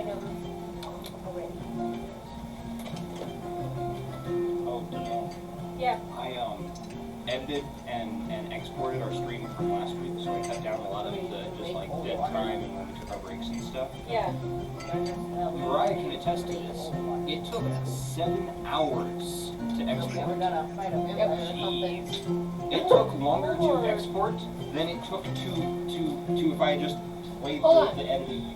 already. Oh, no. Yeah. I edited and exported our stream from last week, so I cut down a lot of the just like dead time and when we took our breaks and stuff. Yeah. Mariah can attest to this. It took 7 hours to export. Jeez. It took longer to export than it took to if I just played Hold the on. editing.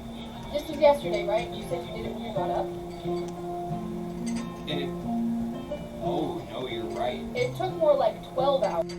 This was yesterday, right? You said you did it when you got up. And it, oh no, you're right. It took more like 12 hours.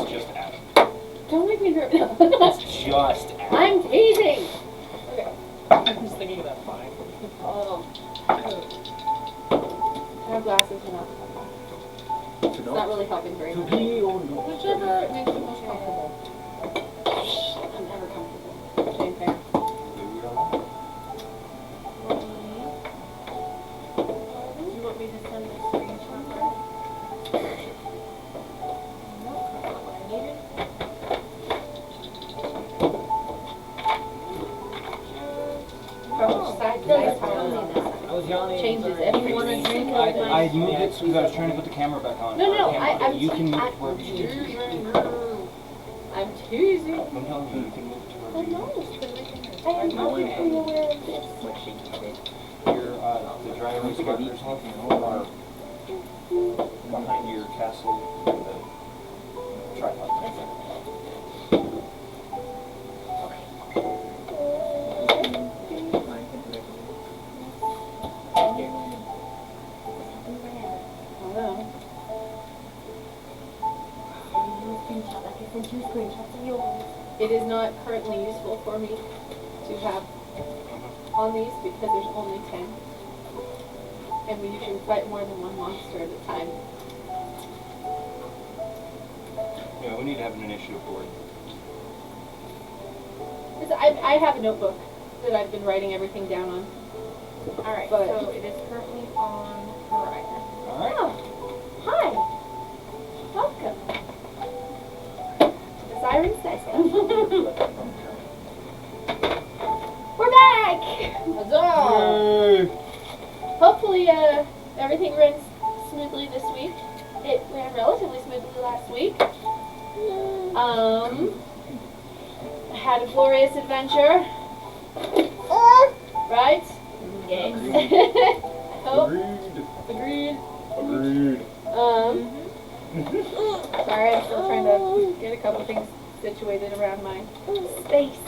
Just Adam. Don't make me nervous. It's just Adam. I'm teasing. Okay. I'm just thinking of that fine. I have glasses or not. It's not really helping very much. Whichever makes you most comfortable. I'm never comfortable. Same thing. Do you want me to send a screenshot first? No, that's not what I needed. Oh, I was yawning. changes everything. I moved it because I was trying to put the camera back on. No, I'm You can move I- it wherever you need. I'm teasing. I'm telling you, you can move it to I wherever you know. need. I am not fully aware of this. The dry erase markers are behind your castle, the tripod. Hello. 2 screenshots of yours. It is not currently useful for me to have on these because there's only 10. And we usually fight more than one monster at a time. Yeah, we need to have an initiative board. I have a notebook that I've been writing everything down on. Alright, But- so it is currently on Horizon. Alright. Oh, hi. Welcome. The Siren's Nest. We're back! Yay! Hopefully, everything runs smoothly this week. It ran relatively smoothly last week. Had a glorious adventure. Right? Yes. I hope. Agreed. Agreed. Agreed. Sorry, I'm still trying to get a couple things situated around my space.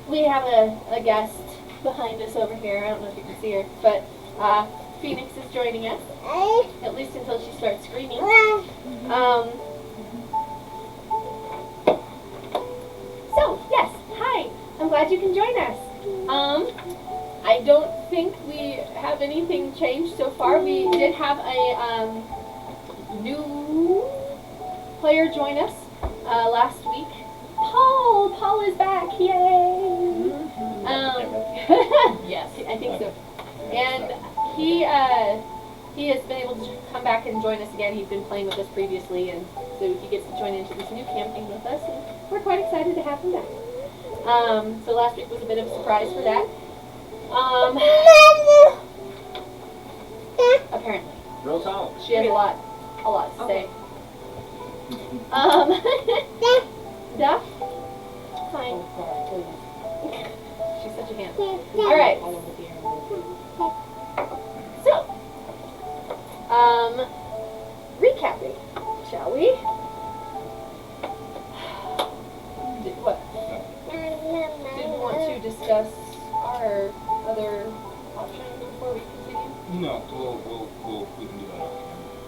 We have a guest behind us over here. I don't know if you can see her, but Phoenix is joining us, at least until she starts screaming. So, yes, hi. I'm glad you can join us. I don't think we have anything changed so far. We did have a new player join us last week. Paul is back, yay! Yes. I think so. And he has been able to come back and join us again. He's been playing with us previously, and so he gets to join into this new campaign with us, and we're quite excited to have him back. So last week was a bit of a surprise for that. Apparently. Real talk. She has a lot to say. Duff? Fine. She's such a hand. Alright. So, recapping, shall we? What? Did we want to discuss our other option before we continue? No, we can do that.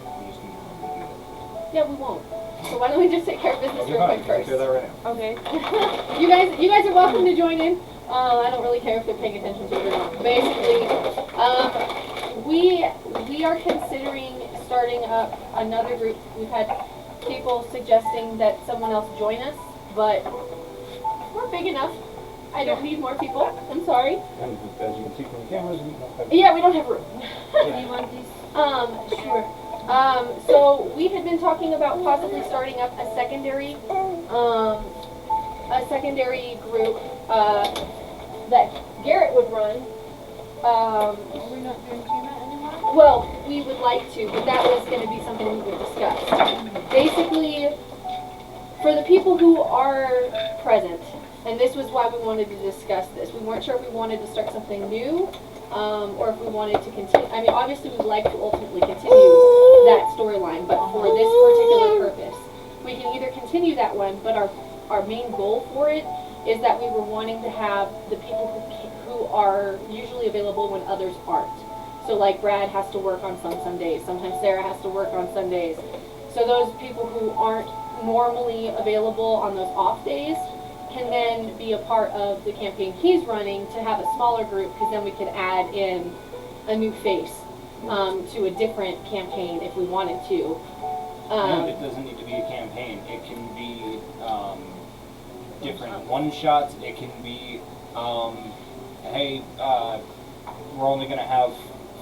I'm just gonna do that. Yeah, we won't. So why don't we just take care of business real quick first? Do that right now. Okay. You guys are welcome to join in. I don't really care if they're paying attention to it or not. Basically, we are considering starting up another group. We've had people suggesting that someone else join us, but we're big enough. I don't need more people. I'm sorry. And as you can see from the cameras, we don't have... Yeah, we don't have room. Do you want these? Sure. So we had been talking about possibly starting up a secondary group that Garrett would run. Are we not doing combat anymore? Well, we would like to, but that was going to be something we would discuss. Basically, for the people who are present, and this was why we wanted to discuss this. We weren't sure if we wanted to start something new, or if we wanted to continue. I mean, obviously, we'd like to ultimately continue that storyline, but for this particular purpose, we can either continue that one, but our main goal for it is that we were wanting to have the people who are usually available when others aren't. So, like, Brad has to work on some Sundays. Sometimes Sarah has to work on Sundays. So those people who aren't normally available on those off days can then be a part of the campaign he's running to have a smaller group, because then we could add in a new face to a different campaign if we wanted to. No, it doesn't need to be a campaign. It can be different one-shots. It can be, hey, we're only going to have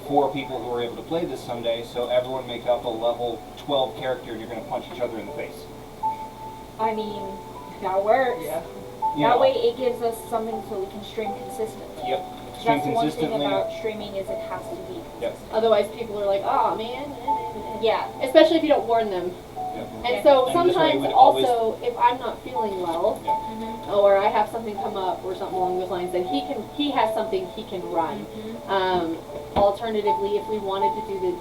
4 people who are able to play this Sunday, so everyone make up a level 12 character and you're going to punch each other in the face. I mean, that works. Yeah. That way it gives us something so we can stream consistently. Yep. Stream That's the one thing consistently. about streaming is it has to be. Yep. Otherwise, people are like, "Oh man." Yeah. Especially if you don't warn them. Yep. And so And this way sometimes we'd also, if I'm not feeling well, Mm-hmm. or I have something come up or something along those lines, then he has something he can run. Alternatively, if we wanted to do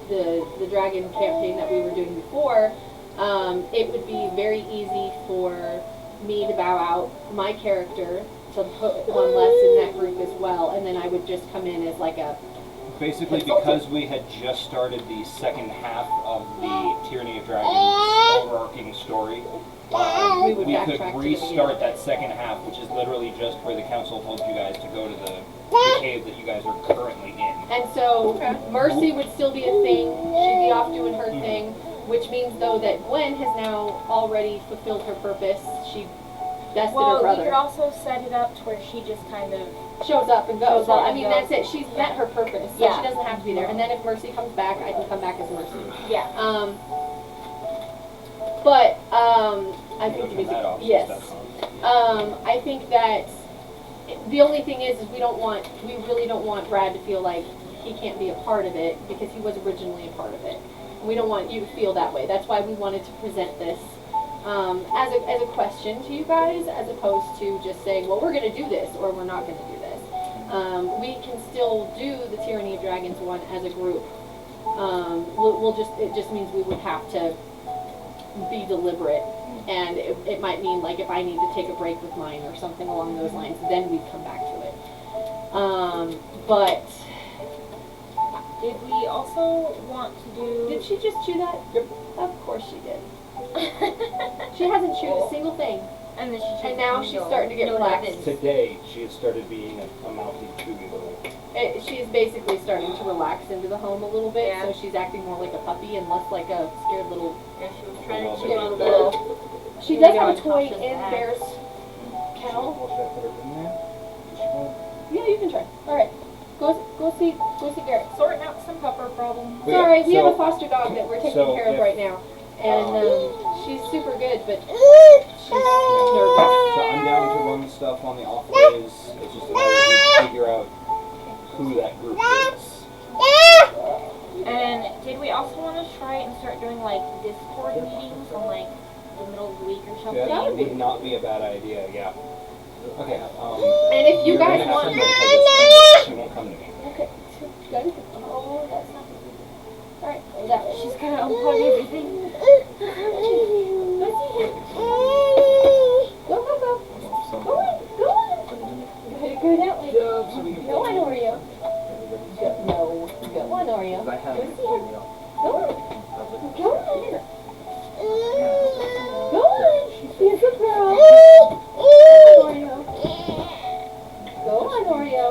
the dragon campaign that we were doing before, it would be very easy for me to bow out my character to put one less in that group as well, and then I would just come in as like a basically because we had just started the second half of the Tyranny of Dragons overarching story, We would we backtrack could to the restart beginning. that second half, which is literally just where the council told you guys to go to the cave that you guys are currently in. And so Mercy would still be a thing. She'd be off doing her thing, which means though that Gwen has now already fulfilled her purpose. She bested her Well, we brother. could also set it up to where she just kind of Shows up and goes. Shows Well, up I and mean, goes. that's it. She's met her purpose, so Yeah. she doesn't have to be there. And then if Mercy comes back, I can come back as Mercy. yeah. I think Turn that off, yes. that's on. I think that the only thing is we really don't want Brad to feel like he can't be a part of it because he was originally a part of it. We don't want you to feel that way. That's why we wanted to present this as a question to you guys, as opposed to just saying, well, we're going to do this or we're not going to do this. We can still do the Tyranny of Dragons one as a group. It just means we would have to be deliberate, and it might mean like if I need to take a break with mine or something along those lines, then we'd come back to it. But Did we also want to do? did she just chew that? Yep. Of course she did. She hasn't chewed a single thing, And then she. and now she's starting to get relaxed. Today, she has started being a mouthy, chewy little. She is basically starting to relax into the home a little bit, Yeah. so she's acting more like a puppy and less like a scared little. Yeah, she was trying Well, to but chew on it's the. She She's does have a going toy cautious in back. Bear's kennel. Should I put her in there? Does she want- Yeah, you can try. All right, go see Garrett. Sorting out some pupper problem. It's all right. We have a So- foster dog that we're taking so care of if- right now, and she's super good, but she's nervous. So I'm down to run stuff on the off days. It's just a matter of figure out who that group is. And did we also want to try and start doing like Discord meetings on like the middle of the week or something? That would not be a bad idea. Yeah. Okay. And if you you're gonna guys have want, to make her this. She won't come to me. okay, good. Oh, that's not good. All right, go that way. She's gonna unplug everything. Go. Go on. Go that way. Go on, Oreo. No. Go on, Oreo. I have Go see her. Go on. Go on. Go on. Be a good girl. Oreo. Go on, Oreo.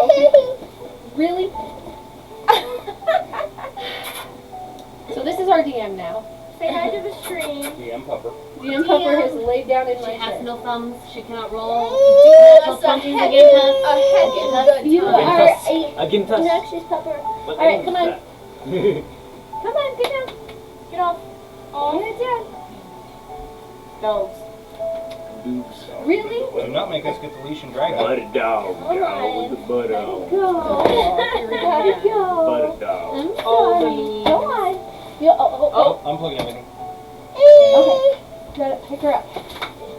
Okay. Really? So this is our DM now. Say hi to the stream. DM Pupper. DM Pupper has laid down in She my has chair. no thumbs. She cannot roll. Yes, Natural 20s against us. You are a Against us. obnoxious pupper. What Alright, is come on. that? Come on, get down. Get off. Get down. Dogs. Really? Do not make us get the leash and drag Butter it. dog, Come dog with the butter on. Go. Gotta go. Butter dog. I'm Oh, sorry. me. Go on. You, Oh, I'm plugging everything. Okay. Gotta pick her up.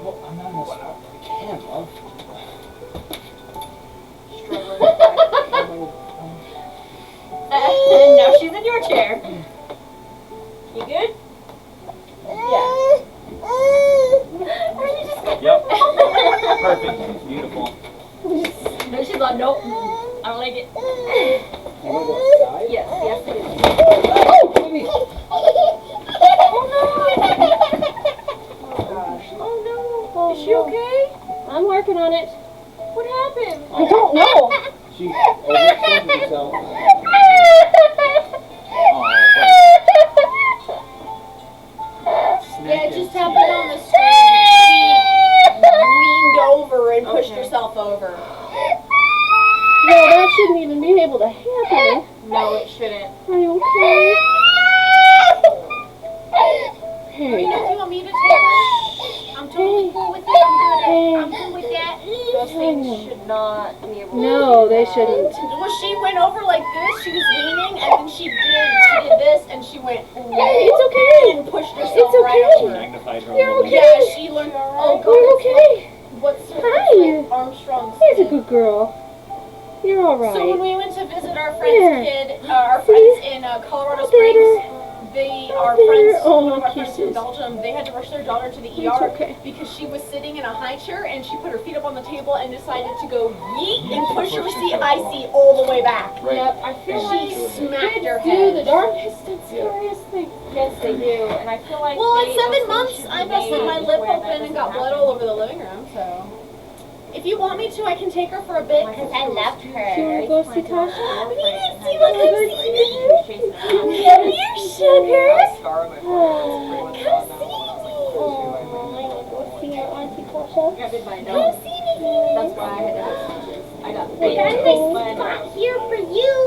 Well, I'm not in a spot. I can, love. And now she's in your chair. You good? Yeah. Yep. Perfect. Beautiful. No, she's like, nope. I don't like it. You want to go outside? Yes, yes it is. Oh, baby. Oh no. Is she okay? I'm working on it. What happened? I don't know. She overextended herself. Yeah, it just happened on the street. She leaned over and pushed Okay. herself over. No, that shouldn't even be able to happen. No, it shouldn't. Are you okay? Hey. Do you want me to take her? I'm totally cool with it. I'm good with that. Those things should not be able to No, do they that. shouldn't. Well, she went over like this. She was leaning, and then she did this, and she went It's okay. and pushed herself It's right okay. over. Magnified her You're a little okay. bit. Yeah, she learned. Oh, You're okay. What's her Hi. Armstrong's Here's a kid? good girl. You're all right. So when we went to visit our friend's Here. kid, our friends in Colorado Better. Springs, our friends, Oh, one of our friends from kisses. Belgium, they had to rush their daughter to the It's ER okay. because she was sitting in a high chair and she put her feet up on the table and decided to go yeet and push her high seat all the way back. Yep, I feel like She smacked her do head. the darndest and scariest thing. Yes, they do, and I feel like Well, they, at 7 those things months, should I be busted made my lip where that open and doesn't got blood happen. all over the living room, so. If you want me to, I can take her for a bit because I love Do you want to her. go see Tasha? Do you want to see Chasing Come here, sugar. Scar on my forehead. That's pretty much gone now. Oh, I want to go see our Auntie Tasha. I did my Come nose. see me. That's why I had to have stitches. I got I big got a nose, nice but spot here for you.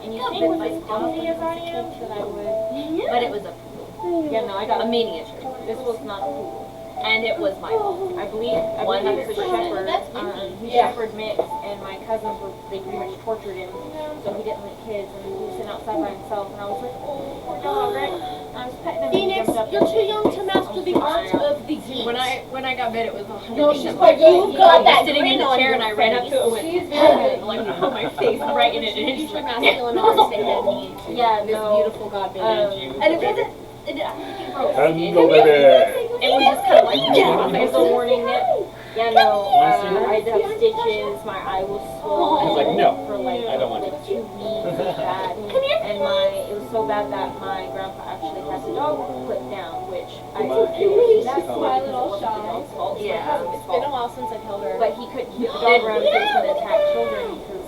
and you think with as clumsy as I am that I would, but it was a poodle. Yeah, no, I got a miniature. This was not a poodle. And it was my fault. I believe one was a shepherd. He shepherd mix, and my cousins they pretty much tortured him, so he didn't like kids, and he was sitting outside by himself, and I was like, oh, poor dog, right? And I was petting him. and he Phoenix, jumped up you're and- too young to master the art of the geese. When I got bit, it was 100%. No, she's like, you got that sitting in grin the on chair, your and I ran up face. to it with She's very good. like on my face, right in it, and it just Your went. masculine arms they had me into. Yeah, This no. beautiful god baby. And it wasn't. It broke. Hello, baby. It was just kind of like it was a warning nip. Yeah, no. I had stitches. My eye was swollen. I was like, no, for like I don't want like 2 weeks. It was bad. And it was so bad that my grandpa actually had the dog put down, which I feel that's why it wasn't the dog's fault. It's my cousin's It's been a fault. while since I've held her. But he couldn't keep the dog around because he was going to attack children. Because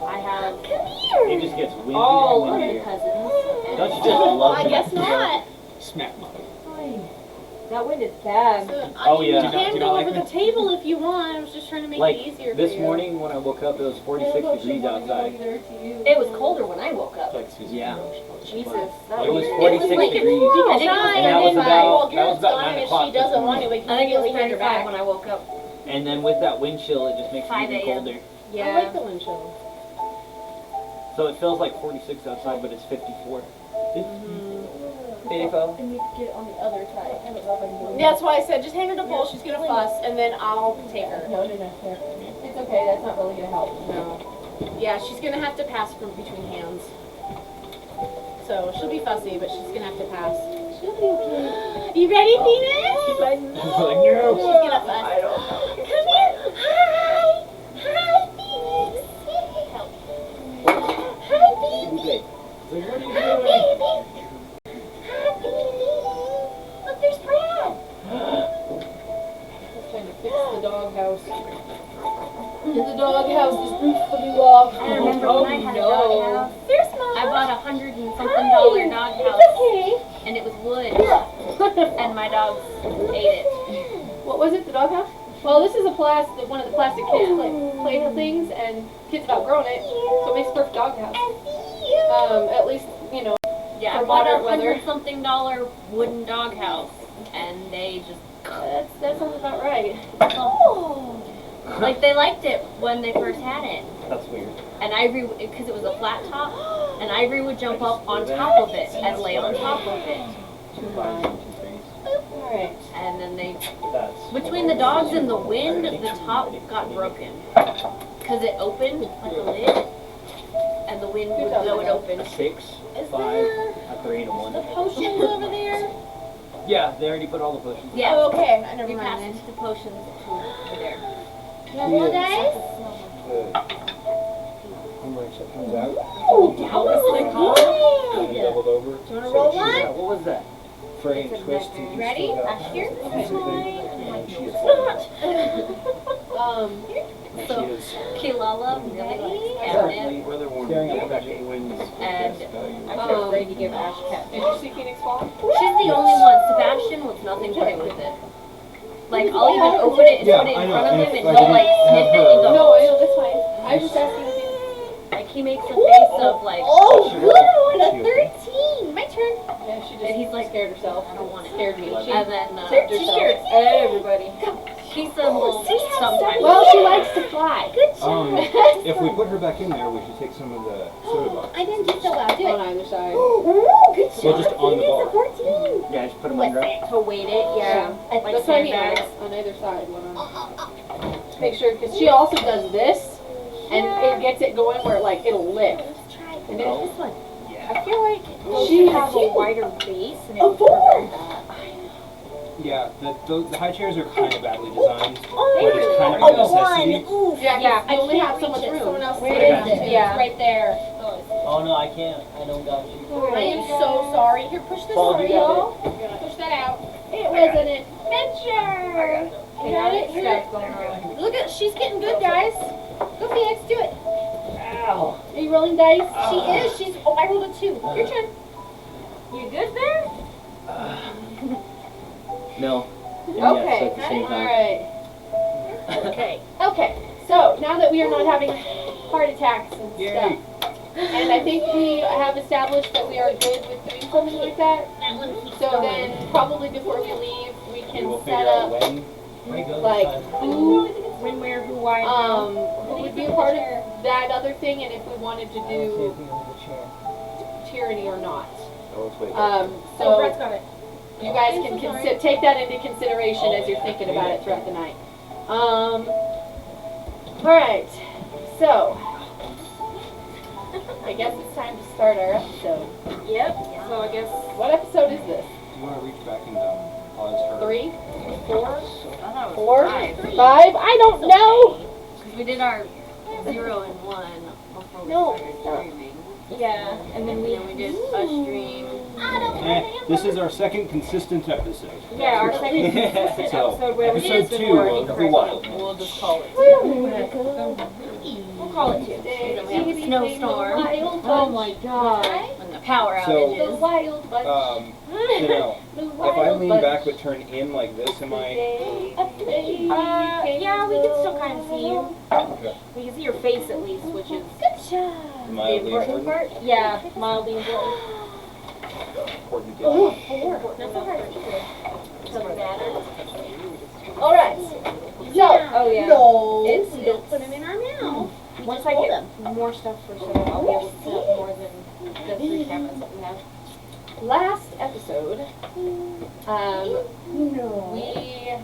I have It just gets windier all and of the windier. cousins. Don't you And just love I them? guess not. Smack my. that wind is bad. Oh, yeah. You Do you can not go like over me? the table if you want. I was just trying to make Like it easier this for you. morning when I woke up, it was 46 degrees outside. It was colder when I woke up. Yeah. Jesus. It was It 46 like degrees. I think And that was about 9 if o'clock she this doesn't want morning. it, we can I think it was immediately hand her 35 back. when I woke up. And then with that wind chill, it just makes it 5 even a.m. colder. I like Yeah. the wind chill. So it feels like 46 outside, but it's 54. I need to get it on the other side. I don't know if I can do it. That's why I said just hand her the bowl. She's gonna fuss, and then I'll take her. No, here. It's okay, that's not really gonna help. No. Yeah, she's gonna have to pass from between hands. So she'll be fussy, but she's gonna have to pass. She'll be okay. You ready, Venus? She's like, no. She's gonna fuss. Come here. Hi. Hi, Venus. Hi, baby. Like, what are you Hi, doing? baby. Hi, baby. Look, there's Brad. Just trying to fix the doghouse. In the doghouse, this roof flew off. I remember when I had a doghouse. There's Mom. I bought $100 and something dollar doghouse, Okay. and it was wood, and my dogs ate it. What was it, the doghouse? Well, this is one of the plastic kid play things, and kids have outgrown it, so it makes a perfect doghouse. At least, you know. Yeah, I For bought a moderate weather. $100 something dollar wooden doghouse, and they just That sounds about right. like they liked it when they first had it. That's weird. And Ivory, because it was a flat top, and Ivory would jump up on top of it and lay on top of it. 2 5, 2 3. Alright. And then they, That's between the dogs and the wind, the top got broken. Because it opened like a lid, and the wind would blow it open. a 6, Is 5, there a 3, and a 1. the potions over there? Yeah, they already put all the potions. Yeah, Oh, okay. I never we passed mind. the potions to over there. Well, guys. How much that comes out? How was it called? Good. Doubled over. Do you want to roll one? Yeah, what was that? Fray and twist. And you Ready? still got Here. and she is And she is Kilala really likes catnip, currently staring at the back of the winds. and I'm so afraid to give Ash catnip. Did you see Phoenix Fall? She's the only one. Sebastian wants nothing to do with it. Like, I'll even open it and Yeah, put it I in know, front of and him, if, and like, he'll, like, sniff it and go, No, I know, that's fine. I was just asking if you... like, he makes a face of, like, Oh, good one. A 13. My turn. Yeah, she just And he's like, scared herself. I don't want it. Scared me. She And then, scared herself. Everybody. she's a little, sometimes. Well, she likes to fly. Good job. If we put her back in there, we should take some of the soda box. I didn't do so well. Do On it. either side. Ooh, good job. So just on the Phoenix, bar. a 14. Yeah, just put them under. To weight it, yeah. Like That's what I mean, sandbags. on either side. Make sure, because she also does this, and it gets it going where, like, it'll lift. Let's try And this it, one. Yeah. I feel like like those have a wider base and it would prevent that. Yeah, the high chairs are kind of badly designed, Oh, but it's kind of a necessity. Yeah, Yeah, I only have so much room. Someone else Where did is it? Yeah. It's right there. Oh no, I can't. I don't got you. I am so sorry. Here, push this Paul, over, you got y'all. Push that out. It was an adventure. You got it? Here. Look at, she's getting good, guys. Go Phoenix, do it. Ow. Are you rolling dice? She is. She's. Oh, I rolled a 2. Your turn. You good there? No. Okay. Yes, at the same time. Alright. Okay. Okay. So, now that we are not having heart attacks and Yay. stuff, and I think we have established that we are good with doing something like that, That one keeps so going. then probably before we leave, we We can will set figure out up, when. Pretty good. like, who, When, where, who, why, who would be a part of that other thing, and if we wanted to do tyranny or not. Oh, let's wait. Oh, So, Brett's got it. you guys I'm can so sorry. take that into consideration as you're thinking about it throughout the night. Alright, so, I guess it's time to start our episode. Yep. So I guess What episode is this? You want to reach back and pause her. 3? 4? I thought it was 4? 5. 5? I don't know! Because we did our 0 and 1 before we No, started no. streaming. Yeah. And then we did a stream. This is our second consistent episode. Yeah, our second consistent So, episode where we episode did 2 more of The Wild Bunch. We'll just call it. We'll call it 2. Then we have a snowstorm. Oh my god. When the power So- The outages. Wild Bunch. Janelle, The if I Wild lean Bunch. back but turn in like this, am I? Yeah, we can still kind of see you. Okay. We can see your face at least, which is Mildly the important part. Yeah, mildly important. important to Oh, get. 4. That's not hard either. Doesn't matter. Alright. So, Oh yeah. No. It's Don't put them in our mouth. once I get more stuff for sure, I'll be able to set up more than the 3 cameras that we have. last episode, we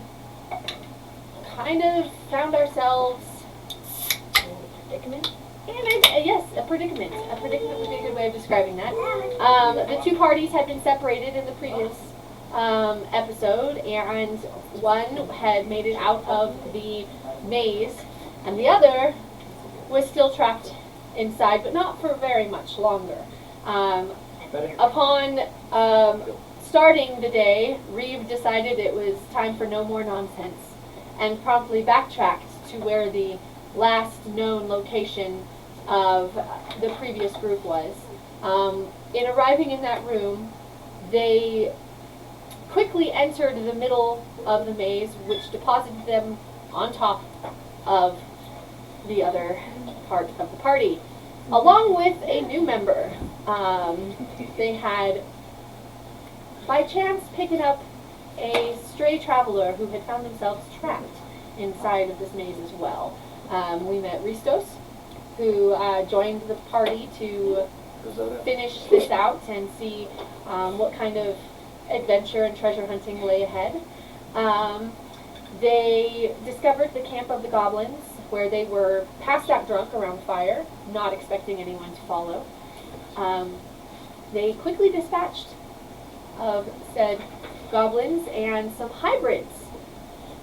kind of found ourselves Predicament. yes, a predicament. A predicament would be a good way of describing that. The two parties had been separated in the previous episode, and one had made it out of the maze, and the other was still trapped inside, but not for very much longer. Upon starting the day, Reeve decided it was time for no more nonsense, and promptly backtracked to where the last known location of the previous group was. In arriving in that room, they quickly entered the middle of the maze, which deposited them on top of the other part of the party, along with a new member. They had, by chance, picked up a stray traveler who had found themselves trapped inside of this maze as well. We met Ristos, who joined the party to finish this out and see what kind of adventure and treasure hunting lay ahead. They discovered the camp of the goblins, where they were passed out drunk around fire, not expecting anyone to follow. They quickly dispatched of said goblins, and some hybrids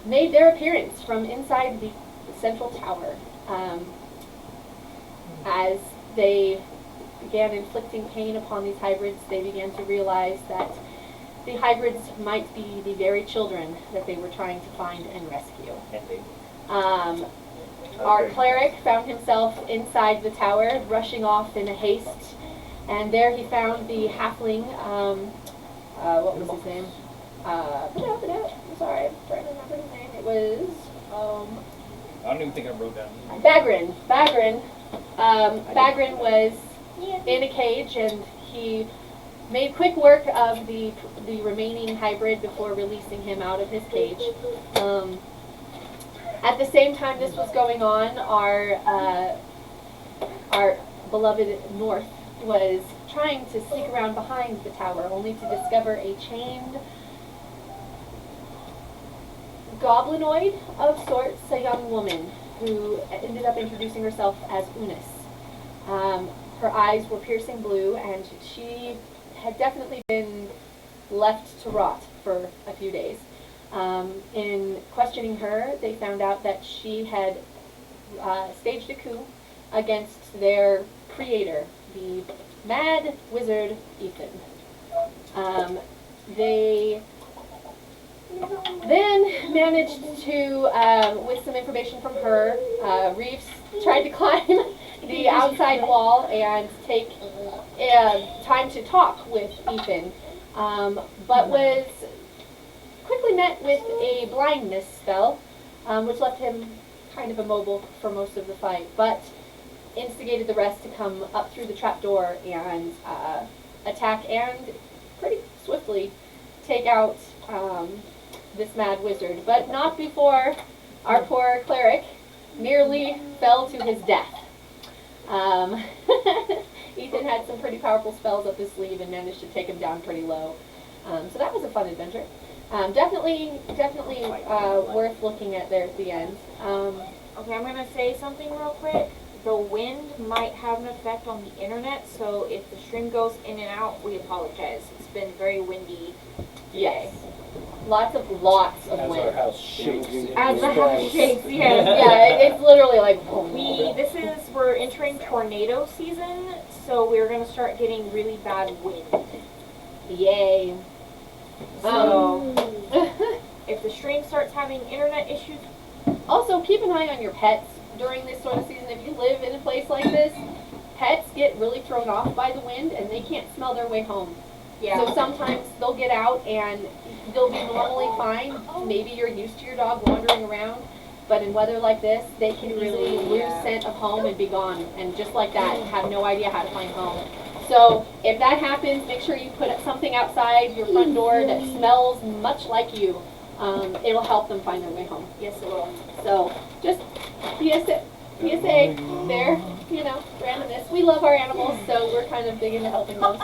made their appearance from inside the central tower. As they began inflicting pain upon these hybrids, they began to realize that the hybrids might be the very children that they were trying to find and rescue. Our cleric found himself inside the tower, rushing off in a haste, and there he found the halfling, what was his name? I'm sorry, I'm trying to remember his name. It was, I don't even think I wrote down. Bagrin. Bagrin was in a cage, and he made quick work of the remaining hybrid before releasing him out of his cage. At the same time this was going on, our beloved North was trying to sneak around behind the tower, only to discover a chained goblinoid of sorts, a young woman who ended up introducing herself as Unis. Her eyes were piercing blue, and she had definitely been left to rot for a few days. In questioning her, they found out that she had staged a coup against their creator, the mad wizard Ethan. They then managed to, with some information from her, Reeves tried to climb the outside wall and take time to talk with Ethan, but was quickly met with a blindness spell, which left him kind of immobile for most of the fight, but instigated the rest to come up through the trapdoor and attack and pretty swiftly take out this mad wizard, but not before our poor cleric nearly fell to his death. Ethan had some pretty powerful spells up his sleeve and managed to take him down pretty low. So that was a fun adventure. Definitely worth looking at there at the end. Okay, I'm going to say something real quick. The wind might have an effect on the internet, so if the stream goes in and out, we apologize. It's been very windy today. Yes. Lots of As wind. our house shakes. As the house shakes, yes. Yeah, it's literally like. We're entering tornado season, so we're going to start getting really bad wind. Yay. So, if the stream starts having internet issues, Also, keep an eye on your pets during this sort of season. If you live in a place like this, pets get really thrown off by the wind and they can't smell their way home. yeah. So sometimes they'll get out and they'll be normally fine. Maybe you're used to your dog wandering around, but in weather like this, they can easily lose scent of home and be gone. And just like that, have no idea how to find home. So if that happens, make sure you put something outside your front door that smells much like you. It'll help them find their way home. Yes, it will. So just PSA there, randomness. We love our animals, so we're kind of big into helping those.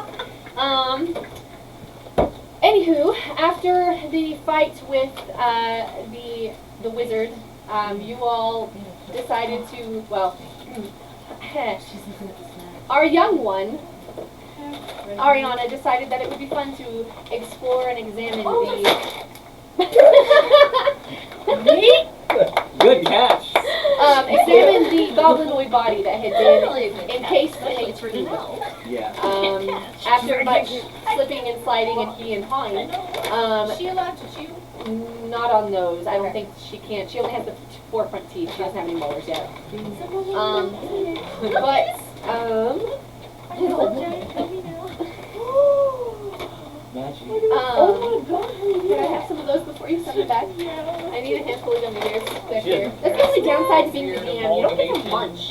Anywho, after the fight with the wizard, you all decided to, well, our young one, Ariana, decided that it would be fun to explore and examine Good catch. examine the goblinoid body that had been encased in a tree. Yeah. After much slipping and sliding and he and hawing, Is she allowed to chew? not on those. I don't think she can. She only has the 4 front teeth. She doesn't have any molars yet. Magic. Can I have some of those before you send them back? I need a handful of gummy bears back here. That's the only downside to being the DM. You don't get a lunch.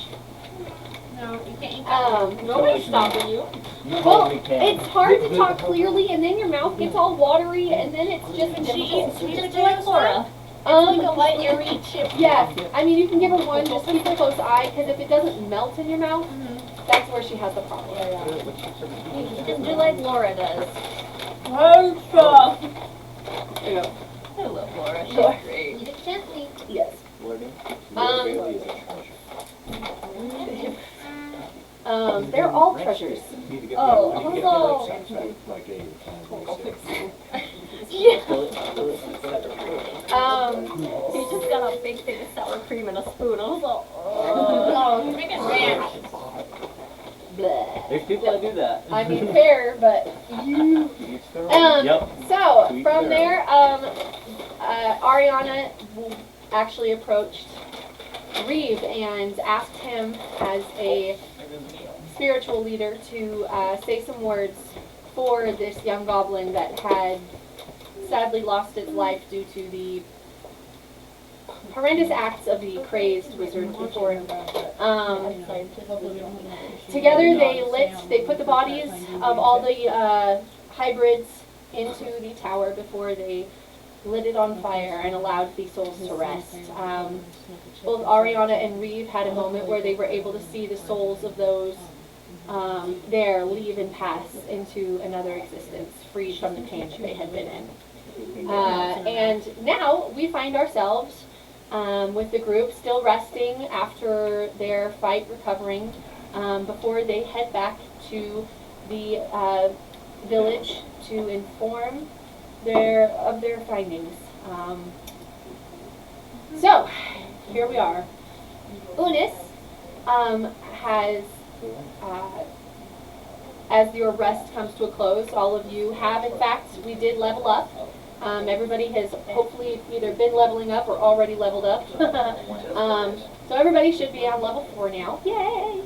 No, you can't eat that. Nobody's stopping you. You Well, totally can. it's hard to talk clearly, and then your mouth gets all watery, and then it's just difficult. She's like Laura. Like a light airy chip. Yeah, I mean, you can give her one, just keep a close eye, because if it doesn't melt in your mouth, that's where she has the problem. Just do like Laura does. There you go. I love Laura. She's Sure. great. Eat it gently. Yes. They're all treasures. He just got a big thing of sour cream and a spoon. I was like, Oh, make it ranch. Bleh. There's people that do that. I mean, fair, but Yep. So from there, Ariana actually approached Reeve and asked him as a spiritual leader to say some words for this young goblin that had sadly lost its life due to the horrendous acts of the crazed wizard before him. Together they put the bodies of all the hybrids into the tower before they lit it on fire and allowed the souls to rest. Both Ariana and Reeve had a moment where they were able to see the souls of those there leave and pass into another existence, freed from the pain that they had been in. And now we find ourselves with the group still resting after their fight, recovering, before they head back to the village to inform of their findings. So, here we are. Unis has, as your rest comes to a close, all of you have, in fact, we did level up. Everybody has hopefully either been leveling up or already leveled up. So everybody should be on level 4 now. Yay!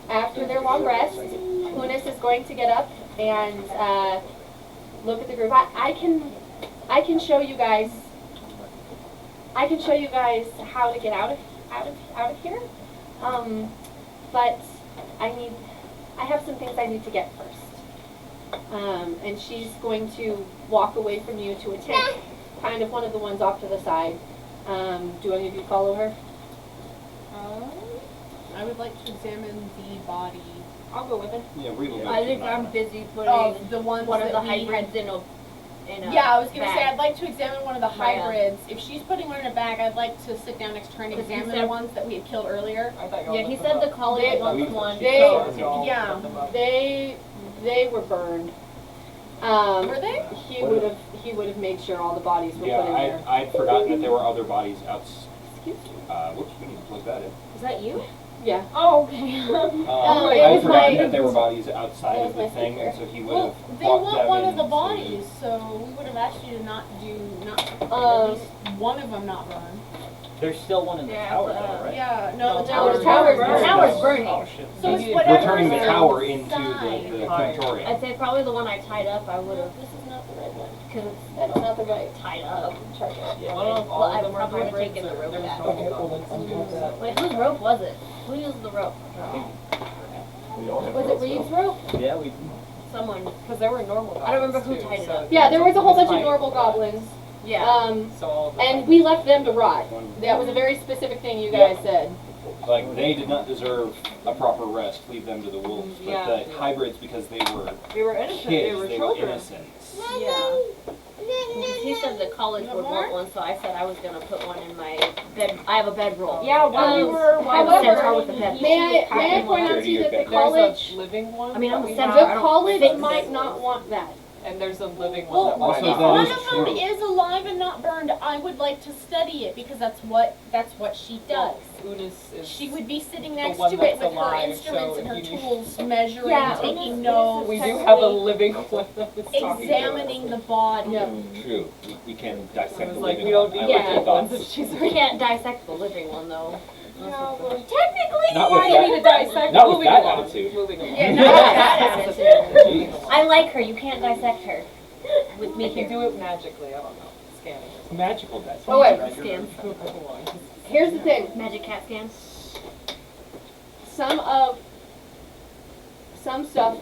After their long rest, Unis is going to get up and look at the group. I can show you guys. I can show you guys how to get out of here. But I have some things I need to get first. And she's going to walk away from you to a tent, kind of one of the ones off to the side. Do any of you follow her? I would like to examine the body. I'll go with it. Yeah, we will. I think I'm busy putting The ones one of that the we- hybrids in a Yeah, I was gonna say bag. I'd like to examine one of the My, hybrids. If she's putting one in a bag, I'd like to sit down next to her and 'Cause he examine said- the ones that we had killed earlier. Yeah, he said the college They- wants one. Yeah. They were burned. Were they? He would have made sure all the bodies were put in Yeah, there. I'd forgotten that there were other bodies out. Excuse me. Whoops, we need to plug that in. Is that you? Yeah. Oh, okay. it I'd was forgotten my- that there were bodies outside it of was the my thing, speaker. and so he would Well, have they walked want them one in of the and bodies, so we would have asked you to not at Um, least one of them not burn. There's still one in the Yeah, tower, but, though, right? Yeah, no, the tower's tower's burned. The tower's burning. Oh, shit. So it's We're whatever. turning the is tower into inside. the crematorium. I'd say probably the one I tied up. I would have This is not the right one. because it's That's not the right. tied up. Charger. Well, I probably would have taken the rope back. Wait, whose rope was it? Who used the rope? Was it Reeves' rope? Yeah, we. Someone, because there were normal. I don't remember who tied it up. Yeah, there was a whole bunch of normal goblins. Yeah. And we left them to rot. That was a very specific thing you guys said. Like, they did not deserve a proper rest, leave them to the wolves, but Yeah. the hybrids, because they were We were innocent. kids, they were innocents. Yeah. He said the college would want one, so I said I was gonna put one in my bed. I have a bedroll. Yeah, while we were, I have a however, centaur with a bed. May I point out to you that the college, living one. I mean, I'm a the centaur. college might not want that. And there's a living well, one that Also, if that one is of them true. is alive and not burned, I would like to study it because that's what she does. Unis is She would be sitting next one to it that's with her alive, instruments so and her you need- tools, measuring, Yeah, taking notes, we do have a living one that's talking to us. examining the body. Yeah. True, we can I dissect was the like, living we don't one. need I Yeah. like your living ones thoughts. if she's We can't dissect the living one though. Technically, Not why with do that- you need to dissect? Not with Moving that along. attitude. Moving on. Yeah, not that attitude. Jeez. I like her. You can't dissect her. With me You can here. do it magically, I don't know. Scanning or Magical dice. Oh, wait. Scans. something. Here's the thing. Magic cat scan. Some stuff,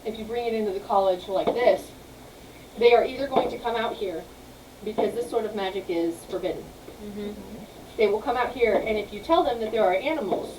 if you bring it into the college like this, they are either going to come out here, because this sort of magic is forbidden. They will come out here, and if you tell them that there are animals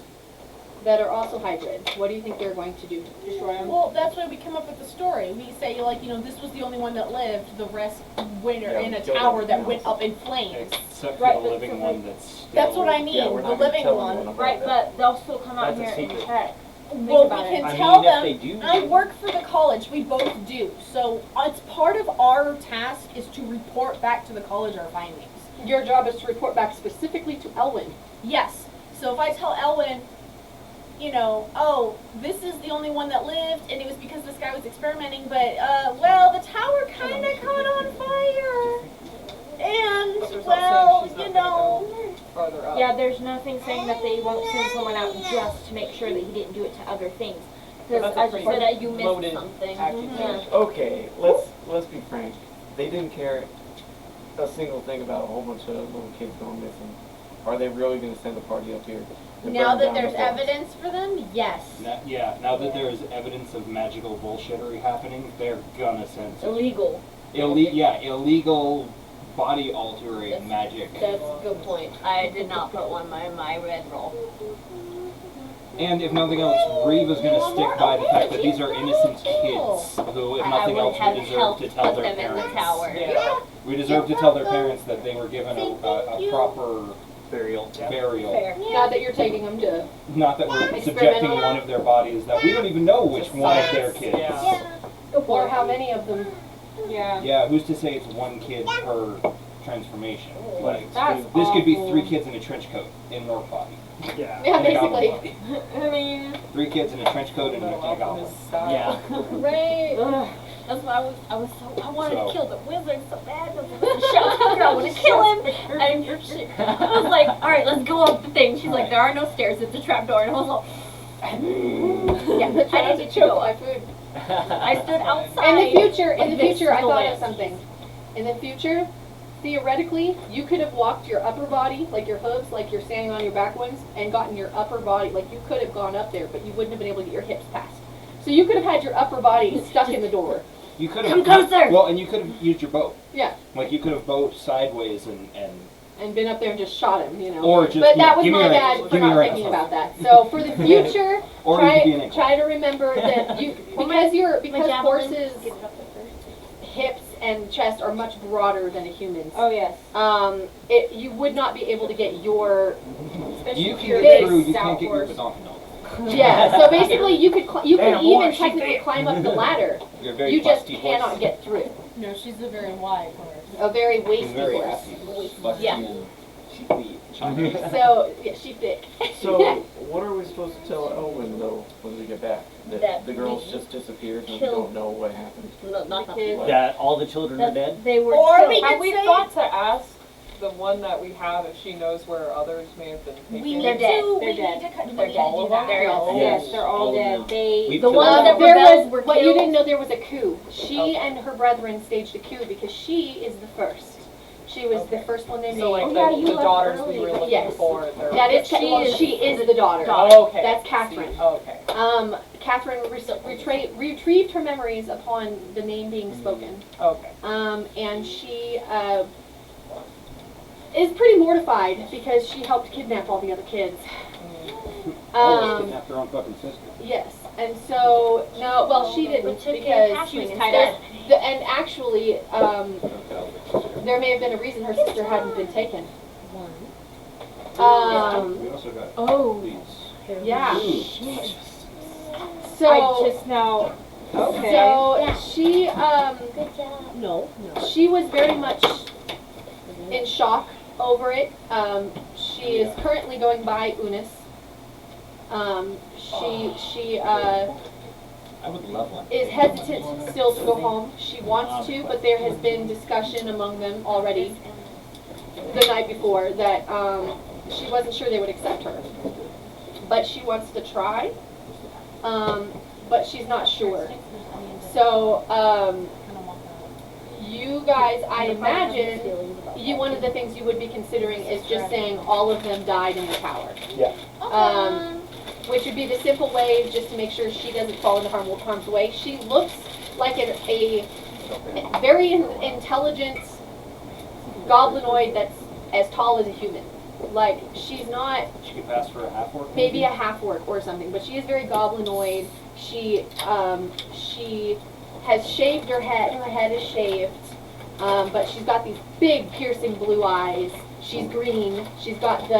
that are also hybrid, what do you think they're going to do? Destroy them? Well, that's why we come up with the story. We say, like, this was the only one that lived. The rest went in a tower that went up in flames. Except for Right, the but living for- one that's still... That's what I mean, Yeah, we're the not gonna living tell one. anyone about Right, that. but they'll still come out That's a here and secret. check. Well, we about it. can I tell mean, if them, they do, I they- work for the college. We both do. So it's part of our task is to report back to the college our findings. Your job is to report back specifically to Elwyn. Yes. So if I tell Elwyn, oh, this is the only one that lived, and it was because this guy was experimenting, but, well, the tower kind of caught on fire. And, But there's not well, saying she's not gonna go farther up. Yeah, there's nothing saying that they won't send someone out just to make sure that he didn't do it to other things. Because That's a I just pretty said that you missed loaded something. accusation. Okay, let's be frank. They didn't care a single thing about a whole bunch of little kids going missing. Are they really going to send a party up here? to now burn that down there's the forest? evidence for them, yes. Now that there is evidence of magical bullshittery happening, they're gonna send some Illegal. illegal body altering magic. That's a good point. I did not put one in my red roll. And if nothing else, Reeve is going to stick by the fact that these are innocent kids who, if I nothing would else, have we deserve helped to tell put their them in the parents. tower. Yeah. We deserve to tell their parents that they were given a proper Burial. burial. Fair. Not that you're taking them to. Not that we're Experiment subjecting on one of their bodies that we don't even know which Just one of their science, kids. yeah. Or how many of them. Yeah. Yeah, who's to say it's one kid per transformation? Like, That's this could be awful. 3 kids in a trench coat in North body. Yeah. Yeah, In a goblin basically. body. I mean, 3 kids in a trench coat and a goblin. Yeah. right. Ugh. That's why I wanted So- to kill the wizard so bad. I want to kill him. And I was like, all right, let's go up the thing. She's like, there are no stairs. It's a trap door. And I was like, Yeah, but I trying need to to choke go. my food. I stood outside. In the future, like this I to the thought of lamp. something. In the future, theoretically, you could have walked your upper body, like your hooves, like you're standing on your back ones, and gotten your upper body, like you could have gone up there, but you wouldn't have been able to get your hips past. So you could have had your upper body stuck in the door. You could Come have. closer. Well, and you could have used your bow. Yeah, Like, you could have bowed sideways and and been up there and just shot him, you know. or just. But that was give me my your bad answer. for Give me not your thinking answer. about that. So for the future, Or you could be an eagle. try to remember that you because horses' hips and chest are much broader than a human's. Oh yes. You would not be able to get your You can Big get through. You stout can't get your horse. badonk. yeah. So basically, you could you Damn, could boy, even she technically thick. climb up the ladder. You're a very You just busty cannot horse. get through. No, she's a very wide horse. A very She's wasty very horse. happy. Busty Yeah. and she's the chunky. So yeah, she's thick. So, what are we supposed to tell Elwyn, though, when we get back? That That the girls we just disappeared and we killed- don't know what happened? No, not the Kids. whole That all the children are dead? They were Or killed. have we thought to ask the one that we have if she knows where others may have been taken? We They're dead. They're dead. They're all of them? They're all Yes. Yes, they're all Oh, dead. no. They. We've The killed ones them. that There rebelled was, were what you killed. didn't know, there was a coup. She Okay. and her brethren staged a coup because she is the first. She was the Okay. first one they made. So like Oh, yeah, you the left daughters we early. were looking Yes. for. they're- That is, She she is is the daughter. Oh, okay. That's Catherine. Okay. Catherine retrieved her memories upon the name being spoken. Okay. And she is pretty mortified because she helped kidnap all the other kids. Almost kidnapped their own fucking sister. Yes, and so no, well she didn't took because she was tied tied up. And actually, there may have been a reason her sister hadn't been taken. We also got Oh. these. Yeah. Ooh. So I just now. Okay. so she Good job. No. she was very much in shock over it. She is currently going by Unis. She I would love one. is hesitant still to go home. She wants to, but there has been discussion among them already the night before that she wasn't sure they would accept her. But she wants to try, but she's not sure. So you guys, I imagine, one of the things you would be considering is just saying all of them died in the tower. Yeah. Which would be the simple way just to make sure she doesn't fall into harm's way. She looks like a very intelligent goblinoid that's as tall as a human. Like, she's not She could pass for a half orc. maybe a half orc or something, but she is very goblinoid. She has shaved her head. Her head is shaved, but she's got these big piercing blue eyes. She's green. She's got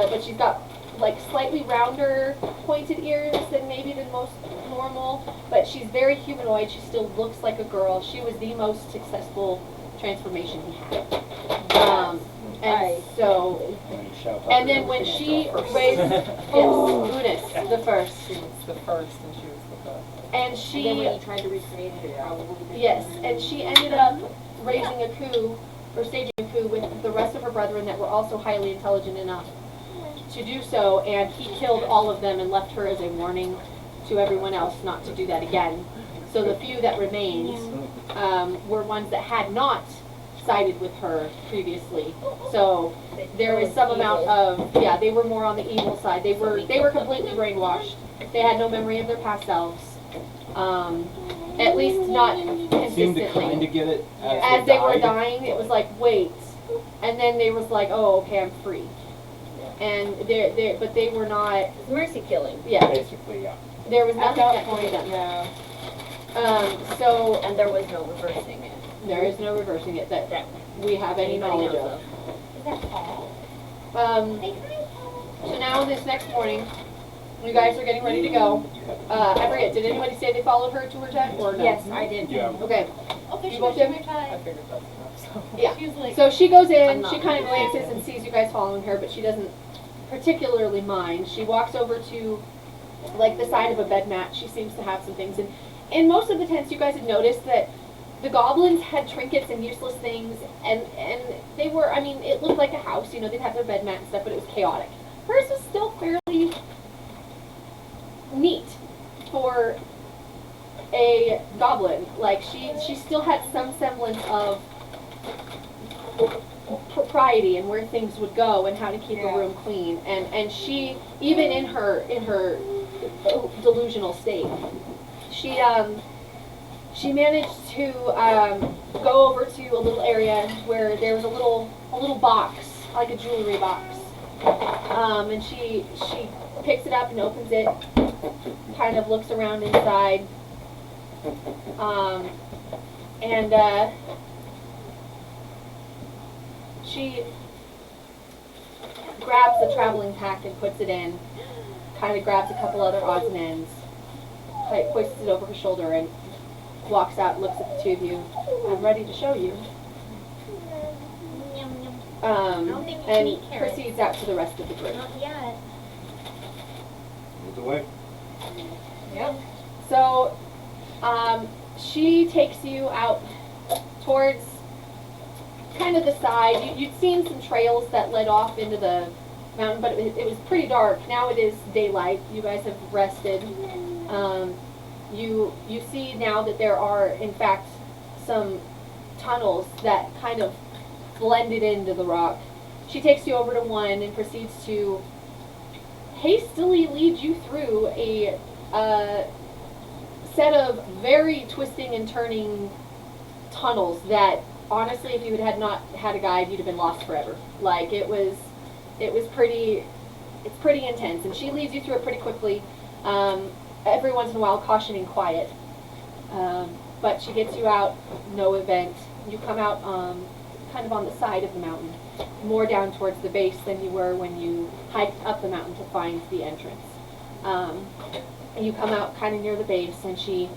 like slightly rounder pointed ears than most normal, but she's very humanoid. She still looks like a girl. She was the most successful transformation he had. And so, and then when she raised, yes, Unis, the first. She was the first and she was the best. And And then she, when you tried to recreate it, probably. yes, and she ended up raising a coup, or staging a coup with the rest of her brethren that were also highly intelligent enough to do so, and he killed all of them and left her as a warning to everyone else not to do that again. So the few that remained were ones that had not sided with her previously. So there was some amount of, they were more on the evil side. They were completely brainwashed. They had no memory of their past selves. At least not Seemed to kind consistently. of get it As they were died. dying, it was like, wait. And then they was like, oh, okay, I'm free. And but they were not, It's mercy killing. Basically, yeah. there was At nothing that that could be point, done. yeah. So And there was no reversing it. there is no reversing it that That we have any anybody knowledge knows of. of. Is that Paul? Um, Hey, can I So now this next morning, you guys are getting ready to go. I forget, did anybody say they followed her to her tent or no? Yes, I did. Yeah. Okay. Okay, You both did? I figured that's enough, so. Yeah. She was like, So she goes I'm in, not she kind of really glances and sees you guys following her, but she doesn't particularly mind. She walks over to like the side of a bed mat. She seems to have some things. And in most of the tents, you guys have noticed that the goblins had trinkets and useless things, and they were, I mean, it looked like a house, you know, they'd have their bed mat and stuff, but it was chaotic. Hers was still fairly neat for a goblin. Like, she still had some semblance of propriety and where things would go and how to keep a room clean. And she, even in her delusional state, she managed to go over to a little area where there was a little box, like a jewelry box. And she picks it up and opens it, kind of looks around inside, and she grabs the traveling pack and puts it in, kind of grabs a couple other odds and ends, hoists it over her shoulder, and walks out and looks at the two of you. I'm ready to show you. don't think you can And eat carrots. proceeds out to the rest of the group. Not yet. Move away. Yep. So, she takes you out towards kind of the side. You'd seen some trails that led off into the mountain, but it was pretty dark. Now it is daylight. You guys have rested. You see now that there are, in fact, some tunnels that kind of blended into the rock. She takes you over to one and proceeds to hastily lead you through a set of very twisting and turning tunnels that, honestly, if you had not had a guide, you'd have been lost forever. Like, it's pretty intense, and she leads you through it pretty quickly. Every once in a while, cautioning quiet. But she gets you out, no event. You come out kind of on the side of the mountain, more down towards the base than you were when you hiked up the mountain to find the entrance. And you come out kind of near the base, and she,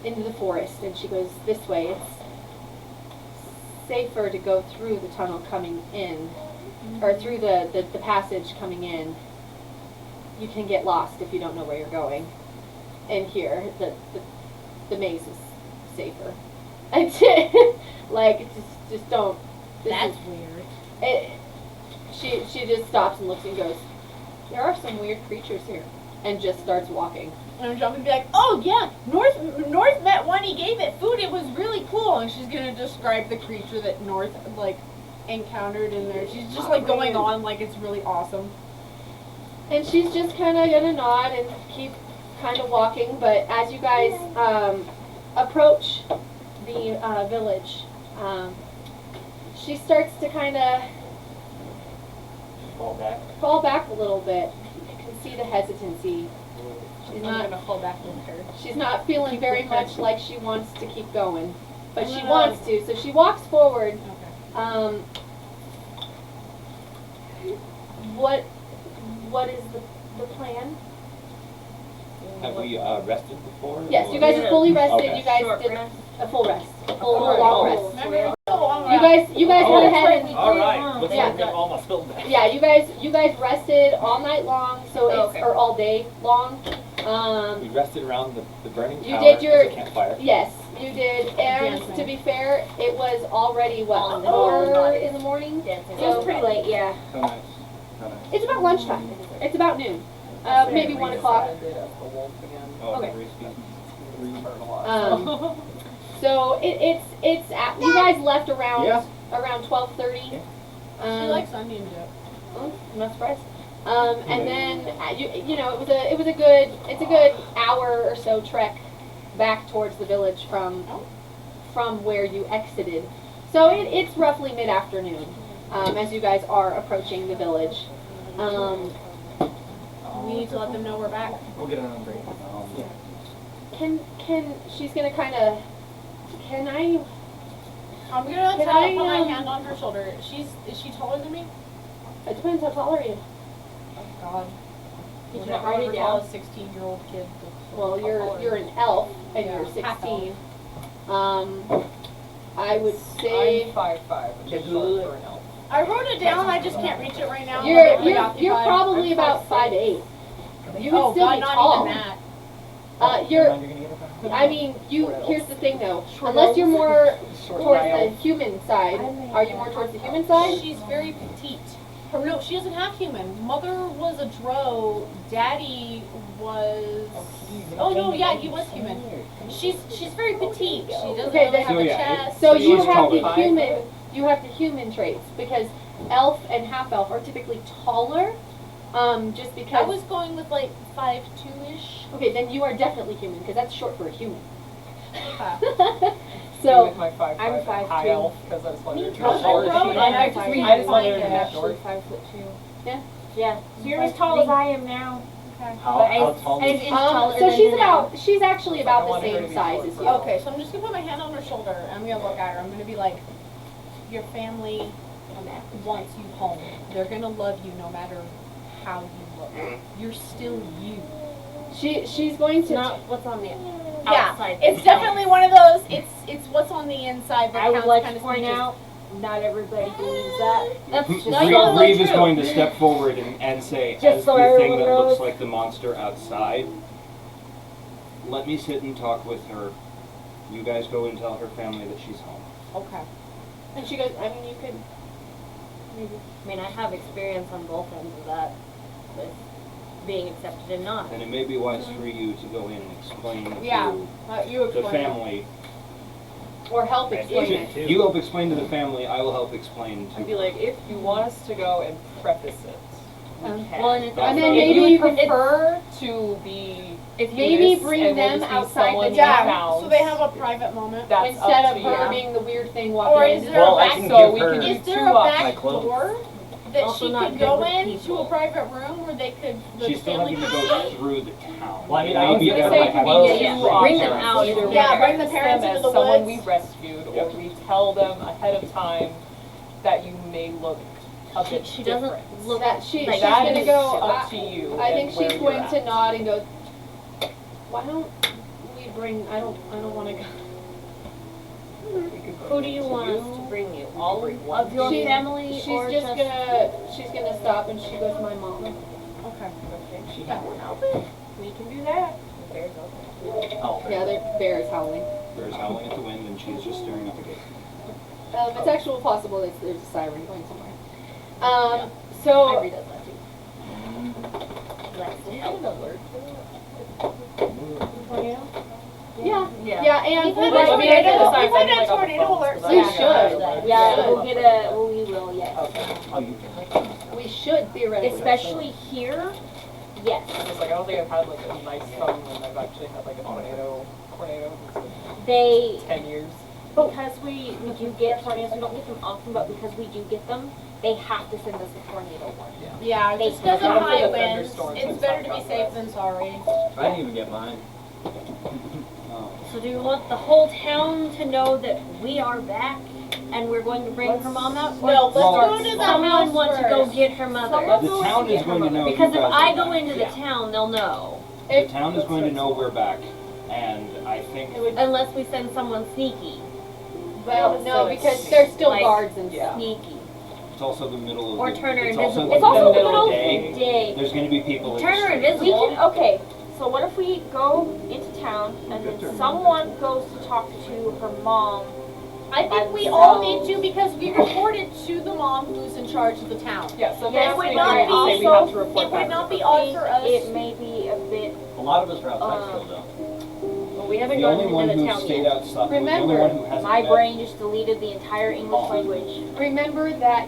into the forest, and she goes this way. It's safer to go through the tunnel coming in, or through the passage coming in. You can get lost if you don't know where you're going. And here, the maze is safer. Like, just don't. That's weird. She just stops and looks and goes, there are some weird creatures here, and just starts walking. and John would be like, oh yeah, North met one, he gave it food, it was really cool, and she's gonna describe the creature that North, like, encountered in there. She's just, like, going on like it's really awesome. And she's just kind of gonna nod and keep kind of walking, but as you guys approach the village, she starts to kind of fall back a little bit. You can see the hesitancy. She's I'm not gonna fall back with her. She's not feeling very much like she wants to keep going, but she wants to. So she walks forward. Okay. What is the plan? Have we rested before? Yes, you guys are fully rested. Okay. You guys Short did rest. a full rest, a full long rest. Remember, so long You guys Oh, went ahead and All right. Let's Yeah. not get all my spilled back. yeah, you guys rested all night long, so it's Okay. or all day long. We rested around the burning You tower did your- as a campfire. Yes, you did. And Dancing. to be fair, it was already On the 4 morning. in the morning. Dancing. It was pretty late. Yeah, How nice. How nice. it's about lunchtime. It's about noon. Maybe 1 o'clock. Oh, Okay. great speed. So it's at, you guys left around Yeah. around 12:30. She likes onion dip. Oh, I'm not surprised. And then you know it's a good hour or so trek back towards the village from where you exited. So it's roughly mid-afternoon as you guys are approaching the village. We need to let them know we're back. We'll get it on break. Can she's gonna kind of can I? I'm gonna Can tell I, put my hand on her shoulder. Is she taller than me? It depends how tall are you. God. Did you Whatever write it you call down? a 16-year-old kid. Well, you're an elf and Yeah, you're half 16. I would say I'm 5'5", which is short for an elf. I wrote it down. I just can't reach it right now. you're probably about 5'8". You would Oh still God, be not tall. even that. I mean, here's the thing though. Unless you're more towards the human side, are you more towards the human side? She's very petite. No, she doesn't have human. Mother was a drow. Daddy was. Oh no, yeah, he was human. She's very petite. She doesn't Okay, really then- have So, a yeah, chest. So She you was have taller. the human. You have the human traits because elf and half elf are typically taller. Just I because. was going with like 5'2"-ish. Okay, then you are definitely human because that's short for a human. With So my 5'5" I'm and 5'2". high elf, because I just wanted her to too. be short. I just I just wanted her to Yeah. be short. 5'2". Yeah. So you're as tall as I am now. How tall And is an inch taller so than she's you now. she's actually about I the wanted her to same be size short as for you. Okay, so I'm just gonna put my hand on her shoulder and I'm gonna look at her. I'm gonna be like, your family wants you home. They're gonna love you no matter how you look. You're still you. She's going It's to. not what's on the Yeah, outside. it's definitely one of those. It's what's on the inside that I would counts like kind to of point speeches. out, not everybody believes that. That's just Reeve is going to step forward and say, Just as so the thing everyone that knows. looks like the monster outside, let me sit and talk with her. You guys go and tell her family that she's home. Okay. And she goes. I mean, you could. Maybe. I mean, I have experience on both ends of that, with being accepted and not. And it may be wise for you to go in and explain Yeah, to you the explain. family. Or help explain it. You help explain to the family, I will help explain to I'd be like, if you want us to go and preface it, Okay. Well, and it's And then also- maybe if you you could prefer to be If you maybe this bring and we'll them just be outside someone the we Yeah, found, so they have a private moment. that's instead up of to her you. being the weird thing Or walking is in. there Well, a I back can So give we her could Is do there two a options. my back clothes. door that Also she not could good go with into people. a private room where they could the She's still family having to could go see? through the town. Well, I mean, I was Maybe gonna better say to it have could be her two bring Bring her them out. Either we Yeah, bring the preface parents them into as the someone woods. we rescued, or Yep. we tell them ahead of time that you may look a bit She different. doesn't look That she's like That gonna is go. up to you. I think and where she's you're going at. to nod and go. Why don't we bring? I don't want to go. Who do you want us to bring you? All Bring one. of your She- family, She's or just gonna stop and she goes, my mom. Okay. She got one open. We can do that. There's open. Oh, Yeah, their bear is howling. Bear's howling at the wind and she's just staring at the gate. It's actually possible that there's a siren going somewhere. So Ivory does that too. Likes to help. yeah, Yeah. and We've had right, a I mean, I tornado. can decide We've had something a like on the tornado phones, alert. but We I should. can't. Yeah, should. we'll get a. We will. Yes. Oh, you can. we should theoretically. Especially here. Yes. It's like I don't think I've had like a nice phone when I've actually had like a tornado in They 10 years. because we do get tornadoes. We don't get them often, but because we do get them, they have to send us a tornado warning. Yeah, They just because of can't. high For the winds, thunderstorms it's and better stuff to be like safe than sorry. I didn't even get mine. So do you want the whole town to know that we are back and we're going to bring her mom out? No, let's Well, go to the Someone house want to go first. get her mother. The town is going to know you Because if guys I are go back. into the town, they'll know. The town is going to know we're back, and I think Unless we send someone sneaky. Well, no, because there's still Like, guards and stuff. Sneaky. it's also the middle of Or the turn her it's invisible. also It's also the the middle of the middle of the day. There's going to be people in Turn the her street. invisible. We can, okay, so what if we go into town and then someone goes to talk to her mom? I think we all need to because we reported to the mom who's in charge of the town. Yeah, so Yeah, it basically would not we be say we so- have to report It back would not to be her. odd for us. It may be a bit, A lot of us are outside still, though. well, we haven't The gone only one into the who town stayed yet. outside, the only Remember, one who hasn't My met- brain just deleted the entire English language. Remember that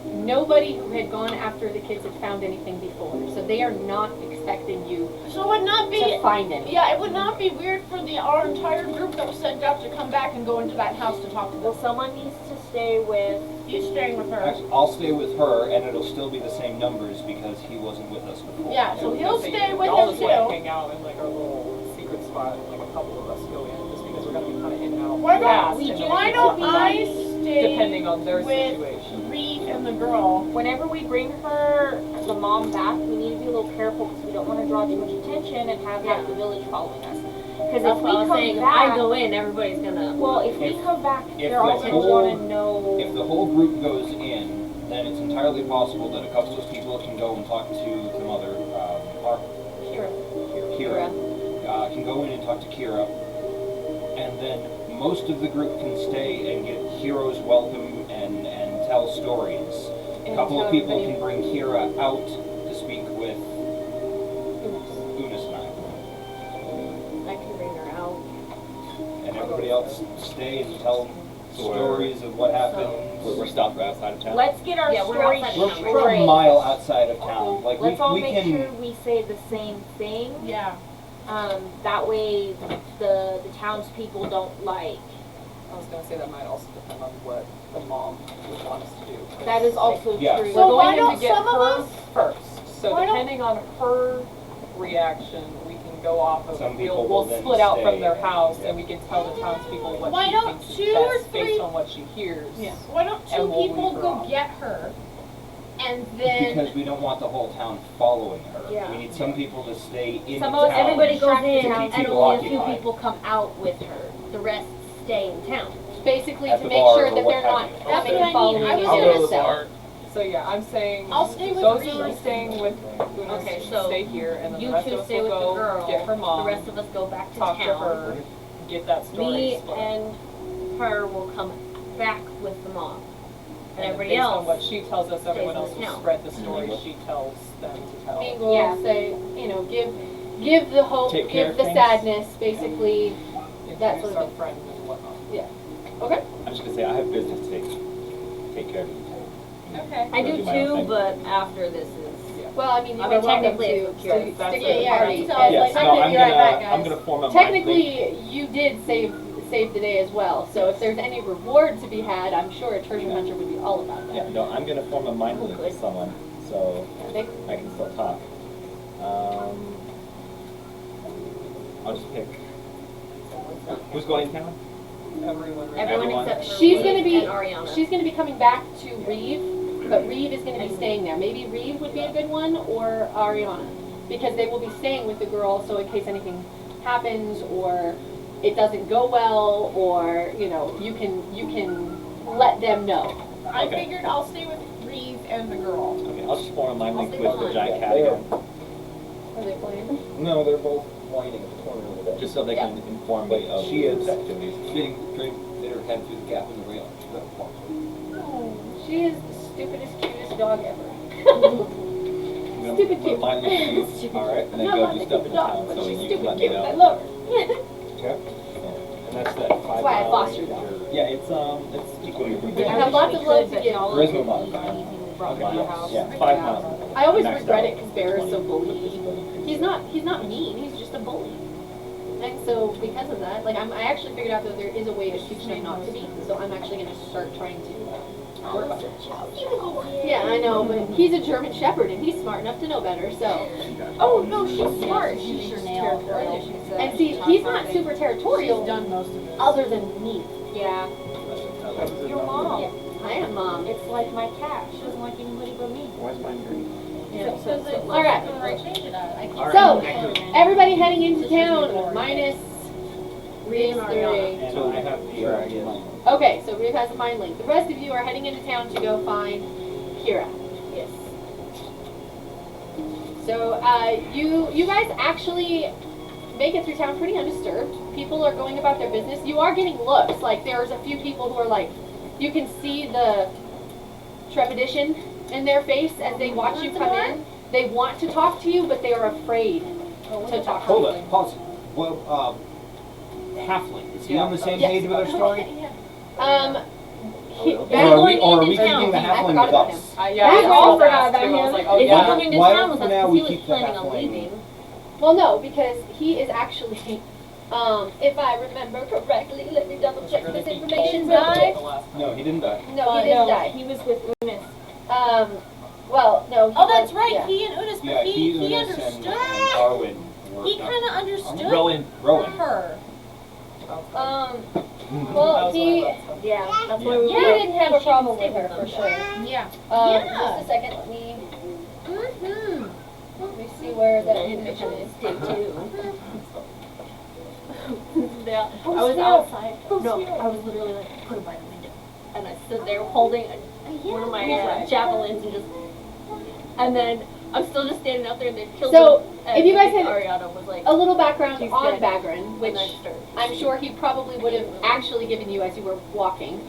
nobody who had gone after the kids had found anything before, so they are not expecting you So it would not be. to find anything. Yeah, it would not be weird for our entire group that was sent out to come back and go into that house to talk to Well, them. someone needs to stay with, He's staying with her. Actually, I'll stay with her, and it'll still be the same numbers because he wasn't with us before. Yeah, so he'll So stay with y'all them just like too. hang out in like our little secret spot, like a couple of us go in, just because we're gonna be kind of in and out Why fast. don't, and then why we don't can I leave stay depending on their with situation. Reed and and the girl. Whenever we bring her, the mom back, we need to be a little careful because we don't want to draw too much attention and have half the village following us. Because if we come back, I go in, everybody's gonna. well, if we come back, if they're all the gonna whole- want to know. If the whole group goes in, then it's entirely possible that a couple of people can go and talk to the mother, Kira. Can go in and talk to Kira, and then most of the group can stay and get Hero's welcome and tell stories. A couple of people can bring Kira out to speak with Unis and I can bring her out. and everybody else stay and tell stories of what happened. We're stopped right outside of town. Let's get our Yeah, we're story outside We're, town. we're a mile outside of town. Like Let's all we make can. sure we say the same thing. Yeah. That way the townspeople don't like. I was gonna say that might also depend on what the mom would want us to do. That is also Yeah. true. So We're why going in don't to get some of her us- first. So why don't- depending on her reaction, we can go off of. Some people We'll will then split out stay from their and- house yeah. and we can tell the townspeople what Why she don't thinks is 2 or best 3 based on what she hears. Yeah. Why don't 2 And we'll people leave her go off. get her, and then Because we don't want the whole town following her. Yeah. We need some people to stay in Some the of us- town. Everybody goes Attract in, to keep and people only a few occupied. people come out with her. The rest stay in town. Basically At to the make bar sure or that what they're have not you. That's coming what I and following mean. I was you gonna down, so. So yeah, I'm saying I'll stay with those Reese. who are staying with Unis Okay, so stay here, and then You the rest two of us stay will with the go girl. get her mom, The rest of us go back to talk town. to her, get that story Me split. and her will come back with the mom. And And everybody based else. on what she tells us, everyone stays else in will town. spread the story she tells them to tell. Being will Yeah. say, give the hope, Take care give of the things. sadness, basically. That's Introduce what our it is. friend and whatnot. Okay. I'm just gonna say, I have business to take care of. okay. I Go do do my own too, thing. but after this is. Well, I mean, you I are mean, welcome technically to it's Kira. stick That's with it. the party. So And Yes, no, technically, I'm you're right back, gonna, I'm guys. gonna form a mind Technically, you did save the day as well. So if there's any reward to be had, I'm sure a treasure hunter would be all about that. Yeah, no, I'm gonna form a mind link with someone, so Okay. I can still talk. I'll just pick. Who's going to town? Everyone. Everyone Everyone. except for She's Reeve gonna be and Ariana. she's gonna be coming back to Reeve, but Reeve is gonna be staying there. Maybe Reeve would be a good one, or Ariana, because they will be staying with the girl. So in case anything happens, or it doesn't go well, or you can let them know. I Okay. figured I'll stay with Reeve and the girl. Okay, I'll just form a mind I'll link stay with the behind. giant cat They are. again, Are they playing? No, they're both whining at the corner over there. just so they can inform me of She is. the activities. Getting her head through the gap in the rail. She's got a paw. Oh, she is the stupidest, cutest dog ever. I'm gonna Stupid put a cute. mind link with you, alright, and then Not go my do stuff in dog, town, but so she's you can stupid let me cute. I know. love her. Okay. And that's that 5 That's why I mile fostered range, her. or- Yeah, it's equally. You have lots of love to give. There is no modifier. Brought her to the house. Yeah, 5 miles. I always Maxed regret out it because Bear is so 20. bully. He's not mean. He's just a bully. And so because of that, like I actually figured out that there is a way to teach him not to be. So I'm actually gonna start trying to work on it. Yeah, I know, but he's a German Shepherd and he's smart enough to know better. So, oh no, she's smart. She's territorial. And see, he's not super territorial. She's done most of it. Other than me. Yeah. Your mom. Yeah, I am mom. It's like my cat. She doesn't like anybody but me. Why is mine green? All right. Change it out. I can't. So everybody heading into town minus Reeves and 3. Ariana. So I have the, Okay, so Reeve has a mind link. The rest of you are heading into town to go find Kira. Yes. So you guys actually make it through town pretty undisturbed. People are going about their business. You are getting looks. Like there's a few people who are like, you can see the trepidation in their face as they watch you come in. They want to talk to you, but they are afraid to talk to Hold you. it, pause. Well, Halfling, is he on the same Yes. page with our story? He- Or back are going we, or are we into town, keeping the I Halfling forgot with about us? him. Yeah, We I all was forgot asked about too. I was him. like, oh If yeah. he's coming to Why town don't with for us, now 'cause we he was keep the planning on halfling? leaving. Well, no, because he is actually, if I remember correctly, let me double check this information. Died? No, he didn't die. No, he didn't No, die. he was with Unis. Well, no. He Oh, that's was- right. yeah. He and Unis, but Yeah, he Unis understood. and Arwen were He not- kind of understood Rowan. Rowan. her. Well, he Yeah, that's why we he were. didn't have a problem with her for sure. Yeah. Just a second, let me see where that information is. Day 2. Yeah, I was outside. No, I was literally like, put it by the window. And I stood there holding one of my javelins and just. And then I'm still just standing out there and they killed So, him. if you guys had Ariana was like, a little background He's on dead. Bagran, which and I started. I'm sure he probably would have actually given you as you were walking.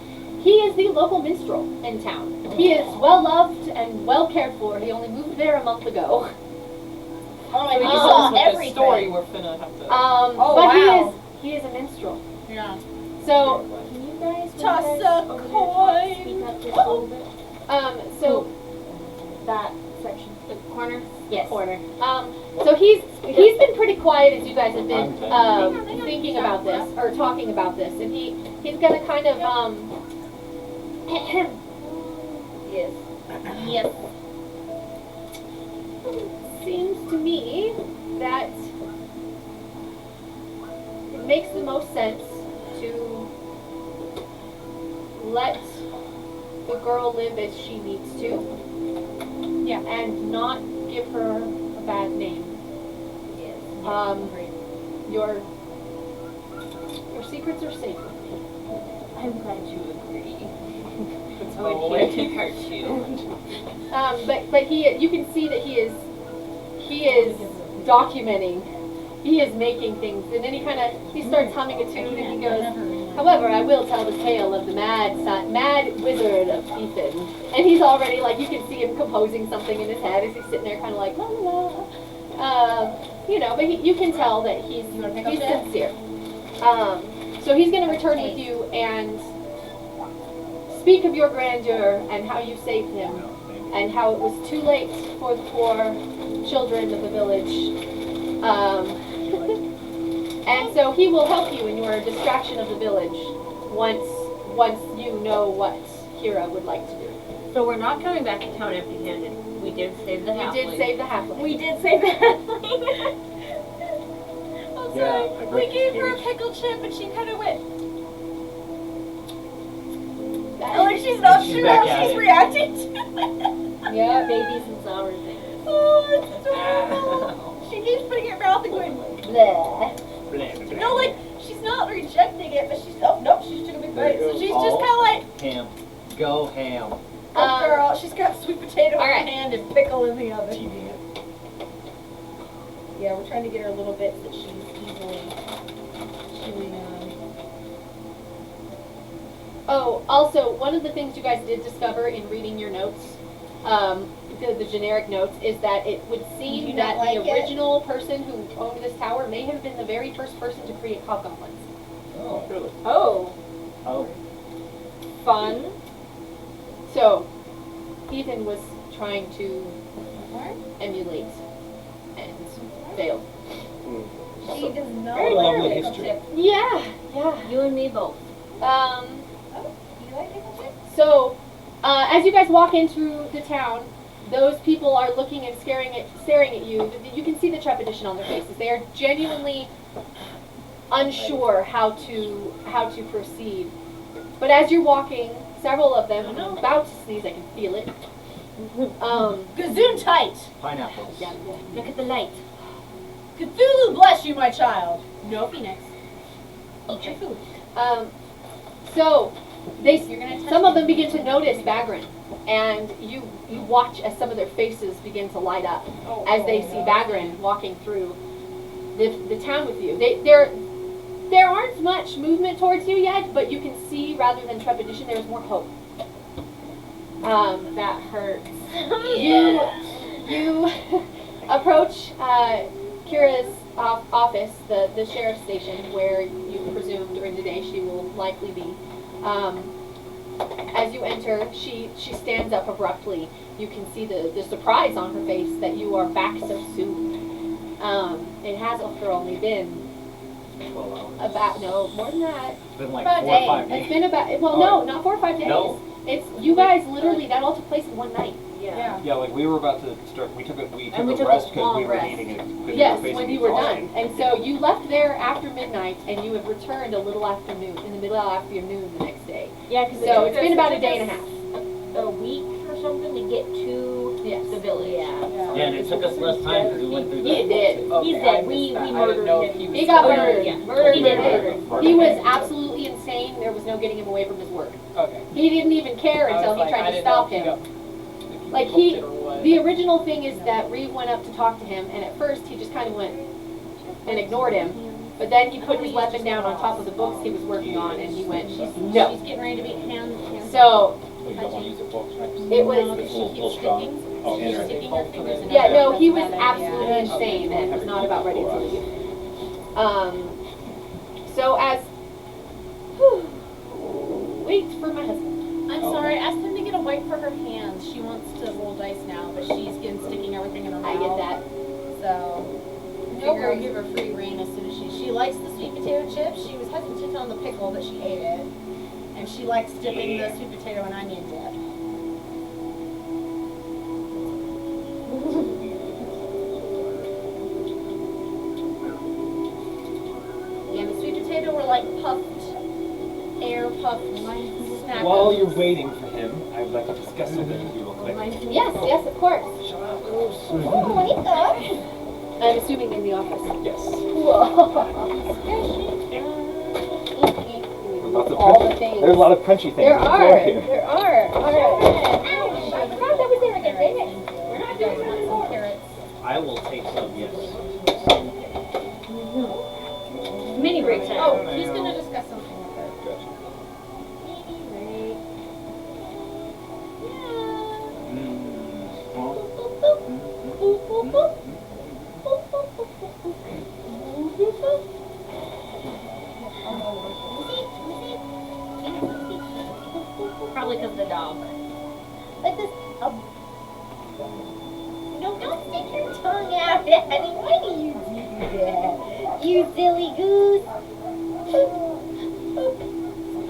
He is the local minstrel in town. He is well loved and well cared for. He only moved there a month ago. Oh, So you I tell saw us what the everything. story we're finna have to. Oh, but wow. he is a minstrel. Yeah. So, Can you guys Toss a coin. speak up just a little bit? so That section, the corner. yes. Corner. So he's been pretty quiet as you guys have been thinking about this or talking about this, and he's gonna kind of Yes. yes. Seems to me that it makes the most sense to let the girl live as she needs to. Yeah. And not give her a bad name. Yes. Your secrets are safe. I'm glad you agree. It's I would hate to hurt you. But you can see that he is documenting, he is making things, and then he starts humming a tune, and he goes, however, I will tell the tale of the mad wizard of Ethan. And he's already, like, you can see him composing something in his head as he's sitting there kind of like, la la la. But you can tell that he's sincere. So he's going to return with you and speak of your grandeur and how you saved him and how it was too late for the poor children of the village. And so he will help you in your distraction of the village once you know what Kira would like to do. So we're not coming back to town empty-handed. We did save the halfling. You did save the halfling. We did save the halfling. I'm sorry. I We broke gave the her a cage. pickle chip and she kind of went. That- She's not She's sure back how at she's it. reacting to it. Yeah. Babies and sour things. Oh, it's adorable. She keeps putting it in her mouth and going, Bleh. no, like, she's not rejecting it, but she's, oh, nope, she's took a big bite. So she's just kind of like, Ham. Go ham. oh, girl, she's got sweet potato in Alright. one hand and pickle in the other. Yeah, we're trying to get her a little bit that she's easily chewing on. Oh, also, one of the things you guys did discover in reading your notes, the generic notes, is that it would Did you seem not that like the it? original person who owned this tower may have been the very first person to create hobgoblins. Oh. Really? Oh, Oh. fun. So, Ethan was trying to emulate and failed. She does not Very like lovely pickle history. chip. Yeah. You and me both. Do you like pickle chip? So, as you guys walk into the town, those people are looking and staring at you. You can see the trepidation on their faces. They are genuinely unsure how to proceed. But as you're walking, several of them, I'm about to sneeze, I can feel it. Gazoon tight. Pineapples. Look at the light. Cthulhu bless you, my child. No, Phoenix. Eat your food. So some of them begin to notice Bagran, and you watch as some of their faces begin to light up as they see Bagran walking through the town with you. There aren't much movement towards you yet, but you can see, rather than trepidation, there's more hope. That hurts. You approach Kira's office, the sheriff's station, where you presume during the day she will likely be. As you enter, she stands up abruptly. You can see the surprise on her face that you are back so soon. It has, after only been 12 hours. about, no, more than that. It's been like About 4 or a 5 It's days. been about, well, no, not 4 or 5 days. No. It's, you guys literally, that all took place in one night. Yeah. Yeah, like we were about to start. We took a And we took a rest because long we were rest. needing it. 'Cause Yes, we were when basically you were exhausted. done. And so you left there after midnight, and you have returned a little afternoon, in the middle of afternoon the next day. Yeah, because So it's been about a day and a half. a week or something to get to Yes. the village. Yeah. Yeah, and it took us less time because we went through He the... did. He's I dead. missed We that. I didn't murdered know him. if he was He got still- murdered. Yeah, murdered. He He did did. murdered. He was absolutely insane. There was no getting him away from his work. Okay. He didn't even care I was until he like, tried I to didn't know stop if he him. got- if he Like, booked he- it or what. The original thing is that Reeve went up to talk to him, and at first he just kind of went and ignored him. But then he put his weapon down on top of the books he was working on, and he went, no. She's getting ready to be hand. So You don't want to use a fork knife? it was, It's a little strong. Oh, She's interesting. sticking her fingers in yeah, her no, mouth. he was That's a bad idea. absolutely insane and was not about ready to leave. So as, wait for my husband. I'm sorry, ask them to get a wipe for her hands. She wants to roll dice now, but she's sticking everything in her mouth. I get that. So, No figure I'll worries. give her free reign as soon as she likes the sweet potato chips. She was hesitant on the pickle, but she ate it. And she likes dipping the sweet potato in onion dip. Yeah, the sweet potato were like puffed, air puffed snack. While you're waiting for him, I'd like to discuss something with you real quick. Yes, yes, of course. I'm assuming in the office. Yes. All the things. There's a lot of crunchy things There on the are. floor here. There are. All right. I forgot that was there again, dang it. We're not doing some carrots. I will take some, yes. Mini break time. Oh, he's gonna discuss something with her. Gotcha. Probably because of the dog. Like this. No, don't stick your tongue out, Daddy. Why do you do that? You silly goose.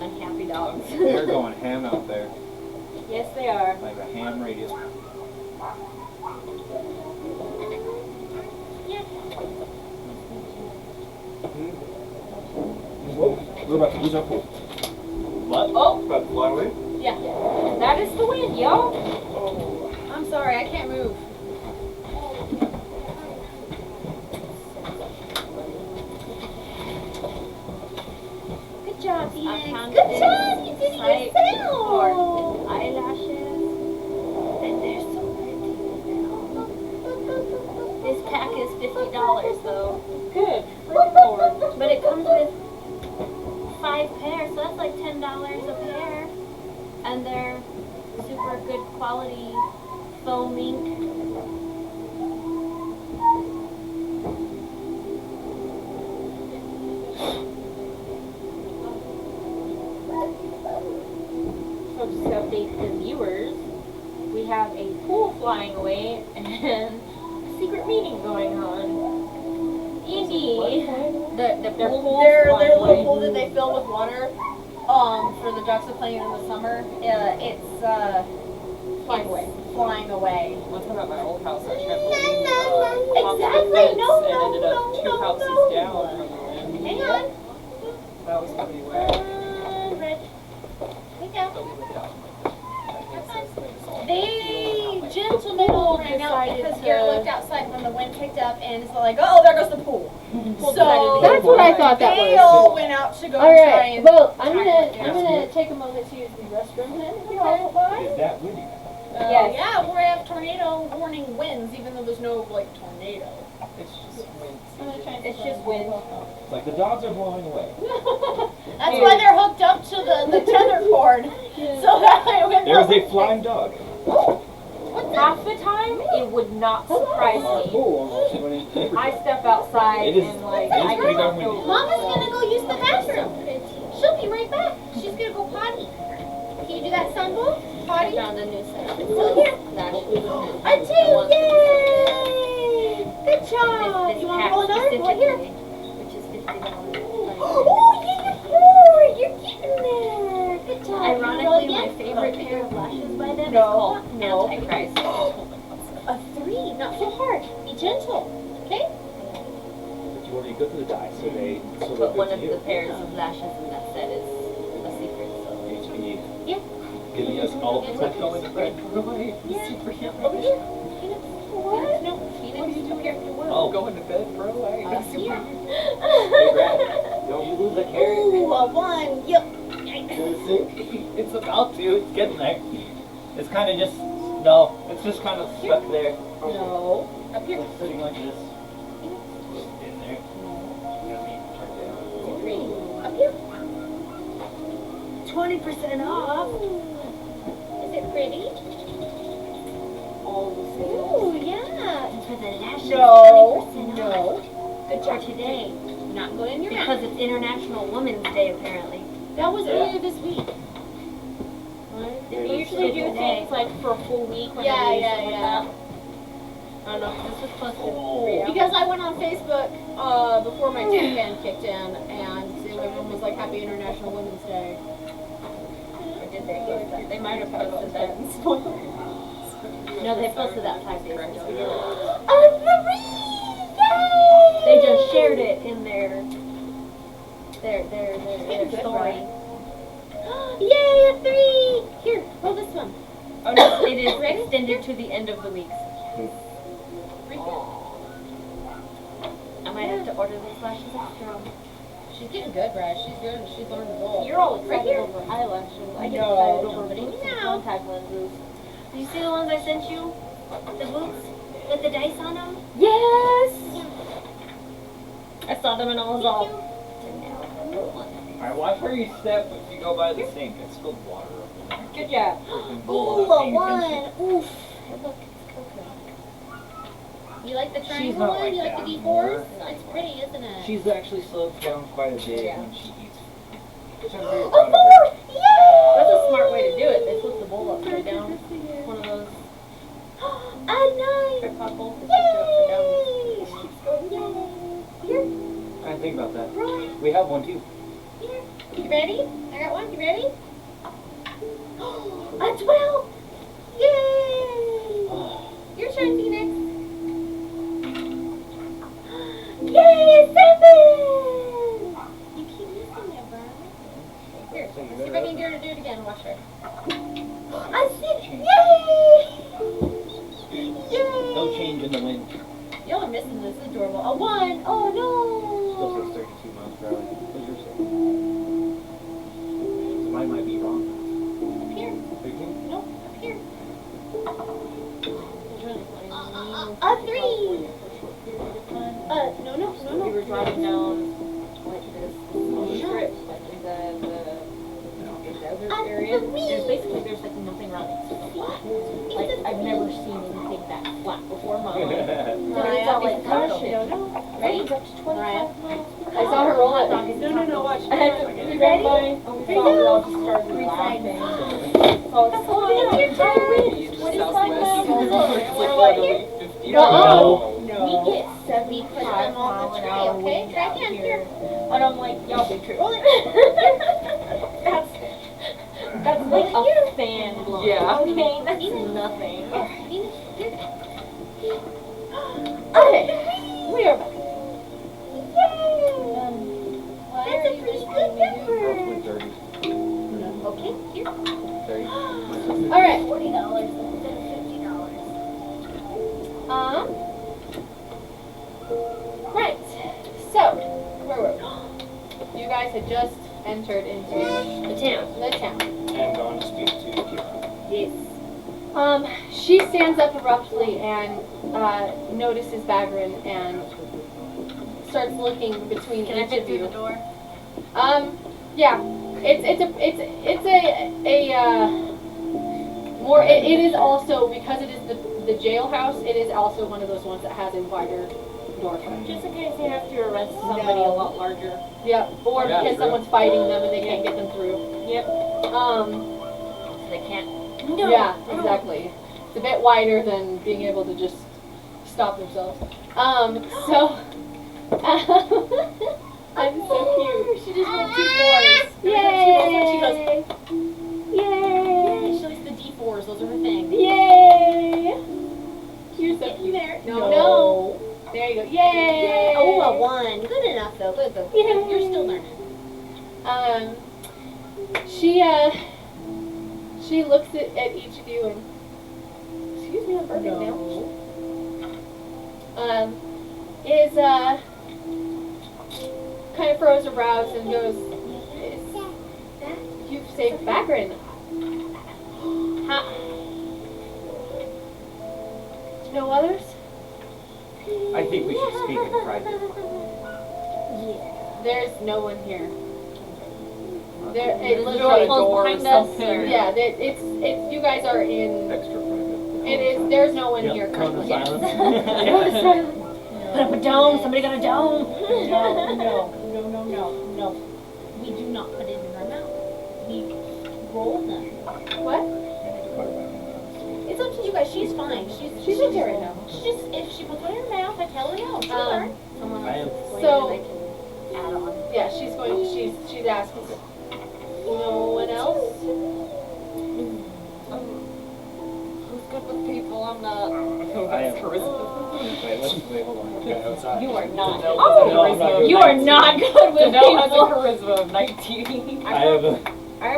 Unhappy dogs. They're going ham out there. Yes, they are. Like a ham radius. Whoa, we're about to lose our pool. What? Oh, About to fly away? Yeah. that is the wind, yo. I'm sorry, I can't move. Good job, I Ian. found Good this job. You did it site yourself. for eyelashes. And they're so pretty. This pack is $50 though. Good. But it comes with 5 pairs, so that's like $10 a pair. And they're super good quality foam ink. So just to update the viewers, we have a pool flying away and a secret meeting going on. Indy, the pool Their flying little away. pool that they fill with water, for the ducks to play in the summer. It's Flying away. Flying away. One time at my old house, our trampoline Exactly. and No, ended up no, 2 no, houses no. down from the wind. Hang on. That was pretty wet. Red. Hang down. But we lived out. The gentleman ran out decided because to- Garrett looked outside when the wind picked up and is like, oh, there goes the pool. So That's what I thought that they was. all went out to go All and try right. and. Well, I'm tackle it. gonna take a moment to use the restroom then. If you don't mind. Is that windy? Yes. Yeah, we have tornado warning winds, even though there's no like tornado. It's just wind. It's just wind. It's like the dogs are blowing away. That's why they're hooked up to the tether cord, so that way when There's the a flying dog. Half the time, it would not surprise Our me. pool almost went in. I step outside It is- and like it is I pretty darn don't windy. know. Mama's gonna go use the bathroom. She'll be right back. She's gonna go potty. Can you do that, Sunboo? I Potty? found a new set. So here. I do. Yay! Good job. This You want to pack roll another? Go here. which is $50. Oh, yeah, you're getting there. Good job. Ironically, my favorite pair of lashes by them is called Antichrist. A 3, not so hard. Be gentle, okay? But you already go through the die, so they But go one to of you. the pairs of lashes in that set is a secret, so. HP. Yeah. Giving us all the protection. Going to bed. Right. Yeah. Superhero. Over here. What? No, What are you doing after work? Oh. Going to bed, bro. Hey, Here. Hey, Brad, don't you lose a carrot? Ooh, a 1. Yep. It's about to. It's getting there. It's kind of just, no, it's just kind of stuck there. No. Up here. It's sitting like this. In there. You know what I mean? 3. Up here. 20% off. Is it pretty? All the Ooh, yeah. And for the lashes, No. 20% No. off. Good For job. today. Not going in your mouth. Because it's International Women's Day, apparently. That was earlier this week. They usually do things like for a full week. When Yeah, they do yeah, something yeah. Like I don't know, this was supposed to be. Because I went on Facebook before my tan ban kicked in, and everyone was like, "Happy International Women's Day." Or did they post that? They might have posted that. No, they posted that 5 days ago. They just shared it in their story. Yay, a 3! Here, roll this one. Oh no, it is extended to the end of the weeks. I might have to order those lashes extra. She's getting good, Brad. She's good. She's learned the goal. You're all excited here. over eyelashes. I get No, excited don't over put putting it some down. contact lenses. Did you see the ones I sent you? The boots with the dice on them? Yes! I saw them and I was all. Alright, watch where you step if you go by the sink. It's spilled water over there. Good job. Freaking Ooh, not a paying 1. attention. Oof. Hey, look, it's coconut. You like the triangle not one? like You like that the D4s? more. It's pretty, isn't it? She's actually slowed down quite a bit Yeah. when she eats. Which I'm very A proud of 4! her. Yay! That's a smart way to do it. They flip the bowl upside down. One of those A 9! tripod bowls. They flip it upside down. Yay! She's going yay! Here, I didn't think about that. right We have one too. here. You ready? I got one. You ready? A 12! Yay! Your turn, Phoenix. Yay, a 7! You keep missing it, bro. Here, let's see if I can get her to do it again. Watch her. A 6! Yay! Yay! No change in the wind. Y'all are missing this. This is adorable. A 1! Oh Still no! says 32 miles per hour. What's yours say? So mine might be wrong. Up here. 13? Nope, up here. A 3! No. We were driving down like this strip, like in the desert area. There's like nothing around it. It's flat. Like I've never seen anything that flat before in my life. It's all like cushion. Ready? It's up to 25 miles. I saw her roll it. No, watch. You ready? And we thought we all just started laughing. So it's so It's your turn. What is that? No. No. We get 75 on the tray, okay? Try again, here. And I'm like, y'all big trip. Roll it. That's like a fan blown. Yeah. Okay, that's nothing. Okay. We are back. Yay! That's a pretty good Roughly number. 30. Okay, here. 30. Alright. $40 instead of $50. Right. So, where were we? You guys had just entered into The town. the town. And going to speak to Kira. Yes. She stands up abruptly and notices Bagrin and starts looking between Can I each fit of through you. the door? Yeah. It's more. It is also, because it is the jailhouse. It is also one of those ones that has a wider door frame. Just in case they have to arrest somebody a lot larger. Yep. Or Yeah, because true. someone's fighting them and they can't get them through. Yep. So They can't. yeah, exactly. It's a bit wider than being able to just stop themselves. So I'm so cute. She just rolled 2 4s. Yay! She goes, Yay! she likes the D4s. Those are her thing. Yay! She looks at each of you and, excuse me, I'm burping now. Kind of furrows her brows and goes, "You've saved Bagrin." No others? I think we should speak in private. There's no one here. There, it There's looks a door like closed behind us. yeah. It's you guys are in. Extra private. It is. There's no one Yep, here cone of currently. silence. Put up a dome. Somebody got a dome. No. We do not put it in our mouth. We roll them. What? It's up to you guys. She's fine. She's okay right now. She just, if she puts it in her mouth, I tell her no. She'll learn. Someone I am- else explain So- and I can add on. Yeah, she's asking. No one else? Who's good with people? I'm not. I am. Charisma. Wait, hold on. Okay, outside. You are not. No, Oh, no, I'm not good. You are not good with Janelle has a people. charisma of 19. I have a.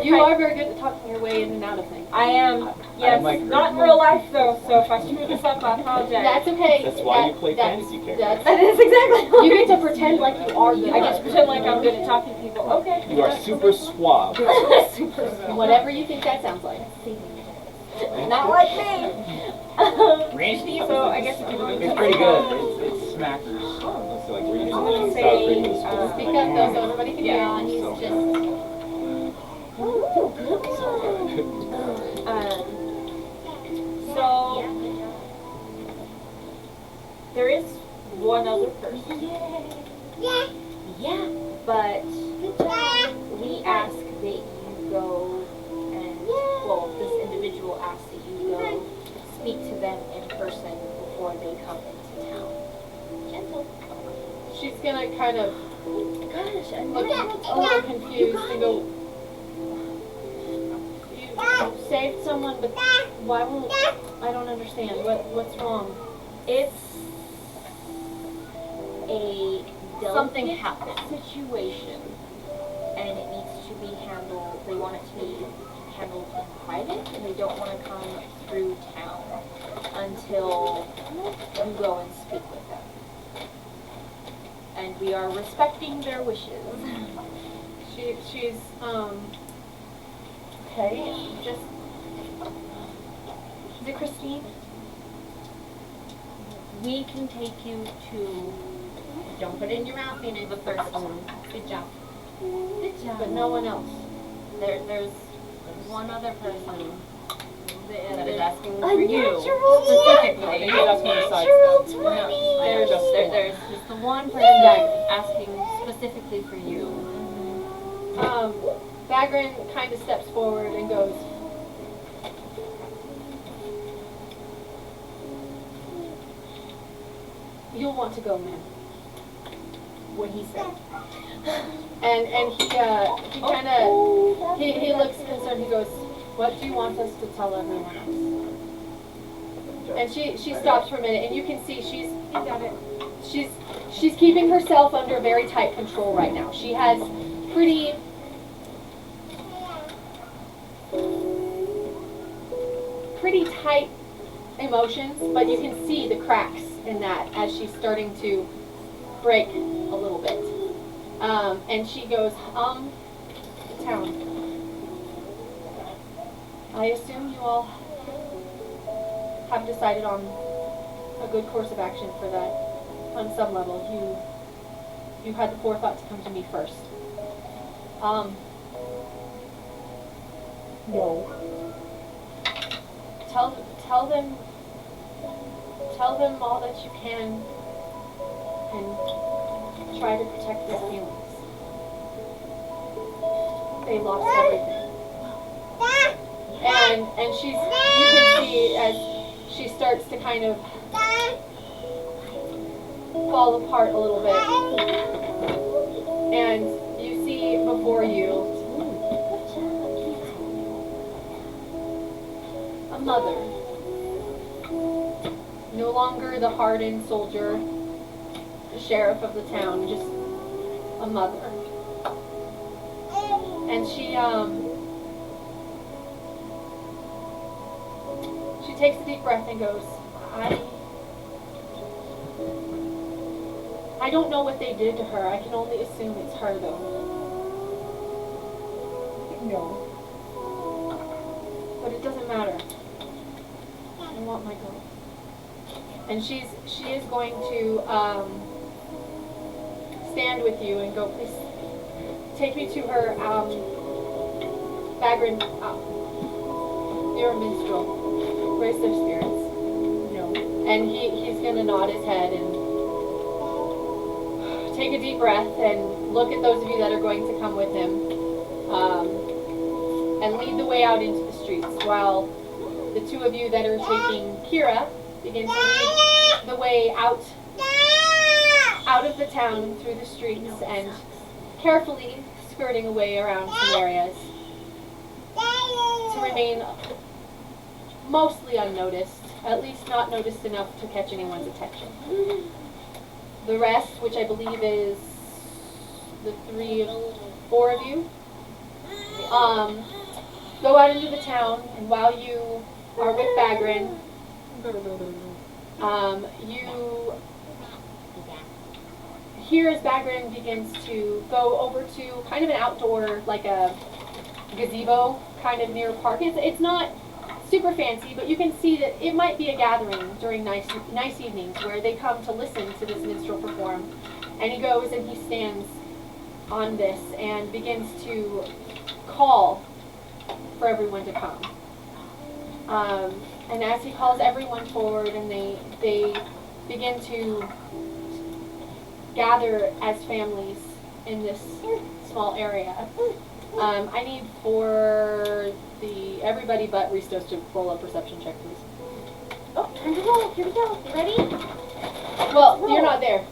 You are very good at talking your way in and out of things. I am. Yes. like Not in charisma. real life though. So if I screw this up, I apologize. That's okay. That's why you play that's- fantasy characters. That is exactly. You get to pretend like you are good. I just pretend like I'm good at talking to people. Okay. You are super suave. Whatever you think that sounds like. Not like me. Randy? So I guess if you want It's pretty good. It's smackers. It's like reading I'm gonna South say, Korean school. Speak up though, so everybody can hear. Yeah, he's So- just. So there is one other person. Yeah. But we ask that you go and, well, this individual asks that you go speak to them in person before they come into town. She's gonna kind of Gosh, I look a little confused and go, "You saved someone, but why won't, I don't understand, what's wrong?" It's a Something delicate happened. situation, and it needs to be handled. They want it to be handled in private, and they don't want to come through town until you go and speak with them. And we are respecting their wishes. She's okay, just, is it Christine? We can take you to. Don't put it in your mouth, you know, the first one. Good job. Good job. But no one else. There's one other person that is asking A for you natural specifically. Maybe that's one besides Natural them. 20. There's just the one person asking specifically for you. Bagrin kind of steps forward and goes, "You'll want to go, ma'am." What he said. And he kind of, he looks concerned. He goes, "What do you want us to tell everyone else?" And she stops for a minute, and you can see she's keeping herself under very tight control right now. She has pretty tight emotions, but you can see the cracks in that as she's starting to break a little bit. And she goes, the town. I assume you all have decided on a good course of action for that. On some level, you had the forethought to come to me first. No. Tell them all that you can, and try to protect their feelings. They lost everything. And you can see as she starts to kind of fall apart a little bit. And you see before you a mother. No longer the hardened soldier, the sheriff of the town, just a mother. And she takes a deep breath and goes, I don't know what they did to her. I can only assume it's her, though. No. But it doesn't matter. I want my girl. And she is going to stand with you and go, please take me to her, Bagrin, you're a minstrel. Raise their spirits. No. And he's going to nod his head and take a deep breath and look at those of you that are going to come with him, and lead the way out into the streets, while the two of you that are taking Kira begin to lead the way out of the town through the streets and carefully skirting away around some areas to remain mostly unnoticed, at least not noticed enough to catch anyone's attention. The rest, which I believe is the 4 of you, go out into the town, and while you are with Bagrin, you hear as Bagrin begins to go over to kind of an outdoor, like a gazebo, kind of near a park. It's not super fancy, but you can see that it might be a gathering during nice evenings where they come to listen to this minstrel perform. And he goes and he stands on this and begins to call for everyone to come. And as he calls everyone forward and they begin to gather as families in this small area, I need for everybody but Ristos to roll a perception check, please. Oh, time to roll. Here we go. You ready? Well, you're not there.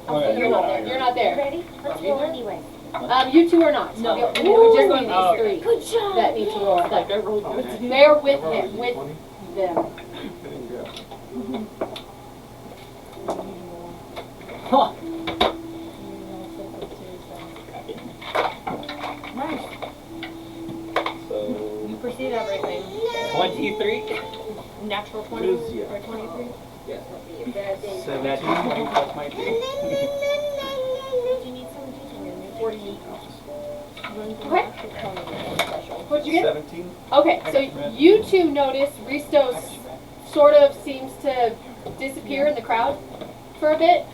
Okay. You're not there. You're not there. Ready? Let's roll anyway. You two are not. No. It would just be these 3 Good job. that need to roll. Like I rolled good. They're with him, with them. Huh. Nice. So, You perceive everything. 23. Natural 20 or 23. yeah. Bad day. 17 plus my 3. Do you need some juice? 48. Okay. What'd you get? 17. Okay, so you two notice Ristos sort of seems to disappear in the crowd for a bit.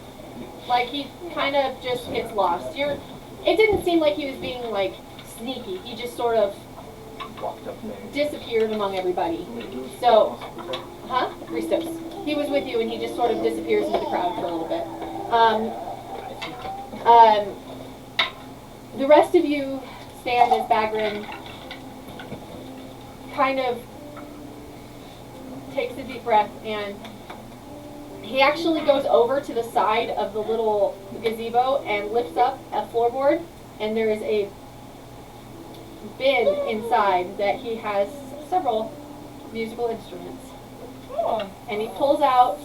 Like he kind of just gets lost. It didn't seem like he was being like sneaky. He just sort of Walked up there. disappeared among everybody. So, Ristos. He was with you and he just sort of disappears into the crowd for a little bit. The rest of you stand as Bagrin kind of takes a deep breath, and he actually goes over to the side of the little gazebo and lifts up a floorboard, and there is a bin inside that he has several musical instruments. Oh. And he pulls out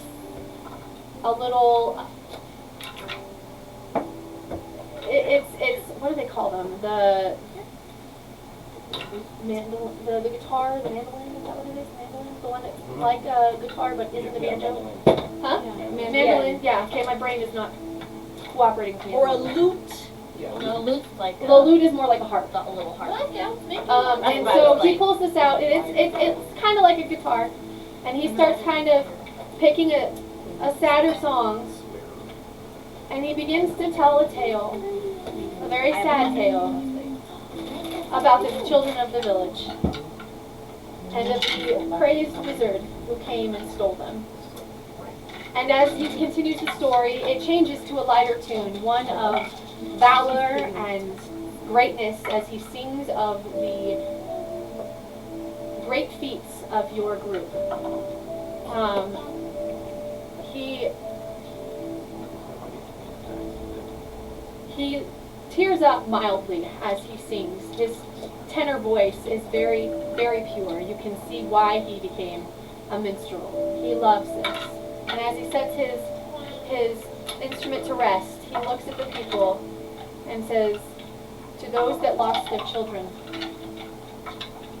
a little, it's what do they call them? The guitar, the mandolin, is that what it is? Mandolin? The one that's like a guitar but isn't a banjo? Huh? Mandolin, yeah. Okay, my brain is not cooperating with me. Or a lute. The lute's like The lute is more like a harp. a little hard. And so he pulls this out, and it's kind of like a guitar, and he starts kind of picking a sadder songs, and he begins to tell a tale, a very sad tale, about the children of the village, and of the crazed wizard who came and stole them. And as he continues the story, it changes to a lighter tune, one of valor and greatness, as he sings of the great feats of your group. He tears up mildly as he sings. His tenor voice is very, very pure. You can see why he became a minstrel. He loves this. And as he sets his instrument to rest, he looks at the people and says, to those that lost their children.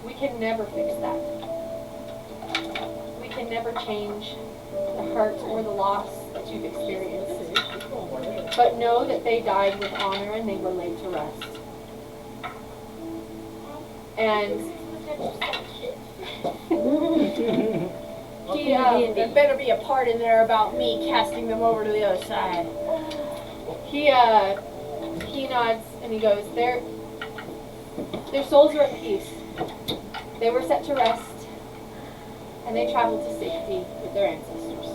We can never fix that. We can never change the hurt or the loss that you've experienced. But know that they died with honor and they were laid to rest. And there better be a part in there about me casting them over to the other side. he nods and he goes, their souls are at peace. They were set to rest and they traveled to safety with their ancestors.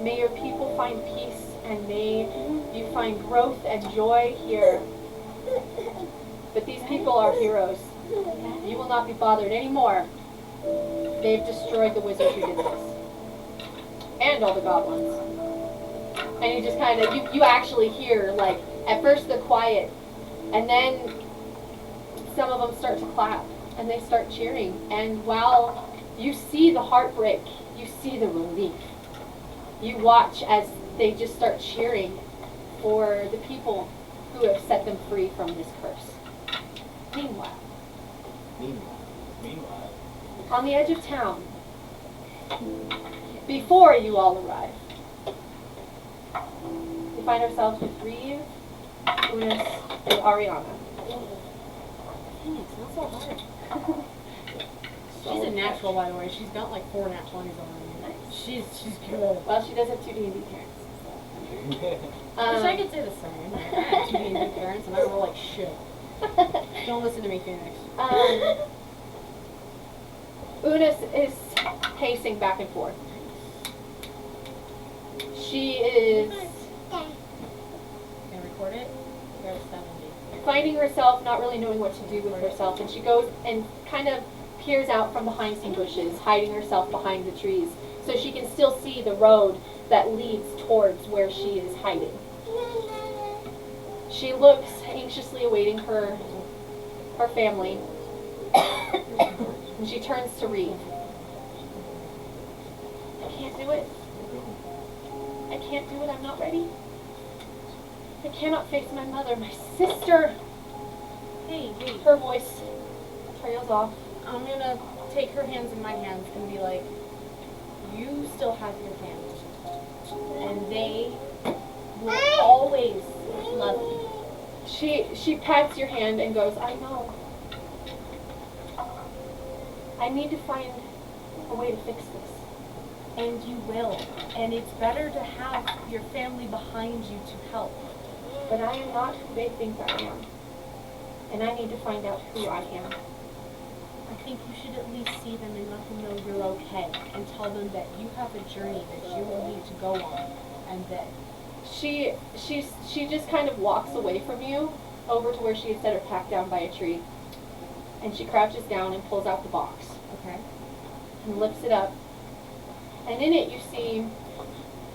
May your people find peace and may you find growth and joy here. But these people are heroes. You will not be bothered anymore. They've destroyed the wizard who did this. And all the goblins. And you just kind of, you actually hear, like, at first they're quiet, and then some of them start to clap, and they start cheering. And while you see the heartbreak, you see the relief. You watch as they just start cheering for the people who have set them free from this curse. Meanwhile, on the edge of town, before you all arrive, we find ourselves with Reeve, Unis, and Ariana. It's not so hard. She's a natural, by the way. She's got like 4 nat 20s on her. She's good. Well, she does have 2 D&D parents. Wish I could say the same. I had 2 D&D parents and I roll like shit. Don't listen to me, Phoenix. Unis is pacing back and forth. She is Can I record it? There's 70. finding herself not really knowing what to do with herself, and she goes and kind of peers out from behind some bushes, hiding herself behind the trees, so she can still see the road that leads towards where she is hiding. She looks anxiously awaiting her family, and she turns to Reeve. I can't do it. I can't do it. I'm not ready. I cannot face my mother, my sister. Hey, wait. Her voice trails off. I'm gonna take her hands in my hands and be like, you still have your hands. And they will always love you. She pats your hand and goes, I know. I need to find a way to fix this. And you will. And it's better to have your family behind you to help. But I am not who they think I am. And I need to find out who I am. I think you should at least see them and let them know you're okay. And tell them that you have a journey that you will need to go on. And that She just kind of walks away from you over to where she had set her pack down by a tree. And she crouches down and pulls out the box. okay. And lifts it up. And in it you see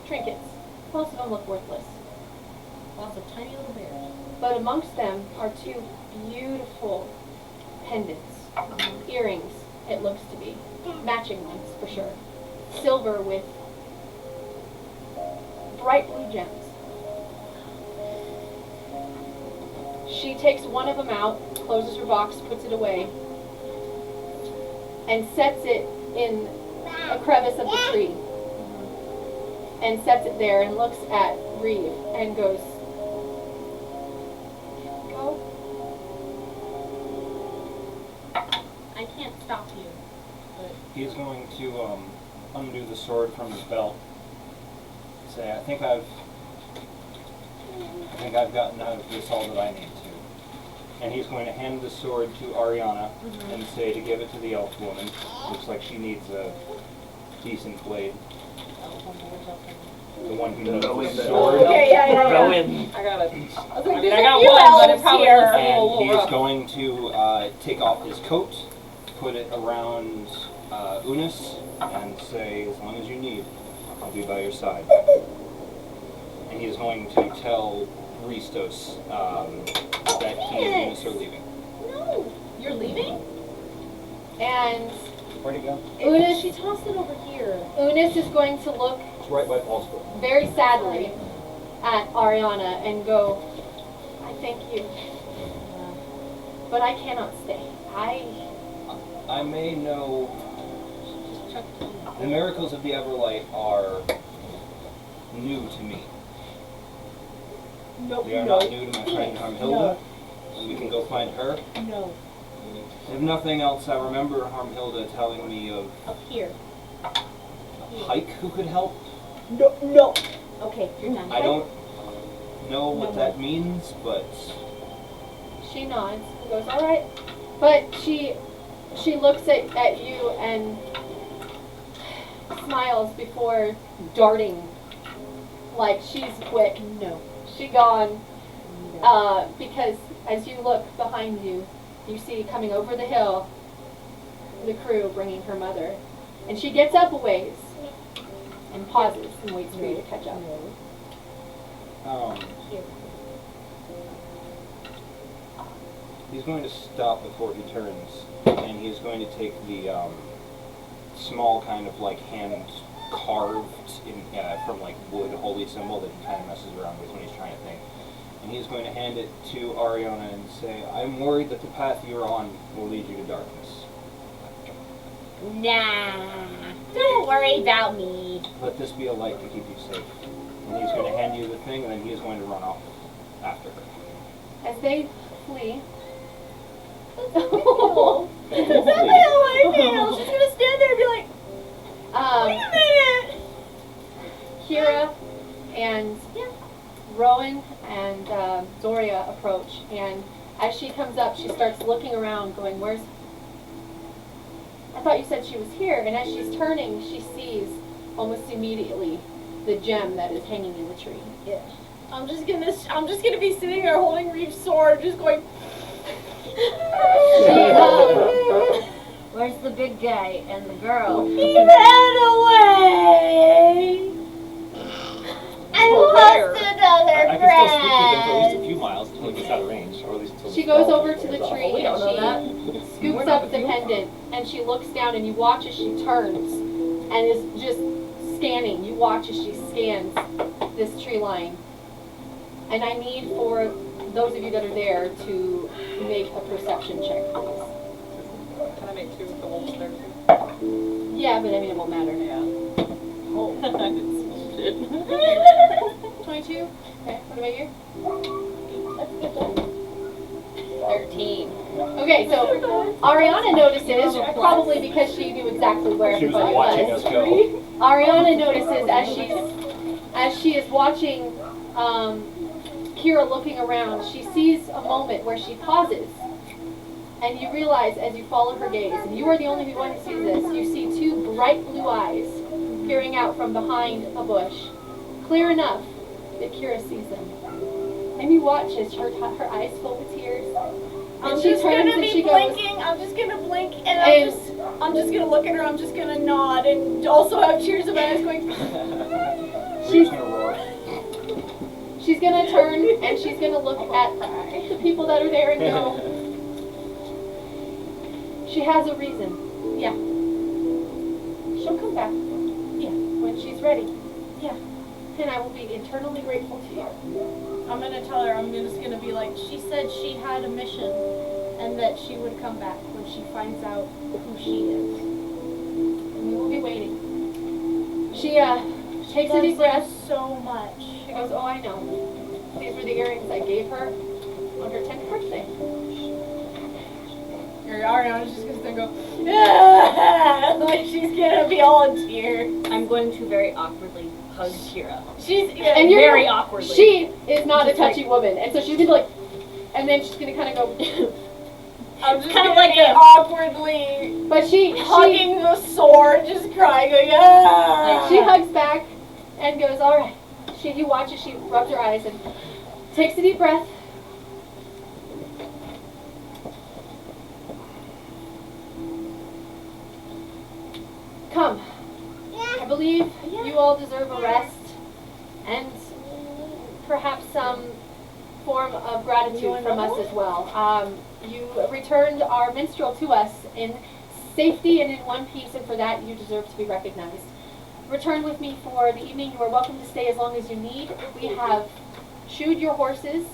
trinkets. Most of them look worthless. Lots of tiny little bears. But amongst them are 2 beautiful pendants. Earrings, it looks to be. Matching ones, for sure. Silver with bright blue gems. She takes one of them out, closes her box, puts it away, and sets it in a crevice of the tree. And sets it there and looks at Reeve and goes, go. I can't stop you. He's going to undo the sword from his belt. Say, I think I've gotten out of this all that I need to. And he's going to hand the sword to Ariana and say to give it to the elf woman. Looks like she needs a decent blade. The one who knows the sword. Okay, yeah. Go in. I got it. I got one, but it probably was a And little he's rough. going to take off his coat, put it around Unis, and say, as long as you need, I'll be by your side. And he's going to tell Ristos that he and Unis are leaving. No. You're leaving? And Where'd he go? Unis, She tossed it over here. Unis is going to look It's right by Paul's foot. very sadly at Ariana and go, thank you. But I cannot stay. I may know the miracles of the Everlight are new to me. Nope. They are not new to my friend Harmhilda. We can go find her. No. If nothing else, I remember Harmhilda telling me of Up here. a hike who could help. No. Okay, you're done. I don't know what that means, but She nods and goes, all right. But she looks at you and smiles before darting. Like she's quick. No. She gone. Because as you look behind you, you see coming over the hill the crew bringing her mother. And she gets up a ways and pauses and waits for you to catch up. He's going to stop before he turns, and he's going to take the small kind of like hand carved in from like wood holy symbol that he kind of messes around with when he's trying to think. And he's going to hand it to Ariana and say, "I'm worried that the path you're on will lead you to darkness. Nah, don't worry about me. Let this be a light to keep you safe." And he's going to hand you the thing, and then he is going to run off after her. As they flee, That's not how I feel. She's gonna stand there and be like, wait a minute. Kira and Rowan and Zoria approach, and as she comes up, she starts looking around, going, "Where's? I thought you said she was here." And as she's turning, she sees almost immediately the gem that is hanging in the tree. Yeah. I'm just gonna be sitting there holding Reeve's sword, just going. Where's the big guy and the girl? He ran away. I lost another I can still speak to them for at least a few miles until it gets out of range, or at least until She goes over to the tree and she that. scoops up the pendant, and she looks down, and you watch as she turns and is just scanning. You watch as she scans this tree line. And I need for those of you that are there to make a perception check, please. Can I make two with the wolves there too? Yeah, but I mean it won't matter. Yeah. Oh, I did some shit. 22? Okay, what about you? 13. Okay, so Ariana notices, probably because she knew exactly where She was everybody watching us go. Ariana notices as she is watching Kira looking around, she sees a moment where she pauses, and you realize as you follow her gaze, and you are the only one who sees this, you see two bright blue eyes peering out from behind a bush, clear enough that Kira sees them. And you watch as her eyes fill with tears. And she turns and she goes, I'm just gonna blink, and I'm just gonna look at her. I'm just gonna nod, and also have tears in my eyes going. She's going to roar. She's gonna turn and she's gonna look at the people that are there and go, she has a reason. Yeah. She'll come back. Yeah. When she's ready. Yeah. And I will be eternally grateful to you. I'm gonna tell her. I'm just gonna be like, she said she had a mission, and that she would come back when she finds out who she is. And we will be waiting. She takes a deep breath. So much. She goes, oh, I know. These were the earrings I gave her on her 10th birthday. Ariana's just gonna go, ah! Like she's gonna be all in tears. I'm going to very awkwardly hug Kira. And you're very awkwardly. She is not a touchy woman, and so she's gonna be like, and then she's gonna kind of go. I'm just kind of like awkwardly, but she hugging the sword, just crying, going, ah! She hugs back and goes, all right. You watch as she rubs her eyes and takes a deep breath. Come. I believe you all deserve a rest and perhaps some form of gratitude from us as well. You returned our minstrel to us in safety and in one piece, and for that you deserve to be recognized. Return with me for the evening. You are welcome to stay as long as you need. We have shoed your horses.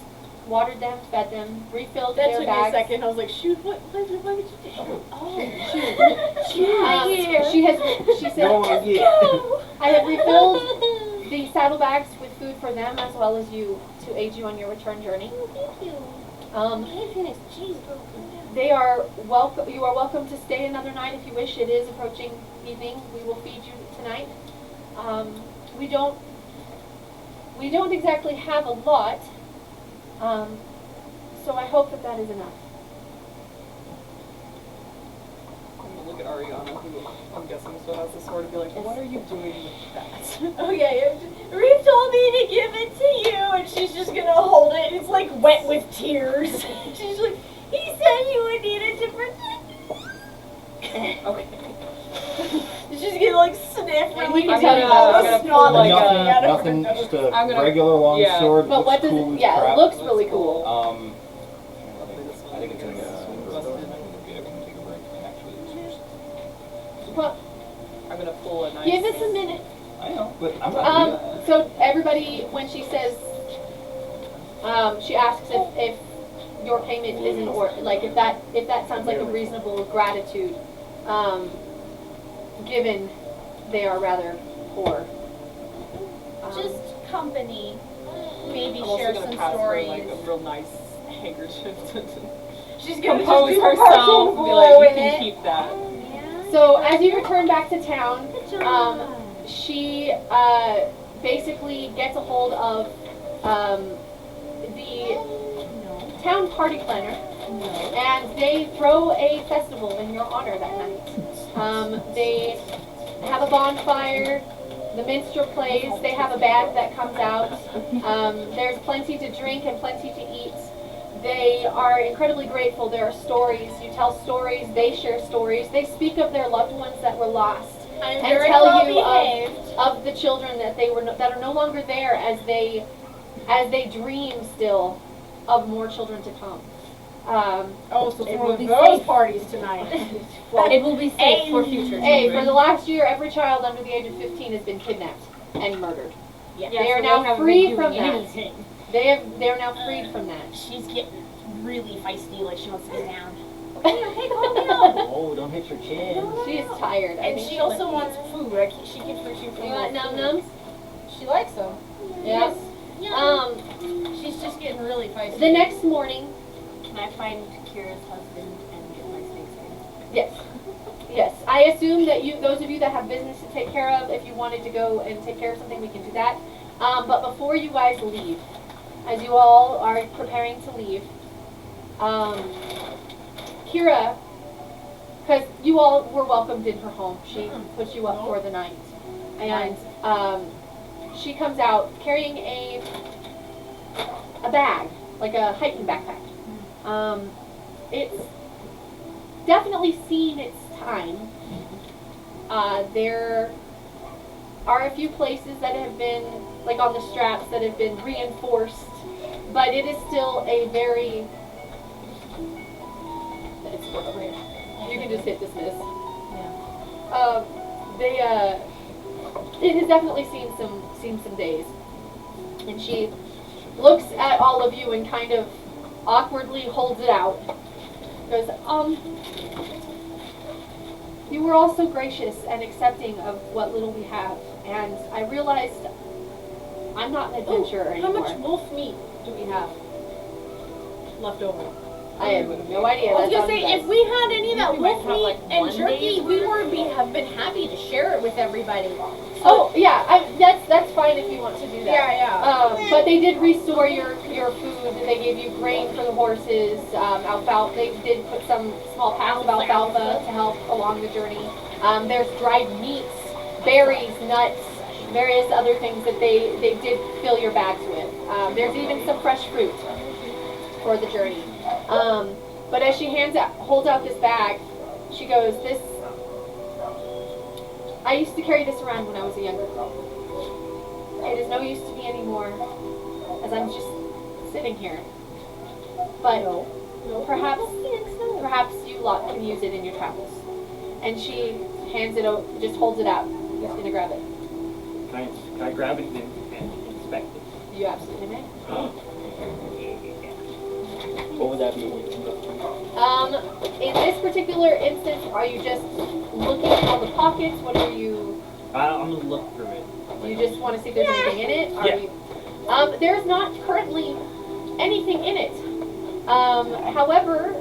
watered them, fed them, refilled That their took me a bags. second. I was like, shoot, what did you do? Oh, She said, I have refilled the saddlebags with food for them as well as you to aid you on your return journey. Thank you. They are welcome. You are welcome to stay another night if you wish. It is approaching evening. We will feed you tonight. We don't exactly have a lot, so I hope that is enough. I'm gonna look at Ariana, who I'm guessing still has the sword, and be like, what are you doing with that? oh yeah. Reeve told me to give it to you, and she's just gonna hold it. It's like wet with tears. She's like, he said you would need it to protect me. Okay. She's gonna like sniff And and we we can can tell you all that. the I'm gonna snot pull, like, coming out of her Nothing, nose. just a I'm gonna- regular long yeah. sword. But Looks what does cool it? as Yeah, crap. it looks really cool. I think it's in the Well, I'm gonna pull a nice. give us a minute. I know, but I'm not. So everybody, when she says, she asks if your payment is in order, like if that sounds like a reasonable gratitude, given they are rather poor. Just company. Maybe I'm also share gonna some pass her stories. like a real nice handkerchief to She's gonna compose just herself. Be like, you can keep that. So as you return back to town, she basically gets a hold of the town party planner, and they throw a festival in your honor that night. They have a bonfire, the minstrel plays, they have a band that comes out, there's plenty to drink and plenty to eat. They are incredibly grateful. There are stories. You tell stories, they share stories. They speak of their loved ones that were lost. I'm And very tell well you behaved. of the children that that are no longer there as they dream still of more children to come. Oh, so it's It one will of be those safe. parties tonight. It will be safe for future Hey, children. for the last year, every child under the age of 15 has been kidnapped and murdered. Yeah, They are so now haven't free been from doing that. anything. They are now freed from that. She's getting really feisty, like she wants to get down. Hey, calm down. Oh, don't hit your chin. She is tired. I And think she also wants food. She keeps reaching for You more want num food. nums? She likes them. Yes. She's just getting really feisty. The next morning, Can I find Kira's husband and get my snakes in? yes. Yes. I assume that those of you that have business to take care of, if you wanted to go and take care of something, we can do that. But before you guys leave, as you all are preparing to leave, Kira, because you all were welcomed in her home, she put you up for the night. And she comes out carrying a bag, like a hiking backpack. It's definitely seen its time. There are a few places that have been, like on the straps, that have been reinforced, but it is still a very... It's over here. You can just hit dismiss. Yeah. It has definitely seen some days. And she looks at all of you and kind of awkwardly holds it out. Goes, you were all so gracious and accepting of what little we have, and I realized I'm not an adventurer How anymore. much wolf meat do we have left over? I have no idea. I was That's gonna on you say, guys. if we had any of that We might wolf have, meat like, and one jerky, day's we worth. would have been happy to share it with everybody. Oh yeah, that's fine if you want to do that. Yeah. But they did restore your food. They gave you grain for the horses, alfalfa. They did put some small packs of alfalfa to help along the journey. There's dried meats, berries, nuts, various other things that they did fill your bags with. There's even some fresh fruit for the journey. But as she holds out this bag, she goes, I used to carry this around when I was a younger girl. It is no use to me anymore, as I'm just sitting here. But perhaps you lot can use it in your travels. And she hands it over, just holds it out. Who's gonna grab it? Can I grab it and inspect it? You absolutely may. What would that be? In this particular instance, are you just looking at all the pockets? What are you? I'm gonna look through it. You just want to see if there's anything in it? Are Yeah. you? There's not currently anything in it. However,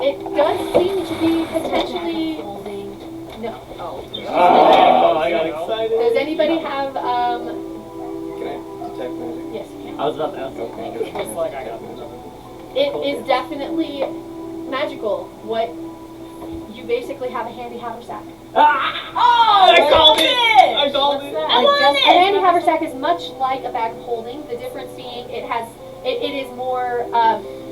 it does seem to be potentially. No. Oh, I got excited. Does anybody have? Can I detect magic? Yes, you can. I was about to ask. Okay. Just like I got It is definitely magical. What you basically have a handy haversack. Oh, I called it! I called it! I want it! A handy haversack is much like a bag of holding. The difference being it is more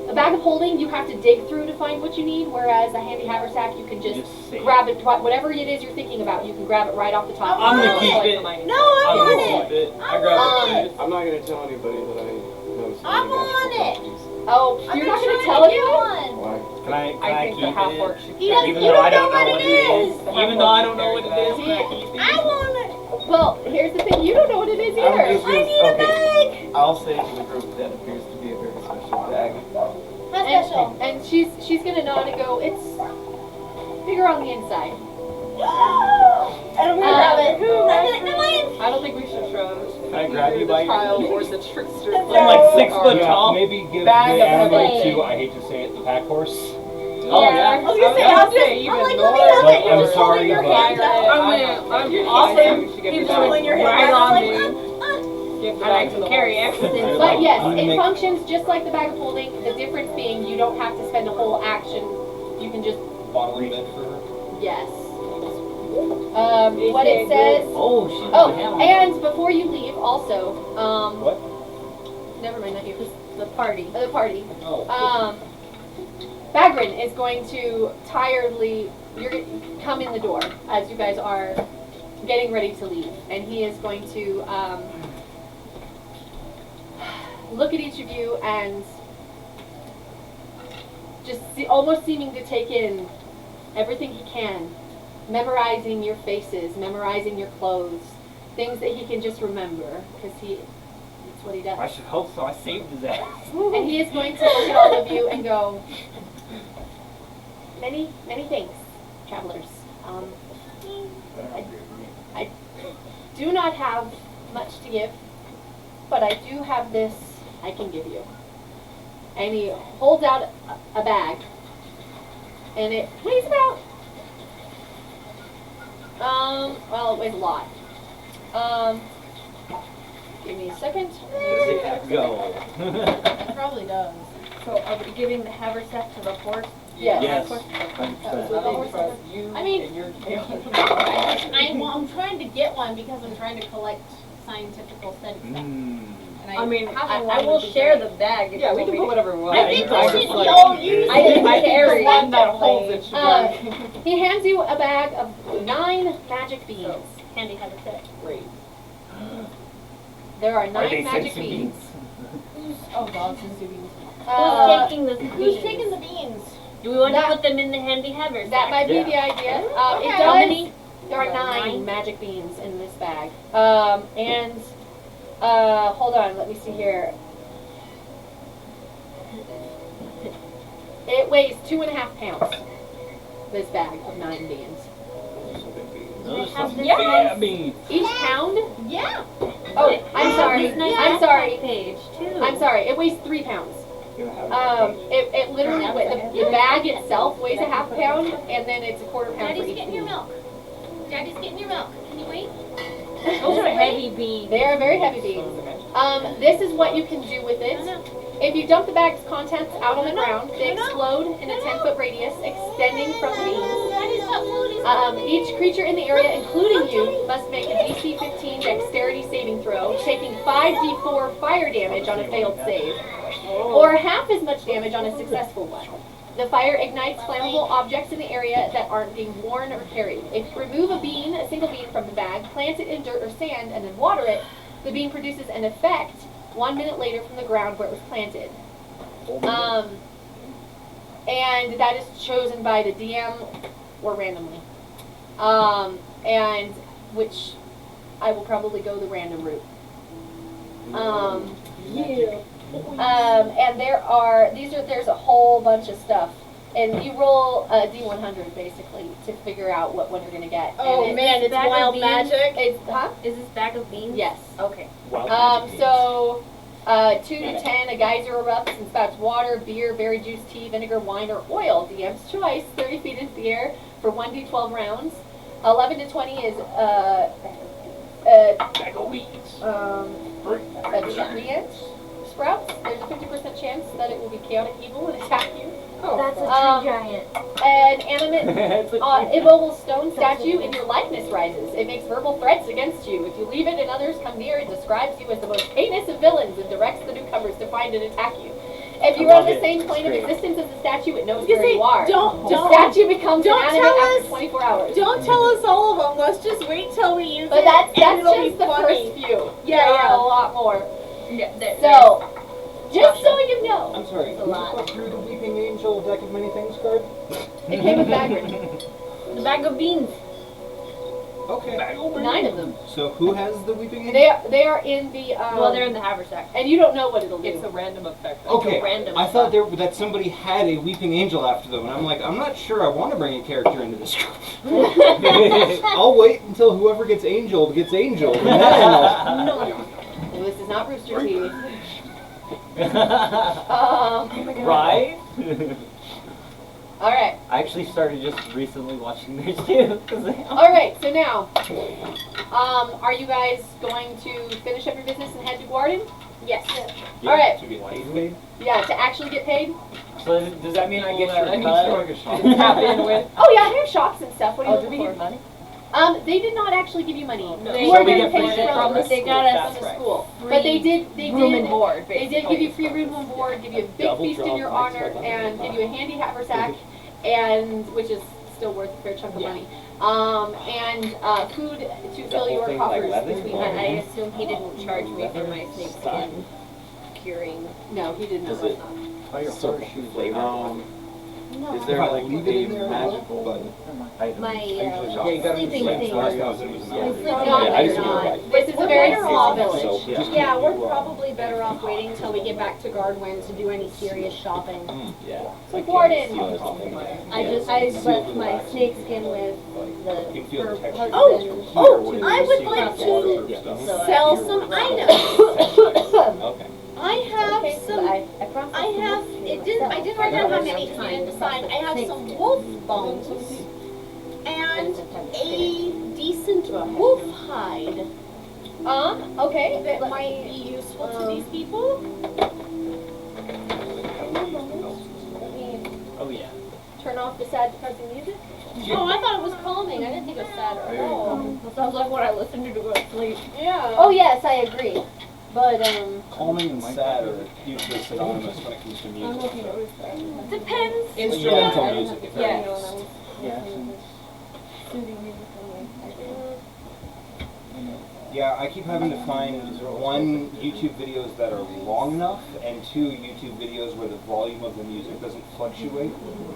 a bag of holding you have to dig through to find what you need, whereas a handy haversack you can just grab it, whatever it is you're thinking about, you can grab it right off the top. I'm gonna keep it. No, I want it. I grabbed it. I'm not gonna tell anybody that I know so I many want magical it. Oh, you're not going to tell anyone? Why? Can I I think the keep half it? orc should He doesn't- Even you though don't I don't know know what what it it is. is. Even though I don't know what it is. He- Can I keep it? I want it. Well, here's the thing, you don't know what it is I'm either. just gonna- okay. I'll say to the group that appears to be a very special bag. How special? And she's going to nod and go, it's bigger on the inside. And I'm gonna grab it. I don't think we should trust Can I grab you by the your child or the trickster. I'm like 6 foot Yeah, tall. maybe give the Bag of animal holding. to, I hate to say it, the pack horse. Oh yeah. I was gonna say, I'm like, let me look Like, at you. I'm Just sorry, holding your but- hands up. I'm awesome. Keep Pulling your right hands up. on Like, me. Give the And I bag to can the carry horse. everything. But yes, I'm gonna it make- functions just like the bag of holding. The difference being you don't have to spend a whole action. You can just, Bodily bed for her. yes. What it says. Oh, she's Oh, a hammer. and before you leave, also, What? never mind, not you. The party. The party. Oh. Bagrin is going to tiredly come in the door as you guys are getting ready to leave, and he is going to look at each of you and just almost seeming to take in everything he can, memorizing your faces, memorizing your clothes, things that he can just remember because it's what he does. I should hope so. I saved his ass. And he is going to look at all of you and go, many, many thanks, travelers. I do not have much to give, but I do have this I can give you. And he holds out a bag, and it weighs about, well, it weighs a lot. Give me a second. Go. It probably does. So are we giving the haversack to the horse? Yes. Yes. That was I what the don't horse trust said. you I mean- and your tail. I'm trying to get one because I'm trying to collect scientific studies. And I mean, having I one will would be share great. the bag. If Yeah, you we want can me put to- whatever we want. I think I we should just like all use I it. didn't carry. the one that holds it should be. He hands you a bag of 9 magic beans. Handy haversack. Great. There are Are 9 they magic sensing beans. Oh God, since beans. Uh, Who's taking the beans? Who's taking the beans? Do we want That- to put them in the handy haversack? that might be Yeah. the idea. It Okay. does. How many? There are There are 9 9? magic beans in this bag. Hold on, let me see here. It weighs 2.5 pounds. This bag of 9 beans. Those have some this big nice- beans. Each pound? Yeah. Oh, I'm sorry. This nice I'm sorry. Page too. I'm sorry. It weighs 3 pounds. It literally the bag itself weighs a half pound, and then it's a quarter pound for Daddy's each getting your bean. milk. Daddy's getting your milk. Can you wait? Those are heavy beans. They are very heavy beans. This is what you can do with it. If you dump the bag's contents out on the ground, they explode in a 10-foot radius, extending from the beans. Daddy's got food. Each creature in the area, including you, must make a DC 15 dexterity saving throw, taking 5d4 fire damage on a failed save, or half as much damage on a successful one. The fire ignites flammable objects in the area that aren't being worn or carried. If you remove a single bean from the bag, plant it in dirt or sand, and then water it, the bean produces an effect 1 minute later from the ground where it was planted. And that is chosen by the DM or randomly. And which I will probably go the random route. And there's a whole bunch of stuff. And you roll a D100 basically to figure out what one you're gonna get. Oh and man, it's bag of wild beans. magic. It's, huh? Is this bag of beans? Yes. Okay. Wild magic beans. So, 2 to 10, a geyser erupts and spouts water, beer, berry juice, tea, vinegar, wine, or oil. DM's choice, 30 feet into the air for 1d12 rounds. 11 to 20 is Bag of weeds. a giant sprouts. There's a 50% chance that it will be chaotic evil and attack you. That's a tree giant. An animate, It's a immobile stone statue in your likeness rises. It makes verbal threats against you. If you leave it and others come near, it describes you as the most heinous of villains and directs the newcomers to find and attack you. If you are on the same plane of existence as the statue, it knows where you are. The statue becomes inanimate after 24 hours. Don't tell us all of them. Let's just wait till we use But it. that's and it'll just be the funny. first few. Yeah, There yeah. are a lot more. Yeah, So, just so you know, I'm sorry, It's a can you lot. go through the Weeping Angel deck of many things card? it came with Bagger. the bag of beans. Okay. 9 of them. So who has the Weeping Angel? They are in the Well, they're in the haversack. and you don't know what it'll do. It's a random effect. Okay, random I thought that somebody had a Weeping Angel after them, and I'm like, I'm not sure I want to bring a character into this group. I'll wait until whoever gets Angel, and then I'll... No. Well, this is not Rooster Teeth. Right? All right. I actually started just recently watching theirs too. All right. So now, are you guys going to finish up your business and head to Guardian? Yes. All right. To get paid? Yeah, to actually get paid. So does that mean I get your cut? Tap in with. Oh yeah, they have shops and stuff. What are you looking for? money? They did not actually give you money. No. You So are we getting get paid free from from They got us from the right. school, free but they room did and board. They did give you free room and board, give you a big Double feast in drop your next honor, time. and give you a handy haversack, and which is still worth a fair chunk of money. And food to fill whole your thing like coffers leather? between And I them. assume he didn't charge me for my snake skin curing. No, he did not. Does it- So flavor. Is there If I like leave it in a there, magical but- My Yeah, you gotta sleeping understand, thing. last time I was in, it was an hour. It's No, not Yeah, I better just not. feel like- This is a very small So, village. just Yeah, keep we're you, probably better off waiting until we get back to Gardwin to do any serious shopping. Yeah. So Gordon. I left my snake skin with You can the feel the her texture. husband. Oh, I would like to So sell some items. Okay. I have Okay, so some. I promised I have. It didn't. I didn't write down how many because I didn't decide. I have some wolf bones and a decent wolf hide Okay. that might be useful to these people. Oh yeah. Turn off the sad, depressing music. Oh, I thought it was calming. I didn't think it was sad at all. That sounds like what I listen to go to sleep. Yeah. Oh yes, I agree. But Calming and sad are usually synonymous when it comes to music. Depends. Instrumental music, if Yeah. Yeah, I keep having to find one, YouTube videos that are long enough, and two, YouTube videos where the volume of the music doesn't fluctuate.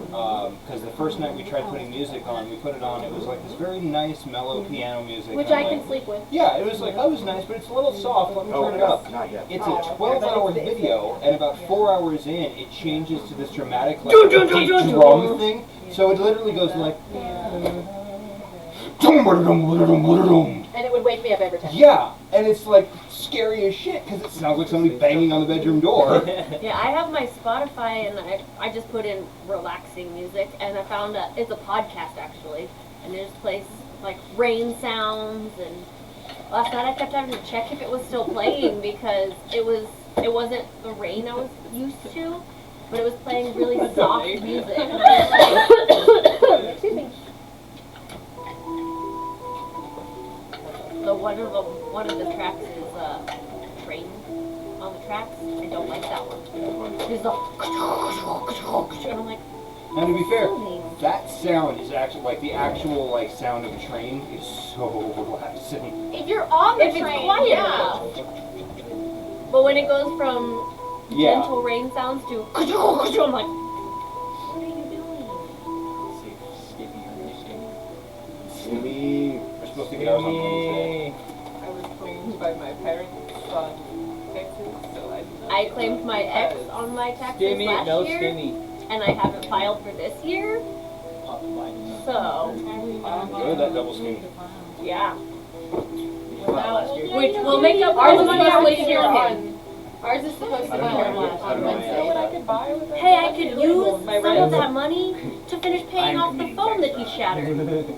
Because the first night we tried putting music on, we put it on, it was like this very nice, mellow piano music. which and I I'm can like, sleep with. yeah, it was like, that was nice, but it's a little soft, let me turn it up. Not yet. It's a 12-hour video, and about 4 hours in, it changes to this dramatic, like, deep drum thing. So it literally goes like... And it would wake me up every time. Yeah, and it's like scary as shit because it sounds like somebody banging on the bedroom door. Yeah, I have my Spotify and I just put in relaxing music and I found it's a podcast actually, and it just plays like rain sounds, and last night I kept having to check if it was still playing because it wasn't the rain I was used to, but it was playing really soft music. And I was like, Excuse me. so one of the tracks is train on the tracks. I don't like that one. There's and I'm like, And to be fair, that sound is actually like the actual like sound of a train is so relaxing. If you're on the if it's train, quiet yeah. enough. But when it goes from Yeah. gentle rain sounds to I'm like, what are you doing? Sleep. We're supposed to get ours on Wednesday. I was claimed by my parents on Texas, so I did not. I claimed my ex on my taxes Stimmy, last no year, stimmy. and I haven't filed for this year. So, Enjoy that double skinny. yeah. Last year. Which will make up for Ours the is money I supposed to wasted be on him. on. Ours is supposed to be I don't know, here I don't on know. Wednesday. What I could buy with it? Hey, I could use some red. of that money to finish paying I'm off the committing phone that tax he fraud. shattered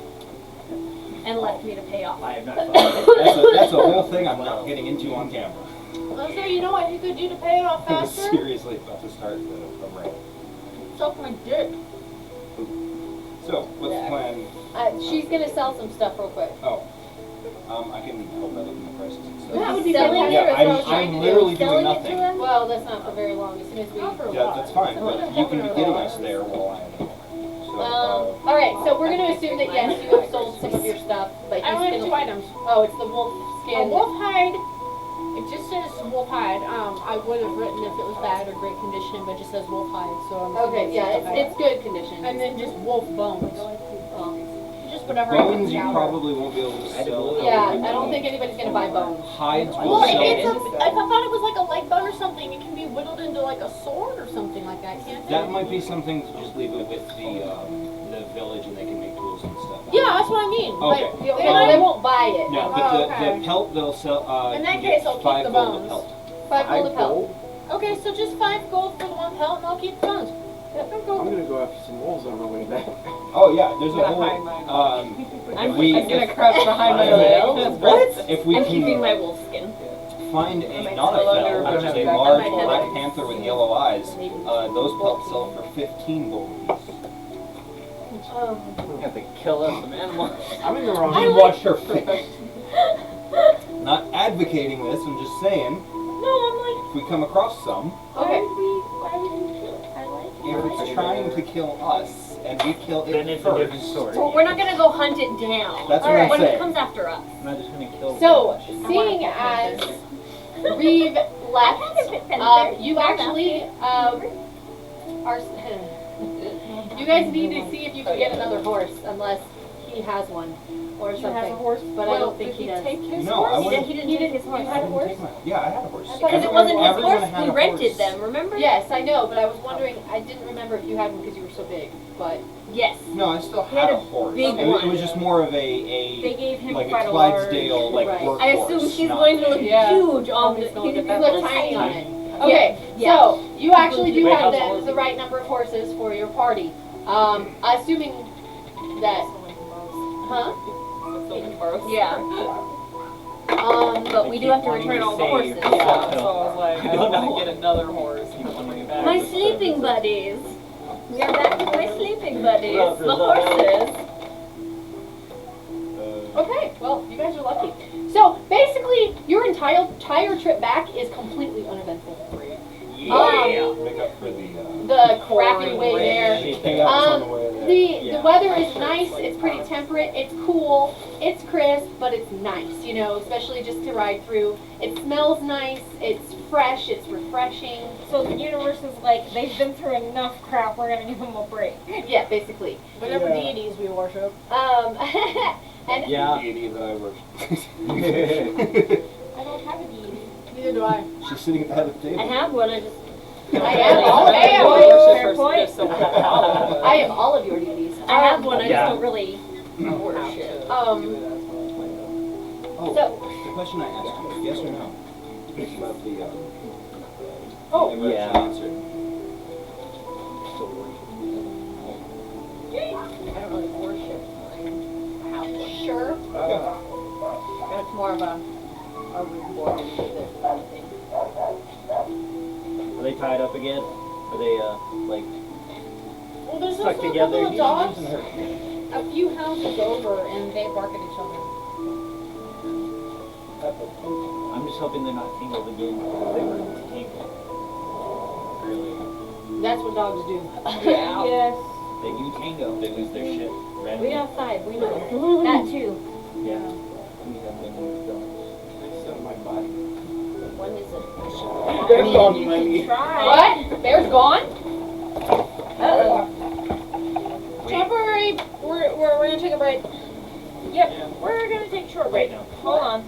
and left me to pay off. I have not That's a whole thing I'm not getting into on camera. So you know what you could do to pay it off I was faster? seriously about to start a rant. Suck my dick. So, what's the plan? She's gonna sell some stuff real quick. Oh, I can help out in the prices and stuff. That would be Selling fantastic. Yeah, That's what I was trying I'm to literally do. doing Selling it to nothing. them? Well, that's not for very long. As soon as we. Yeah, that's fine, but you can be getting us there while I am there. So, All right. So we're gonna assume that yes, you have sold some of your stuff, but he's I only have gonna. 2 items. Oh, it's the wolf A skin. wolf hide. It just says wolf hide. I would have written if it was bad or great condition, but it just says wolf hide. So I'm Okay, assuming yeah, a hide. it's good condition. And then just wolf bones. Just whatever. bones I you can probably won't be able to sell. Yeah, I don't think anybody's gonna buy bones. Hides Well, will if sell. it's I thought it was like a leg bone or something. It can be whittled into like a sword or something like that, can't it? That might be something to just leave it with the village and they can make tools and stuff. Yeah, that's what I mean. Okay. Like, Well, they won't buy it. Yeah, but Oh, the okay. pelt they'll sell. In that you get case, I'll keep 5 the gold a bones. pelt. 5 gold a pelt. Okay, so just 5 gold for the 1 pelt, and I'll keep the bones. I'm gonna go after some wolves on my way back. Oh yeah, there's a Behind whole. my If we I'm gonna crouch behind my What? leg. What? If we I'm keeping can my wolf skin. find I a might not a still fel, under- which is a I large might have black it. panther with yellow eyes, those pelts sell for 15 gold apiece. You have to kill us some animals. I'm in the wrong. You watch her face. Not advocating this, I'm just saying. No, I'm like, If we come across some, Okay. why would you kill it? I like it. if it's trying to kill us and we kill it Then it's a different first, story. Well, we're not gonna go hunt it down. That's what Alright. I'm When it saying. comes after us. I'm not just gonna kill So, the seeing as Reeve left, you actually are. You guys need to see if you can get another horse, unless he has one or something. has a horse? But I don't think he does. Take his No, I He wouldn't. didn't take his horse. You had a horse? Yeah, I had a horse. Because it wasn't his Everyone horse, had we a rented horse. them, remember? Yes, I know, but I was wondering. I didn't remember if you had one because you were so big. But Yes. No, I still He had had a a horse. big It one. was just more of They gave him like quite a a large. Clydesdale like Right. workhorse. I assume he's not- going to look Yeah. huge on the. He's going He's to gonna look look tiny on tiny. it. Okay, Yeah. so you actually do Wait, have how tall is the he? right number of horses for your party. Assuming that, huh? Yeah. But we do have to return all the horses. Yeah, so I was like, I don't don't want know. to get another horse. You want to get back. My sleeping buddies. We are back with my sleeping buddies, Love the is all. horses. Okay, well, you guys are lucky. So basically, your entire trip back is completely uneventful. Yeah. Make up for the The crappy way there. chaos on the way there. The weather is nice. It's pretty temperate. It's cool. It's crisp, but it's nice. You know, especially just to ride through. It smells nice. It's fresh. It's refreshing. So the universe is like, they've been through enough crap, we're gonna give them a break. Yeah, basically. Whatever deities we worship. And Yeah. Deity that I worship. I don't have a deity. Neither do I. She's sitting at the head of the I table. have one, I just. I am all, Fair point. I am all of your deities. I have one, I just Yeah. don't really worship. Oh, So- the question I asked you, yes or no? About the, Oh, you yeah. actually answered. I don't really worship. I have one. sure. It's more of a reward to this kind of thing. Are they tied up again? Are they like Well, there's stuck also a together? couple of dogs a few houses over, and they bark at each other. I'm just hoping they're not tangled again because they were tangled. Really? That's what dogs do. Yes. They do tango. They lose their shit. We randomly. outside, we know. That too. Yeah. We have them with dogs. Next on my body. One is a. They're gone, money. What? Bear's gone? Uh-oh. Temporary. We're gonna take a break. Yep, we're gonna take a short break. Hold on.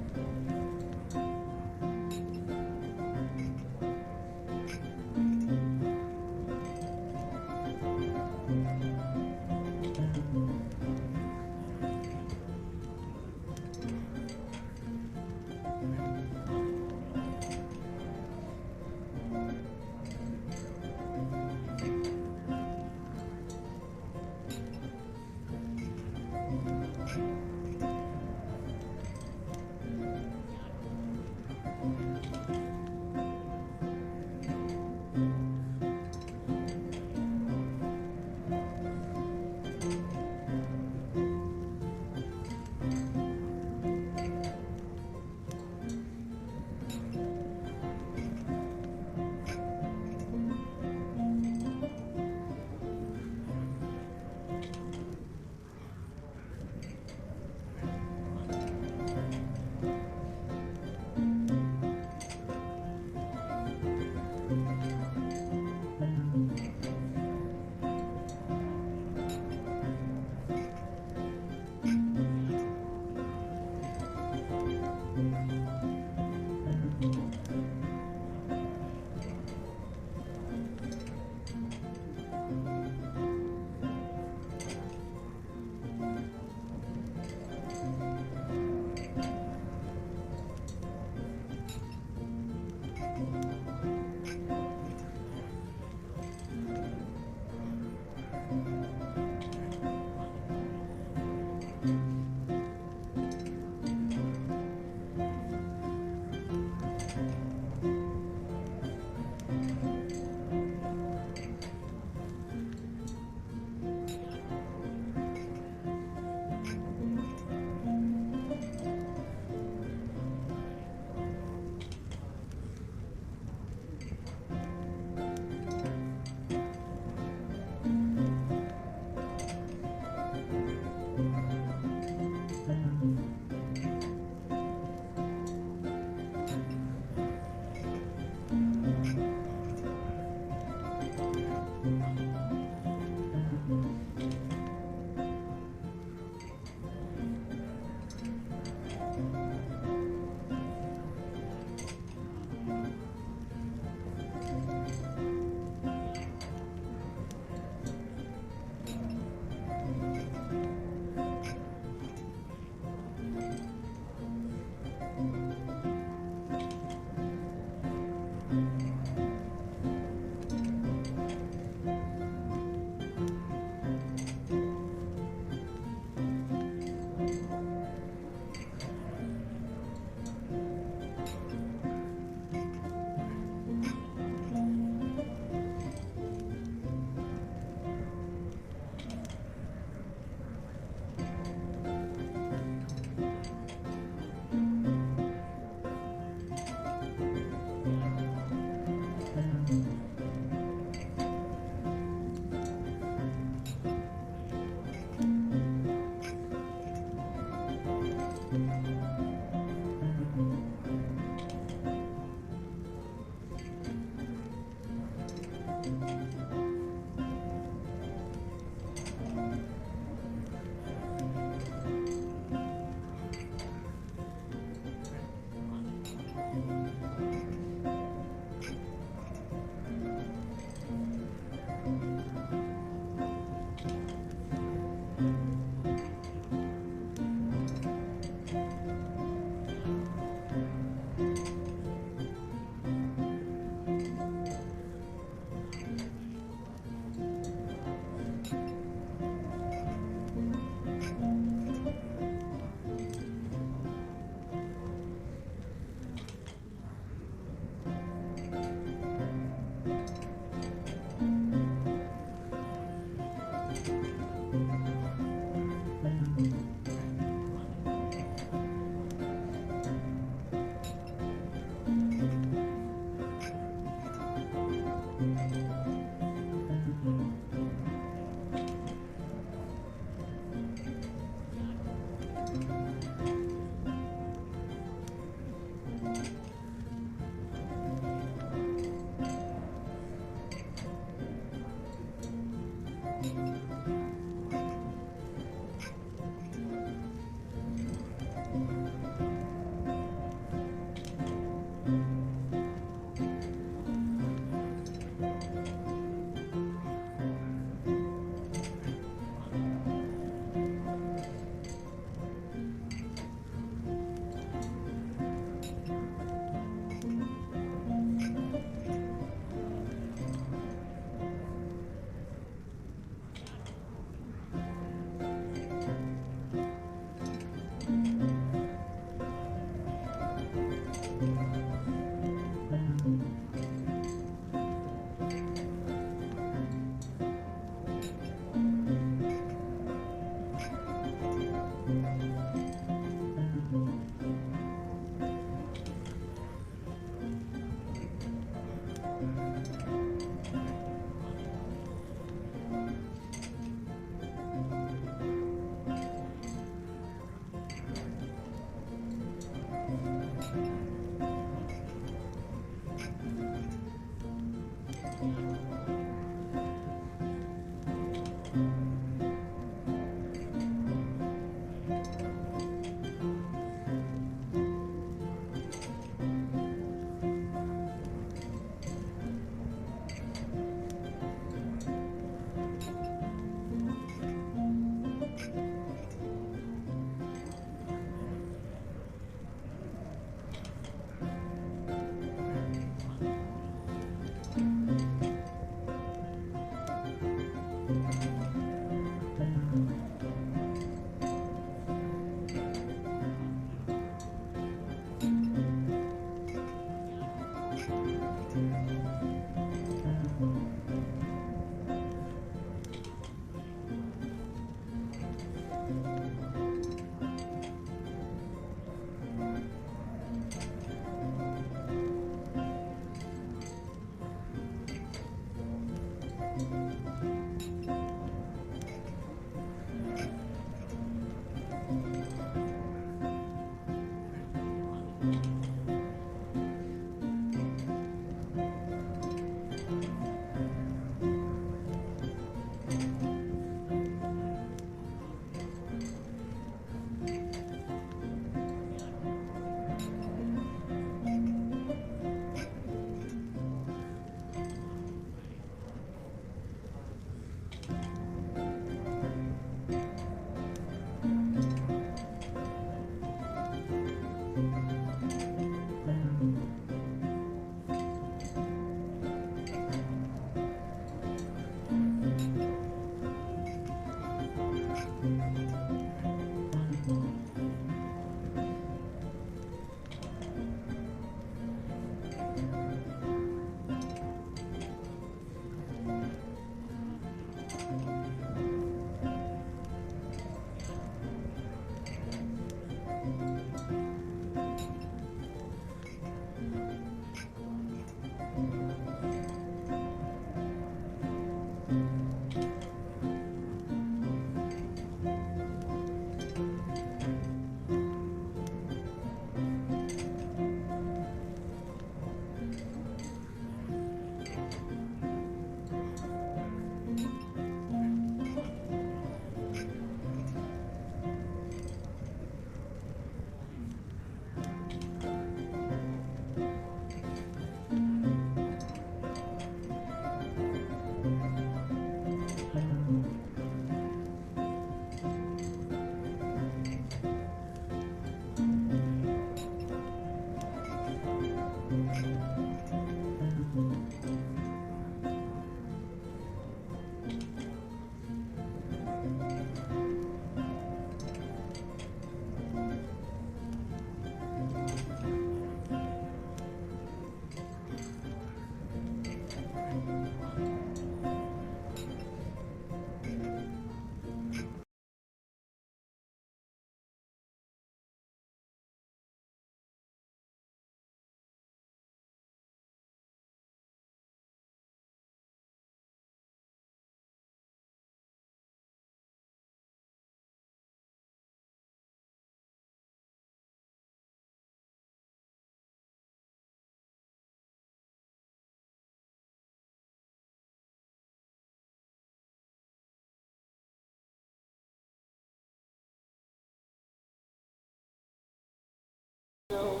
No.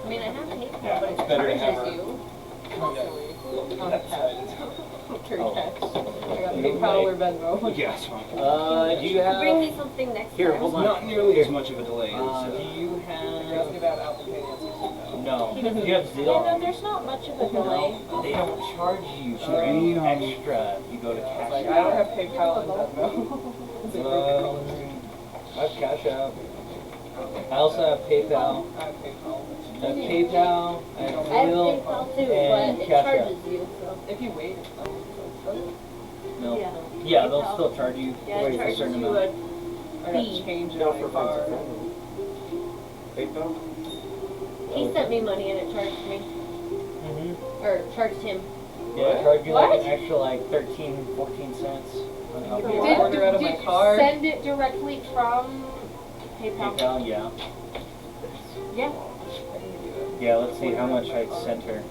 I mean, I have PayPal, Yeah, but it's it better to charges have her. you. Carry cash. I got You PayPal might- or Venmo. Yeah, it's fine. Do you have? Bring me something next Here, time. hold on. Not nearly as much of a delay as. Do you You're asking have? about Apple Pay answers. No. Do you have Yeah, no, Zelle? there's not much of a delay. No, they don't charge you for any extra. You go to It's cash. like, I don't have PayPal and Venmo. Is it broken? I have Cash App. I also have PayPal. I have PayPal. I have PayPal. I have I have Zelle. PayPal too, and but it Cash App. charges you, so. If you wait, it's fine. No. Yeah. Yeah, they'll still charge you Yeah, for it a charges certain you amount. I got change in No, my for car. friends and family. PayPal? He sent me money and it charged me. Mm-hmm. Or charged him. Yeah, it charge you like What? an extra like 13, 14 cents on top of Did- your order out of my car. you send it directly from PayPal? PayPal, yeah. Yeah. Yeah, let's see how much I sent her.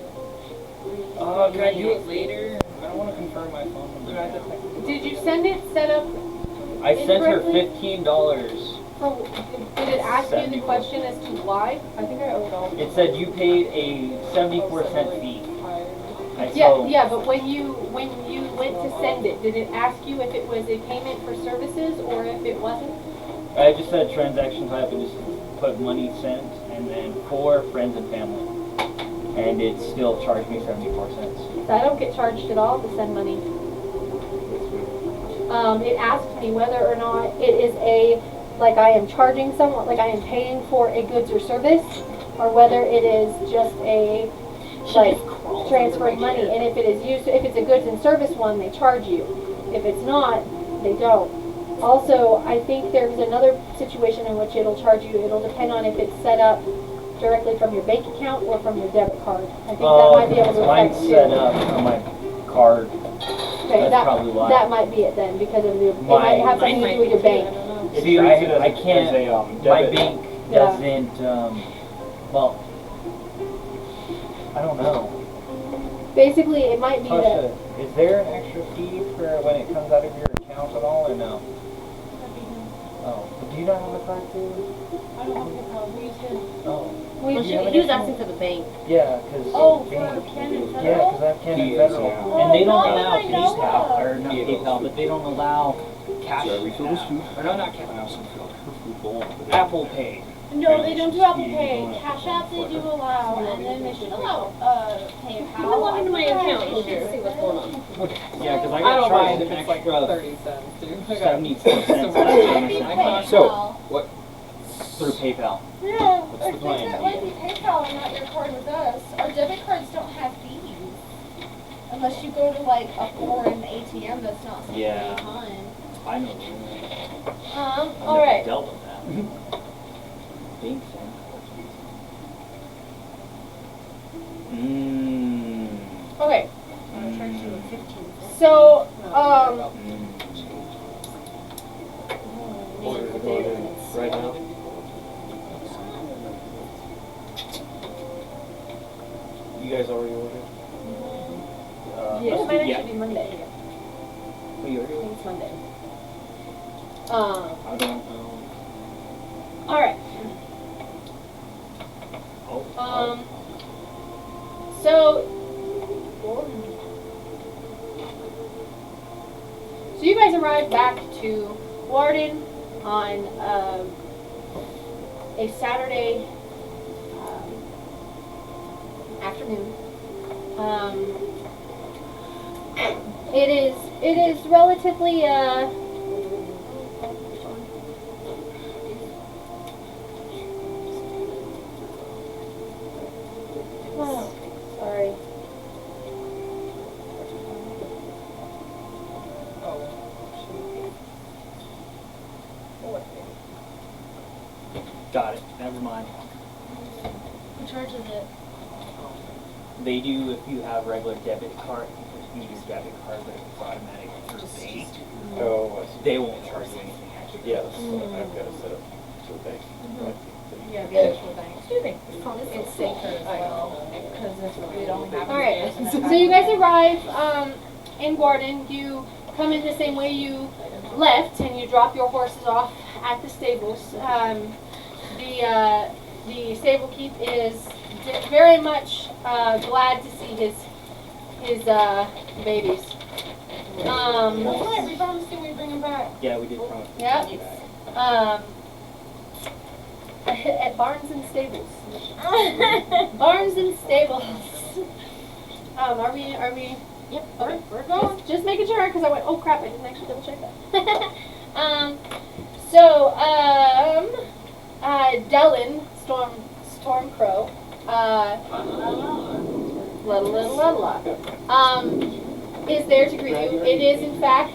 Can I do it later? I don't want to confirm my phone number. Do I have to now. text you? Did you send it set up I sent her incorrectly? $15. for, did it ask you the question as to why? I think I owed all. It said you paid a 74-cent fee. I Yeah, told- yeah, but when you went to send it, did it ask you if it was a payment for services or if it wasn't? I just said transaction type and just put money sent and then for friends and family. And it still charged me 74 cents. So I don't get charged at all to send money. It asked me whether or not it is like I am charging someone, like I am paying for a goods or service, or whether it is just a, like, transfer of money. And if it is used, if it's a goods and service one, they charge you. If it's not, they don't. Also, I think there's another situation in which it'll charge you. It'll depend on if it's set up directly from your bank account or from your debit card. I think that might be able to mine's affect set too. up on my card. Okay, That's probably why. that might be it then, because of the, it might have something to do with your bank. See, I can't, my debit. bank Yeah. doesn't, well, I don't know. Basically, it might be that, Tasha, is there an extra fee for when it comes out of your account at all, or no? Oh, do you not have a card too? I don't have PayPal. We use his. Oh, Well, Do you have he was any- asking for the bank. yeah, cause. Oh, bank- for Canon Federal? Yeah, cause I have Canon He is, Federal, yeah. and they don't Oh, allow I know PayPal, that. or not PayPal, but they don't allow cash. Should I refill this food? Or no, not cash. Apple Pay. No, they don't do Apple Pay. Cash App they do allow, and then they should allow PayPal. Come along into my I'm account pretty and sure. just see what's going on. Yeah, cause I I got don't charged mind an if it's like extra 30 cents, dude. I got 74 cents some last time or Maybe something. PayPal. Through PayPal. Yeah, What's I the think plan? that might be PayPal and not your card with us. Our debit cards don't have fees. Unless you go to like a foreign ATM that's not something Yeah. you time. I know. I've all right. never dealt with that. Think so. Okay, Mm. so, Order to go in right now. You guys already ordered? it might yeah. actually be Monday. Oh, you I ordered? think it's Monday. I don't know. All right. Oh. So you guys arrived back to Warden on a Saturday afternoon. It is relatively oh, sorry. Got it. Never mind. Who charges it? They do if you have regular debit card. You use debit card, but if it's automatic through bank, Oh, I see. they won't charge you anything extra. Yes, I've got to set up to the bank. Right. Yeah, the actual bank. It's safer as well, because if it only happens. All right. So you guys arrive in Gordon. You come in the same way you left, and you drop your horses off at the stables. the stable keep is very much glad to see his babies. We promised you we'd bring him back. Yeah, we did promise. Yep. At Barnes and Stables. Barnes and Stables. Are we? Yep, Okay. we're going. Just making sure, because I went, oh crap, I didn't actually double check that. Dellen, Storm Crow, is there to greet you. It is, in fact,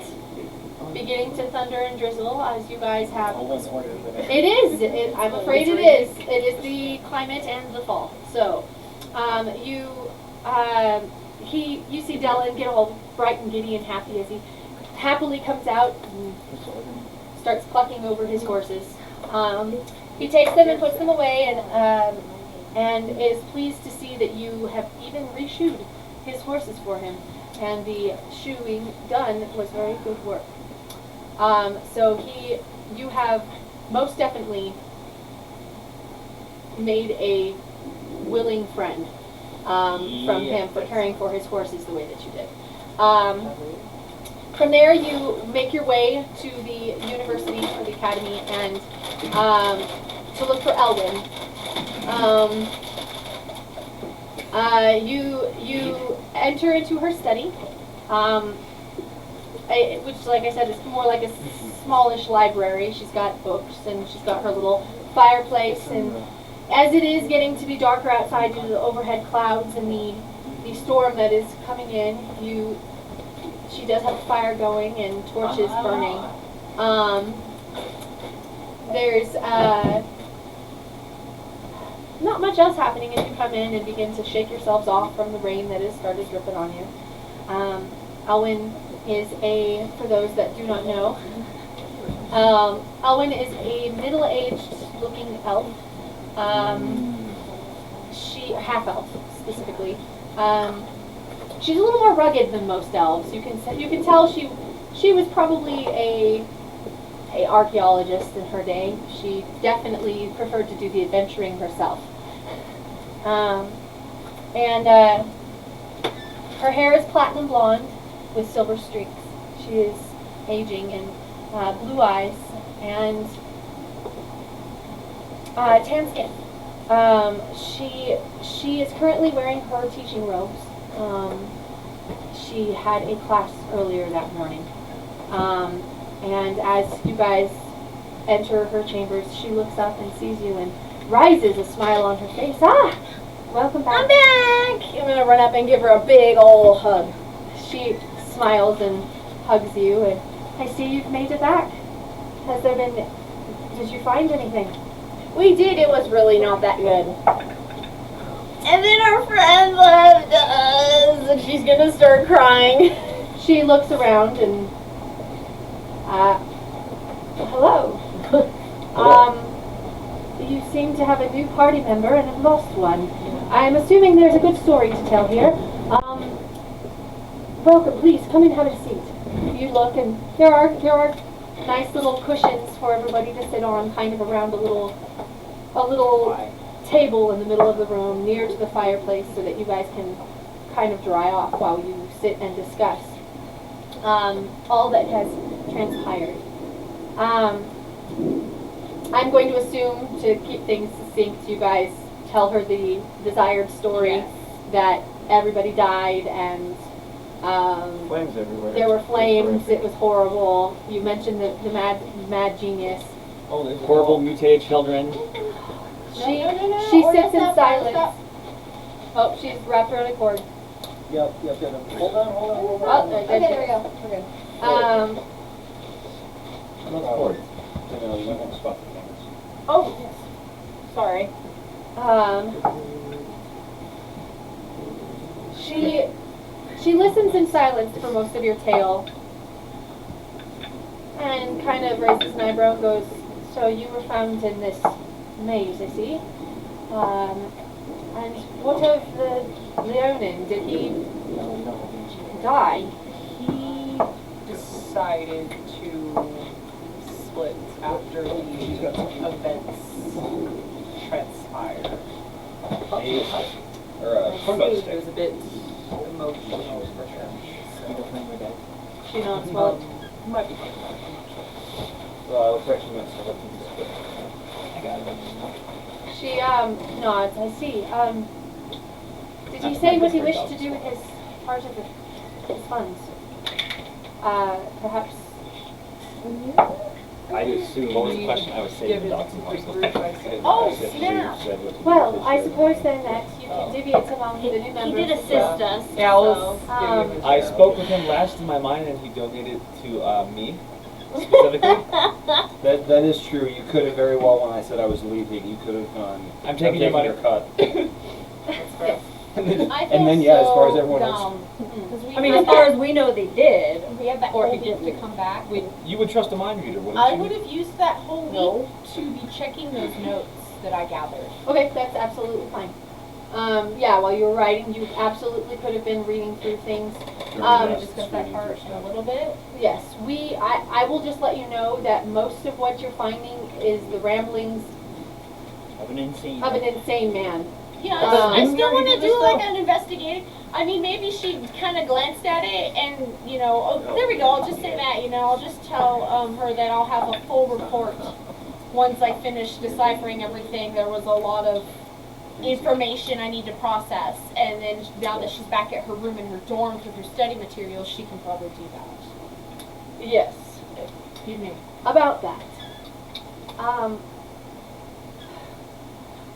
beginning to thunder and drizzle, as you guys have. It is. I'm afraid it is. It is the climate and the fall. So, you see Dellen get all bright and giddy and happy as he happily comes out and starts clucking over his horses. He takes them and puts them away, and is pleased to see that you have even reshoed his horses for him, and the shoeing done was very good work. So you have most definitely made a willing friend from him for caring for his horses the way that you did. From there, you make your way to the university or the academy and to look for Elwyn. You enter into her study, which, like I said, is more like a smallish library. She's got books and she's got her little fireplace, and as it is getting to be darker outside due to the overhead clouds and the storm that is coming in, she does have a fire going and torches burning. There's not much else happening as you come in and begin to shake yourselves off from the rain that has started dripping on you. Elwyn is for those that do not know, Elwyn is a middle-aged looking elf. Half-elf specifically. She's a little more rugged than most elves. You can tell she was probably a archaeologist in her day. She definitely preferred to do the adventuring herself. Her hair is platinum blonde with silver streaks. She is aging, and blue eyes and tan skin. She is currently wearing her teaching robes. She had a class earlier that morning. And as you guys enter her chambers, she looks up and sees you and rises, a smile on her face. Ah! Welcome back. I'm back! I'm gonna run up and give her a big ol' hug. She smiles and hugs you, and I see you've made it back. Did you find anything? We did, it was really not that good. And then our friend left us, and she's gonna start crying. She looks around and, hello. You seem to have a new party member and have lost one. I'm assuming there's a good story to tell here. Welcome, please, come and have a seat. You look, and there are nice little cushions for everybody to sit on, kind of around a little table in the middle of the room, near to the fireplace, so that you guys can kind of dry off while you sit and discuss all that has transpired. I'm going to assume, to keep things succinct, you guys tell her the desired story, that everybody died and flames everywhere. There were flames. It was horrible. You mentioned the mad genius. Horrible mutated children. She sits in silence. Oh, she's wrapped around a cord. Yep. Hold on. Oh, there we go. We're good. Oh, yes. Sorry. She listens in silence for most of your tale, and kind of raises an eyebrow and goes, "So you were found in this maze, I see. And what of the Leonin? Did he die?" He decided to split after the events transpired. vampire. Or a corn dog It stick. was a bit emotional for her. She nods well. Might be. So I was actually going to start looking this way. I got it. She nods. I see. Did he say what he wished to do with his part of his funds? Perhaps. I assume what was the question? I was Give saving it dogs to and the horses. group, I see. Oh, snap. Well, I suppose then that you can divvy it among the new He members. did as assist well. us. Yeah, so. let's give him a I shout. spoke with him last in my mind, and he donated to me specifically. That is true. You could have very well, when I said I was leaving, you could have gone. I'm taking your money. your cut. Yes. And then yeah, as far as everyone else. I mean, as far as we know, they did. We had that Or whole he week to didn't. come back. You would trust a mind reader, wouldn't I you? would have used that whole week to be checking those notes that I gathered. Okay, that's absolutely fine. Yeah, while you were writing, you absolutely could have been reading through things. We discussed that part a little bit. Yes, I will just let you know that most of what you're finding is the ramblings Of an insane. of an insane man. Yeah, I I still want to do do this like though. an investigative. I mean, maybe she kind of glanced at it and, you know, oh, there we go, I'll just say that, you know, I'll just tell her that I'll have a full report once I finish deciphering everything. There was a lot of information I need to process, and then now that she's back at her room in her dorms with her study materials, she can probably do that. Yes, Excuse me. about that.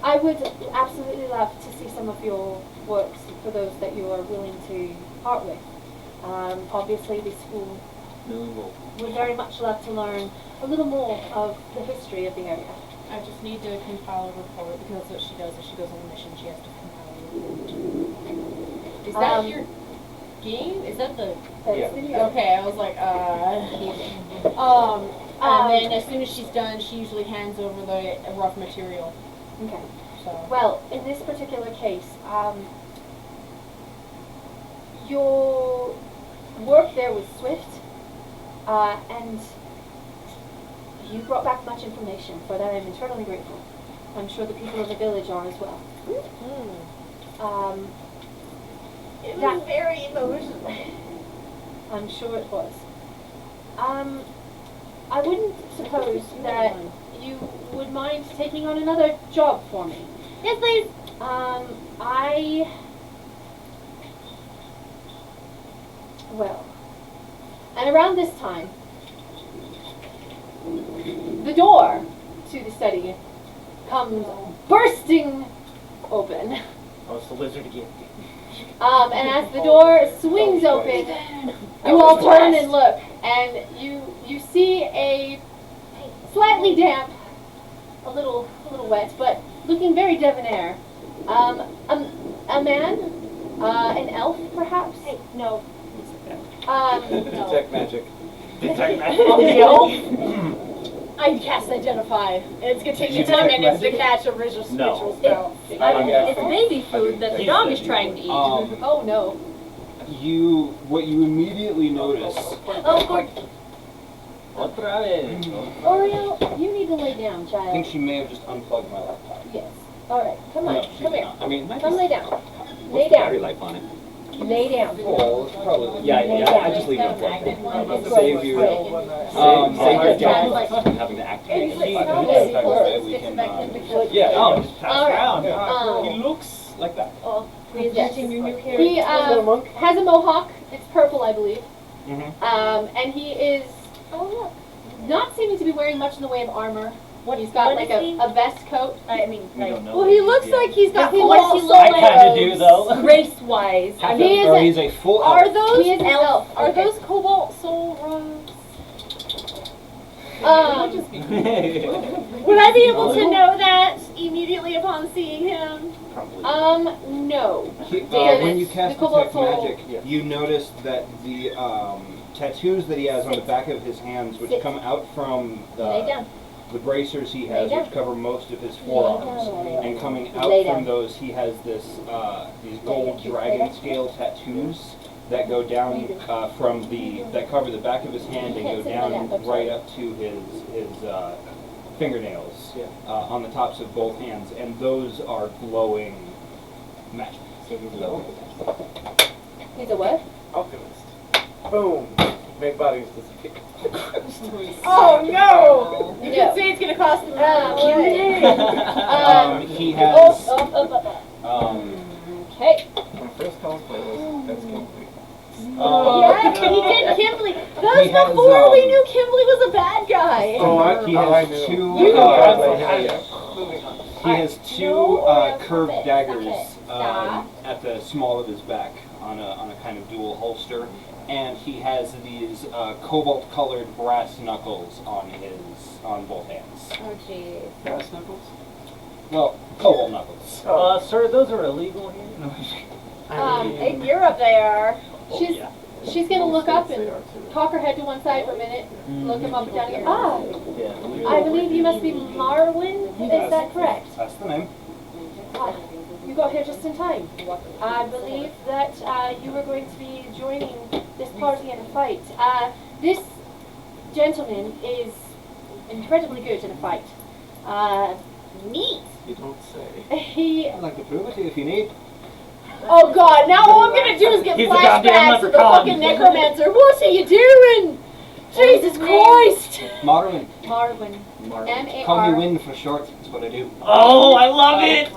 I would absolutely love to see some of your works for those that you are willing to part with. Obviously, this school would very much love to learn a little more of the history of the area. I just need to compile a report because that's what she does. If she goes on a mission, she has to compile a report. Is that your game? Is that the... Yeah. Okay, I was like, and then as soon as she's done, she usually hands over the rough material. Okay. So. Well, in this particular case, your work there was swift, and you brought back much information. For that, I'm eternally grateful. I'm sure the people of the village are as well. It was very emotional. I'm sure it was. I wouldn't suppose that you would mind taking on another job for me. Yes, please. Well, and around this time, the door to the study comes bursting open. Oh, it's the lizard again. And as the door swings open, you all turn and look, and you see a slightly damp, a little wet, but looking very debonair. A man, an elf perhaps? Hey, no. Detect magic. I cast identify. And it's gonna take me 10 minutes to catch a ritual No. spell. It's baby food that the dog is trying to eat. Oh no. What you immediately notice. Oh, of course. Otra vez. Oreo, you need to lay down, I child. think she may have just unplugged my laptop. Yes. All right. Come on. No, she's Come here. not. I mean, might Come lay down. what's Lay the battery down. life on it? Lay down. Oh, it's probably. Yeah, I just leave it unplugged. It's Save you. Save your dad from having to activate it. In 5 minutes, in fact, we can. Yeah, oh, just pass All right. around. He looks like that. Yes. He has a mohawk. It's purple, I believe. And he is not seeming to be wearing much in the way of armor. He's got what like is he? a vest coat. I mean, We like, don't know. Well, he looks like he's got What full does he look I like? kinda do though. race-wise. I mean, He is Or a- he's a full Are elf. those He is an elf. Are Okay. those cobalt soul robes? Would I be able to know that immediately upon seeing him? No. When you cast The Cobalt Detect Soul- Magic, you notice that the tattoos that he has on the back of his hands, which Sit. come out from Lay down. the bracers he Lay has, down. which cover most of his forearms, down. and coming out Lay from down. those, he has this these gold Lay dragon down. scale tattoos that go down that cover the back of his hand and go Can't sit like down that, I'm sorry. right up to his fingernails Yeah. on the tops of both hands, and those are glowing magic. So he's an He's a what? alchemist. Boom. Make bodies disappear. Oh no! You Yeah. can say it's gonna cost him. He has. Okay. My first cosplay was that's complete. Yeah, he did Kimberly. That was He has, before we knew Kimberly was a bad guy. Oh, He I has knew. two. You know Moving on. He has two No, curved stop it. daggers Stop. at the small of his back on a kind of dual holster, and he has these cobalt-colored brass knuckles on both hands. Oh jeez. Brass knuckles? Well, cobalt knuckles. Sir, those are illegal here. In Europe they are. She's Yeah. she's gonna look up and They are too. cock her head to one side for a minute, look him up and down again. Ah, Yeah. I believe you must be Marwin. Is that correct? That's the name. Ah, you got here just in time. I believe that you were going to be joining this party in a fight. This gentleman is incredibly good in a fight. Neat. You don't say. He. I'd like to prove it to you if you need. Oh god, now all I'm gonna do is get He's a goddamn flashbacks of the leprechaun. fucking necromancer. What are you doing? Jesus Christ! Marwin. Marwin. Mark. M-A-R. Call me Win for short. That's what I do. Oh, I love it.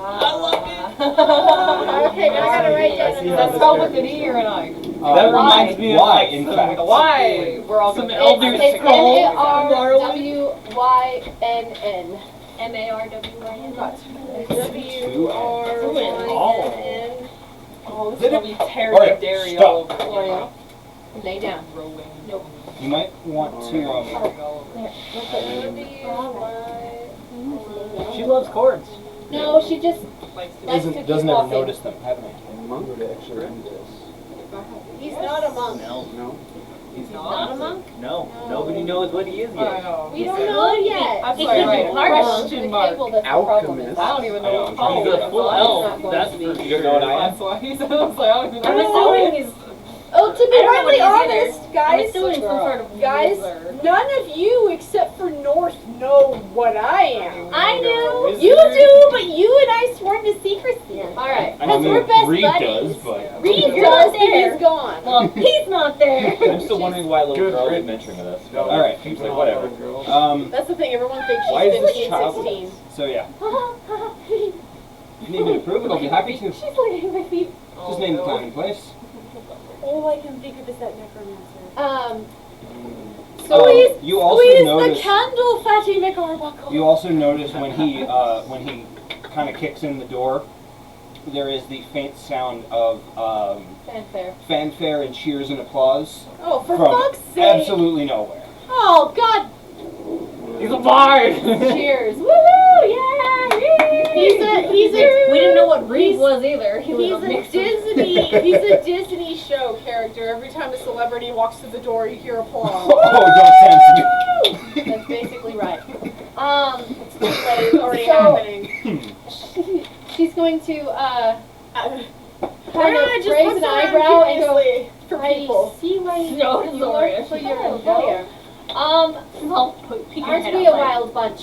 Okay, now I gotta write I see down. how That's spelled with an E or an I? That reminds me of why, like in some- fact. Why? We're all Some gonna elder It's scroll. M-A-R-W-Y-N-N. M-A-R-W-I-N. W-R-Y-N-N. Oh, this is gonna be Terry Alright, Dairy stop. all over again. Lay down. Rolling. You might want to. She loves chords. No, she just Likes to likes to Doesn't keep ever walking. notice them, haven't he? A monk would actually do this. He's not a monk. No. No? He's Not a monk? No. Nobody knows what he is I yet. know. We don't know yet. I'm He sorry, could be right. part of Question The mark. cable, that's the problem. Alchemist. I don't even I know, know. I'm trying He's to a get full It's elf. not going That's to for be. sure. You don't know what I am? That's why he said, I was like, I don't even I'm know. assuming he's... Oh, to be I don't know what rightly he is either. honest, I'm guys, assuming some sort of guys, wizard. none of you except for North know what I am. I do. You do, but you and I sworn to secrecy. Alright. I Because we're best Reed buddies. does, but. Reed You're does, not and there. he's gone. Well, he's not there. I'm still wondering why little Good girl is riddance. adventuring with us. No, Alright. keep Like, on whatever. going, girls. That's the thing, everyone thinks Why is she's this 15, child- 16. So yeah. If you need me to prove it, I'll be happy to. She's laying at my feet. Just name the time and place. All I can think of is that necromancer. Squeeze, You also squeeze the notice. candle, Fatty McArbuckle. You also notice when he kind of kicks in the door, there is the faint sound of Fanfare. fanfare and cheers and applause Oh, for from fuck's sake. absolutely nowhere. Oh, God. He's a bard. Cheers. Woohoo! Yeah! He's We didn't know what Reed was either. He was He's a a mix of... He's a Disney show character. Every time a celebrity walks through the door, you hear applause. Oh, don't tempt me. That's basically right. It's already So- happening. She's going to kind We're of gonna just raise look an around eyebrow and go, curiously for people. I see why No, you sorry, I look for should your know. employer. Well, peek your Aren't head we out a my- wild bunch?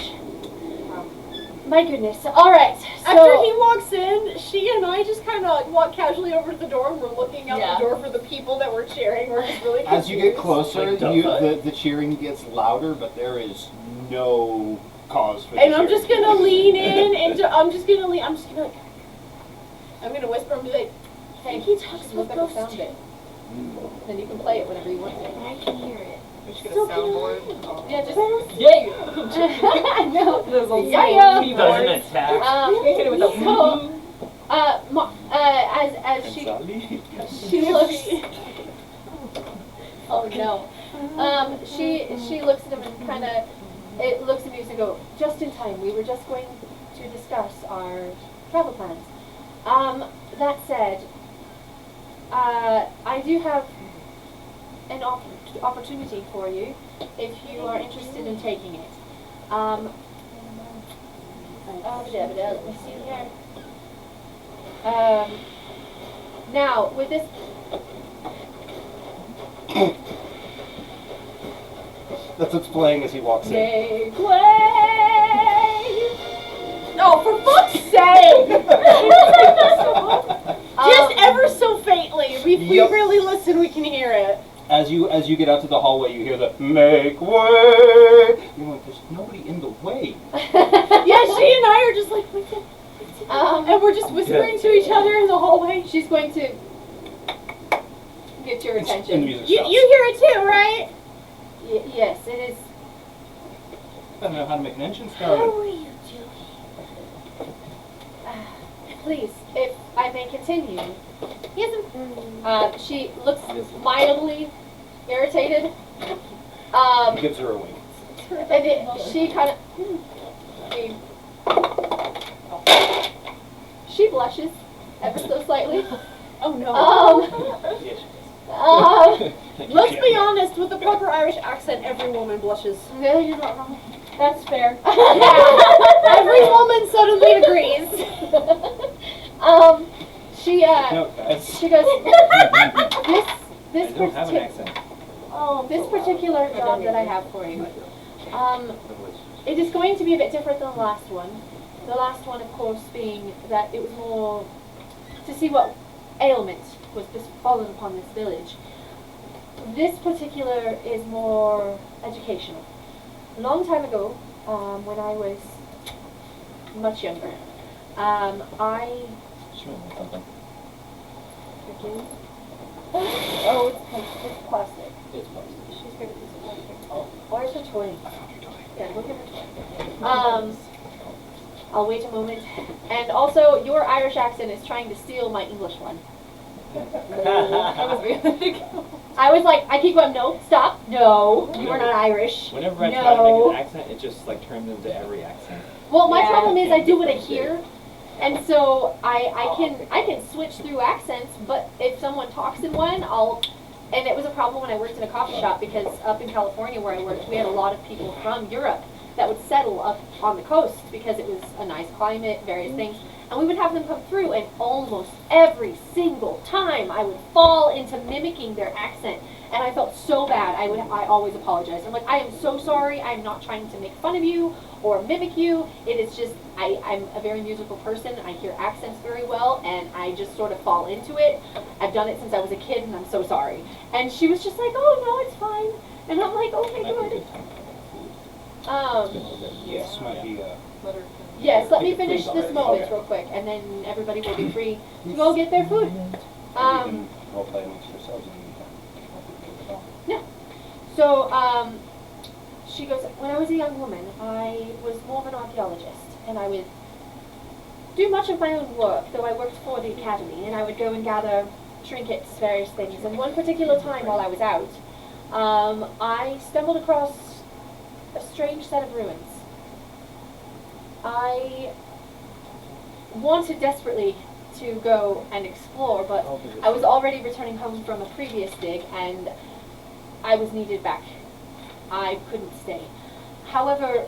My goodness. All right. After So he walks in, she and I just kind of walk casually over to the door, and we're looking out Yeah. the door for the people that we're cheering. We're just really As you get confused. closer, Like the cheering gets louder, but there is no cause for the And I'm cheering. just gonna lean in, and I'm just gonna whisper and be like, hey, he talks just look with up a ghosts sound too. bit. Then you can play it whenever you want to. I can hear it. We should get a soundboard. Yeah, just Yeah. no. There's a Yeah, little yeah. Doesn't keyboard. attack. Hit it with a As she looks. Oh no. She looks at him and kind of it looks at me and go, just in time. We were just going to discuss our travel plans. That said, I do have an opportunity for you if you are interested in taking it. Let me see here. Now, with this... That's what's playing as he walks in. Make way! Oh, for fuck's sake! Just ever so faintly. If we really listen, we can hear it. As you get out to the hallway, you hear the "make way." You're like, there's nobody in the way. Yeah, she and I are just like, and we're just whispering to each other in the hallway. She's going to get your And the attention. music You stops. hear it too, right? Yes, it is. I don't know how to make an engine How start. are you doing? Please, if I may continue. He hasn't. She looks mildly irritated. He gives her a wink. And she kind of. She blushes ever so slightly. Oh no. Yes. Let's be honest, with the proper Irish accent, every woman blushes. No, you're not wrong. That's fair. Every woman suddenly agrees. She No, guys. she goes. This I don't have an partic- accent. this particular job that I have for you. It is going to be a bit different than the last one. The last one, of course, being that it was more to see what ailment was fallen upon this village. This particular is more educational. A long time ago, when I was much younger, I... Oh, it's plastic. It's plastic. She's going to use it plastic. Oh, where's her toy? I found your toy. Yeah, look at her toy. I'll wait a moment. And also, your Irish accent is trying to steal my English one. I was like, I keep going, no, stop, no, you are not Irish. Whenever I no. try to make an accent, it just like turns into every accent. Well, my Yeah. problem is I do what I hear, and so I can switch through accents. But if someone talks in one, and it was a problem when I worked in a coffee shop because up in California where I worked, we had a lot of people from Europe that would settle up on the coast because it was a nice climate, various things. And we would have them come through, and almost every single time I would fall into mimicking their accent. And I felt so bad. I always apologize. I'm like, I am so sorry. I'm not trying to make fun of you or mimic you. It is just, I'm a very musical person. I hear accents very well, and I just sort of fall into it. I've done it since I was a kid, and I'm so sorry. And she was just like, oh, no, it's fine. And I'm like, okay, good. Yes, might be. Yes, let me finish this moment real quick, and then everybody will be free to go get their food. You can role play amongst yourselves in the meantime. Yeah. So, she goes, when I was a young woman, I was more of an archaeologist, and I would do much of my own work, though I worked for the academy, and I would go and gather trinkets, various things. And one particular time while I was out, I stumbled across a strange set of ruins. I wanted desperately to go and explore, but I was already returning home from a previous dig, and I was needed back. I couldn't stay. However,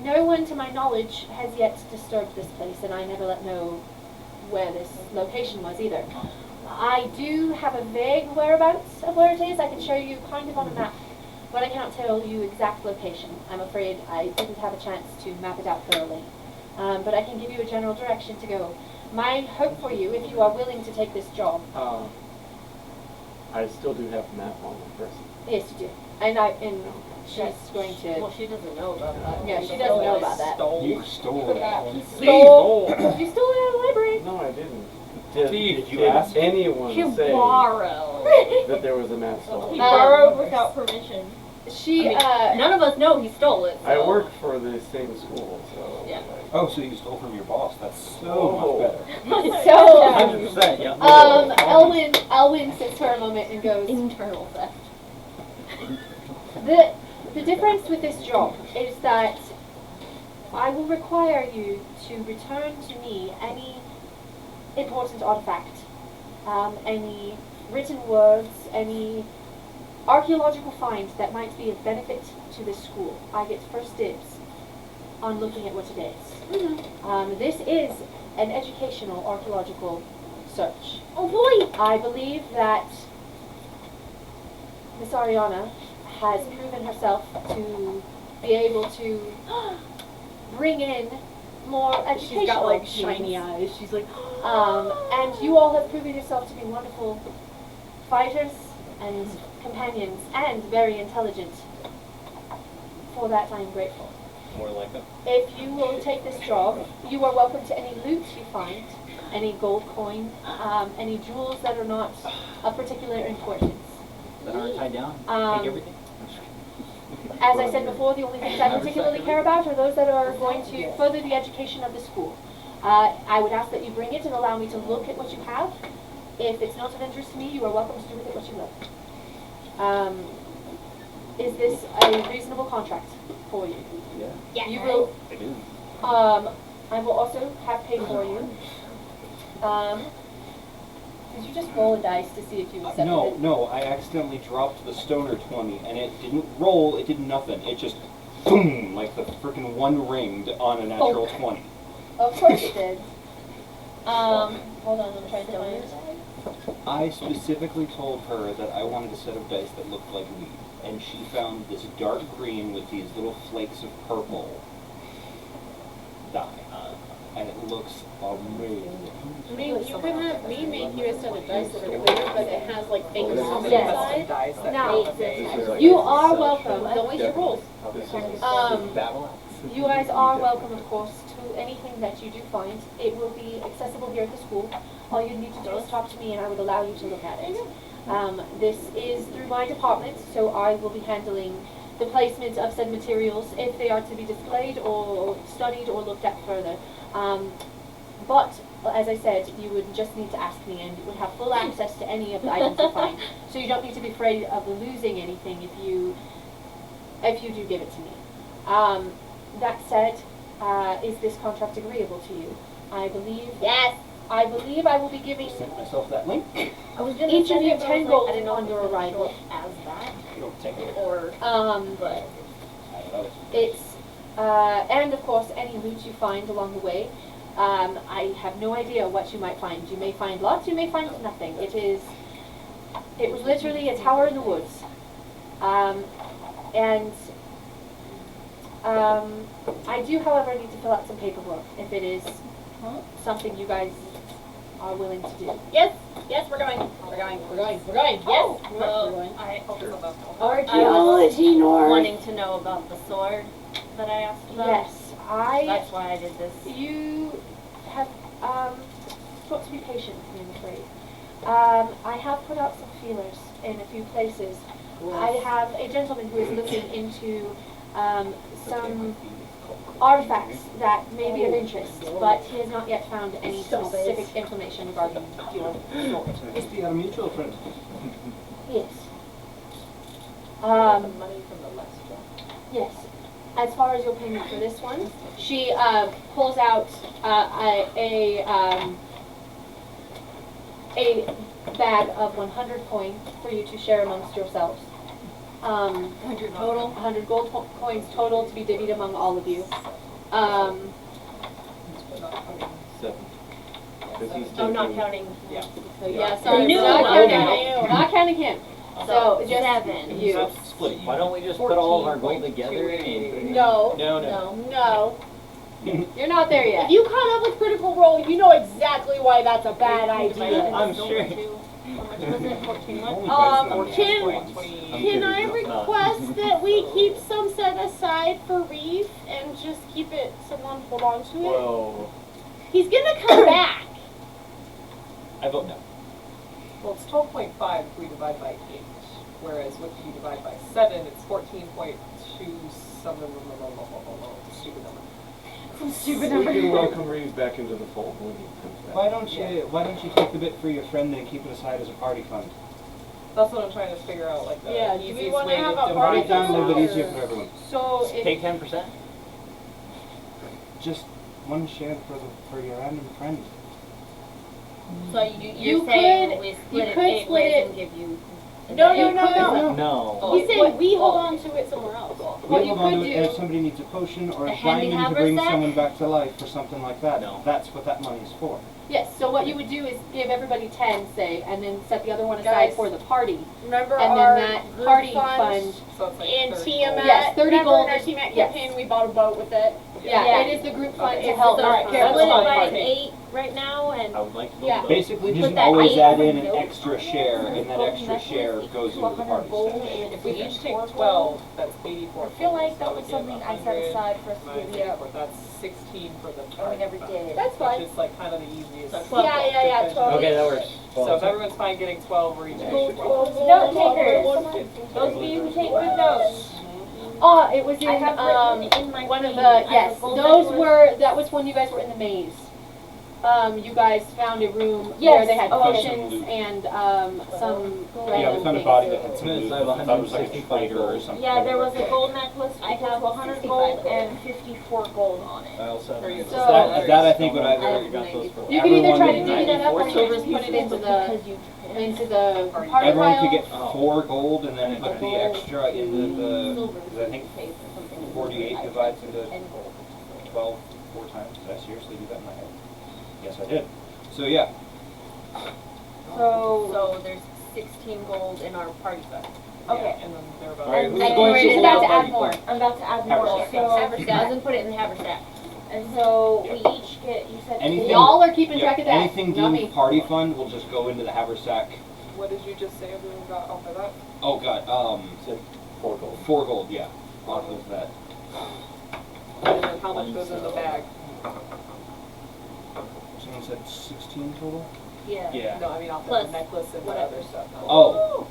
no one to my knowledge has yet disturbed this place, and I never let know where this location was either. I do have a vague whereabouts of where it is. I can show you kind of on a map, but I cannot tell you exact location. I'm afraid I didn't have a chance to map it out thoroughly. But I can give you a general direction to go. My hope for you, if you are willing to take this job. I still do have a map on my person. Yes, you do. And she's going to. Well, she doesn't know about that. Yeah, she doesn't know about that. You stole that one. You stole it out of the library. No, I didn't. Steve, you did asked? anyone You say borrowed. that there was a map He stolen? borrowed without permission. She, None of us know he stole it. I so- work for the same school, so. Yeah. Oh, so you stole from your boss. That's so much better. so, 100%, yeah. Elwyn sits for a moment and goes, Internal theft. the difference with this job is that I will require you to return to me any important artifact, any written words, any archaeological finds that might be of benefit to this school. I get first dibs on looking at what it is. This is an educational archaeological search. Oh boy! I believe that Miss Ariana has proven herself to be able to bring in more educational She's got like needs. shiny eyes. She's like, And you all have proven yourself to be wonderful fighters and companions and very intelligent. For that, I am grateful. More like them. If you will take this job, you are welcome to any loot you find, any gold coin, any jewels that are not of particular importance. That aren't tied down. Take everything. As I said before, the only things I particularly care about are those that are going to further the education of the school. I would ask that you bring it and allow me to look at what you have. If it's not of interest to me, you are welcome to do with it what you will. Is this a reasonable contract for you? Yeah. You will. It is. I will also have paid for you. Did you just roll a dice to see if you accepted it? No, I accidentally dropped the stoner 20, and it didn't roll, it did nothing. It just, boom, like the freaking one ringed on a natural 20. Of course it did. Hold on, I'm trying to find it. I specifically told her that I wanted a set of dice that looked like weed, and she found this dark green with these little flakes of purple dye, and it looks amazing. I mean, you could have me make you a set of dice that are clear, but it has like fake numbers Yes. inside. Dice that Now, you are welcome. Don't waste your rolls. You guys are welcome, of course, to anything that you do find. It will be accessible here at the school. All you need to do is talk to me and I would allow you to look at it. This is through my department, so I will be handling the placement of said materials if they are to be displayed or studied or looked at further. But, as I said, you would just need to ask me and you would have full access to any of the items you find. So you don't need to be afraid of losing anything if you do give it to me. That said, is this contract agreeable to you? I believe. Yes. I believe I will be giving Sent myself that link. I was gonna each of send you it, but I 10 was gold like, I didn't know on if your it was arrival. as that You'll take it. or But it's and of course any loot you find along the way. I have no idea what you might find. You may find lots. You may find nothing. It was literally a tower in the woods, and I do, however, need to fill out some paperwork if it is something you guys are willing to do. Yes. Yes, we're going. We're going. We're going. We're going. Yes. We're going. I Archaeology, North. Wanting to know about the sword that I asked about. Yes, That's why I did this. You have got to be patient with me, I'm afraid. I have put out some feelers in a few places. I have a gentleman who is looking into some artifacts that may be of interest, but he has not yet found any specific information regarding your sword. Must be our mutual friend. Yes. money from the last job. Yes. As far as your payment for this one, she pulls out a bag of 100 coin for you to share amongst yourselves. 100 total. 100 gold coins total to be divvied among all of you. 7. Oh, not counting. Yeah. So yeah, sorry, New we're not one. counting him. We're not counting him. So just 7. you. Split. Why don't we just put all of our gold together and... No. No. No. You're not there yet. If you caught up with Critical Role, you know exactly why that's a bad idea. I'm sure. Was it 14 months? Can I request that we keep some set aside for Reef and just keep it, someone hold on to it? Whoa. He's gonna come back. I vote no. Well, it's 12.5 if we divide by 8, whereas if you divide by 7, it's 14.2 something, stupid number. We can welcome Reeves back into the fold when he comes back. Why don't you take the bit for your friend and keep it aside as a party fund? That's what I'm trying to figure out, like the Yeah, do we easiest wanna way have to a divide party Break down a little bit fund? easier for everyone. So if Take 10%? Just one share for your random friend. So You you're saying could- we you split it could 8 split ways it- and give you... No. No. He's saying we hold on to it somewhere else. What you hold on could to it, and if do, somebody needs a potion or a A handy diamond to bring haversack? someone back to life or something like that, No. that's what that money is for. yes, so what you would do is give everybody 10, say, and then set the other one aside Guys. for the party. Remember And our then that group party fund fund, So it's like and 30 Tiamat? Yes, 30 Remember gold in our is- Tiamat yes. campaign we bought a boat with it? Yeah, it is the group fund to help. So Alright, split that's it fine. by Okay. 8 right now, and I would like to. Yeah. Basically, Put just that always 8 add for in an notes. extra share, and that extra share goes into the party stash. If we each take 12, that's 84. I feel like that So was we something give I set 100 aside for us to minus divvy up. 84. That's 16 for the And we party never fund, did. That's fine. which is like kind of the easiest. Yeah, 12. Okay, that works. So if everyone's fine getting 12, we're each extra 12. Note takers, those of you who take good notes. It was in, I have written in my one of thing, the, I have yes, a gold those necklace. were, that was when you guys were in the maze. You guys found a room where Yes, they had okay. potions and, some Yeah, we random found a things. body that had some Yes, loot. I have I thought it was like a 165 trader or gold. something. Yeah, there was a gold necklace I equal have to 100 65 gold gold. and 54 gold on it. I also have. So- That I think would I either have got those for. You can either try to Everyone- divvy that up or you can 94 just put it into because you into the party everyone pile. could get Oh. 4 gold and then put the gold, extra into the. silver, Because I think pay for something. 48 divides into 10 gold. 12 4 times. Did I seriously do that in my head? Yes, I did. So yeah. So there's 16 gold in our party fund. Okay. And then they're about. Alright, who's And going she's to about to the add more. I'm about to add more. Haversack. So, I was gonna put it in the haversack. and so we each get, you said Anything- Y'all are keeping Yeah, track of that, anything not deemed me. party fund will just go into the haversack. What did you just say everyone got off of that? Oh god, Said 4 gold. 4 gold, yeah. Off of that. And then how much goes in the bag? Someone said 16 total? Yeah. Yeah. No, I mean off Plus the necklace and the whatever. other stuff. Oh,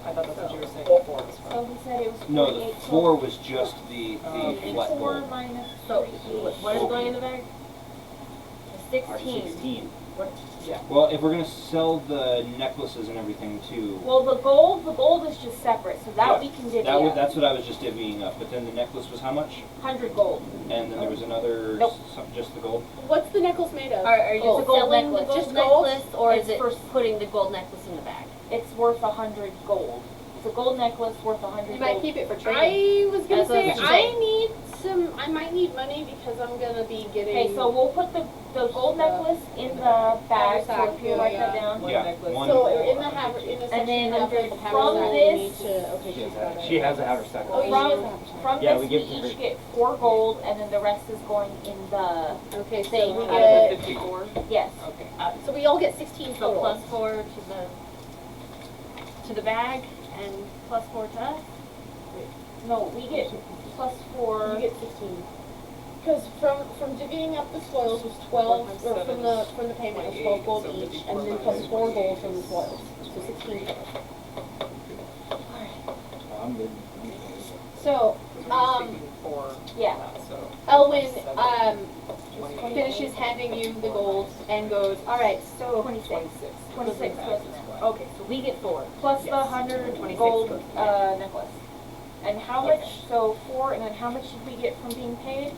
I thought that's what you were saying before. Was So fine. he said it was 48. no, the 4 was just the flat 4 gold. minus So 48. what is going in the bag? 16. 16. Well, if we're gonna sell the necklaces and everything too, Well, the gold is just separate, so that Yeah, we can divvy that was, up. that's what I was just divvying up. But then the necklace was how much? 100 gold. And then there was another, Nope. just the gold. What's the necklace made of? Are you Gold. gold selling necklace. the gold Just gold? necklace, or is It's it for- putting the gold necklace in the bag? It's worth 100 gold. It's a gold necklace worth 100 You gold. might keep it for trading. I was gonna That's what say, I was I might need money because I'm gonna be getting. Okay, so we'll put the gold necklace in the bag, so if you write that down. One Yeah, necklace. one- So in the section then of under the from haversack, we this- need to, okay, she's got it. She has a haversack. Oh, you From- should have a From Yeah, this, we we give it to each her. get 4 gold, and then the rest is going in the, Okay, so Thing. we Out of the get, 54? yes. Okay. so we all get 16 So total. plus 4 to the bag and plus 4 to us? No, we get plus 4. You get 16. Because from divvying up the spoils was 12, or from the payment was 12 gold each, and then plus 4 gold from the spoils, so 16 total. I'm good. So, For Yeah. that, so. Elwyn, 20, finishes handing you the gold and goes, alright, so 26. 26. 26 goes in there. Okay, so we get 4. Plus the 100 gold necklace. And how much, so 4, and then how much did we get from being paid?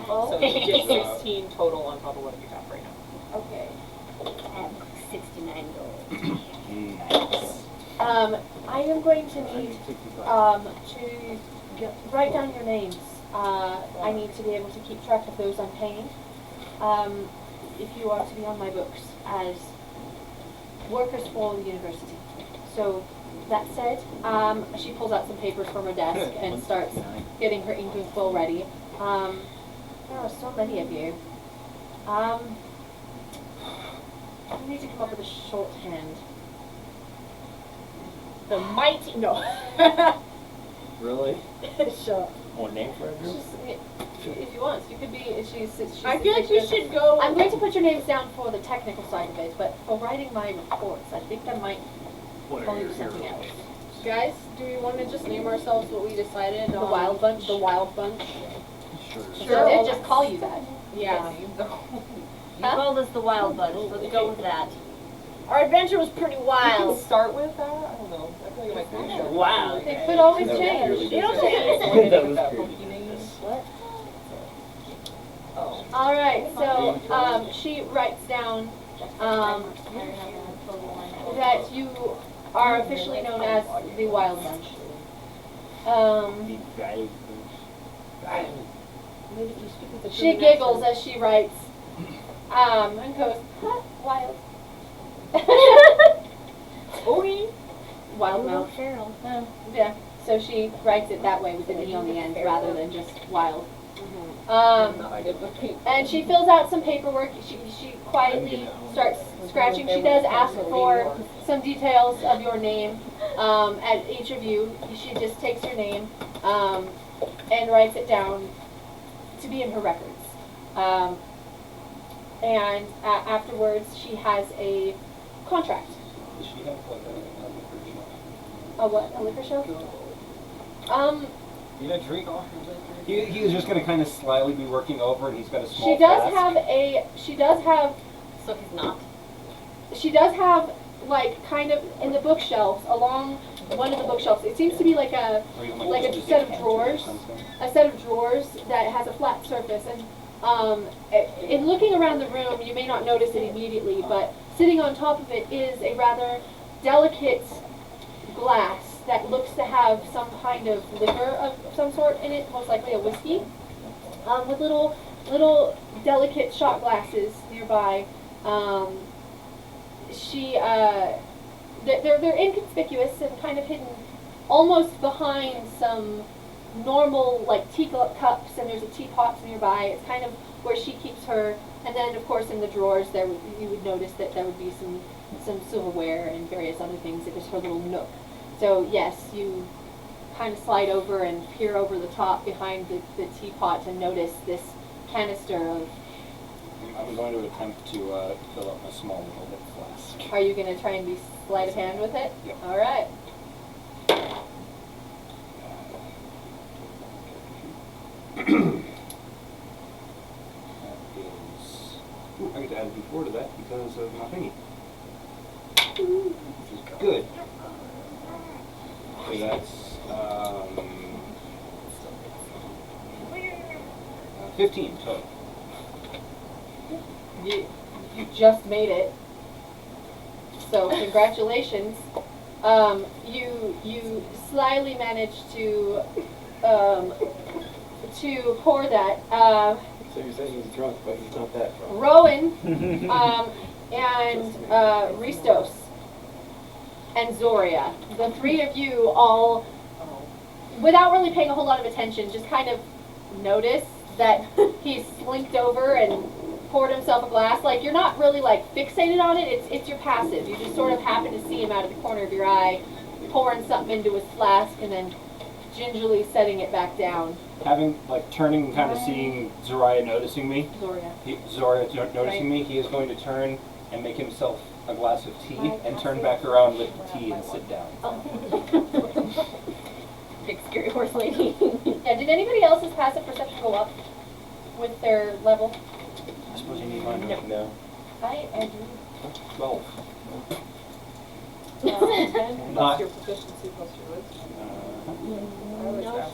So you get 16 total on top of what you have right now. Okay. And 69 gold. Nice. I am going to need, 65. to write down your names. I need to be able to keep track of those I'm paying. If you are to be on my books as workers for the university. So, that said, she pulls out some papers from her desk and starts 169. getting her ink and quill ready. There are so many of you. I need to come up with a shorthand. The mighty, no. Really? Sure. One name for everyone? If you want, you could be. She's I feel like we should go. I'm going to put your names down for the technical side of it, but for writing my reports, I think I might call you something else. Guys, do we want to just name ourselves what we decided The on? Wilde Bunch? The Wilde Bunch. Sure. So I did just call you that. Yeah. You called us the Wild Bunch, let's go with that. Our adventure was pretty We'll wild. start with that? I don't know. I feel like it might be short. Wow. They could always That was change. really They don't good. change. That was That pretty funky name. What? Oh. All right. So she writes down that you are officially known as the Wilde Bunch. The guy. She giggles as she writes, and goes, huh, wild. Okay. Wild Little mouth. Cheryl. Yeah. So she writes it that way with an E on the end rather than just Wilde. And she fills out some paperwork. She quietly starts scratching. She does ask for some details of your name at each of you. She just takes your name and writes it down to be in her records. And afterwards, she has a contract. Does she have like a liquor shop? A what? A liquor show? You know, drink off your liquor? He was just going to kind of slyly be working over, and he's got a small She does flask. have a. She does have. So he's not. She does have like kind of in the bookshelves along one of the bookshelves. It seems to be like a Or even like a just set of decanter or drawers. something. A set of drawers that has a flat surface. And in looking around the room, you may not notice it immediately, but sitting on top of it is a rather delicate glass that looks to have some kind of liquor of some sort in it, most likely a whiskey, with little delicate shot glasses nearby. They're inconspicuous and kind of hidden, almost behind some normal like tea cups, and there's a teapot nearby. It's kind of where she keeps her. And then, of course, in the drawers, you would notice that there would be some silverware and various other things. It was her little nook. So yes, you kind of slide over and peer over the top behind the teapot and notice this canister of. I'm going to attempt to fill up my small little lip flask. Are you going to try and be sleight of hand with it? Yep. All right. That is. Ooh, I get to add a D4 to that because of my thingy. Which is good. So that's 15 total. You just made it. So congratulations. You slyly managed to pour that. So you're saying he's drunk, but he's not that drunk. Rowan and Ristos and Zoria, the three of you all, without really paying a whole lot of attention, just kind of notice that he's slinked over and poured himself a glass. Like, you're not really like fixated on it, it's your passive. You just sort of happen to see him out of the corner of your eye pouring something into his flask and then gingerly setting it back down. Having, like, turning and kind of seeing Zoria noticing me. Zoria. Noticing me, he is going to turn and make himself a glass of tea and turn back around with the tea and sit down. Big scary horse lady. Yeah, did anybody else's passive perception go up with their level? I suppose you need mine. No. I do. 12. Plus your proficiency plus your wisdom.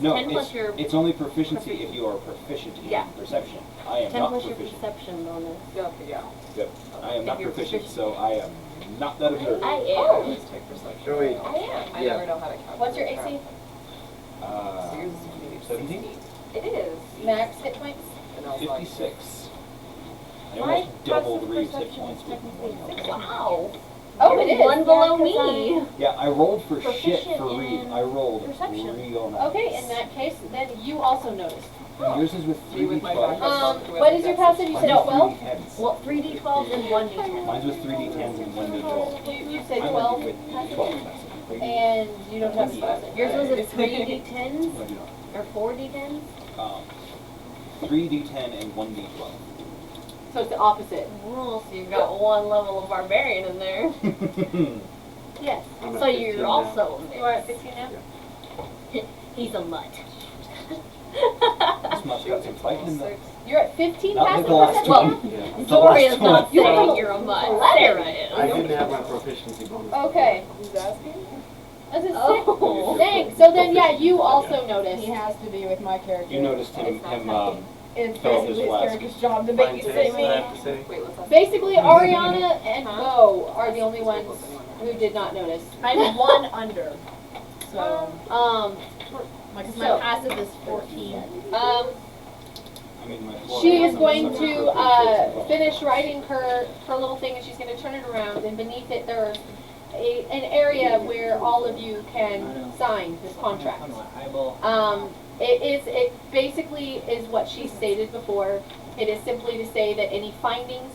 No, 10 plus your it's only proficiency if you are proficient in perception. I am 10 not plus your proficient. perception bonus. Yeah. Yep. I am not proficient, so I am not that observant. I am. Always take perception. Joey. I am. I never know how to calculate. What's your AC? So yours is gonna be 17? It is. Max hit points? And I was like, 56. I My almost doubled passive Reeve's hit perception points is with technically one. 6. Wow. Oh, You're it is. one below Yeah, 'cause me. Yeah, I rolled for shit Proficient for Reeve. in I rolled perception. real nice. Okay, in that case, then you also noticed. And yours is with Me with my 3d12. backup. What is your passive? You Mine's said with 12? 3d10s. Well, 3d12s and 1d10. Mine's with 3d10s and 1d12. You said I 12? went with 12. And you don't have passive. Yours was a It's- 3d10s No, I do not. or 4d10s? 3d10 and 1d12. So it's the opposite. Oh, so you've got one level of barbarian in there. Yes. I'm at So 15 you're now. also a You are at mix. 15 now? He's a mutt. This mutt's got some fight in them. You're at 15 Not like passive the last perception? one. Yeah. Zoria's not You have saying a you're a mutt. 11. Sarah I is. didn't have my proficiency bonus. Okay. who's asking? That's a 6. Oh. Dang. So then, yeah, you also noticed. He has to be with my character. You noticed him It's fill his basically his flask. character's job to Mine babysit takes, I me. have to say. Wait, let's ask. Basically, Ariana and Bo are the only ones who did not notice. I'm one under. So, my so- passive is 14. She is going to finish writing her little thing, and she's going to turn it around, and beneath it there are an area where all of you can sign this contract. It basically is what she stated before. It is simply to say that any findings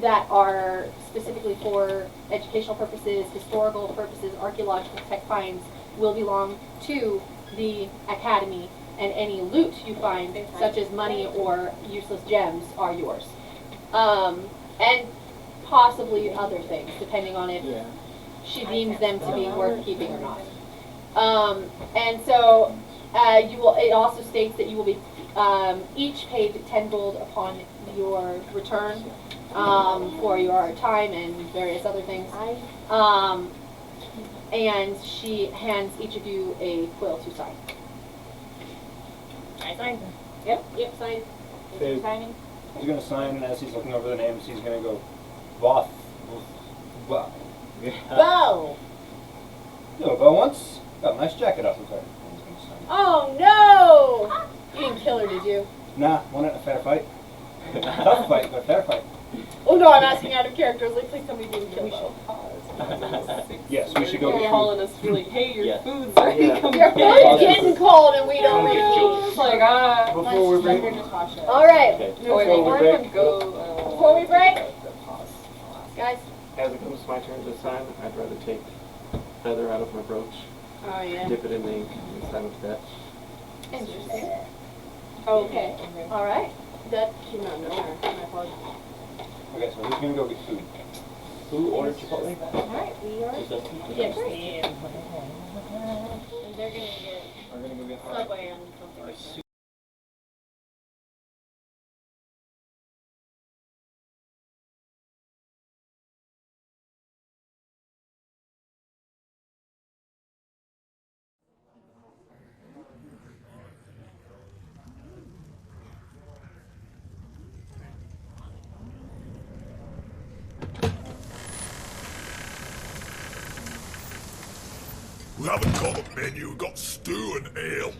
that are specifically for educational purposes, historical purposes, archaeological tech finds will belong to the academy, and any loot you find, such as money or useless gems, are yours. And possibly other things, depending on if she deems them to be worth keeping or not. And so you will. It also states that you will be each paid 10 gold upon your return for your time and various other things. And she hands each of you a quill to sign. I signed. Yep, sign. Okay. Signing. He's going to sign, and as he's looking over the names, he's going to go, Voth. Bo! You know, Bo once got a nice jacket off of her. He's gonna sign. Oh no! You didn't kill her, did you? Nah, won it in a fair fight. Tough fight, but fair fight. Oh no, I'm asking out of character. I was like, please tell me you didn't kill Bo. Yes, we should go You're get calling us really, hey, your Yeah. food's ready, Yeah. come Your get food's it. getting cold and we don't Get know. It's like, ah. Before we break, Alright, Okay. Oh, wait, Before we before break- everyone go, Before we break, guys. as it comes to my turn to sign, I'd rather take feather out of my brooch, oh yeah. dip it in the ink, and sign with that. Interesting. Okay. Alright. That came out of nowhere. My apologies. Okay, so who's going to go get food? Who ordered Chipotle? Alright, we are. Just us? Yes. And they're gonna get We're going to go get Subway and something like that. We haven't got a menu, we've got stew and ale.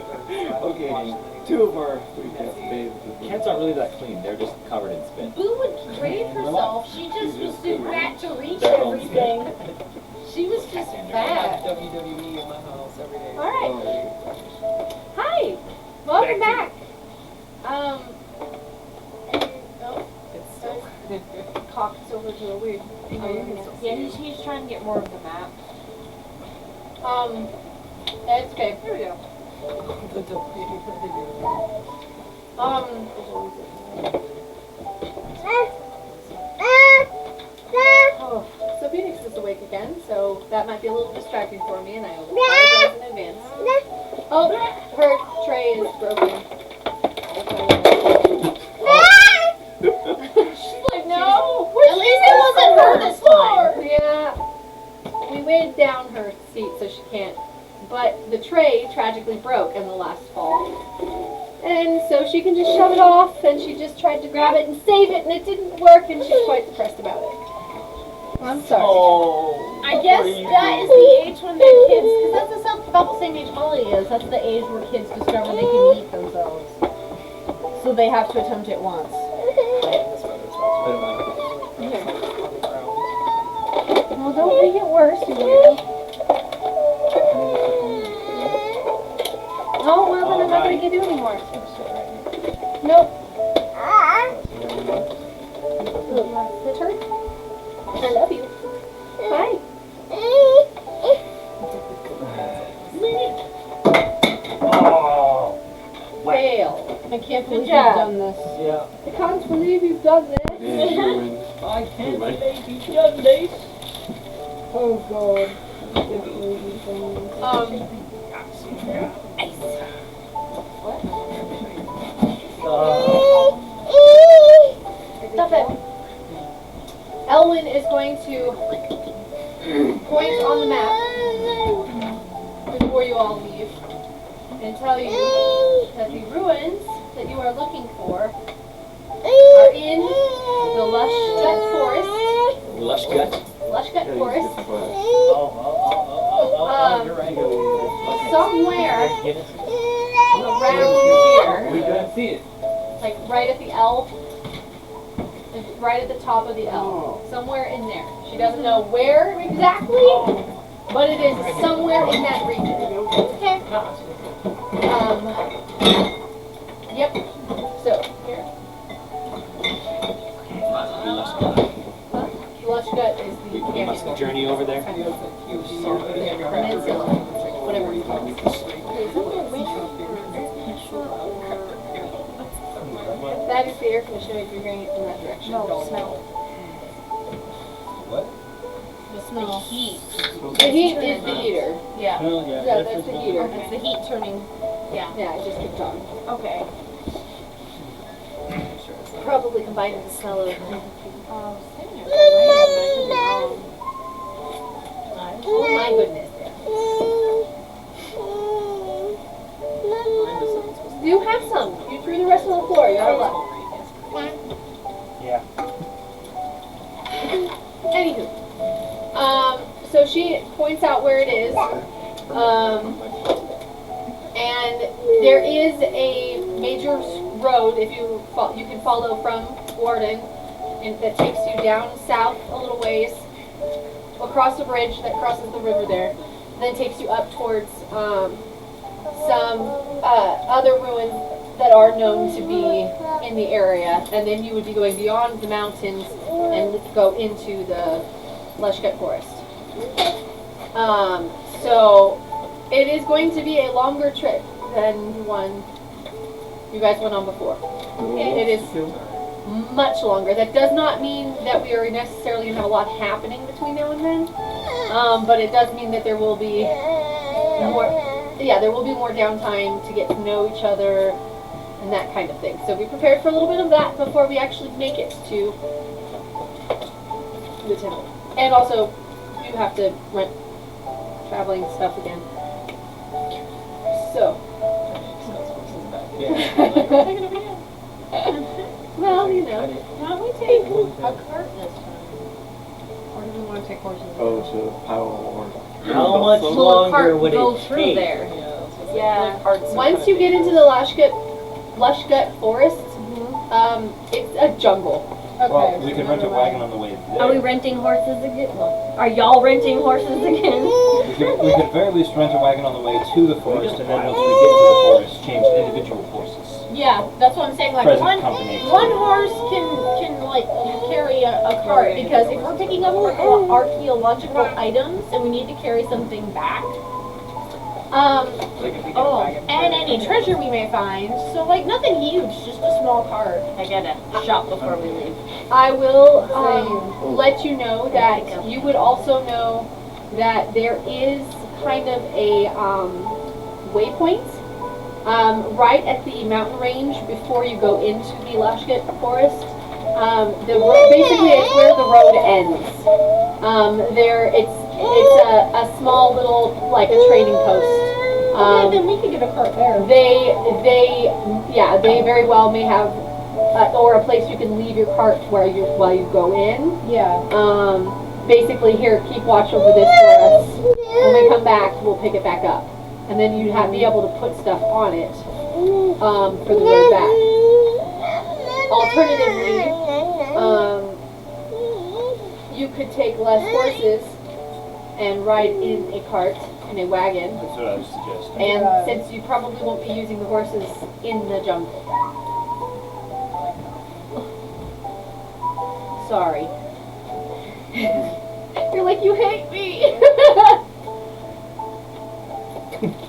Okay, two of our three cats bathed. Cats aren't really that clean. They're just covered in spit. Boo would bathe herself. She just was too fat to reach Their own everything. She was just fat. WWE in my house every day. Alright. Hi! Welcome back. Oh, It's still. cocked over to a weird angle. Yeah, he's trying to get more of the map. It's okay. Here we go. So Phoenix is awake again, so that might be a little distracting for me, and I apologize in advance. Oh, her tray is broken. She's like, no! At least it wasn't her this time. Yeah. We weighed down her seat so she can't. But the tray tragically broke in the last fall. And so she can just shove it off, and she just tried to grab it and save it, and it didn't work, and she's quite depressed about it. I'm sorry. Oh, I guess that is the age when they're kids, because that's about the same age Molly is. That's the age where kids discover they can eat themselves. So they have to attempt it once. Well, don't make it worse, you weirdo. Oh, well, then I'm not going to give you any more. Nope. It's her. I love you. Bye. Oh, Fail. I can't believe you've job. done this. yeah. I can't believe you've done this. I can't believe you've done this. Oh, God. I can't believe you've done this. Stop it. Elwyn is going to point on the map before you all leave and tell you that the ruins that you are looking for are in the Lush Gut Forest. Lush gut. Lush Gut Forest. You're right. Somewhere around We here, don't see it. like right at the L, right at the top of the L, somewhere in there. She doesn't know where exactly, but it is somewhere in that region. Okay. Yep. So here. Lush Gut is the We must journey over there. peninsula, whatever it's called. That is the air conditioner if you're going it in that direction. No, smell. What? The smell. Heat. The heat is the heater. Yeah. Oh, yeah, Yeah, that's the heater. It's the heat turning. Yeah. Yeah, it just keeps on. Okay. Probably combined with the smell of oh my goodness. And there is a major road if you can follow from Warden, and that takes you down south a little ways, across the bridge that crosses the river there, and then takes you up towards some other ruins that are known to be in the area, and then you would be going beyond the mountains and go into the lush gut forest. So it is going to be a longer trip than the one you guys went on before. It is much longer. That does not mean that we are necessarily going to have a lot happening between now and then, but it does mean that there will be more. Yeah, there will be more downtime to get to know each other and that kind of thing. So be prepared for a little bit of that before we actually make it to the temple. And also, you have to rent traveling stuff again. So. Well, you know. Why don't we take a cart this time? Or do we want to take horses? Oh, to pile or. How much longer would it take? There. Yeah. Once you get into the lush gut forest, it's a jungle. Okay. Well, we could rent a wagon on the way there. Are we renting horses again? Are y'all renting horses again? We could at very least rent a wagon on the way to the forest, and then once we get to the forest, change individual horses. Yeah, that's what I'm saying. Like Present one company. horse can like carry a cart, because if we're picking up archaeological items and we need to carry something back, and any treasure we may find, so like nothing huge, just a small cart. I gotta shop before we leave. I will let you know that you would also know that there is kind of a waypoint right at the mountain range before you go into the Lashkut forest. Basically, it's where the road ends. It's a small little, like a trading post. Then we could get a cart there. They very well may have, or a place you can leave your cart while you go in. Yeah. Basically, here, keep watch over this for us. When we come back, we'll pick it back up, and then you'd be able to put stuff on it for the road back. Alternatively, you could take less horses and ride in a cart, in a wagon. That's what I was suggesting. And since you probably won't be using the horses in the jungle. Sorry. You're like, you hate me.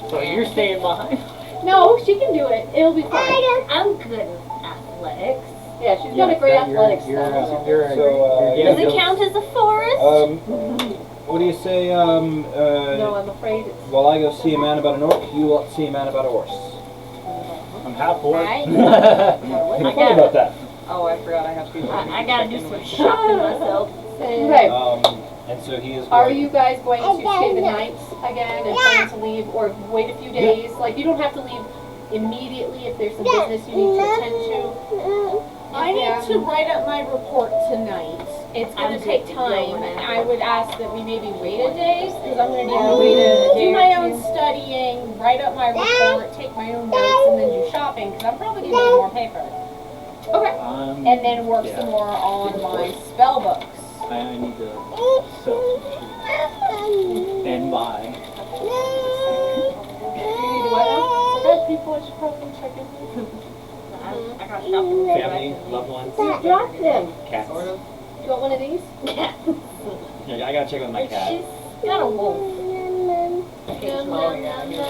So you're staying behind? No, she can do it. It'll be fine. I'm good with athletics. Yeah, she's got a great athletics stuff. Does it count as a forest? What do you say, No, I'm afraid it's... while I go see a man about an orc, you will see a man about a horse. I'm half orc. Right. What's funny about that? Oh, I forgot I have to be. I gotta do some shopping myself. Okay. And so he is Are going- you guys going to stay the night again and plan to leave, or wait a few days? Like, you don't have to leave immediately if there's some business you need to attend to. I need to write up my report tonight. It's going to take time, and I would ask that we maybe wait a day, because I'm going to need to do my own studying, write up my report, take my own notes, and then do shopping, because I'm probably going to need more paper. Okay. And then work some more on my spell books. I need to sell and buy. You need to what now? So people should probably check in. I got shopping. Family, loved ones, You dropped them. cats. You want one of these? Yeah. Yeah, I gotta check with my cat. She's got a wolf.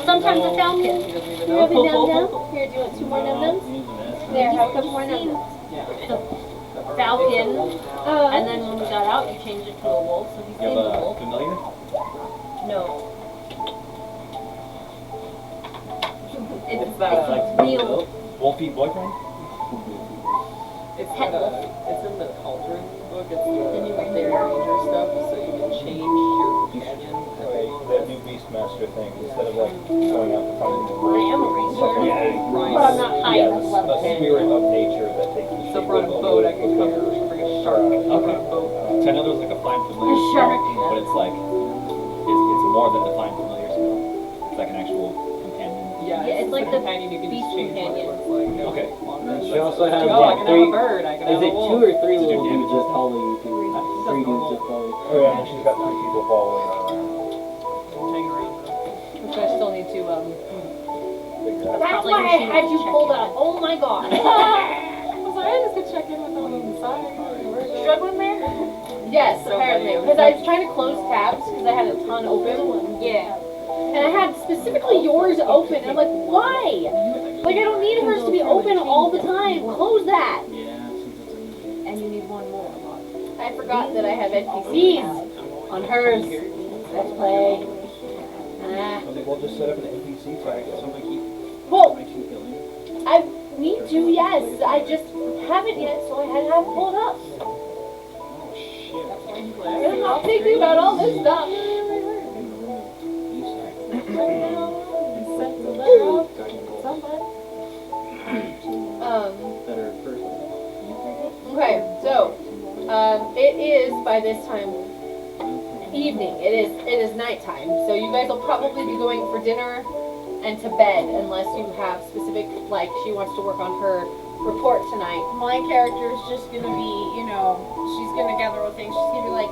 Sometimes a falcon. You have a num num? Here, do you want 2 more num nums? There, have a couple more num nums. Falcon. And then when we got out, you changed it to a wolf. So he's You have seen the a wolf. familiar? No. It's Like real. Wolfie boyfriend? It's in the Cauldron book. It's the ranger stuff, so you can change your companion. That new Beastmaster thing, instead of like going out and finding the I am a ranger. But I'm not high yeah, enough the level. spirit of nature that they can So for a boat, I can come and bring a shark. Okay. Boat. So I know there's like a find familiar Shark. but it's like, it's more than the find familiar spell. like the companion, you can beast just change what it companion. looks like. Okay. She also has Oh, I like can three. have a bird. I can Is have it a wolf. 2 or 3 Does it do little dudes damage? that follow you too? 3 dudes that follow you. Oh yeah, and she's got 3 people following her around. Hanging around. Which I still need to, That's why I had you pulled out. Oh my god. I was like, I just could check in with them on the side. Struggling there? yes, apparently. Because I was trying to close tabs because I had a ton open. Yeah. And I had specifically yours open. And I'm like, why? Like, I don't need hers to be open all the time. Close that. Yeah, since it's a And you need one more. I forgot that I have NPCs on hers. Let's play. We'll just set up an NPC tag. Somebody keep. Well, I keep going. I need to, yes. I just haven't yet, so I had to have it pulled up. Oh shit. I'm not thinking about all this stuff. That are first. Okay, so it is by this time evening. It is nighttime. So you guys will probably be going for dinner and to bed unless you have specific, like she wants to work on her report tonight. My character is just gonna be, she's gonna gather all things. She's gonna be like,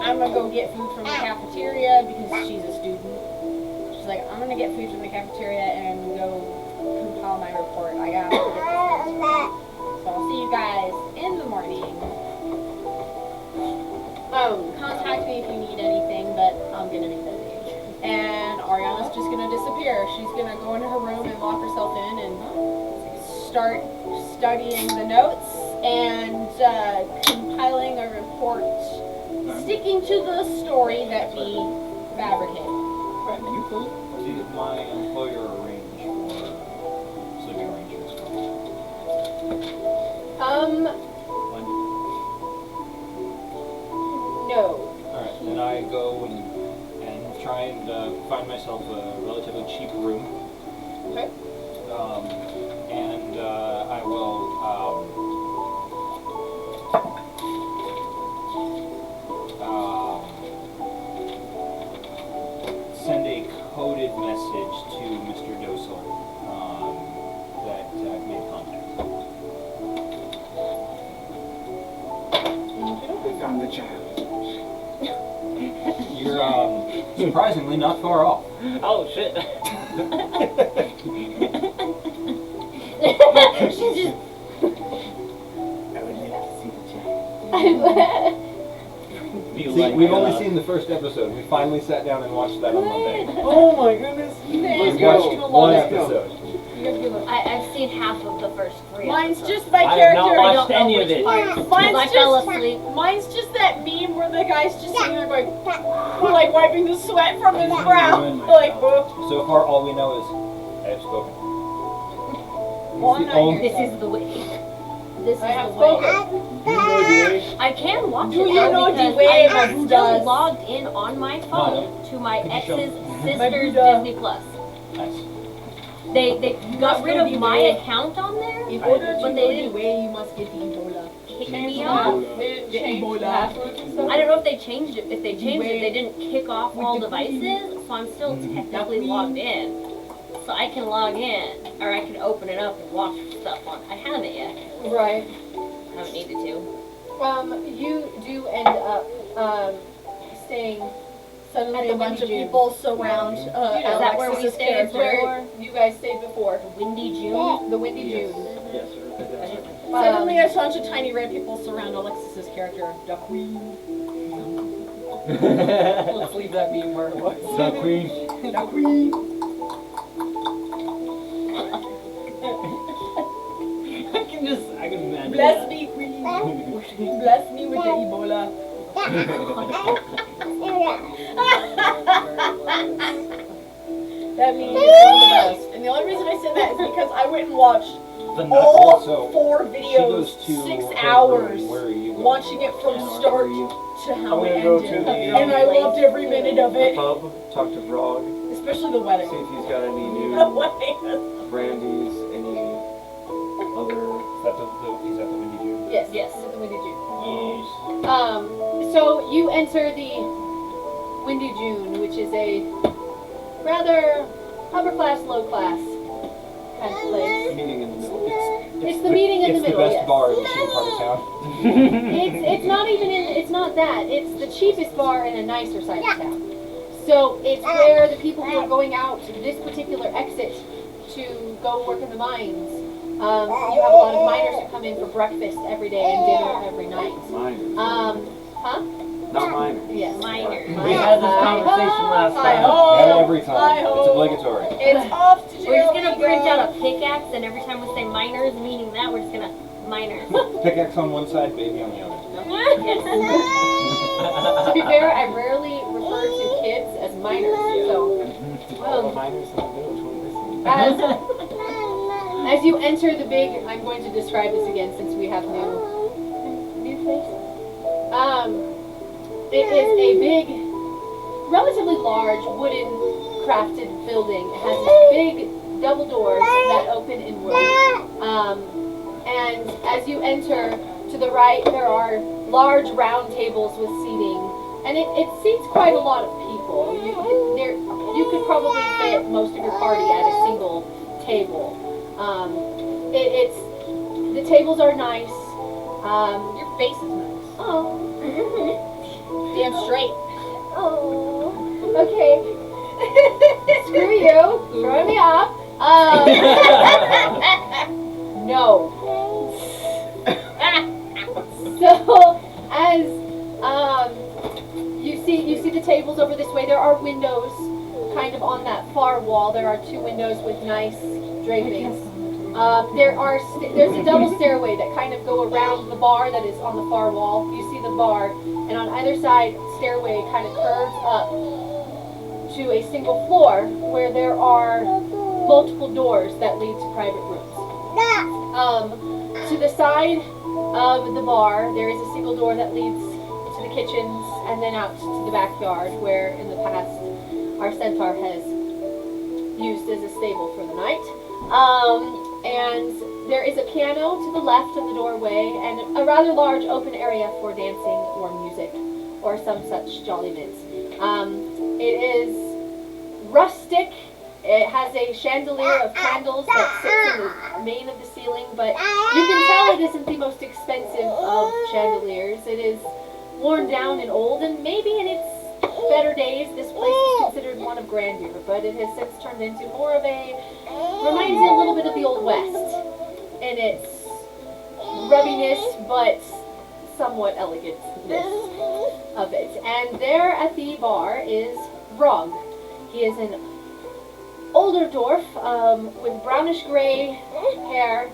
I'm gonna go get food from the cafeteria because she's a student. She's like, I'm gonna get food from the cafeteria and go compile my report. I gotta get this done. So I'll see you guys in the morning. Contact me if you need anything, but I'm gonna be busy. And Ariana's just gonna disappear. She's gonna go into her room and lock herself in and start studying the notes and compiling a report, sticking to the story that we fabricated. Did my employer arrange for sleeping arrangements? No. Alright, then I go and try and find myself a relatively cheap room. Okay. And I will send a coded message to Mr. Docil that I've made contact. We found the child. You're surprisingly not far off. Oh shit. She's just. I would like to see the child. Feel See, like, we've only seen the first episode. We finally sat down and watched that on Monday. Oh my goodness. We've watched one episode. I've seen half of the first 3 Mine's episodes. just my I have character. not I watched don't know any of which it. parts. Mine's I just, fell asleep. Mine's just that meme where the guy's just sitting there going, like wiping the sweat from his brow. Like, whoop. So far, all we know is I have spoken. Well, I'm not here. This is the way. This is I have the way. spoken. I can watch Do it you though know the because way I am Abu still does? logged in on my phone to my Could you show ex's me? sister's Buddha. Disney Plus. Nice. They got must rid go of the my way. account on there, In order to but know they the didn't way, you must get the Ebola. kick me off. It The changed Ebola. passwords and stuff. I don't know if they changed it. If they changed it, they Wait. didn't kick off With all the devices, so I'm still technically logged in. So I can log in, or I can open it up and watch stuff on. I haven't yet. Right. I haven't needed to. You do end up staying Suddenly At a the bunch of Windy people surround You know, Is that where we Alexis's stayed character. where you guys stayed before. Windy June. The Windy June. Yes, sir. Suddenly a bunch of tiny red people surround Alexis's character, the queen. Let's leave that meme where it was. The queen. The queen. I can imagine. Bless that. me, queen. Bless me with the Ebola. That means it's one of the best. And the only reason I said that is because I went and watched all Also, 4 she videos, goes to 6 her hours, room. Where are you going? watching it from And start where are you? to how I'm it gonna go ended. to the And I loved every minute of it, pub, talk to Vrog, especially the wedding. see if he's got any The new wedding. brandies, any other. Is that the Windy June? Yes. Yes. At the Windy June. Yes. So you enter the Windy June, which is a rather upper class, low class kind of place. Meeting in the middle. It's the meeting in the middle, It's the best yes. bar in the shitty part of town. It's not even it's not that. It's the cheapest bar in a nicer side of town. So it's where the people who are going out to this particular exit to go work in the mines. You have a lot of miners who come in for breakfast every day and dinner every night. Miners. Huh? Not miners. Yes. Minor. We had this conversation last time. And every time. It's obligatory. It's off to We're just jail. gonna print out a pickaxe, and every time we say minors, meaning that, we're just gonna minors. Pickaxe on one side, baby on the other. To be fair, I rarely refer to kids as minors. So All the miners in the village went missing. as you enter the big, I'm going to describe this again since we have new faces. It is a big, relatively large wooden crafted building. It has big double doors that open inward. And as you enter to the right, there are large round tables with seating. And it seats quite a lot of people. You could probably fit most of your party at a single table. The tables are nice. Your face is nice. Oh. Damn straight. Oh, okay. Screw you. Throwing me off. No. So, as you see the tables over this way, there are windows kind of on that far wall. There are two windows with nice drapings. There's a double stairway that kind of go around the bar that is on the far wall. You see the bar, and on either side, stairway kind of curves up to a single floor where there are multiple doors that lead to private rooms. To the side of the bar, there is a single door that leads to the kitchens and then out to the backyard, where in the past our centaur has used as a stable for the night. And there is a piano to the left of the doorway and a rather large open area for dancing or music or some such jolliment. It is rustic. It has a chandelier of candles that sits in the main of the ceiling, but you can tell it isn't the most expensive of chandeliers. It is worn down and old, and maybe in its better days this place was considered one of grandeur, but it has since turned into more of reminds you a little bit of the Old West in its rubbiness, but somewhat elegantness of it. And there at the bar is Rog. He is an older dwarf with brownish gray hair.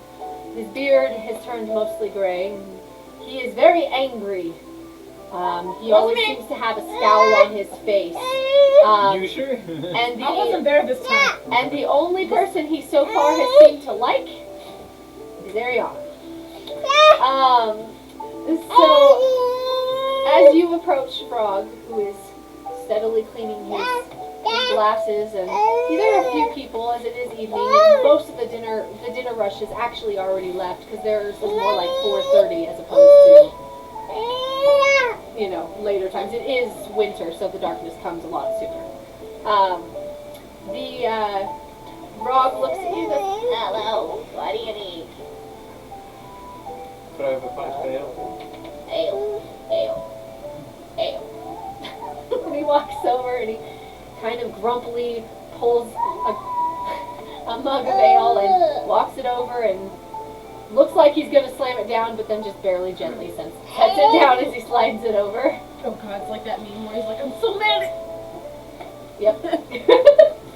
His beard has turned mostly gray. He is very angry. He always seems to have a scowl on his face. You sure? And I wasn't there this time. And the only person he so far has seemed to like is Ariana. So, as you approach Frog, who is steadily cleaning his glasses, and there are a few people as it is evening, and most of the dinner rush has actually already left, because theirs was more like 4:30 as opposed to, later times. It is winter, so the darkness comes a lot sooner. Frog looks at you and goes, "Hello, what do you need?" Could I have a pint of ale? Ale. And he walks over and he kind of grumpily pulls a mug of ale and walks it over and looks like he's going to slam it down, but then just barely gently sets it down as he slides it over. Oh god, it's like that meme where he's like, I'm so mad Yep.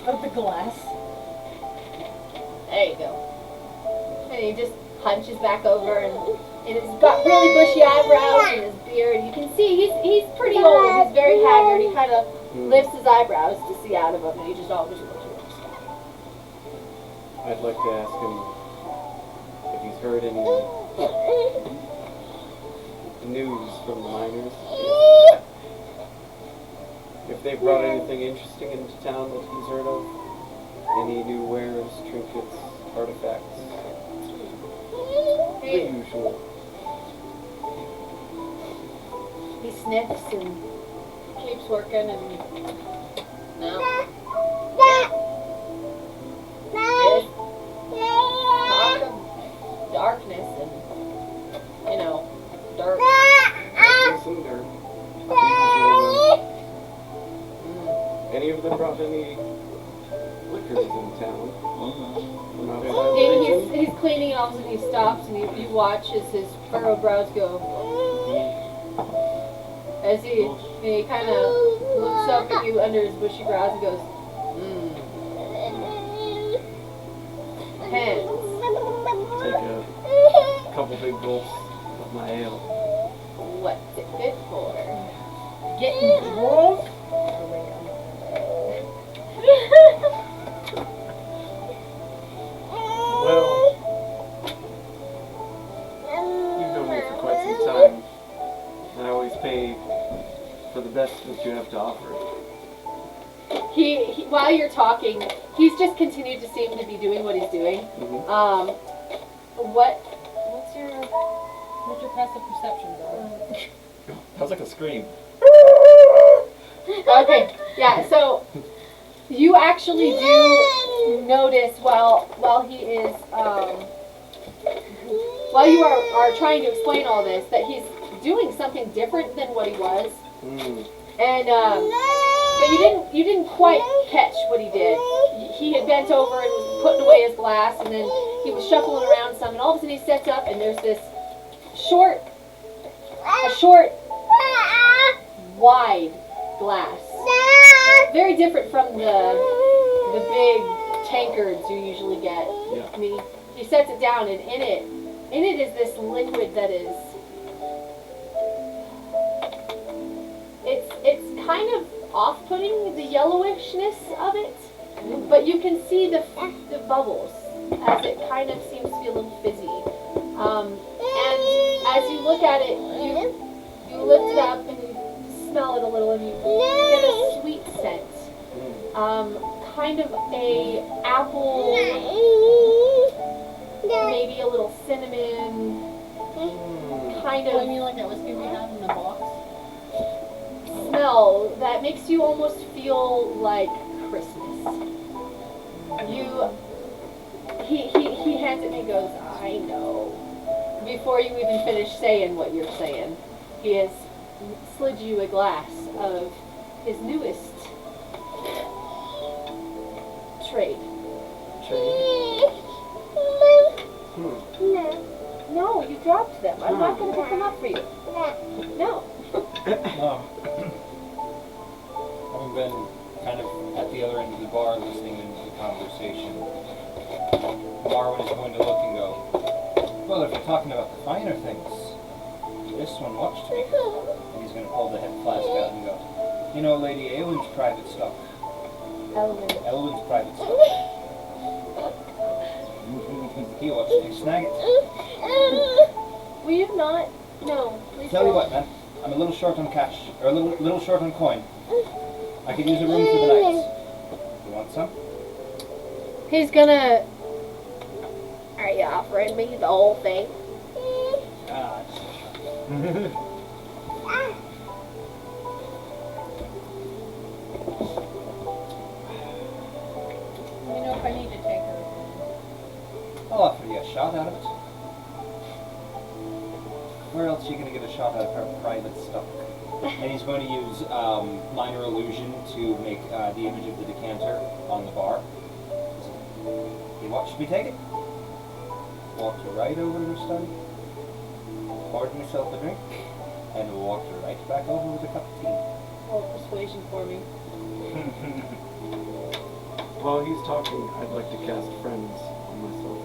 of the glass. There you go. And he just hunches back over, and he's got really bushy eyebrows and his beard. You can see he's pretty old. He's very haggard. He kind of lifts his eyebrows to see out of him, and he just always looks at the sky. I'd like to ask him if he's heard any news from the miners. If they've brought anything interesting into town that he's heard of. Any new wares, trinkets, artifacts. The usual. He sniffs and keeps working, and no. say Liquors is in town. And he's cleaning and all of a sudden he stops and you watch as his furrowed brows go. As he kind of looks up at you under his bushy brows and goes, Pens. Take a couple big gulps of my ale. What's it good for? Getting drunk? Well, you've known me for quite some time, and I always pay for the best that you have to offer. He while you're talking, he's just continued to seem to be doing what he's doing. Mm-hmm. What's your passive perception, though? That was like a scream. Okay, yeah, so you actually do notice while he is while you are trying to explain all this that he's doing something different than what he was. And but you didn't quite catch what he did. He had bent over and was putting away his glass, and then he was shuffling around some, and all of a sudden he sets up and there's this short, wide glass. Very different from the big tankards you usually get. Yeah. I mean, he sets it down, and in it is this liquid that is. It's kind of off-putting, the yellowishness of it, but you can see the bubbles as it kind of seems to be a little fizzy. And as you look at it, you lift it up and you smell it a little, and you get a sweet scent. Kind of a apple, maybe a little cinnamon, kind of. Oh, you mean like that whiskey we have in the box? Smell that makes you almost feel like Christmas. He hands it and he goes, I know. Before you even finish saying what you're saying, he has slid you a glass of his newest trade. No, you dropped them. I'm not going to pick them up for you. No. Having been kind of at the other end of the bar listening to the conversation, Marwin is going to look and go, well, if you're talking about the finer things, this one watched me. And he's going to pull the head flask out and go, you know, Lady Elwyn's private stock. Elwyn's private stock. He watched me snag it. Will you not? No. Please Tell you don't. what, man. I'm a little short on cash, or a little short on coin. I could use a room for the night. You want some? He's gonna. Are you offering me the whole thing? Let me know if I need to take her. I'll offer you a shot out of it. Where else are you going to get a shot out of her private stock? And he's going to use minor illusion to make the image of the decanter on the bar. He watched me take it. Walked right over to the study. Poured myself a drink. And walked right back over with a cup of tea. Roll persuasion for me. While he's talking, I'd like to cast Friends on myself.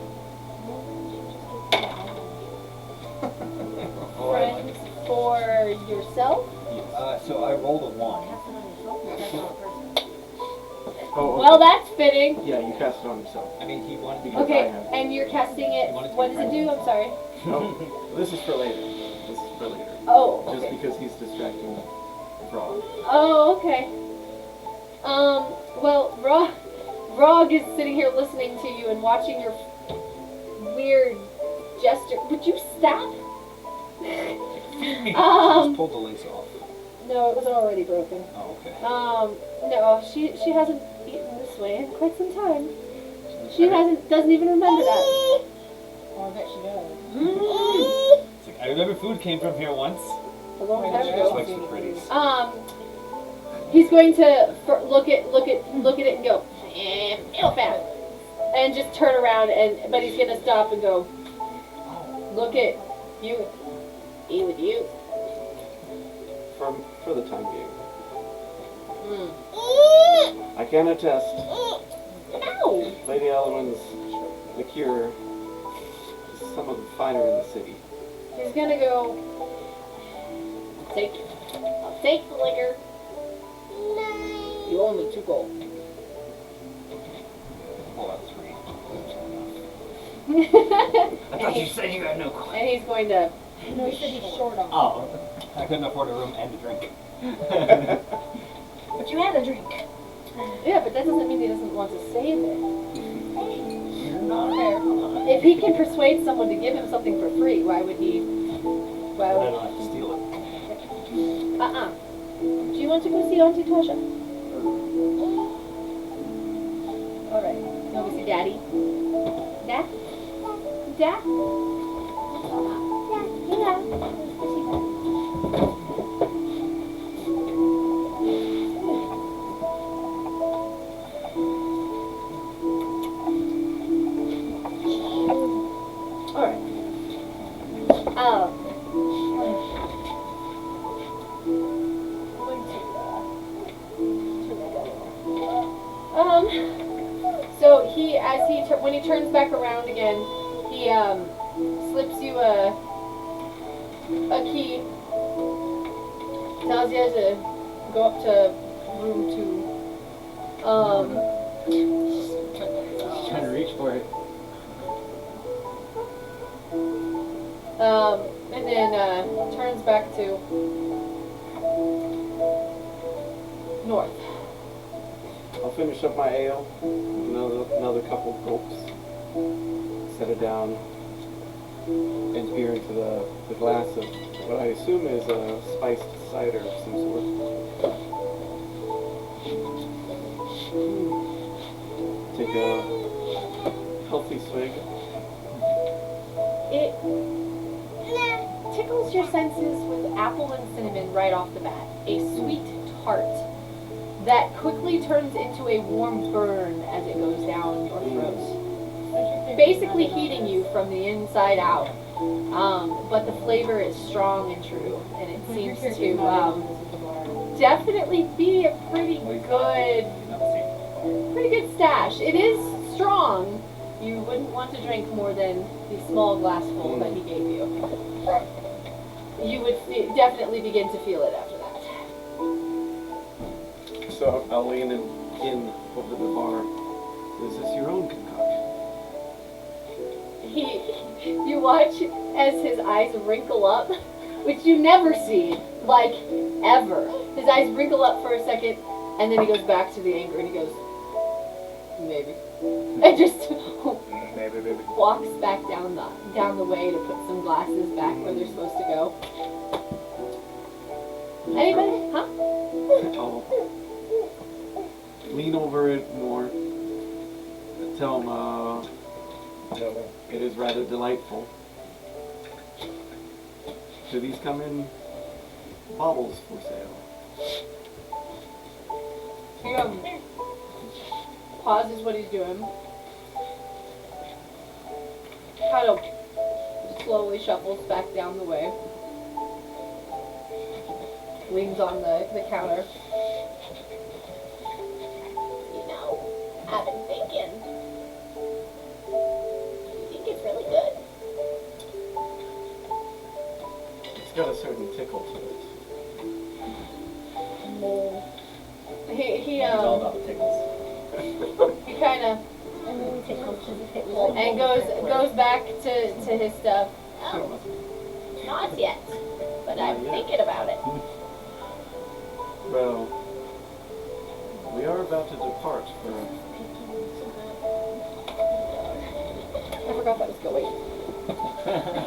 Friends for yourself? So I rolled a 1. Oh, Well, that's fitting. yeah, you cast it on yourself. I mean, he wanted to Because Okay, I have. and you're casting it. What does it do? I'm sorry. No, this is for later. This is for later. Oh, Just okay. because he's distracting Frog. Oh, okay. Well, Rog is sitting here listening to you and watching your weird gesture. Would you stop? Just pulled the lace off. No, it was already broken. Oh, okay. No, she hasn't eaten this way in quite some time. She doesn't even remember that. Oh, I bet she does. It's like, I remember food came from here once. A long time She ago. just likes the pretties. He's going to look at it and go, feel bad, and just turn around but he's gonna stop and go, look at you, eat with you. For the time being. I can attest. No. Lady Elowen's liqueur is some of the finer in the city. He's gonna go. I'll take the liquor. You owe me 2 gold. Well, that's 3. I And thought you said you had no coin. And he's going to. No, he said he's short on. Oh. I couldn't afford a room and a drink. But you had a drink. Yeah, but that doesn't mean he doesn't want to save it. You're not fair. If he can persuade someone to give him something for free, why would he? Why I would? don't have to steal it. Do you want to go see Auntie Tasha? All right. You want to see Daddy? Dad? Dad? So when he turns back around again, he slips you a key, tells you to go up to room 2. Trying to reach for it. And then turns back to north. I'll finish up my ale, another couple gulps, set it down, and peer into the glass of what I assume is a spiced cider of some sort. Take a healthy swig. It tickles your senses with apple and cinnamon right off the bat. A sweet tart that quickly turns into a warm burn as it goes down your throat. Basically heating you from the inside out. But the flavor is strong and true, and it seems to definitely be a pretty good stash. It is strong. You wouldn't want to drink more than the small glass full that he gave you. You would definitely begin to feel it after that. So I'll lean in over the bar. Is this your own concoction? You watch as his eyes wrinkle up, which you never see, like, ever. His eyes wrinkle up for a second, and then he goes back to the anger, and he goes, maybe. And just Maybe. walks back down the way to put some glasses back where they're supposed to go. Anybody? Huh? I'll lean over it more. Tell him, it is rather delightful. Do these come in bottles for sale? He pauses what he's doing. Kind of slowly shuffles back down the way. Leans on the counter. You know, I've been thinking. You think it's really good? It's got a certain tickle to it. He It's all about the tickles. he kind of and goes back to his stuff. Oh, not yet, but I'm thinking about it. Well, we are about to depart for... I forgot that was going.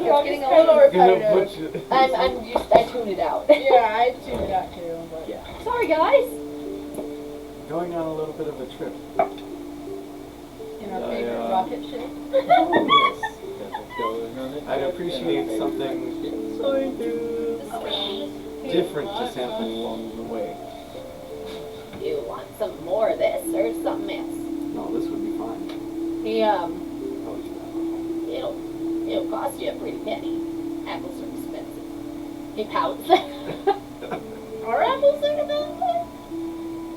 You're getting a little repetitive. I tune it out. Yeah, I tuned it out too. But Yeah. Sorry, guys. Going on a little bit of a trip. in our favorite rocket ship. Yes. I'd appreciate something different to sample along the way. some more of this or something else? No, this would be fine. He, Oh, it'll cost you a pretty penny. Apples are expensive. He pouts. Are apples expensive?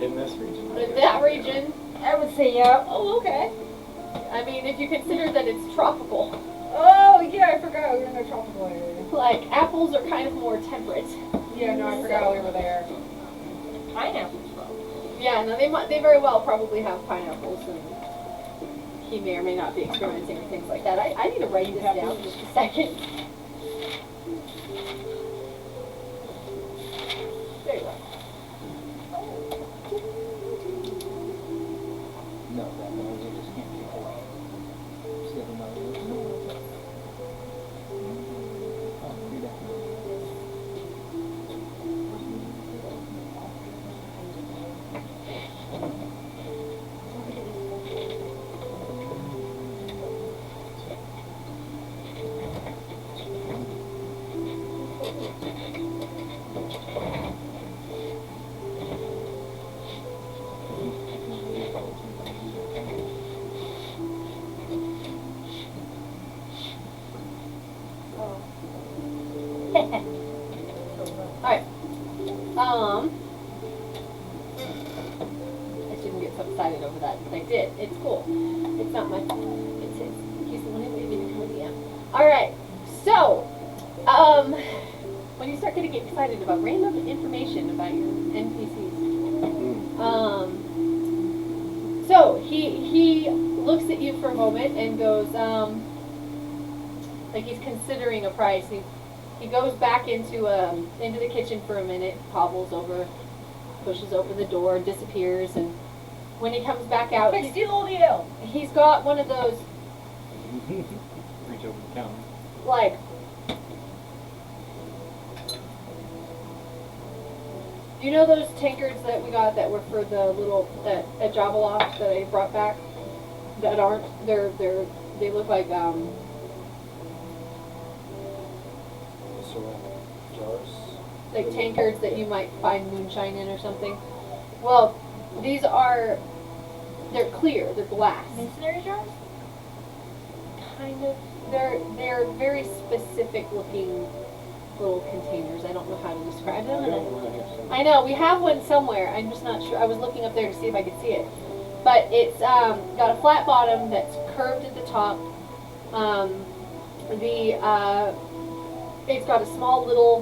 in this region. In that region, I would say yeah. oh, okay. I mean, if you consider that it's tropical. Oh, yeah, I forgot we were in a tropical area. Like, apples are kind of more temperate. Yeah, no, I forgot we were there. Pineapples, though. Yeah, no, they very well probably have pineapples, and he may or may not be experimenting with things like that. I need to write this down just a second. There you go. No, that noise, I just can't take away. See the noise? No. Oh, do that. Alright. I shouldn't get so excited over that, but I did. It's cool. It's not my fault. It's his. He's the one who made me become a DM. Alright. So, when you start getting excited about random information about your NPCs, so he looks at you for a moment and goes, like he's considering a price. He goes back into the kitchen for a minute, hobbles over, pushes open the door, disappears, and when he comes back out, he's got one of those, Reach over the counter. like, you know those tankards that we got that were for the little, at Jabaloft that I brought back? That aren't, they look like, Jars. like tankards that you might find moonshine in or something. Well, these are, they're clear, they're glass. Masonry jars? Kind of. They're very specific looking little containers. I don't know how to describe them. I know, we have one somewhere. I'm just not sure. I was looking up there to see if I could see it. But it's got a flat bottom that's curved at the top. It's got a small little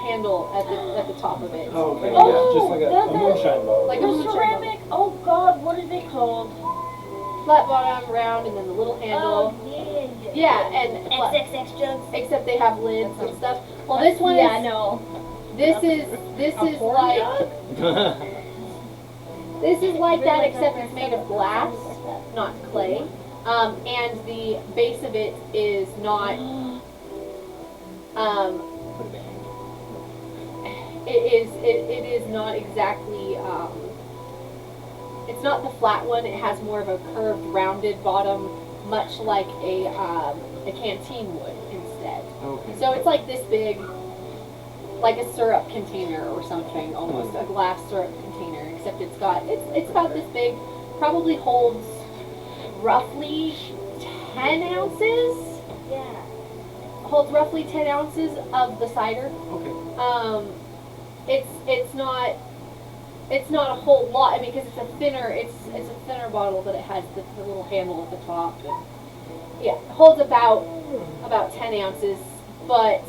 handle at the top of it. Oh, okay. Yeah, just like a moonshine bottle. Like a moonshine ceramic. Oh God, what are they called? flat bottom, round, and then the little handle. Oh yeah. Yeah, and XXX jugs. except they have lids and stuff. Well, this one Yeah, is. no. This is like. This is like that, except it's made of glass, not clay. And the base of it is not. It is not exactly. It's not the flat one. It has more of a curved, rounded bottom, much like a canteen would instead. Okay. So it's like this big, like a syrup container or something, almost a glass syrup container. Except it's about this big. Probably holds roughly 10 ounces. Yeah. Holds roughly 10 ounces of the cider. Okay. It's not a whole lot. I mean, because it's a thinner bottle, but it has the little handle at the top. And yeah, it holds about 10 ounces, but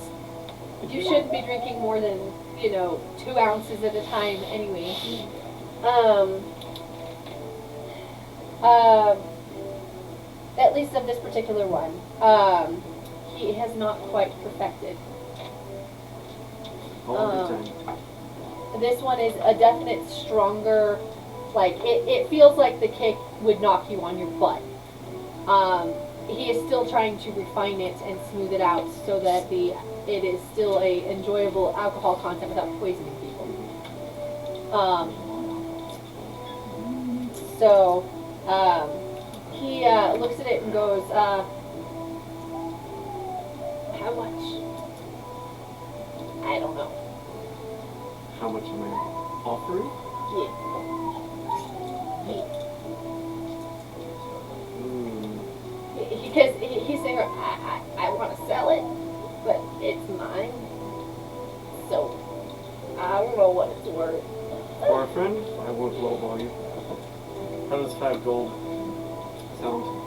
you shouldn't be drinking more than 2 ounces at a time anyway. At least of this particular one, he has not quite perfected. This one is a definite stronger, like, it feels like the kick would knock you on your butt. He is still trying to refine it and smooth it out so that it is still a enjoyable alcohol content without poisoning people. He looks at it and goes, how much? I don't know. How much am I offering? Yeah. Because he's saying, I want to sell it, but it's mine. So, I don't know what it's worth. For a friend, I won't lowball you. How does 5 gold sound?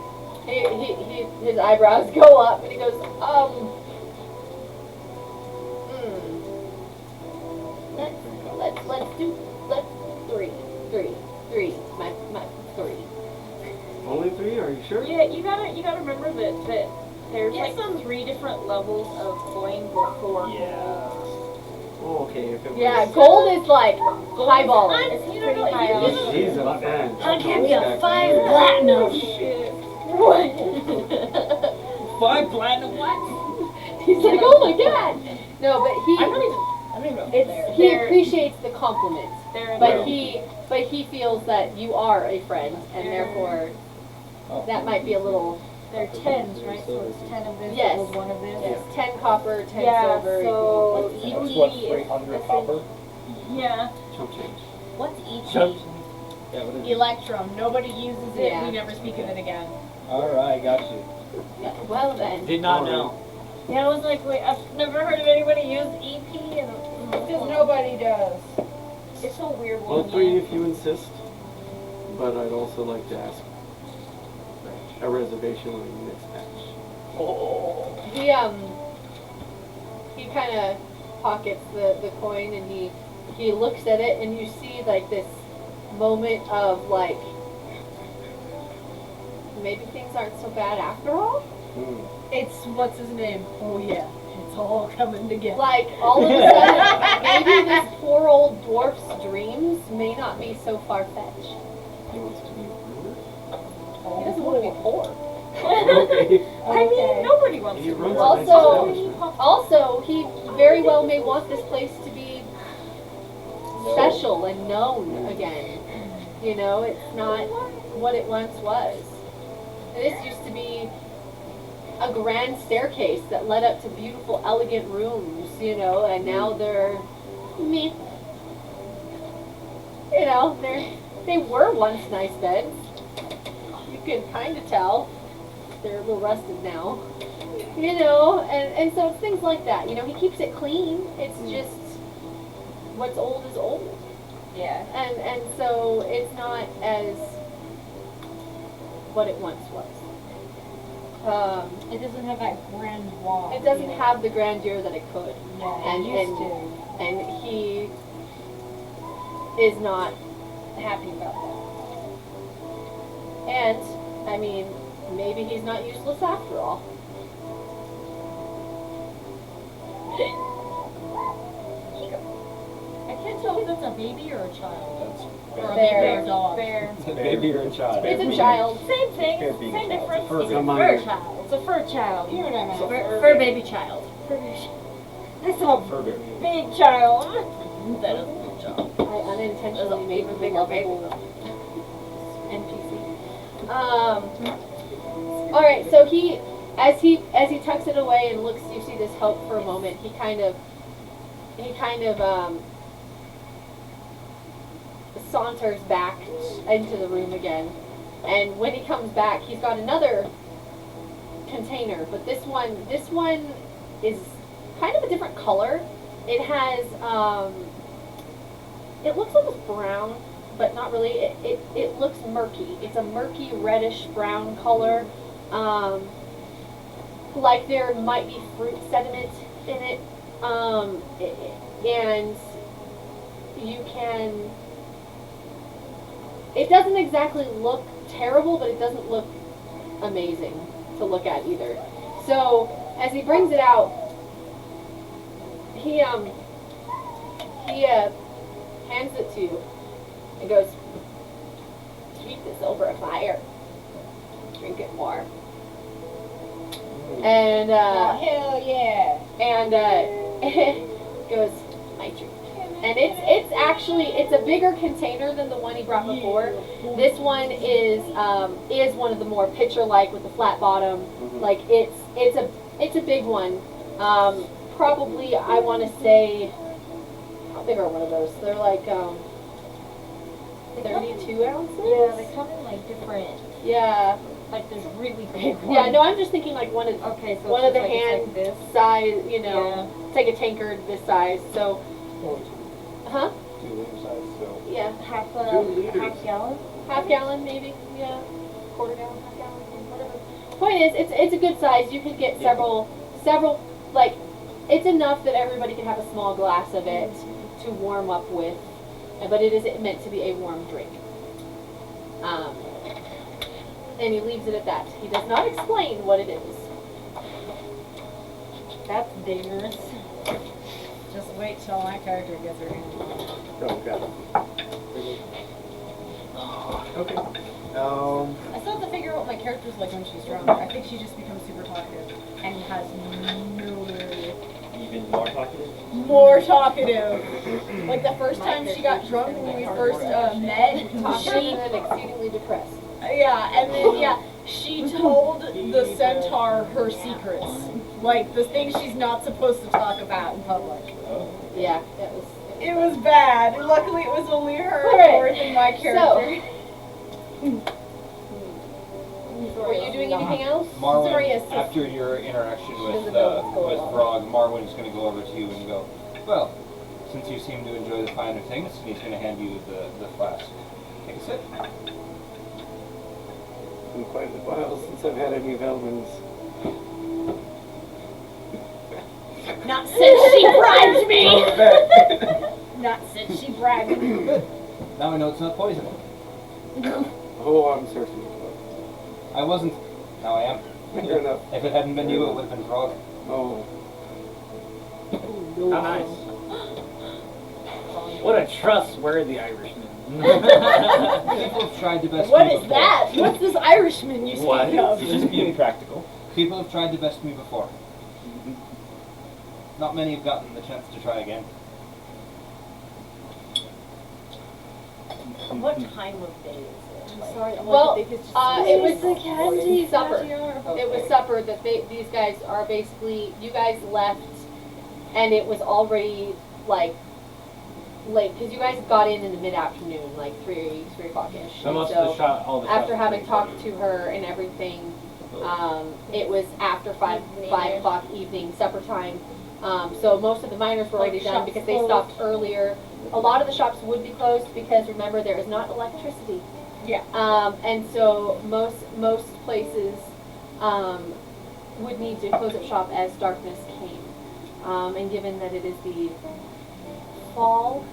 His eyebrows go up and he goes, let's do 3. My 3. Only 3? Are you sure? Yeah, you gotta remember that there's like 3 different levels of coin before. Yeah. Oh, okay. If it was, Yeah, gold is like highballing. It's pretty high up. He's a friend. I'll give you 5 platinum. What? 5 platinum? What? He's like, oh my god. No, but I don't even know. he appreciates the compliment, They're but he feels that you are a friend, and therefore that might be a little. They're 10s, right? So it's 10 of this Yes. equals 1 of this. Yes, 10 copper, 10 Yeah, silver. so That's EP what, is 300 copper? Yeah. Chump change. What's each? Chump. Yeah, what is it? Electrum. Nobody uses it. Yeah. We never speak of it again. Alright, got you. Yeah, well then. Did not know. Yeah, I was like, wait, I've never heard of anybody use EP and. Because nobody does. It's so weird Well, when 3 if you insist. But I'd also like to ask a reservation on the next match. He kind of pockets the coin and he looks at it and you see like this moment of like maybe things aren't so bad after all. It's, what's his name? Oh yeah. It's all coming together. Like all of a sudden maybe this poor old dwarf's dreams may not be so far-fetched. He wants to be a ruler? He doesn't want to be poor. Okay. I mean, nobody wants He to runs be. a nice establishment. Also, he very well may want this place to be special and known again. You know, it's not what it once was. This used to be a grand staircase that led up to beautiful, elegant rooms, you know, and now they're meh. You know, they were once nice beds. You can kind of tell. They're a little rusted now. You know, and so it's things like that. You know, he keeps it clean. It's just what's old is old. Yeah. And so it's not as what it once was. It doesn't have that grand wall. It doesn't have the grandeur that it could. Yeah, And it used to. and he is not happy about that. And I mean, maybe he's not useless after all. I can't tell if that's a baby or a child. Or a Bear. baby or a dog. Bear. It's a baby or a child. It's a child. Same thing, Can't be a same child. difference. Fur It's a baby. fur child. It's a fur child. You know what I meant. Fur baby child. That's a Fur bear. big child. That is a good job. I unintentionally made him a lovable NPC. Alright, so as he tucks it away and looks, you see this hope for a moment, he kind of saunters back into the room again. And when he comes back, he's got another container, but this one is kind of a different color. It has, it looks almost brown, but not really. It looks murky. It's a murky reddish brown color. Like there might be fruit sediment in it. And you can, it doesn't exactly look terrible, but it doesn't look amazing to look at either. So as he brings it out, he hands it to you and goes, keep this over a fire, drink it more. And Hell yeah. and goes, my drink. And it's a bigger container than the one he brought before. This one is one of the more pitcher-like with the flat bottom. Like it's a big one. Probably I want to say, how big are one of those? They're like 32 ounces? Yeah, they come in like different. Yeah. Like there's really big ones. Yeah, no, I'm just thinking like one of Okay, so one it's of the just like, hand it's like this. size, you know, it's like a tankard this size. So, huh? 2 liter size, so. Yeah, Half 2 liters. half gallon. half gallon maybe. Yeah, quarter gallon, half gallon, whatever. Point is, it's a good size. You could get several like. It's enough that everybody can have a small glass of it to warm up with, but it is meant to be a warm drink. And he leaves it at that. He does not explain what it is. That's dangerous. Just wait till my character gets her hand on it. Oh, got it. Okay. I still have to figure out what my character's like when she's drunk. I think she just becomes super talkative and has no Even more talkative? more talkative. Like the first time she got drunk when we first met, Talkative and exceedingly depressed. and then she told the centaur her secrets, like the things she's not supposed to talk about in public. Yeah, It was bad. Luckily, it was only her Alright. more than my character. Were you doing anything else? Marwin, Sorry, yes. after your interaction with doesn't know what's going on. Frog, Marwin's going to go over to you and go, well, since you seem to enjoy the finer things, and he's going to hand you the flask. Take a sip. It's been quite a while since I've had any Velvins. Not since she bribed me! Throw it back. Not since she bribed me. Good. Now I know it's not poison. Oh, I'm certain. I wasn't. Now I am. Fair enough. If it hadn't been you, it would have been Frog. Oh. How nice. What a trustworthy Irishman. People have tried the best What me is is before. that? What's this Irishman you speak What? of? He's just being practical. People have tried the best me before. Not many have gotten the chance to try again. What time of day is it? I'm sorry. Well, they just it was the candy supper. Maggiore. It was supper that these guys are basically. You guys left, and it was already like late because you guys got in the mid-afternoon, like 3 o'clock-ish. So most And of the shot, all the after shots having were talked to her and everything, it was after 5 o'clock evening supper time. So most of the miners were already done because they stopped earlier. A lot of the shops would be closed because remember there is not electricity. Yeah. And so most places would need to close up shop as darkness came. And given that it is the fall,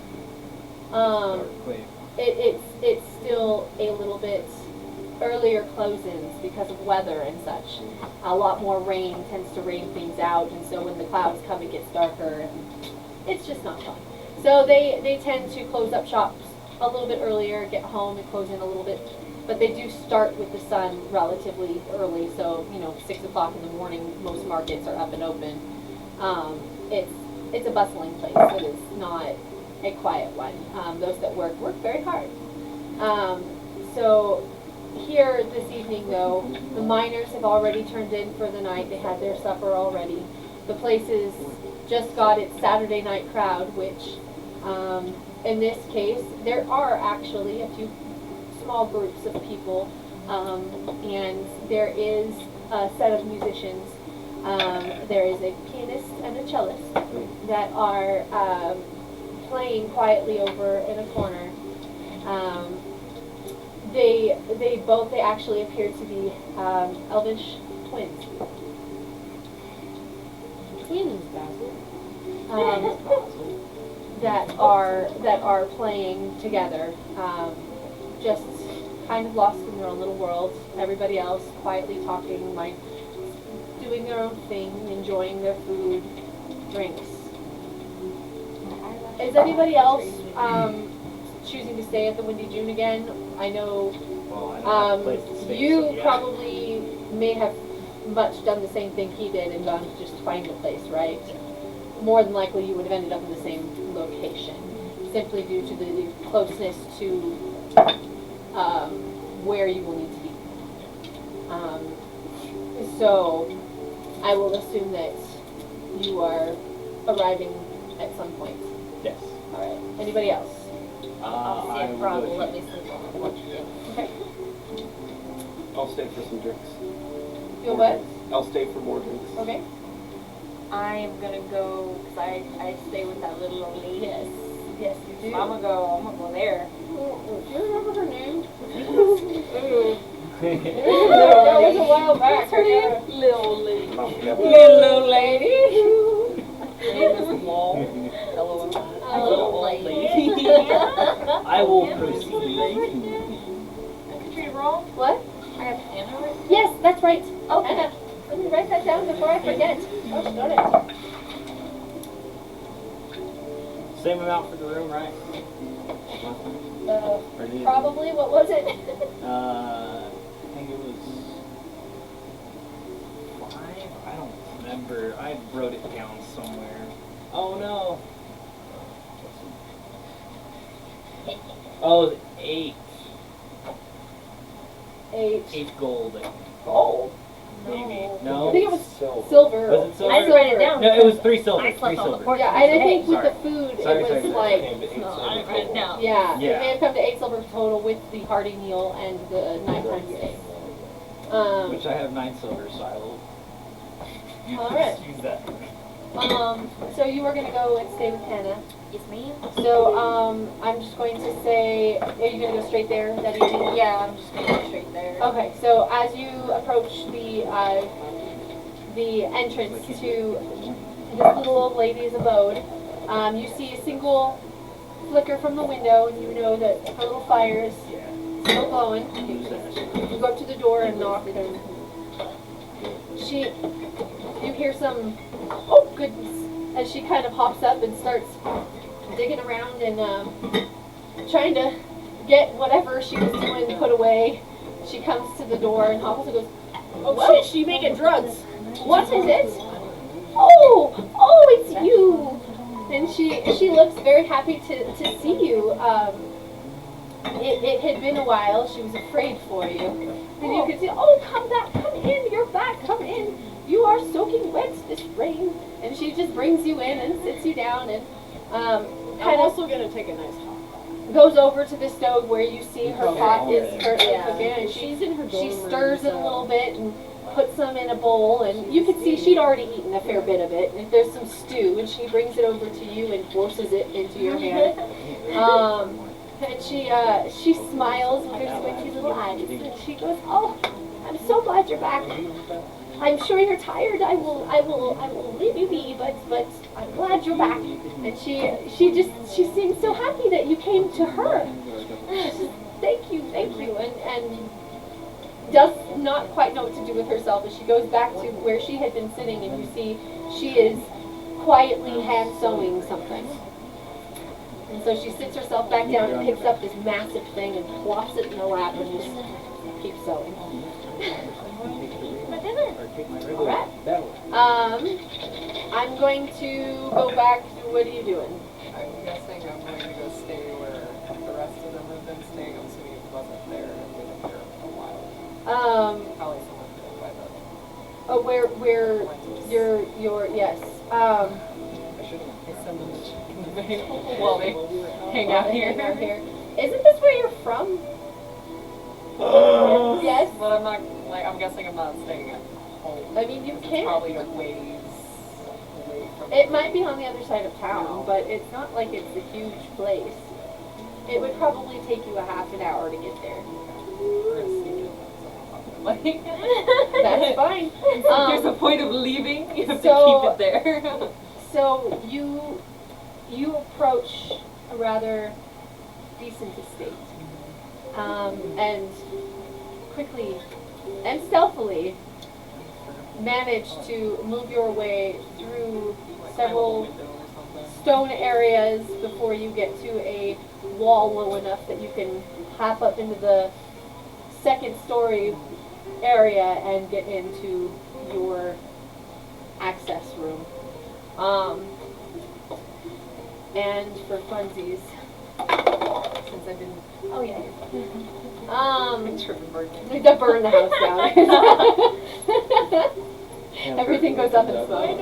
it's still a little bit earlier close-ins because of weather and such. A lot more rain tends to rain things out, and so when the clouds come, it gets darker, and it's just not fun. So they tend to close up shops a little bit earlier, get home and close in a little bit, but they do start with the sun relatively early. So 6 o'clock in the morning, most markets are up and open. It's a bustling place. It is not a quiet one. Those that work very hard. So here this evening, though, the miners have already turned in for the night. They had their supper already. The place is just got its Saturday night crowd, which in this case, there are actually a few small groups of people, and there is a set of musicians. There is a pianist and a cellist that are playing quietly over in a corner. They actually appear to be elvish twins. That are playing together, just kind of lost in their own little world. Everybody else quietly talking, like doing their own thing, enjoying their food, drinks. Is anybody else choosing to stay at the Windy June again? I know you probably may have much done the same thing he did and gone to just find a place, right? More than likely you would have ended up in the same location, simply due to the closeness to where you will need to be. So I will assume that you are arriving at some point. Yes. All right. Anybody else? I'll see I if will Rob go will let with me sleep on what you do. Okay. I'll stay for some drinks. Feel what? I'll stay for more drinks. Okay. I am gonna go, because I stay with that little old lady. Yes. Yes, you do. I'm gonna go there. Do you remember her name? That was a while back. What's her name? Little lady. Little lady. Her name is Wall. LOL. Little lady. I will proceed. Katrina, wrong? What? I have Anna right? Yes, that's right. Okay. Anna, let me write that down before I forget. Oh, got it. Same amount for the room, right? Or did- Probably. What was it? I think it was 5. I don't remember. I wrote it down somewhere. Oh no. Oh, it was 8. 8. 8 gold. Gold. Maybe. I No. think it was Silver. silver. Was it silver? I didn't write it down. No, it was 3 silver. I 3 slept on the silver. porch. Yeah, and I Okay. think with Sorry. the food, Sorry, it sorry, was sorry. like, No, I didn't write it down. yeah, Yeah. it may have come to 8 silver total with the hearty meal and the nighttime stay. Which I have 9 silver, so I will All right. use that. So you were gonna go and stay with Hannah. Yes, ma'am. So, I'm just going to say, are you gonna go straight there that evening? Yeah, I'm just gonna go straight there. Okay, so as you approach the entrance to this little old lady's abode, you see a single flicker from the window, and you know that her little fire is still glowing. You go up to the door and knock, and you hear some, oh goodness, as she kind of hops up and starts digging around and trying to get whatever she was doing put away. She comes to the door and hops and goes, Oh shit, she making drugs. "What is it? Oh, it's you!" And she looks very happy to see you. It had been a while. She was afraid for you, and you could see, "Oh, come back, come in, you're back, come in. You are soaking wet this rain." And she just brings you in and sits you down and I'm kind of also gonna take a nice hot goes over to the stove where you see her pot is currently Yeah. cooking, and She's in her she dorm room, stirs it a so- little bit and puts some in a bowl, and you can see she'd already eaten a fair bit of it. And there's some stew, and she brings it over to you and forces it into your hand. And she smiles with her squinty little eyes, and she goes, "Oh, I'm so glad you're back. I'm sure you're tired. I will leave you be, but I'm glad you're back." And she seems so happy that you came to her. She says, thank you, and does not quite know what to do with herself as she goes back to where she had been sitting, and you see she is quietly hand sewing something. And so she sits herself back down and picks up this massive thing and plops it in her lap and just keeps sewing. Alright. I'm going to go back to, what are you doing? I'm guessing I'm going to go stay where the rest of them have been staying. I'm assuming it wasn't there and been there a while. Probably someone did by the. Oh, where your yes. I send them the chicken in the bag while they hang out here. Isn't this where you're from? Yes. But I'm not, I'm guessing I'm not staying at home. I mean, you It's can. probably a ways away from. It might be on the other side of town, but it's not like it's a huge place. It would probably take you a half an hour to get there. That's fine. There's a point of leaving. You have so- to keep it there. So you approach a rather decent estate, and quickly and stealthily manage to move your way through several stone areas before you get to a wall low enough that you can hop up into the second story area and get into your access room. And for funsies, since I've been, oh yeah, to burn the house down. Everything goes up in smoke.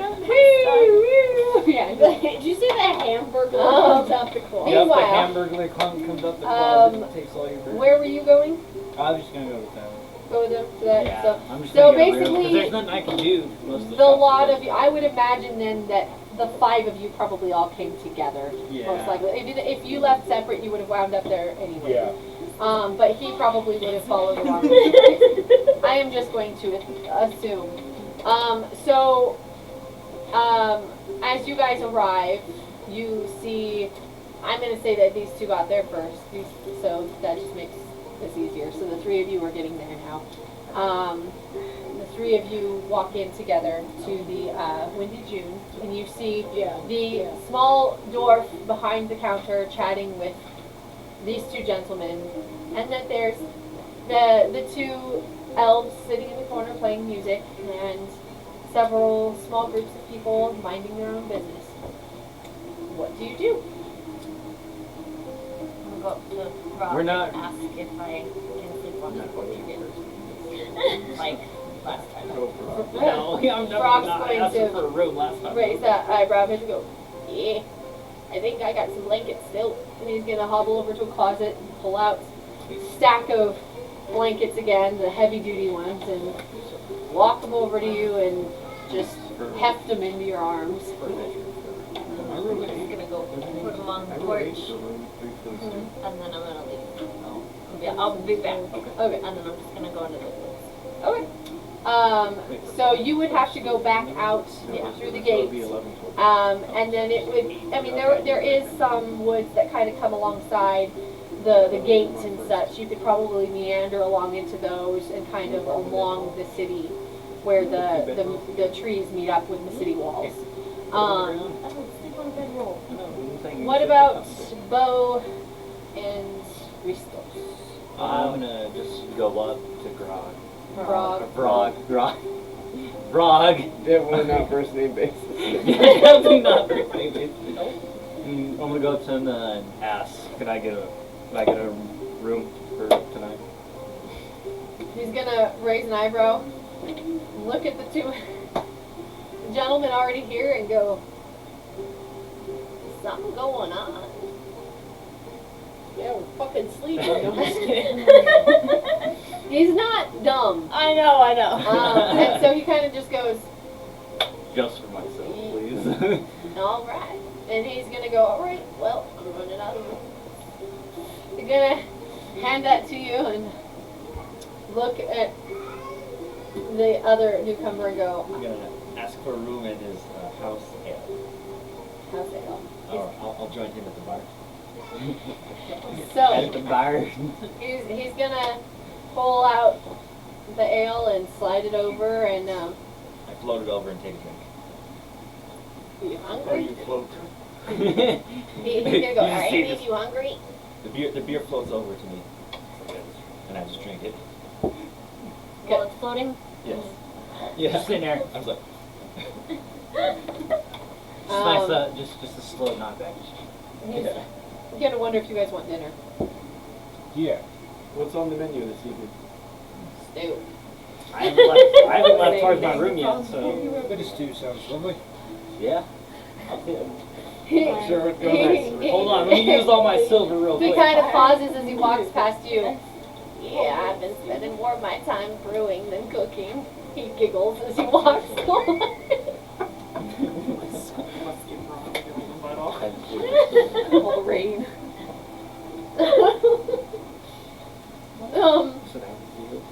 Yeah. Did you say that hamburger Um, comes up the closet? Yep, the Meanwhile, hamburger clunk comes up the closet and takes all your burgers. where were you going? I was just gonna go with that. Go with them to that. Yeah, So, I'm just so gonna get a room, 'cause basically, there's nothing I can do. Most of the the shops lot are of you, I would imagine then that the 5 of you probably all came together. Yeah. Most likely. If you left separate, you would have wound up there anyway. Yeah. But he probably would have followed along. I am just going to assume. As you guys arrive, you see, I'm going to say that these 2 got there first, so that just makes this easier. So the 3 of you are getting there now. The 3 of you walk in together to the Windy June, and you see the small dwarf behind the counter chatting with these 2 gentlemen, and that there's the 2 elves sitting in the corner playing music, and several small groups of people minding their own business. What do you do? I'm gonna go up to Rob We're not- and ask if I can sleep on the porch again. Like last time. No, I'm Frog's not going asking to for a room last time. raise that eyebrow and go, yeah, I think I got some blankets still. And he's going to hobble over to a closet and pull out a stack of blankets again, the heavy duty ones, and walk them over to you and just heft them into your arms. I'm just gonna go put them on the porch, and then I'm gonna leave. Yeah, I'll be back. Okay. And then I'm just gonna go into the woods. Okay. So you would have to go back out through the gates. And then it would, I mean, there is some woods that kind of come alongside the gates and such. You could probably meander along into those and kind of along the city where the trees meet up with the city walls. What about Bo and Ristos? I'm gonna just go up to Grog. Frog. Frog. Definitely not first name basis. Definitely not first name basis. I'm gonna go up to him and ask, can I get a room for tonight? He's gonna raise an eyebrow, look at the 2 gentlemen already here and go, something going on. Yeah, we're fucking sleeping. I'm just kidding. He's not dumb. I know. And so he kind of just goes, Just for myself, please. all right. And he's going to go, all right, well, I'm running out of room. He's going to hand that to you and look at the other newcomer and go, I'm gonna ask for a room at his house ale. how's it go? Or I'll join him at the bar. So At the bar. he's going to pull out the ale and slide it over and I float it over and take a drink. you hungry? float. He's gonna go, are any of you hungry? The beer floats over to me, and I just drink it. While it's floating. Yes. Yeah. Just sitting there. I was like, It's nice. Just a slow knockback. He's gonna wonder if you guys want dinner. Yeah. What's on the menu this evening? Stew. I haven't left towards my room yet, so A bit of stew sounds lovely. yeah. He- Sure, would go he- nice. Hold on, let me use all my silver real He quick. kind of pauses as he walks past you. Yeah, I've been spending more of my time brewing than cooking. He giggles as he walks away. All the rain.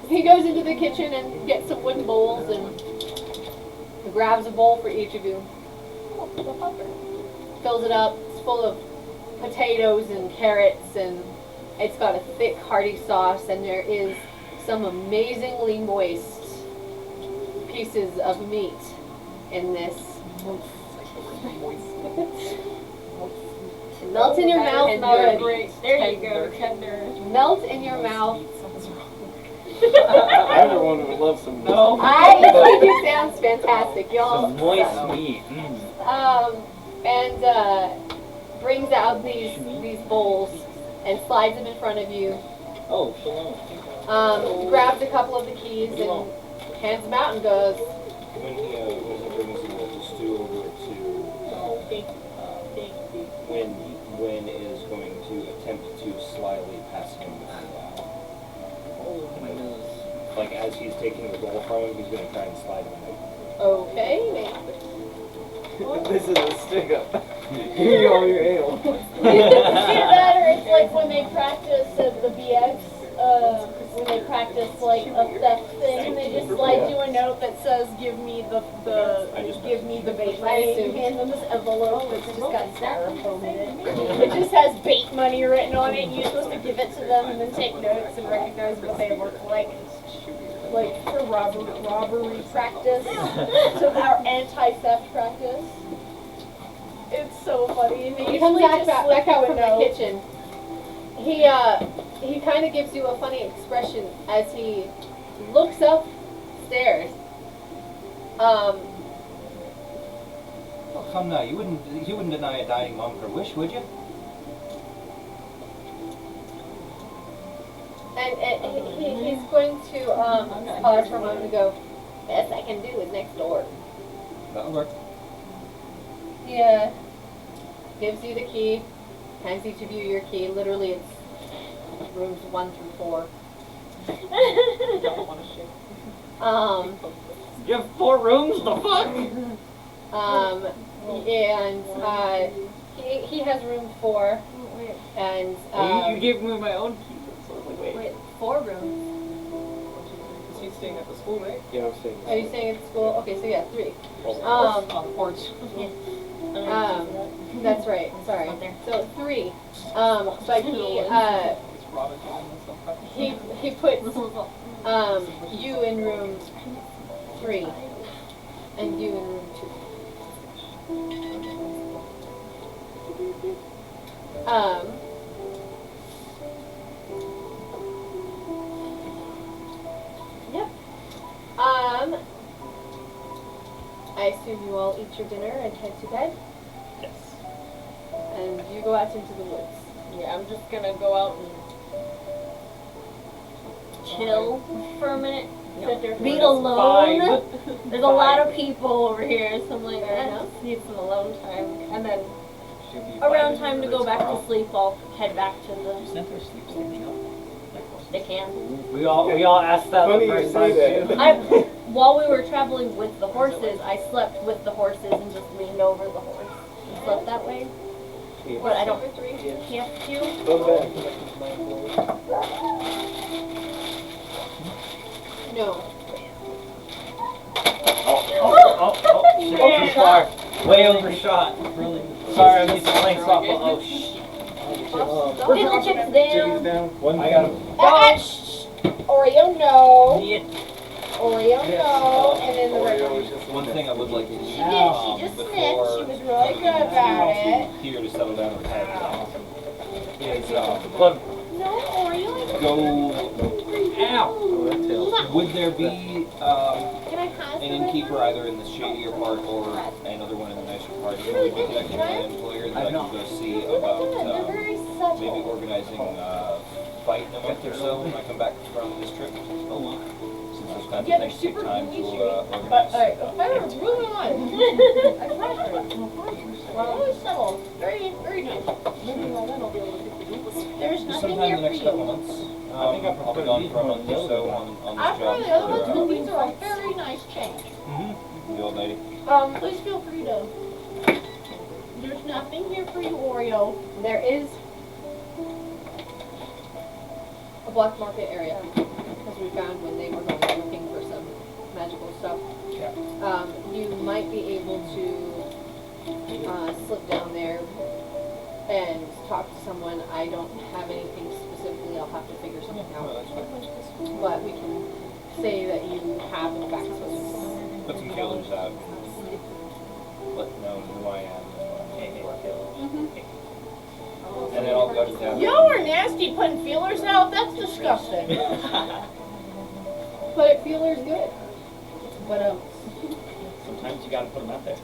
He goes into the kitchen and gets some wooden bowls and grabs a bowl for each of you. Fills it up. It's full of potatoes and carrots, and it's got a thick, hearty sauce, and there is some amazingly moist pieces of meat in this. Melt in your mouth, good. There you go, tender. Melt in your mouth. Everyone would love some. No. It sounds fantastic, y'all. Some moist meat. And brings out these bowls and slides them in front of you. Oh, shalom. Grabs a couple of the keys and hands them out and goes, when he brings the stew over to Wynn is going to attempt to slyly pass him like as he's taking the bowl from him, he's going to try and slide him out. Okay, maybe. This is a stick up. Give me all your ale. Either that or it's like when they practice at the BX, when they practice like a theft thing, and they just slide you a note that says, give me the bait money, and hand them this envelope that's just got styrofoam in it. It just has bait money written on it, and you're supposed to give it to them and then take notes and recognize what they look like for robbery practice, so our anti-theft practice. It's so funny. And He comes back out from the kitchen. He kind of gives you a funny expression as he looks upstairs. Oh, come now, you wouldn't deny a dying mom her wish, would you? And he's going to pause for a moment and go, best I can do is next door. That'll work. He gives you the key, hands each of you your key. Literally, it's rooms 1 through 4. Don't want to shake. You have 4 rooms? The fuck? And he has room 4, and you gave me my own key. Wait, 4 rooms. Is he staying at the school, right? Yeah, I'm saying. are you staying at the school? Okay, so yeah, 3. On the porch. That's right. Sorry. So 3. But he puts you in room 3 and you in room 2. Yep. I assume you all eat your dinner and head to bed. Yes. And you go out into the woods. Yeah, I'm just gonna go out and chill for a minute. Sit there, be alone. There's a lot of people over here, so I'm like, I just need some alone time. And then around time to go back to sleep, I'll head back to the. They can. We all asked that the Funny you first say time that. too. While we were traveling with the horses, I slept with the horses and just leaned over the horse and slept that way. But I don't have to. Go back. No. Oh, shit, too far. Way overshot. Really? Sorry, I'm used to playing softball. Oh, shit. Pickle chips down. One. I got him. Oreo, no. Yeah. Oreo, no. And then the regular. One thing I would like to do She just sniffed. She was really good about it. here to settle down with Ted is Look. No, Oreo, I don't go. Ow. Would there be Can I have an innkeeper either in the shadier part or another one in the nicer part? Who would be connected to my employer that I could go see about maybe organizing a fight in a month or so when I come back from this trip? Since those kinds of things take time to organize. Moving on. Really subtle. Very, very nice. There's Just nothing sometime here in the for next you. couple months. I'll be gone for a month or so on this I've job. tried the other ones, but these are a very nice change. The old lady. Please feel free to. There's nothing here for you, Oreo. There is a black market area, as we found when they were going looking for some magical stuff. Yeah. You might be able to slip down there and talk to someone. I don't have anything specifically. I'll have to figure something out. But we can say that you have in fact spoken. Put some killers out and let them know who I am and what I kill. And then I'll just have. Y'all are nasty putting feelers out. That's disgusting. But it feelers good. But Sometimes you gotta put them out there.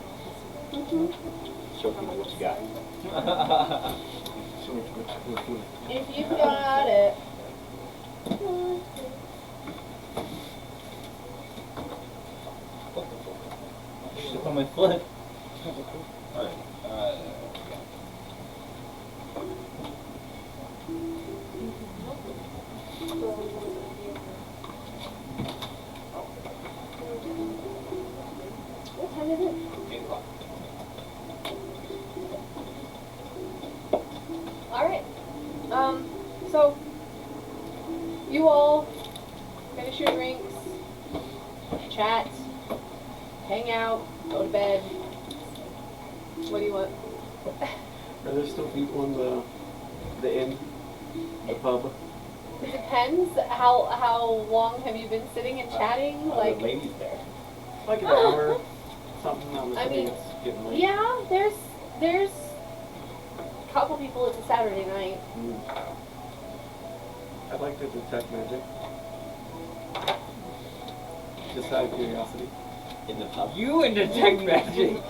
Show people what you got. If you got it. on my foot. Alright, What time is it? 8 o'clock. Alright. So you all finish your drinks, chat, hang out, go to bed. What do you want? Are there still people in the inn, the pub? It depends. How long have you been sitting and chatting? Like, the ladies there. Like an hour, something. I'm I assuming mean, it's getting late. yeah, there's a couple people. It's a Saturday night. I'd like to detect magic. Just out of curiosity. In the pub. You and detect magic.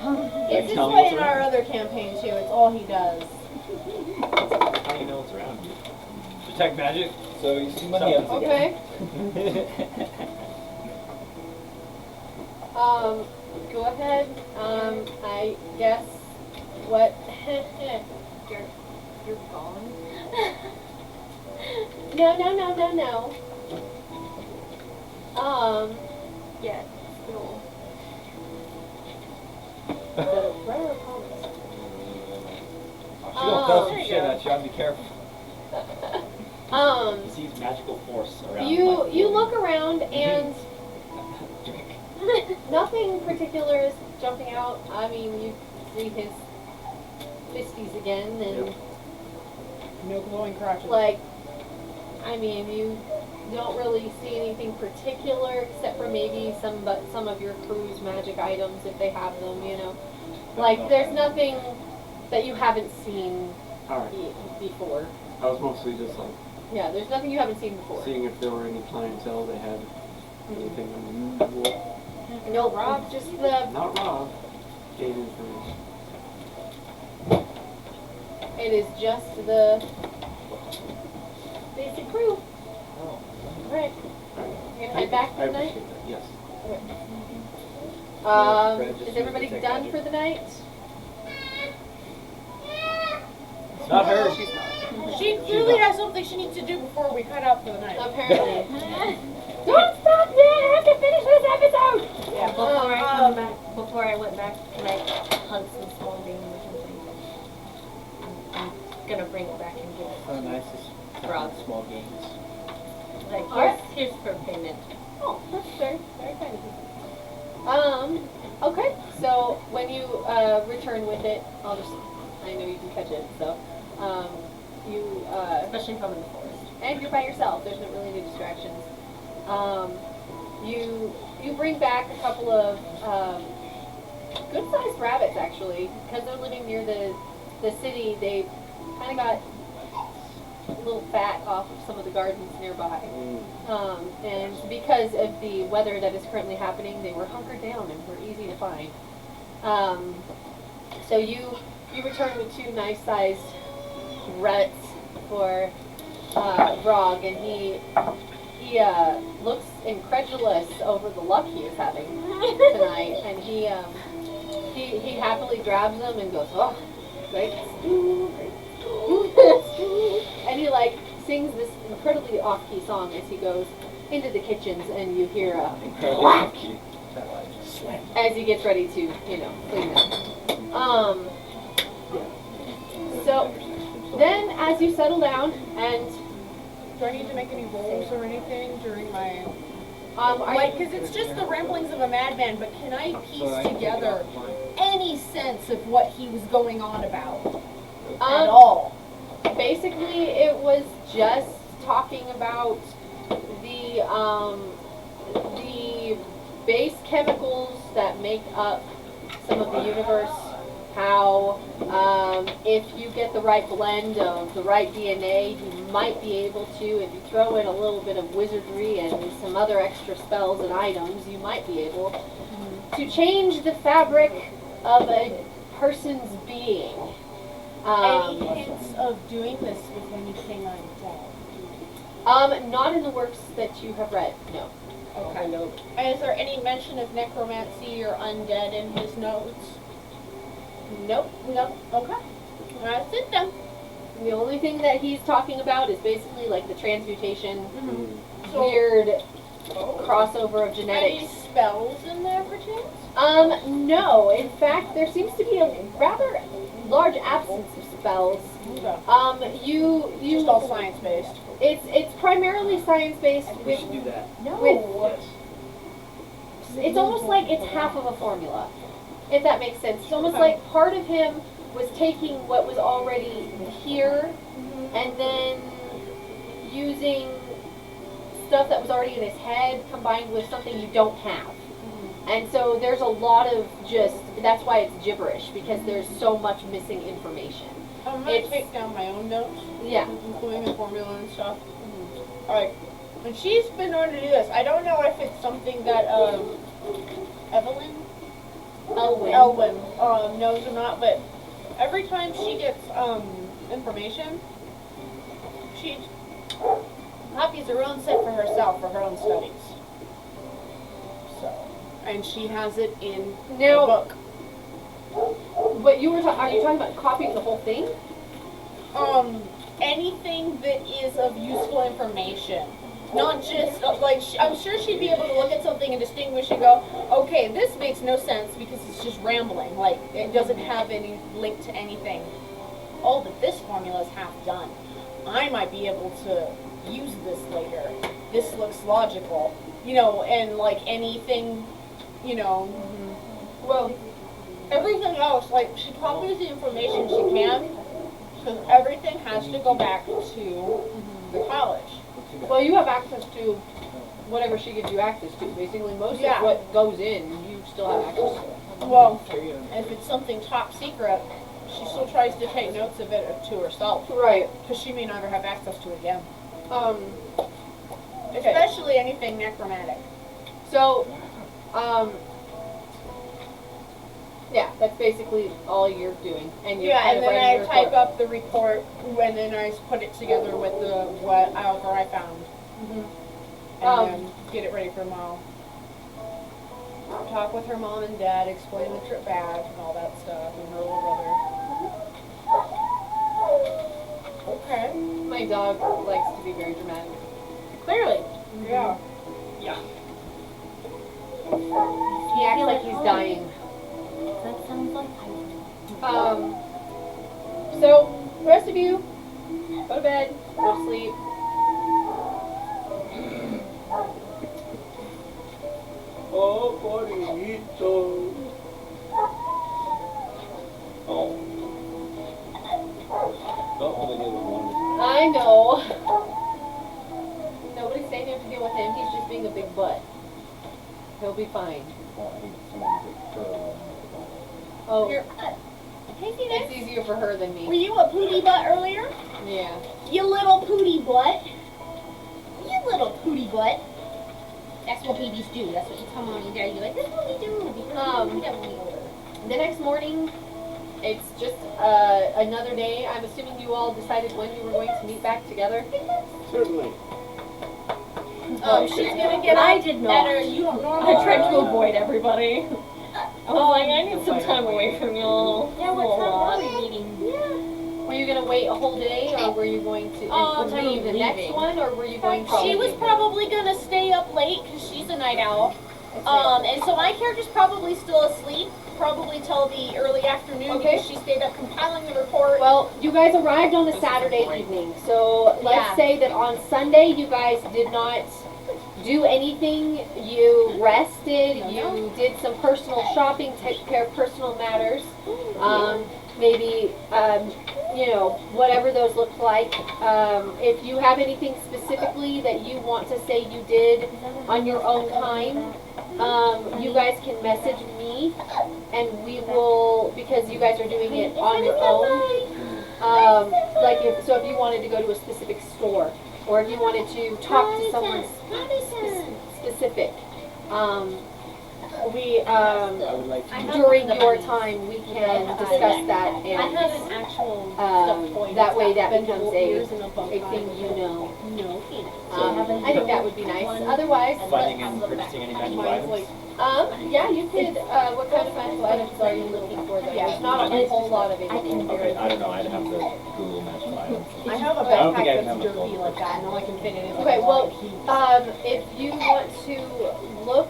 It's his tell me way what's in around. our other campaign too. It's all he does. How do you know it's around you? Detect magic. So you see money up Okay. Go ahead. I guess what? You're gone. No. Yeah, still. Is that a threat or a promise? She gonna throw some shit at you. I'll be careful. He sees magical force around. You look around and nothing particular is jumping out. I mean, you see his fisties again, and No glowing crotches. like, I mean, you don't really see anything particular except for maybe some of your crew's magic items if they have them. You know, like there's nothing that you haven't seen Alright. before. I was mostly just like Yeah, there's nothing you haven't seen before. seeing if there were any clientele they had anything unusual. No, Rob, just the. Not Rob. Gain information. It is just the basic crew. Oh. Alright. You're gonna head back for I the night? appreciate that, yes. Okay. Is everybody done for the night? Not her. No, she's not. She clearly has something she needs to do before we cut out for the night. Apparently. Don't stop there! I have to finish this episode! Yeah. Before I went back, can I hunt some small game or something? I'm gonna bring it back and give it. Oh, nice. Just Rob. small games. Like, Alright. here's for payment. Oh, that's very kind of you. Okay, so when you return with it, I know you can catch it, so, Especially if I'm in the forest. and you're by yourself, there's not really any distractions. You bring back a couple of good-sized rabbits, actually, because they're living near the city. They kind of got a little fat off of some of the gardens nearby, and because of the weather that is currently happening, they were hunkered down and were easy to find. So you return with 2 nice-sized rabbits for Vrog, and he looks incredulous over the luck he is having tonight, and he happily grabs them and goes, "Oh, great stew, great stew," and he like sings this incredibly off-key song as he goes into the kitchens, and you hear a whack as he gets ready to, clean them. So then, as you settle down and Do I need to make any rolls or anything during my... are because it's just the ramblings of a madman, but can I piece together any sense of what he was going on about at all? Basically, it was just talking about the base chemicals that make up some of the universe. How if you get the right blend of the right DNA, you might be able to, if you throw in a little bit of wizardry and some other extra spells and items, you might be able to change the fabric of a person's being. Any hints of doing this with anything like that? Not in the works that you have read, no. Okay. And is there any mention of necromancy or undead in his notes? Nope. Okay. That's it then. The only thing that he's talking about is basically like the transmutation, So, weird crossover of genetics. any spells in there for chance? No. In fact, there seems to be a rather large absence of spells. Okay. You Just all science based. It's primarily science based. We should do that. No. It's almost like it's half of a formula, if that makes sense. It's almost like part of him was taking what was already here and then using stuff that was already in his head combined with something you don't have. And so there's a lot of that's why it's gibberish, because there's so much missing information. I'm going to take down my own notes. Yeah. Including the formula and stuff. Alright. And she's been known to do this. I don't know if it's something that, Elwyn, knows or not, but every time she gets, information, she copies her own set for herself, for her own studies. So, and she has it in Now, a book. But are you talking about copying the whole thing? Anything that is of useful information. Not just, I'm sure she'd be able to look at something and distinguish and go, okay, this makes no sense because it's just rambling. Like, it doesn't have any link to anything. Oh, but this formula is half done. I might be able to use this later. This looks logical. And like anything, Well, everything else, like, she copies the information she can, because everything has to go back to the college. Well, you have access to whatever she gives you access to. Basically, most of what goes in, you still have access to it. Well, if it's something top secret, she still tries to take notes of it to herself. Right. Because she may never have access to it again. Okay. Especially anything necromantic. So, yeah, that's basically all you're doing. And you're and then I writing type up the report, and then I put it together with whatever I found. And then get it ready for tomorrow. Talk with her mom and dad, explain the trip back and all that stuff, and her little brother. Okay. My dog likes to be very dramatic. Clearly. Yeah. Yeah. He acts like he's dying. That sounds like So, the rest of you, go to bed, go to sleep. Oh, bonito. Oh. Don't only deal with one. I know. Nobody's saying you have to deal with him. He's just being a big butt. He'll be fine. Well, I think someone could throw Oh, Here. it's easier for her than Were me. you a pooty butt earlier? Yeah. You little pooty butt. You little pooty butt. That's what babies do. That's what you come on and daddy. You're like, this is what we do. Because we don't need older. The next morning, it's just another day. I'm assuming you all decided when you were going to meet back together. Certainly. She's gonna get I up did at not. her normal. I tried to avoid everybody. I was like, I need some time away from y'all. Yeah, what time are we meeting? Were you going to wait a whole day, or were you going to leave the next one, or were you going to? She was probably gonna stay up late because she's a night owl. And so my character's probably still asleep, probably till the early afternoon because she stayed up compiling the report. Well, you guys arrived on a Saturday evening, so let's say that on Sunday you guys did not do anything. You rested, you did some personal shopping, took care of personal matters, maybe, whatever those look like. If you have anything specifically that you want to say you did on your own time, you guys can message me, and we will, because you guys are doing it on your own. If you wanted to go to a specific store, or if you wanted to talk to someone specific, we I would like to. during your time we can discuss that I have and an actual stuff point. that way that Been becomes years in a book. a thing you know. No penis. I think that would be nice. Otherwise, Finding and purchasing any magical items? yeah, you could. What kind of magical items are you looking for? Though? There's not a whole lot of it. Okay, I don't know, I'd have to Google magical items. I have a I don't think backpack I'd that's have a derpy like that, and all I can fit in is Okay, like a well, lot of keys. if you want to look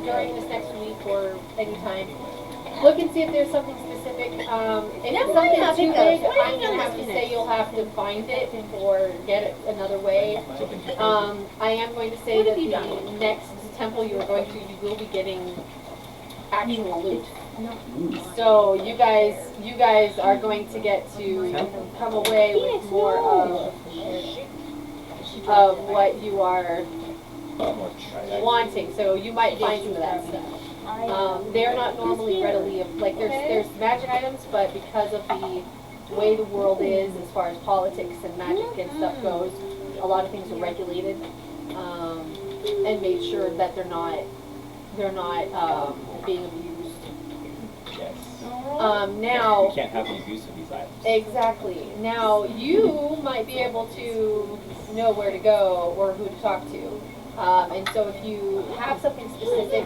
during this next week or anytime, look and see if there's something specific. If it's something too big, I'm gonna have to say you'll have to find it or get it another way. I am going to say that the next temple you are going to, you will be getting actual loot. So you guys are going to get to come away with more of what you are wanting. So you might find some of that stuff. They're not normally readily like there's magic items, but because of the way the world is as far as politics and magic and stuff goes, a lot of things are regulated and made sure that they're not being abused. Yes. Now You can't have the abuse of these items. exactly. Now you might be able to know where to go or who to talk to. And so if you have something specific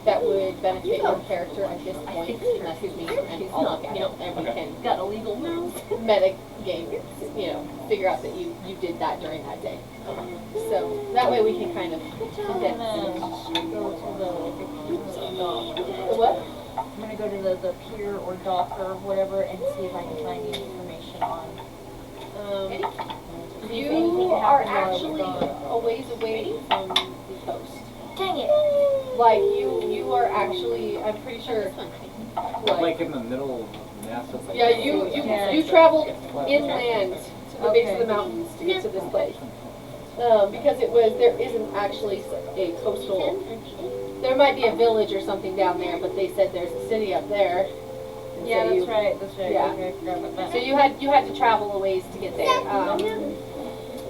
that would benefit your character at this point, message me and I'll look at it and we can Got a legal mouse. meta game, figure out that you did that during that day. So that way we can kind of condense. What? I'm gonna go to the pier or dock or whatever and see if I can find any information on. You are actually a ways away from the coast. Dang it! Like you are actually, I'm pretty sure. Like in the middle of massive. Yeah, you traveled inland to the base of the mountains to get to this place. Because there isn't actually a coastal. There might be a village or something down there, but they said there's a city up there. And Yeah, so that's right. Yeah. Okay, I forgot about that. So you had to travel a ways to get there.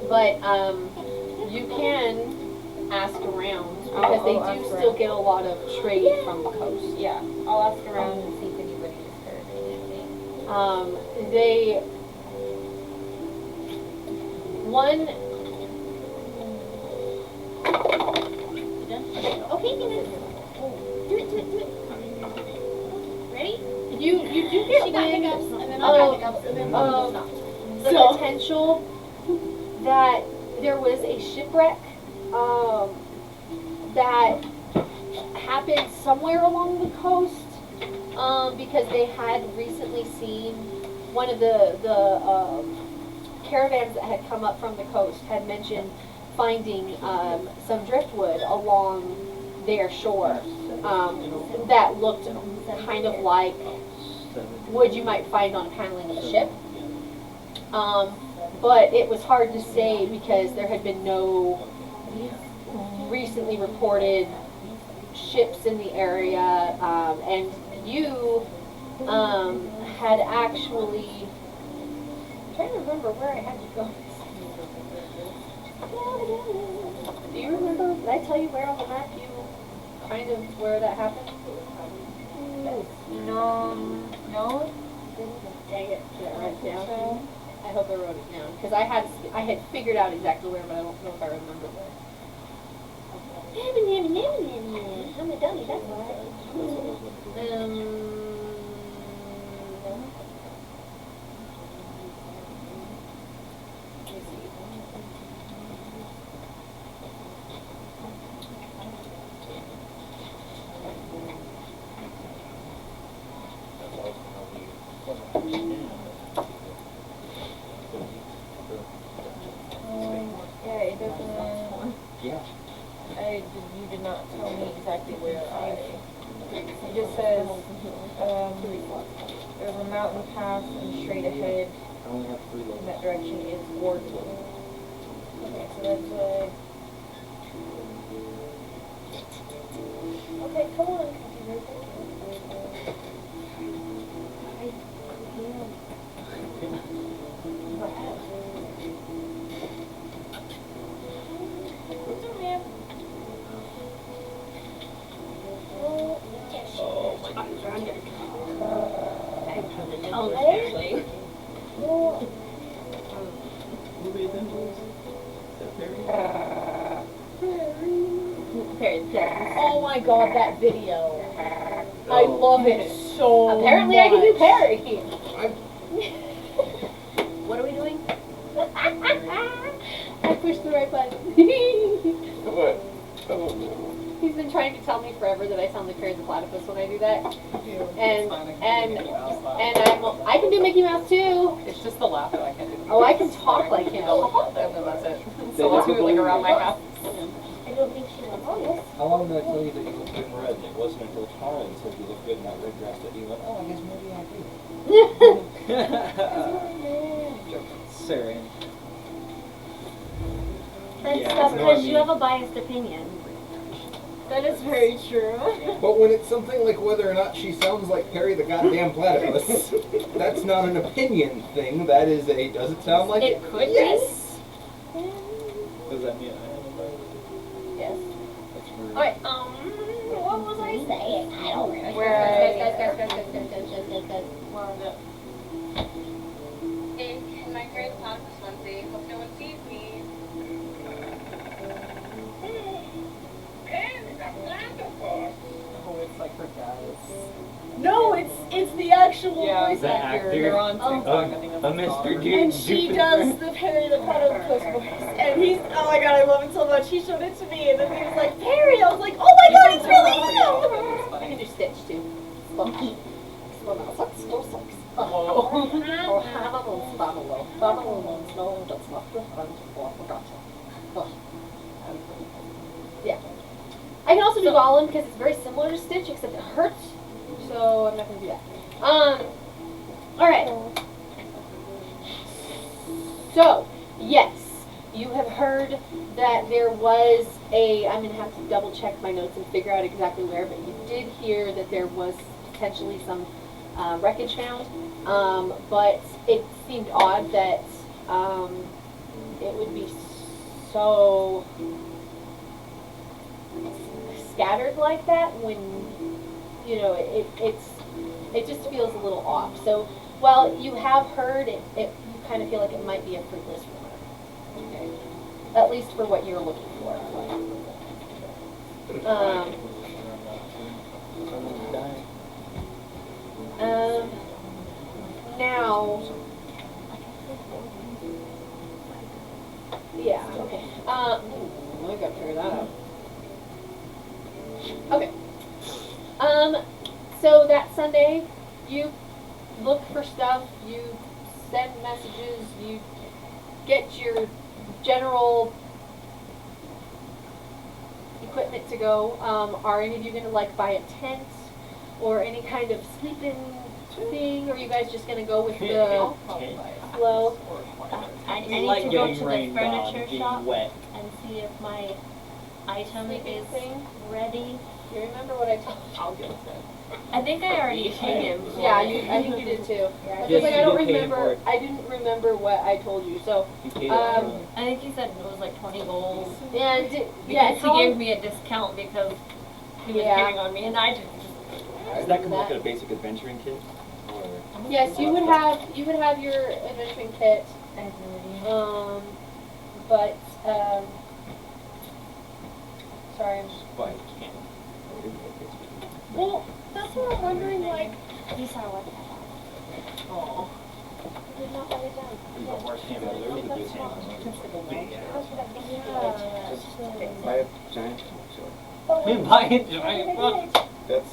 But you can ask around because they do still get a lot of trade from the coast. Yeah, I'll ask around and see if anybody has heard anything. They one. Okay, do it. Ready? You do get She got wind hiccups, and then I got hiccups, and then the potential that there was a shipwreck that happened somewhere along the coast because they had recently seen one of the caravans that had come up from the coast had mentioned finding some driftwood along their shore that looked kind of like wood you might find on a paneling of a ship. But it was hard to say because there had been no recently reported ships in the area, and you had actually, I'm trying to remember where I had you go. Do you remember, did I tell you where on the map where that happened? No. Dang it, did I write it down? I hope I wrote it down, because I had figured out exactly where, but I don't know if I remember where. I'm a dummy, that's why. Yeah, it doesn't. Yeah. You did not tell me exactly where it just says, there's a mountain pass and straight ahead I only have 3 in loads. that direction is Wardwood. Okay, so that's okay, come on, Perry the Platypus. Oh my god, that video. I love it so Apparently much. I can do Perry. What are we doing? I pushed the right button. What? He's been trying to tell me forever that I sound like Perry the Platypus when I do that. And I can do Mickey Mouse too. It's just the laugh that I can't do. Oh, I can talk like him. And then that's it. So I'll do it like around my house. I don't think she wants this. How long did I tell you that you look good in red? And it wasn't until Tara said you look good in that red dress that you went, oh, I guess maybe I do. Sarah. That's Yeah, tough it's because not you me. have a biased opinion. That is very true. But when it's something like whether or not she sounds like Perry the goddamn platypus, that's not an opinion thing. That is a, does it sound like It could be. Yes. Does that mean I am a bird? Yes. That's rude. Alright, what was I saying? I don't remember. In my Perry the Platypus onesie. Hope no one sees me. Oh, it's like for guys. No, it's the actual Yeah, voice The actor. actor. They're on TikTok. I think A that's Mr. called. Dude. And she does the Perry the Platypus voice. And he's, oh my god, I love it so much. He showed it to me and then he was like, Perry! I was like, oh my god, it's really him! I can do Stitch too. Yeah. I can also do Gollum because it's very similar to Stitch except it hurts. So I'm not gonna do that. Alright. So, yes, you have heard that there was I'm going to have to double check my notes and figure out exactly where, but you did hear that there was potentially some wreckage found, but it seemed odd that it would be so scattered like that when, you know, it just feels a little off. So while you have heard it, you kind of feel like it might be a fruitless rumor. Okay. At least for what you're looking for. Now, yeah, okay. I gotta figure that out. Okay. So that Sunday, you look for stuff, you send messages, you get your general equipment to go. Are any of you gonna like buy a tent or any kind of sleeping thing, or are you guys just gonna go with the flow? I need Like to go getting to the rained on, furniture being shop wet. and see if my item Sleeping is thing? ready. You remember what I told you? I'll get it. I think I already paid him. Yeah, I think you did too. Yes, Because like I you don't did pay him remember, for it. I didn't remember what I told you. So, You paid it I think he said it was like 20 gold. and Because he gave me a discount because he was Yeah. getting on me, and I just Does that come like a basic adventuring kit? Or yes, you would have your adventuring kit. But sorry, I'm just. But you can't. Well, that's what I'm wondering, like, he saw what Oh. I did not write it down. Yeah, but there is a discount. Buy a giant. Buy a giant bunch. That's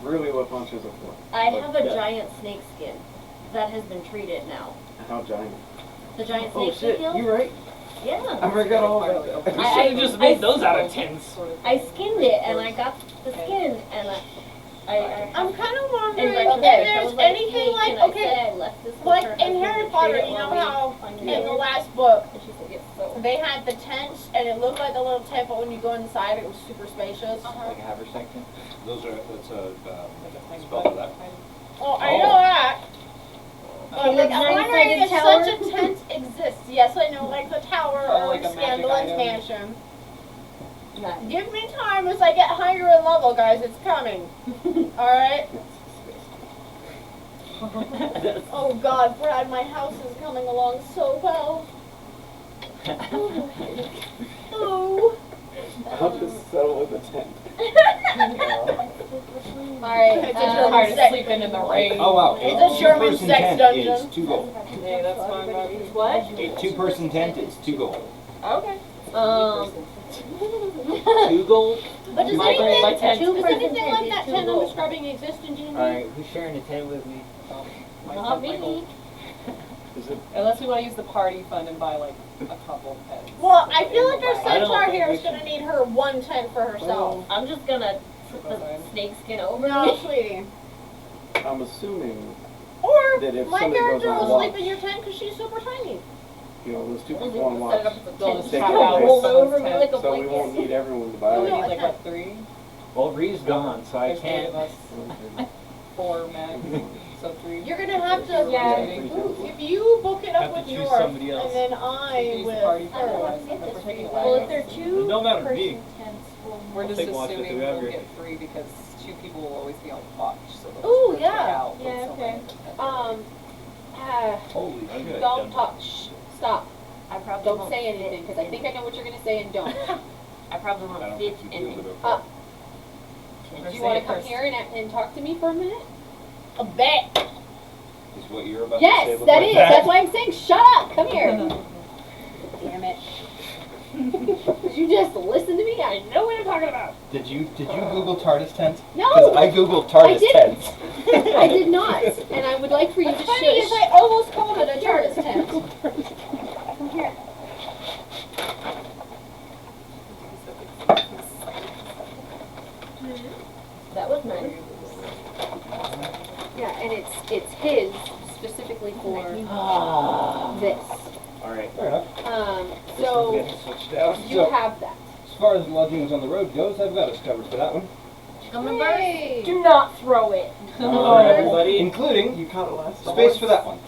really what bunches are for. I But have a yeah. giant snake skin that has been treated now. How giant? The giant Oh snake shit, skin. you're right. Yeah. I forgot all about that. We should have just made those out of tins. I skinned it and I got the skin and I'm kind of wondering and if okay, there's anything like, okay, I left this with like her in husband Harry to Potter, treat it you know while how we- in the last book And she said, yes, so. they had the tent and it looked like a little tent, but when you go inside, it was super spacious. Like a haversack thing? That's a spell for that. Oh, I know that. But like, I'm wondering if tower? such a tent exists. Yes, I know, like the tower Oh, or like a magic Scandal's item. mansion. Yeah. Give me time as I get higher in level, guys. It's coming. All right. Oh God, Brad, my house is coming along so well. Oh. I'll just settle with a tent. Alright, It's just tired of sleeping in the rain. Oh wow, It's a German two-person sex tent dungeon. is 2 gold. Yeah, that's fine by me. What? A 2-person tent is 2 gold. Okay. 2 gold? But does My anything, my tent. does anything like that tent I'm describing exist in D&D? Alright, who's sharing a tent with me? Not me. Is it? Unless we want to use the party fund and buy like a couple pets. Well, I feel like our I don't centaur think here we is going to need her one tent for herself. I'm just gonna put the snake skin over No, me. sweetie. I'm assuming Or that if my somebody goes character on will walks, sleep in your tent because she's super tiny. you know, those 2 people on Set it walks, up as a They'll tent. just Take have it out away. Roll someone's over me tent. like a so we blanket. won't need everyone to We buy no, need it. like what, 3? Well, Ree's gone, so I There's 3 can't. of us. 4 max. So 3. You're going to have to, Yeah. if you book it up Have to with choose North, somebody else. and then I Use the party with fund her. otherwise. If we're taking Well, if it they're two Don't matter to me. person tents, We're just Take watch if assuming we have we'll your- get 3 because 2 people will always be on watch. So they'll Ooh, just rotate yeah. out with Yeah, someone. Holy shit. don't talk. Shh. Stop. I probably Don't won't say fit anything because I think I know what you're gonna say and don't. I probably I won't don't fit think in you it. do, but Uh, Or Do you say want it to come first. here and talk to me for a minute? A bet. is what you're about to say Yes, look that like is. that? That's why I'm saying shut up. Come here. Damn it. Did you just listen to me? I know what I'm talking about. Did you Google TARDIS tent? No. Because I Googled TARDIS didn't. tents. I did not. And I would like for you What's to funny is shush. I almost called it a TARDIS tent. Come here. That was nice. Yeah, and it's his specifically for this. Alright, fair enough. So Getting switched out. you So, have that. as far as lodgings on the road goes, I've got us covered for that one. Yay. Do not throw it. Alright, everybody. Including You caught it last time. space for that one.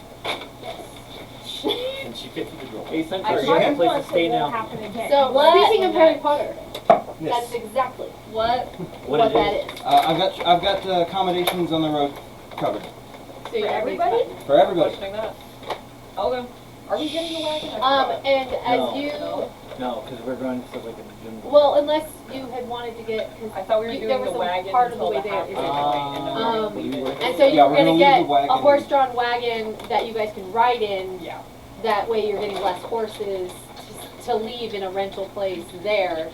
And she fits the drawer. Hey, Centaur, I you have a just place want to stay it won't now. happen again. So What? speaking of Harry Potter, that's Yes. exactly What? What what is that it? is. I've got accommodations on the road covered So you're everybody? for everybody. Questioning that. Okay. Are we getting the wagon? And as No. you No, because we're going to like a gym. well, unless you had wanted to get I thought we were there doing was the a wagon part of the until way the there halfway isn't. point, and then we're gonna leave it. And so you Yeah, were we're gonna gonna get leave the wagon. a horse-drawn wagon that you guys can ride in. Yeah. That way you're getting less horses to leave in a rental place there,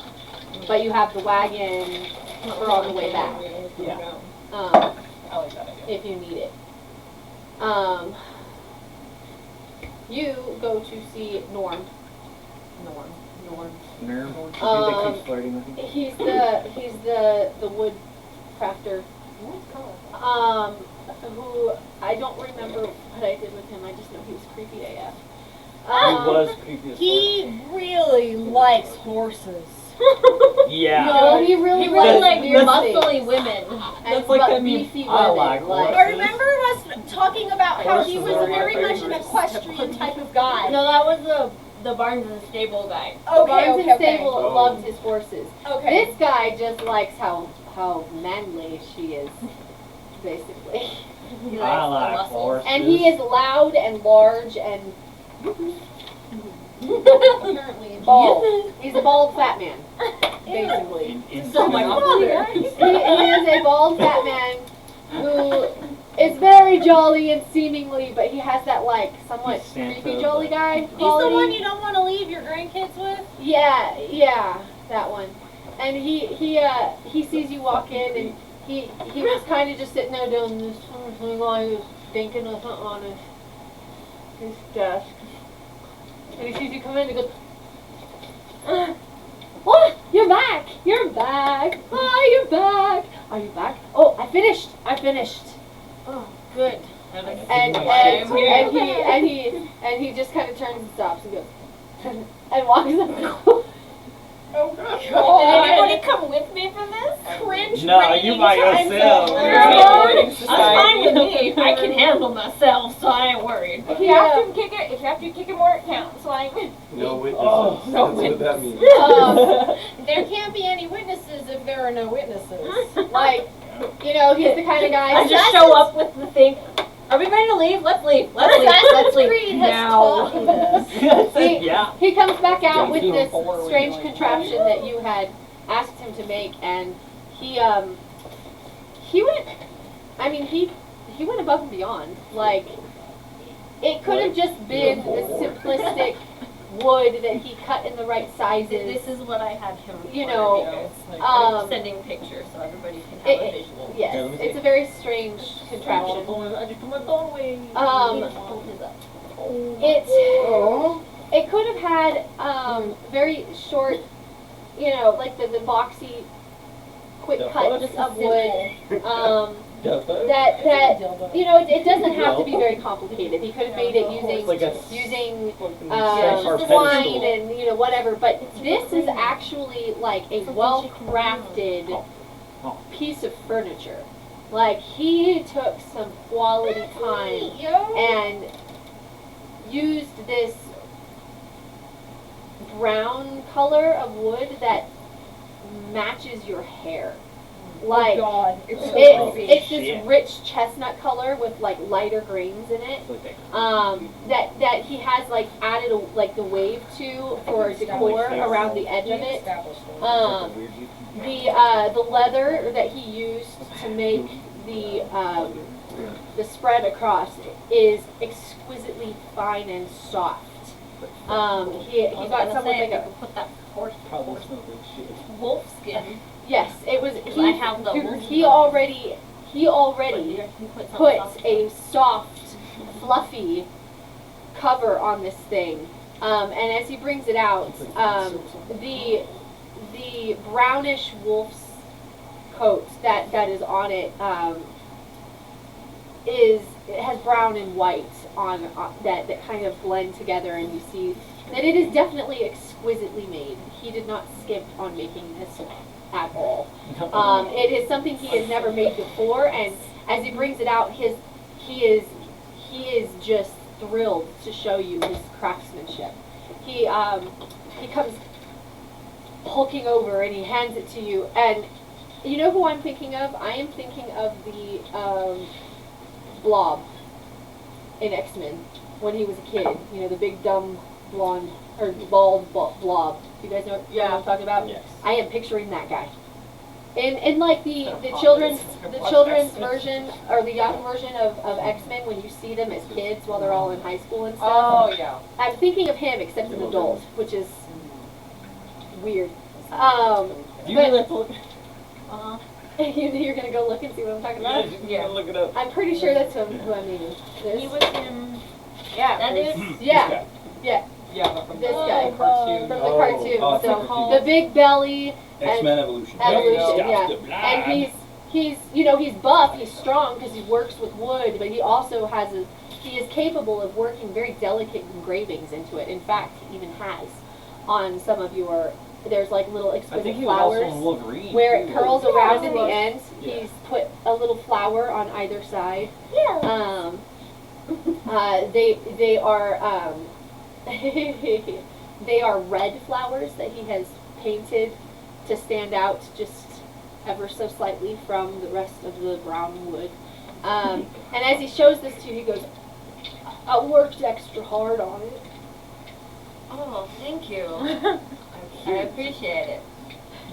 but you have the wagon for on the way back, Yeah. I like that idea. if you need it. You go to see Norm. Norm. Nerve. Um, They keep flirting with me. He's the wood crafter. Who I don't remember what I did with him. I just know he was creepy AF. He was creepy as He really likes horses. Yeah. No, he really He really likes likes weird muscly things. women. And like but the meme. beefy I women. like like I remember us talking about how he was Horses are very my much an favorites. equestrian type of guy. No, that was the Barnes and Stable guy. Barnes and Stable Oh. loves his horses. Okay. This guy just likes how manly she is, basically. He likes I the like muscles. horses. And he is loud and large and Apparently. bald. He's a bald fat man, basically. So my father. He is a bald fat man who is very jolly and seemingly, but he has that like somewhat He's Santa, creepy jolly but- guy He's the quality. one you don't want to leave your grandkids with? Yeah, that one. And he sees you walk in and he was kind of just sitting there doing this thing while he was thinking of something on his desk. And he sees you come in and he goes, "What? You're back! You're back! Ah, you're back! Are you back? Oh, I finished! Oh, good." And he just kind of turns and stops and goes and walks up. Oh, Did anybody come with me for this? Cringe. No, you by yourself. That's fine with me. I can handle myself, so I ain't worried. If you have to kick it, more, it counts. Like, No witnesses. Oh, That's what that means. There can't be any witnesses if there are no witnesses. Like, you know, he's the kind of guy. I just show up with the thing. Are we ready to leave? Let's leave. Let's leave. Let's leave. Creed has now. taught me this. He, Yeah. he comes back out with Yeah, this forward strange when you're like, contraption that you had asked him to make, and he went. I mean, he went above and beyond. Like, it could have just been the simplistic wood that he cut in the right sizes. This is what I had him record, You know, I'm sending pictures so everybody can have a visual. Yes, it's a very strange contraption. It could have had very short, you know, like the boxy, quick cuts of wood. That you know, it doesn't have to be very complicated. He could have made it using twine and, you know, whatever. But this is actually like a well-crafted piece of furniture. Like, he took some quality time and used this brown color of wood that matches your hair. Like, it's this rich chestnut color with like lighter grains in it. That he has like added like the wave to for decor around the edge of it. The leather that he used to make the spread across is exquisitely fine and soft. He got something like a put that horse wolf skin. Yes, it was. I have the He already put a soft, fluffy cover on this thing, and as he brings it out, the brownish wolf's coat that is on it it has brown and white on that kind of blend together, and you see that it is definitely exquisitely made. He did not skimp on making this at all. It is something he has never made before, and as he brings it out, he is just thrilled to show you his craftsmanship. He comes hulking over and he hands it to you, and you know who I'm thinking of? I am thinking of the Blob in X-Men when he was a kid. You know, the big dumb blonde or bald blob. You guys know what I'm talking about? Yes. I am picturing that guy. In like the children's version or the young version of X-Men, when you see them as kids while they're all in high school and stuff. Oh yeah. I'm thinking of him except an adult, which is weird. You're gonna go look and see what I'm talking about? Yeah, look it up. I'm pretty sure that's who I mean. He was in. Yeah. That dude? Yeah. Yeah. Yeah, but from This the guy. cartoon. From the cartoon. Oh, So the big belly. X-Men Evolution. Yeah. And he's you know, he's buff, he's strong because he works with wood, but he also he is capable of working very delicate engravings into it. In fact, he even has on some of your, there's like little exquisite flowers where it curls around in the end. He's put a little flower on either side. Yeah. They are they are red flowers that he has painted to stand out just ever so slightly from the rest of the brown wood. And as he shows this to you, he goes, I worked extra hard on it. Oh, thank you. I appreciate it.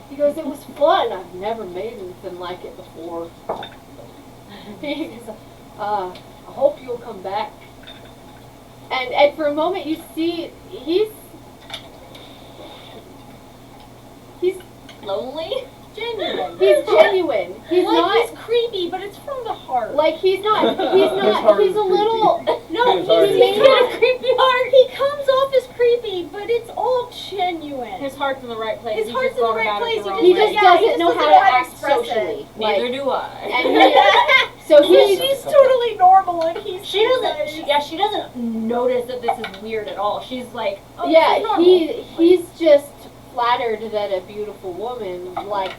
He goes, it was fun. I've never made anything like it before. He goes, I hope you'll come back. And for a moment you see he's lonely? Genuine. He's genuine. He's like, not. He's creepy, but it's from the heart. Like he's not. He's a little. No, he's got a creepy heart. He comes off as creepy, but it's all genuine. His heart's in the right place. His heart's in the right place. He just doesn't know how to act socially. Neither do I. And so she's totally normal, and she doesn't notice that this is weird at all. She's like, oh, yeah, he's just flattered that a beautiful woman liked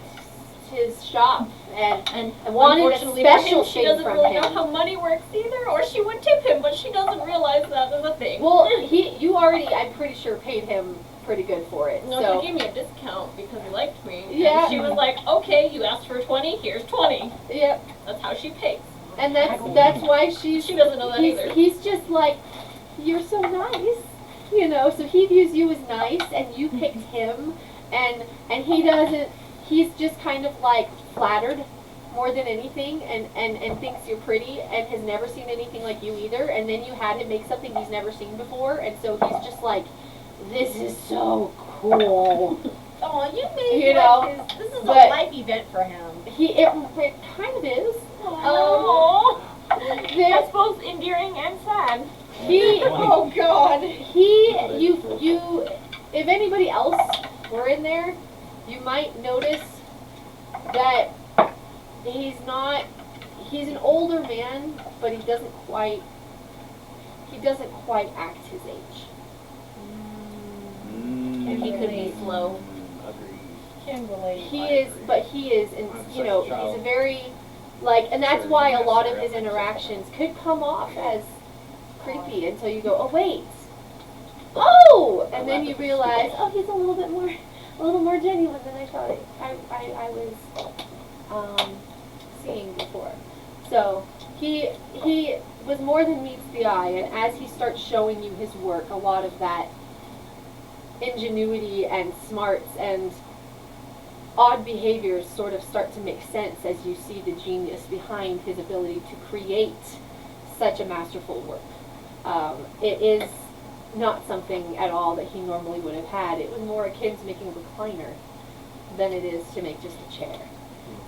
his shop and wanted a special she thing doesn't from really him. know how money works either, or she would tip him, but she doesn't realize that is a thing. Well, you already, I'm pretty sure, paid him pretty good for it. No, so he gave me a discount because he liked me. Yeah. And she was like, okay, you asked for 20, here's 20. Yep. That's how she pays. And that's why she doesn't know that either. He's just like, you're so nice. You know, so he views you as nice, and you picked him, and he doesn't he's just kind of like flattered more than anything, and thinks you're pretty, and has never seen anything like you either, and then you had him make something he's never seen before, and so he's just like, this is so cool. Oh, you made You know, this is a but life event for him. It kind of is. That's both endearing and sad. Oh God. You, if anybody else were in there, you might notice that he's an older man, but he doesn't quite act his age. And he could be slow. Can relate. He is, and you know, he's a very, like, and that's why a lot of his interactions could come off as creepy until you go, oh wait, oh, and then you realize, oh, he's a little more genuine than I thought I was seeing before. So he was more than meets the eye, and as he starts showing you his work, a lot of that ingenuity and smarts and odd behaviors sort of start to make sense as you see the genius behind his ability to create such a masterful work. It is not something at all that he normally would have had. It was more akin to making a recliner than it is to make just a chair.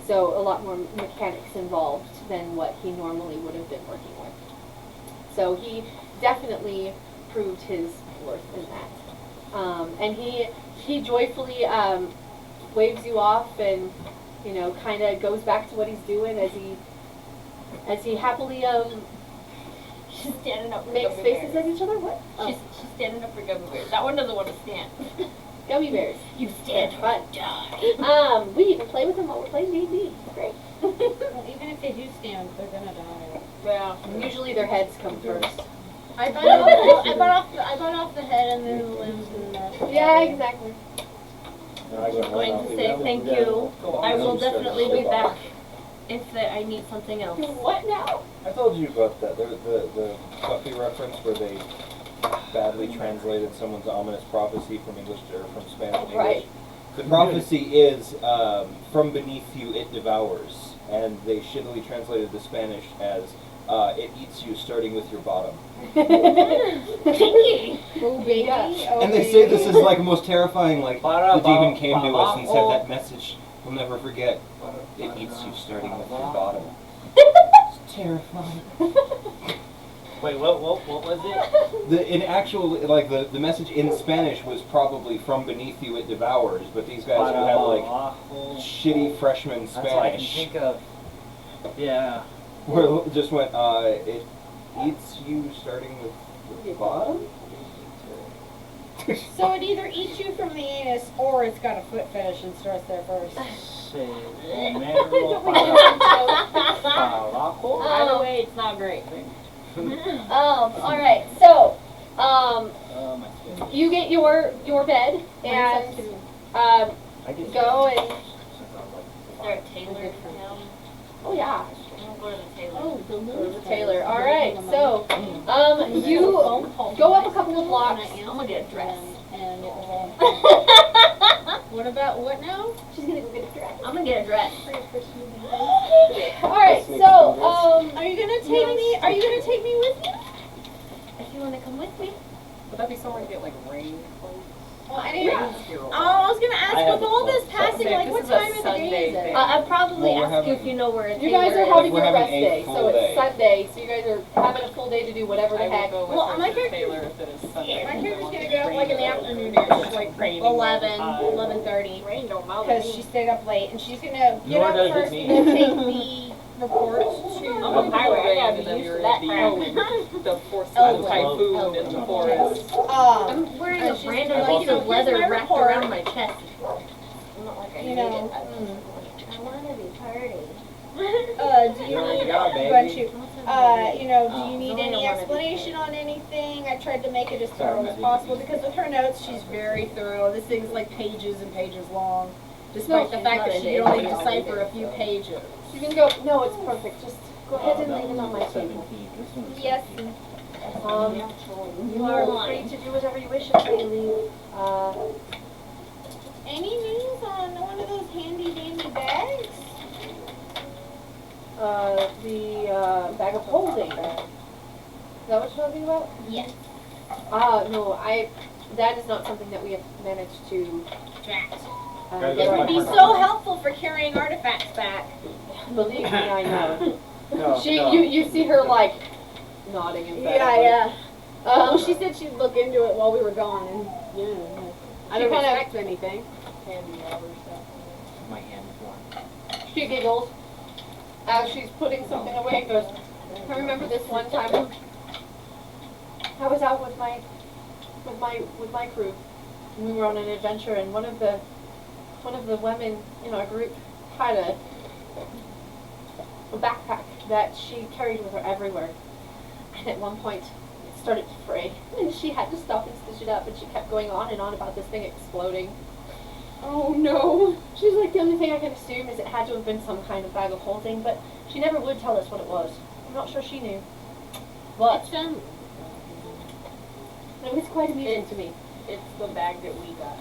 So a lot more mechanics involved than what he normally would have been working with. So he definitely proved his worth in that. And he joyfully waves you off, and you know, kind of goes back to what he's doing as he happily She's standing up for makes gummy faces bears. at each other. What? She's standing up for gummy bears. That one doesn't want to stand. Gummy bears. You stand Fun. We even play with them while we're playing D&D. Great. Well, even if they do stand, they're gonna die. Yeah. Usually their heads come first. I bought off the head and then the limbs and the. Yeah, exactly. I'm just going to say thank you. I will definitely be back if I need something else. What now? I told you about that. The Buffy reference where they badly translated someone's ominous prophecy from English or from Spanish to English. Right. The prophecy is from beneath you it devours, and they shittily translated the Spanish as it eats you starting with your bottom. Pinky! Oh baby. Yeah. And they say this is like the most terrifying, like the demon came to us and said that message we'll never forget. It eats you starting with your bottom. It's terrifying. Wait, what was it? In actual, like the message in Spanish was probably from beneath you it devours, but these guys who had like shitty freshman That's what I can Spanish, think of. Yeah. where it just went, it eats you starting with your bottom? So it either eats you from the anus or it's got a foot fetish and starts there first. Either way, it's not great. Alright, so, you get your bed, and, go and, Is there a tailor for him? oh yeah, I'll go to the tailor. go to the tailor. Alright, so, you go up a couple of blocks. I'm gonna get a dress. And it was What about what now? She's gonna go get a dress. I'm gonna get a dress. Alright, so, Are you gonna take me? Are you gonna take me with you? If you want to come with me. Would that be somewhere to get like rain clothes? Well, I didn't. Rain zero. Oh, I was gonna ask, I have with all a this passing, Sunday. like This what is a time of the Sunday day is it? thing. I'd probably Well, we're ask you if having- you know where a you guys tailor are having We're your having rest a day, full so it's day. Sunday, so you guys are having a full day to do whatever the I heck. will go with Well, her my to the character- tailor if it is Sunday. My character's gonna Rain get up like in the all afternoon-ish, like Raining all the 11, time. 11:30. Rain don't bother Because me. she stayed up late, and she's gonna get Nor up does it first me. and then take the reports to I'm a pirate. I gotta be used to that the force of typhoon in the forest. I'm wearing a and she's random like, piece you know, of here's leather my wrapped report. around my chest. I'm not like I You need know, it. I want to be party. do you There need we go, baby. bunch of, you know, do you Oh, need no, I any don't wanna be explanation on anything? I tried to make it as thorough as possible because with her notes, she's very thorough. This thing's like pages and pages long, despite the she's fact not that into she can only anything decipher a few pages. You can go, no, it's perfect, just go ahead and lay it on my table. Yes. You are free to do whatever you wish until you leave. Any news on one of those handy dandy bags? The bag of holding. Is that what you're talking about? Yes. No, that is not something that we have managed to Tracked. Guys, get It would right. be so helpful for carrying artifacts back. Believe me, I know. No, no. You see her like nodding emphatically. Yeah. Well, Um, she said she'd look into it while we were gone, and I She don't kind of- expect anything. Candy rubber stuff. My hand is warm. she giggles as she's putting something away and goes, I remember this one time I was out with my crew. And we were on an adventure, and one of the women in our group had a backpack that she carried with her everywhere. And at one point, it started to fray, and she had to stop and stitch it up, and she kept going on and on about this thing exploding. Oh no! She's like, the only thing I can assume is it had to have been some kind of bag of holding, but she never would tell us what it was. I'm not sure she knew. But it was quite amusing to me. It's the bag that we got.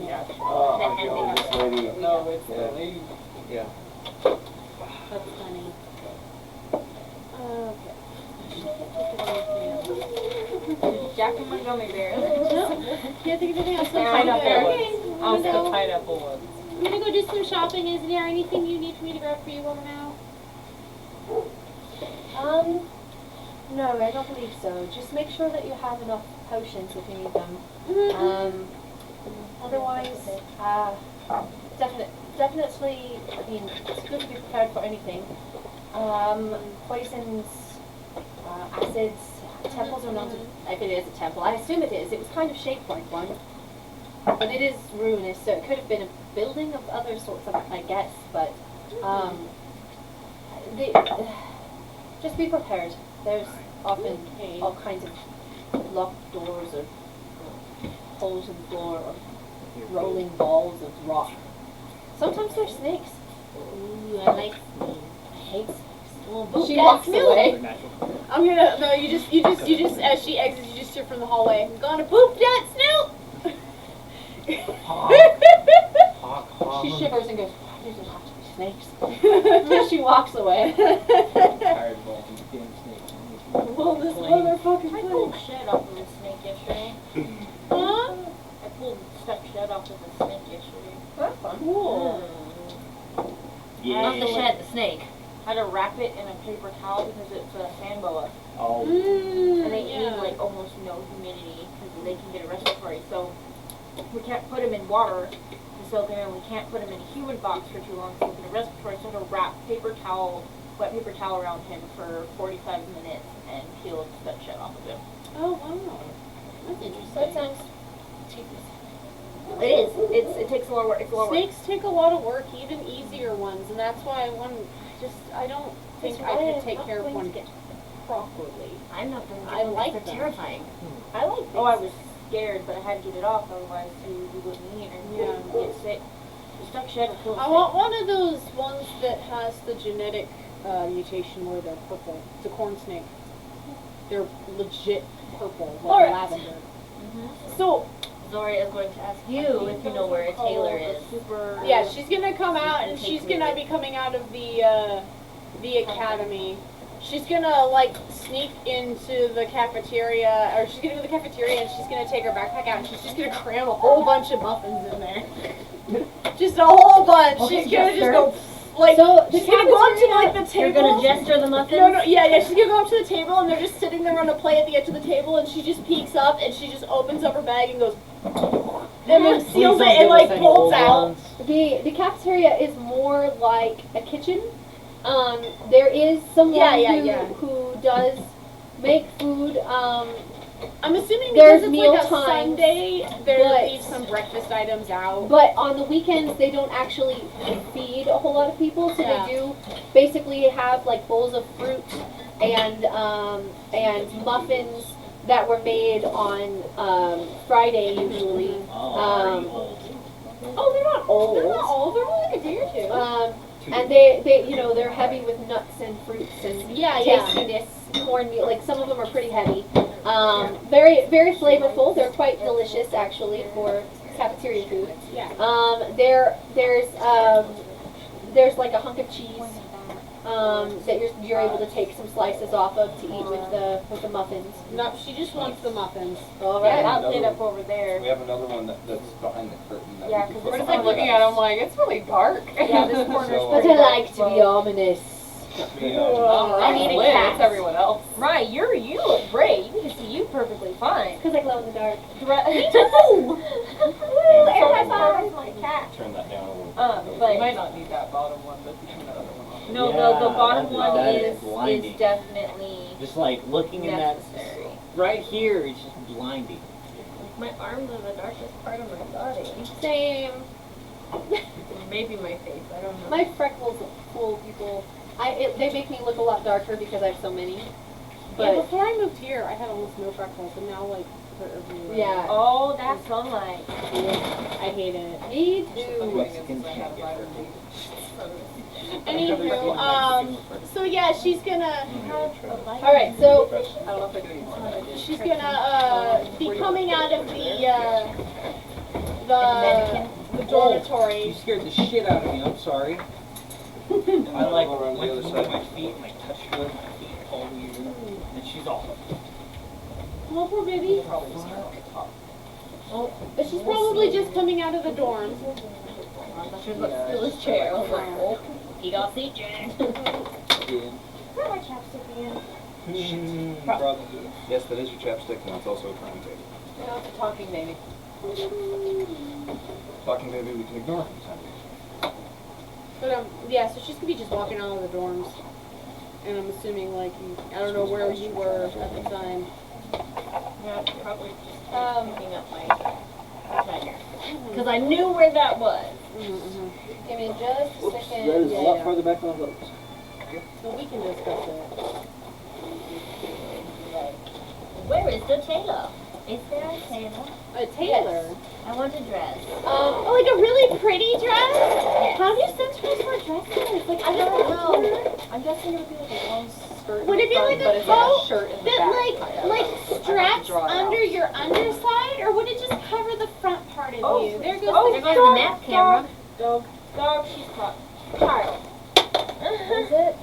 Yeah. The Oh, hand this lady. No, it's Yeah. the lady. Yeah. That's funny. Jack and my gummy bears. Can't think of anything else. Pineapple Okay, ones. I'm Also gonna the go. pineapple ones. I'm gonna go do some shopping. Is there anything you need for me to grab for you while I'm out? No, I don't believe so. Just make sure that you have enough potions if you need them. Otherwise, definitely, I mean, it's good to be prepared for anything. Poisons, acids, temples are not, if it is a temple, I assume it is. It was kind of shaped like one. But it is ruinous, so it could have been a building of other sorts of, I guess, but, just be prepared. There's often all kinds of locked doors or holes in the floor or rolling balls of rock. Sometimes there's snakes. Ooh, I like snakes. I hate snakes. Well, She walks away. I'm gonna. No, you just. As she exits, you just hear from the hallway. I'm gonna poop that Snoop. She shivers and goes, why does it have to be snakes? And she walks away. Tired of all these damn snakes. Well, this I motherfucking pulled thing. shed off of a snake yesterday. Huh? I pulled stuck shed off of a snake yesterday. That's fun. Cool. Not the shed, the snake. Had to wrap it in a paper towel because it's a sand boa. Oh. And they Yeah. need like almost no humidity because they can get a respiratory. So we can't put them in water to soak them in. We can't put them in a humid box for too long so they get a respiratory. So we have to wrap wet paper towel around him for 45 minutes and peel the shed off of him. Oh wow. That's interesting. That sounds It is. It takes a lot of work. It's a lot of work. Snakes take a lot of work, even easier ones, and that's why I don't think I could take care of one properly. I'm not going to I like They're them. terrifying. I like Oh, I was scared, but I had to get it off, otherwise we wouldn't eat and get sick. The stuck shed will kill I sick. want one of those ones that has the genetic mutation where they're purple. It's a corn snake. They're legit purple, like Alright. lavender. so. Zori is going to ask you if you know where a tailor is. Yeah, she's gonna come out, and she's gonna be coming out of the academy. She's gonna like sneak into the cafeteria, or she's gonna go to the cafeteria, and she's gonna take her backpack out, and she's just gonna cram a whole bunch of muffins in there. Just a whole bunch. Okay, She's gonna just Jester. go like. So the she's gonna go up to cafeteria- like the table. You're going to gesture the muffins? No, yeah, she's gonna go up to the table, and they're just sitting there on a plate at the edge of the table, and she just peeks up, and she just opens up her bag and goes, and then seals it and like bolts out. The cafeteria is more like a kitchen. There is someone who does make food. I'm assuming There's because it's meal like a times, Sunday, but- they leave some breakfast items out. But on the weekends, they don't actually feed a whole lot of people, so Yeah. they do basically have like bowls of fruit and muffins that were made on Friday usually. Oh, they're not old. They're not old. They're only like a day or two. And they they're heavy with nuts and fruits and Yeah. tastiness, cornmeal. Like some of them are pretty heavy. Very very flavorful. They're quite delicious actually for cafeteria food. Yeah. There's like a hunk of cheese that you're able to take some slices off of to eat with the muffins. No, she just wants the muffins. All Yeah, right. that lit up over there. We have another one that's behind the curtain. That Yeah, we 'cause can We're put just like behind looking us. at him like, it's really dark. Yeah, this corner's So, But I like to be ominous. I'm eating lit, cats. it's everyone else. Right, you look great. You can see you perfectly fine. Because I glow in the dark. Me too! Air high my cat. Turn that down a little bit. But You might not need that bottom one, but you can that other one on. no, Yeah, the bottom that one is is blinding. definitely Just like looking in that necessary. right here, it's just blinding. My arms are the darkest part of my body. Same. Maybe my face, I don't know. My freckles fool people. They make me look a lot darker because I have so many. Yeah, But before I moved here, I had almost no freckles, and now like they're everywhere. yeah, Oh, that's sunlight. I hate it. me The too. thing is, I have vitamin D. Anywho, so yeah, she's gonna All right, so I don't know if I do anymore. she's gonna be coming out of the You dormitory. scared the shit out of me. I'm sorry. I like Go around the went other to move side. my feet, and I touched her, my feet all weird, and she's all. Oh, poor baby. Probably just on the top. But she's probably just coming out of the dorm. She was still his chair. I was like, oh, he got seat Jen. where my chapstick again? Probably. Yes, that is your chapstick, and it's also a crying baby. Yeah, it's a talking baby. Talking baby, we can ignore. But yeah, so she's gonna be just walking out of the dorms, and I'm assuming like I don't know where you were at the time. Yeah, probably just picking up my treasure. Because I knew where that was. Give me just a That second. is a lot farther back than I thought. So we can discuss it. Where is the tailor? Is there a tailor? A tailor. I want a dress. Oh, like a really pretty dress? How do you send her for dresses? Like I don't know. I'm guessing it would be like a long skirt. Would it be like but a it's like coat a shirt in the that back? like I have straps to draw it under out. your underside, or would it just cover the front part of Oh, you? There goes There goes the nap camera. Dog, she's caught. Child. Was it?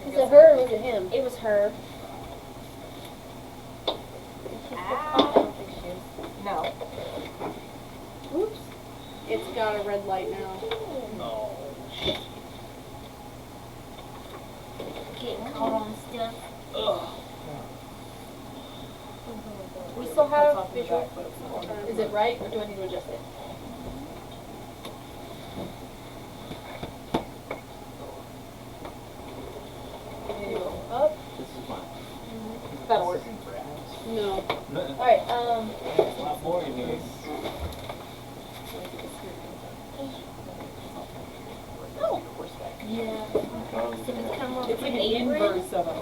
Was it her or was it him? It was her. I don't think she is. No. Oops. It's got a red light now. No. Getting caught on stuff. Ugh. We still have It's visual. off the back, but it's not. Is it right or do I need to adjust it? Up. This is mine. That'll work. No. All right. It's not boring me. Yeah. So it's kind of It's like an apron. inverse of a.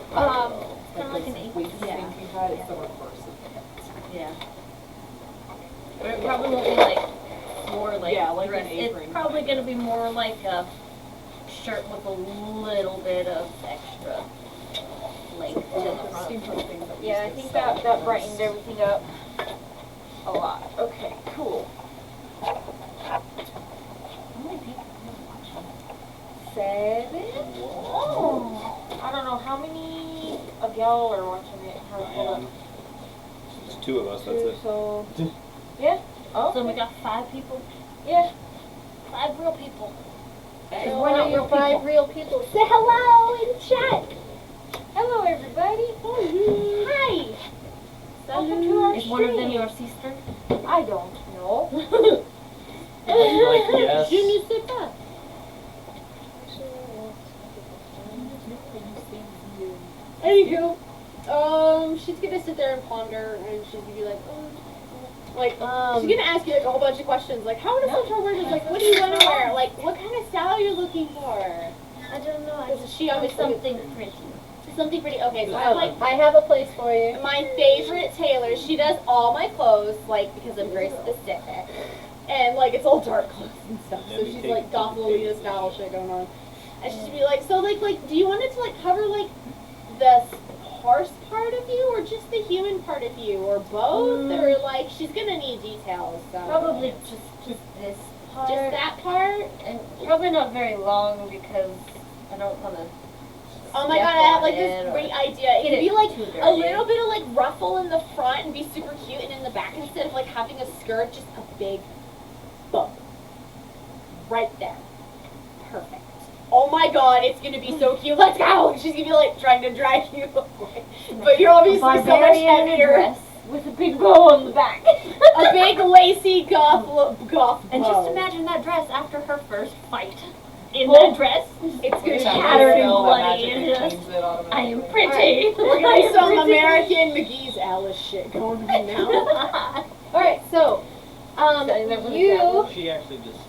Kind of like an apron. Waist thing we had, it's the reverse of it. Yeah. But it probably won't be like more like Yeah, like dress. an apron. It's probably gonna be more like a shirt with a little bit of extra length to the front. Steampunk things that we Yeah, I used to think sell. that brightened everything up a lot. Okay, cool. How many people are watching? 7? Oh, I don't know how many of y'all are watching it. Hold up. Just two of us, that's it. So, yeah. Oh, so we got 5 people. Yeah, 5 real people. So we're not you real 5 people. real people. Say hello in chat. Hello, everybody. Hi. Welcome to our Is one of them stream. your sister? I don't know. Like, yes. Je ne sais pas. There you go. She's gonna sit there and ponder, and she's gonna be like, she's gonna ask you like a whole bunch of questions, like how does Central work? Like, what do you want to wear? Like, what kind of style you're looking for? I don't know. Because she obviously Something pretty. something pretty. Okay, so I'm like I have a place for you. my favorite tailor. She does all my clothes, like because I'm very specific, and like it's all dark clothes and stuff. So she's like goth Lolita style shit going on, and she'd be like, so like, do you want it to like cover like the horse part of you, or just the human part of you, or both, or like she's gonna need details. So. Probably just this part. Just that part. And probably not very long because I don't want to. Oh my god, I have like this great idea. It'd be like a little bit of like ruffle in the front and be super cute, and in the back, instead of like having a skirt, just a big bump. Right there. Perfect. Oh my god, it's gonna be so cute. Let's go! She's gonna be like trying to drag you away. But you're obviously so much heavier. Dress with a big bow on the back. A big lacy goth And bow. just imagine that dress after her first fight. In that dress, it's gonna be tattered and bloody and just, I am pretty. Right. We're gonna do some American McGee's Alice shit going on now. Alright, so, you... She actually just...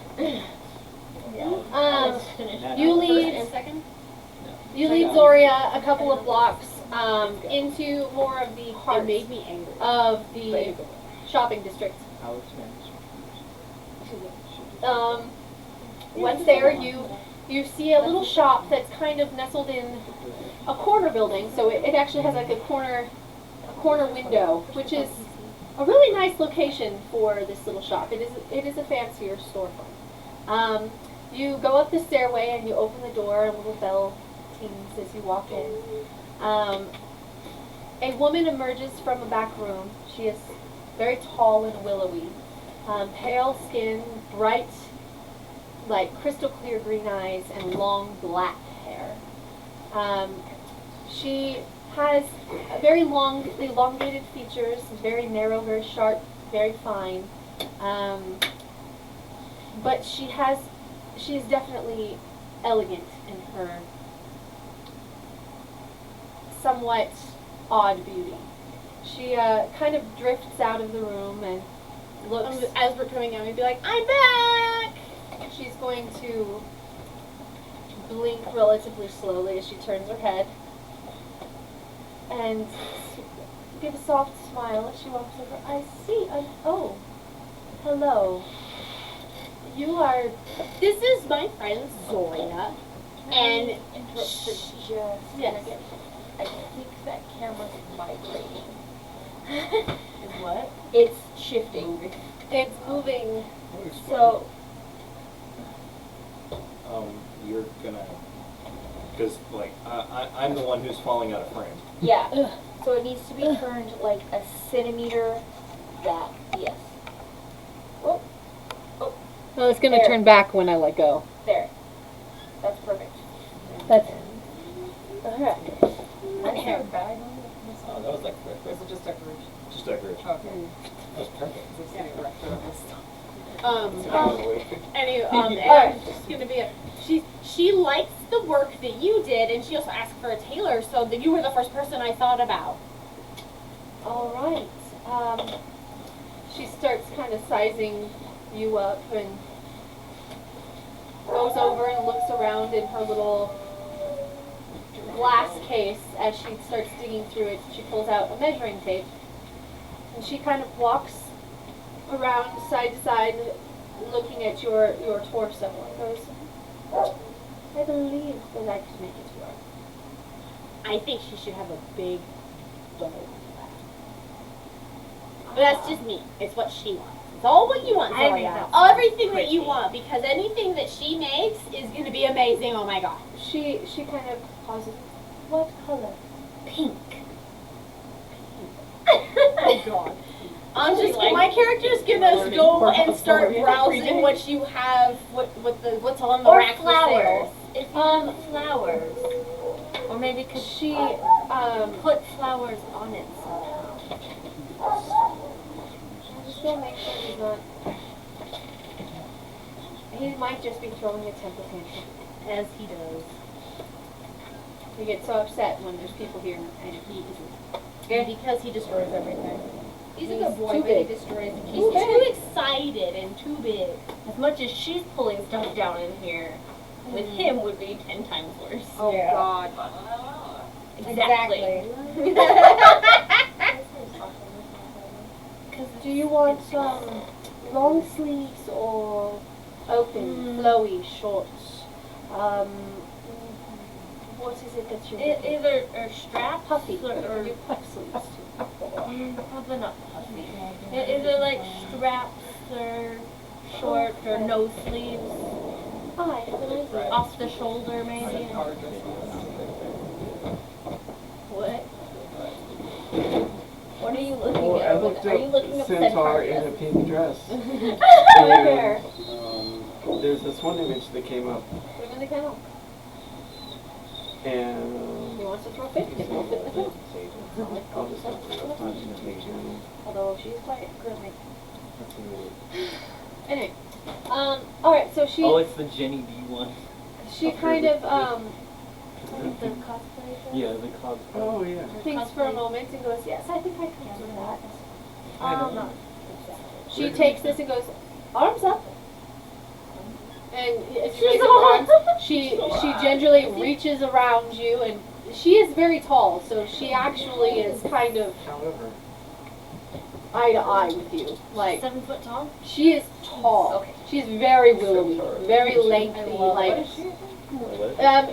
you lead... You lead Zoria a couple of blocks into more of the heart of the shopping district. Once there, you see a little shop that's kind of nestled in a corner building. So it actually has like a corner window, which is a really nice location for this little shop. It is a fancier storefront. You go up the stairway and you open the door. A little bell tings as you walk in. A woman emerges from a back room. She is very tall and willowy, pale skin, bright, like crystal clear green eyes, and long black hair. She has very long, elongated features, very narrow, very sharp, very fine. But she is definitely elegant in her somewhat odd beauty. She kind of drifts out of the room and looks. As we're coming out, we'd be like, "I'm back!" She's going to blink relatively slowly as she turns her head and give a soft smile as she walks over. I see. Oh, hello. You are. This is my friend Zoria. And interrupted just yes. I think that camera's vibrating. Is what? It's shifting. It's moving. So you're gonna, because like I'm the one who's falling out of frame. yeah. So it needs to be turned like a centimeter back. Yes. Oh. Oh. No, it's gonna turn back when I let go. There. That's perfect. That's Alright. Is there a bag on it? Oh, that was like Or is it just decoration? just decoration. Okay. That was perfect. It's getting erected on this stuff. Anyway, and she's gonna be she likes the work that you did, and she also asked for a tailor, so that you were the first person I thought about. All right. She starts kind of sizing you up and goes over and looks around in her little glass case. As she starts digging through it, she pulls out a measuring tape, and she kind of walks around side to side, looking at your torso, and goes, I believe the legs make it work. I think she should have a big bow. But that's just me. It's what she wants. It's all what you want, Zoria. Everything that you want, because anything that she makes is going to be amazing. Oh my god. She kind of pauses. What color? Pink. Oh god. My character's gonna go and start browsing what you have, what's on the rack for sale. If you have flowers, or maybe could she put flowers on it somehow? I'm just gonna make sure he's not. He might just be throwing a temper tantrum, as he does. He gets so upset when there's people here, and he isn't. And because he destroys everything. He's a good boy, but he destroys the He's too excited and too big. As much as she's pulling stuff down in here, with him would be 10 times worse. oh Yeah. god. Exactly. Do you want long sleeves or open, flowy shorts? What is it that you're Either or straps puffy or you puff sleeves probably not puffy. Either like straps or short or no sleeves. Alright, then Off the shoulder maybe. What? What are you looking Well, I at? looked Are you looking up up Centaur centaur? in a pink dress. Where? And there's this one image that came up, Put him in the kennel. and He wants to throw fit. He will fit in the kennel. I'll just have to go find an image. Although she's quite grooming. Anyway, alright, so she Oh, it's the Jenny D one. she kind of The cosplay? Yeah, the cosplay. Oh yeah. thinks for a moment and goes, yes, I think I can do that. I don't know. She takes this and goes, arms up. And as you raise your arms, she gingerly reaches around you, and she is very tall, so she actually is kind of However, eye to eye with you. Like, 7 foot tall? she is tall. Okay. She's very willowy, very lengthy, like,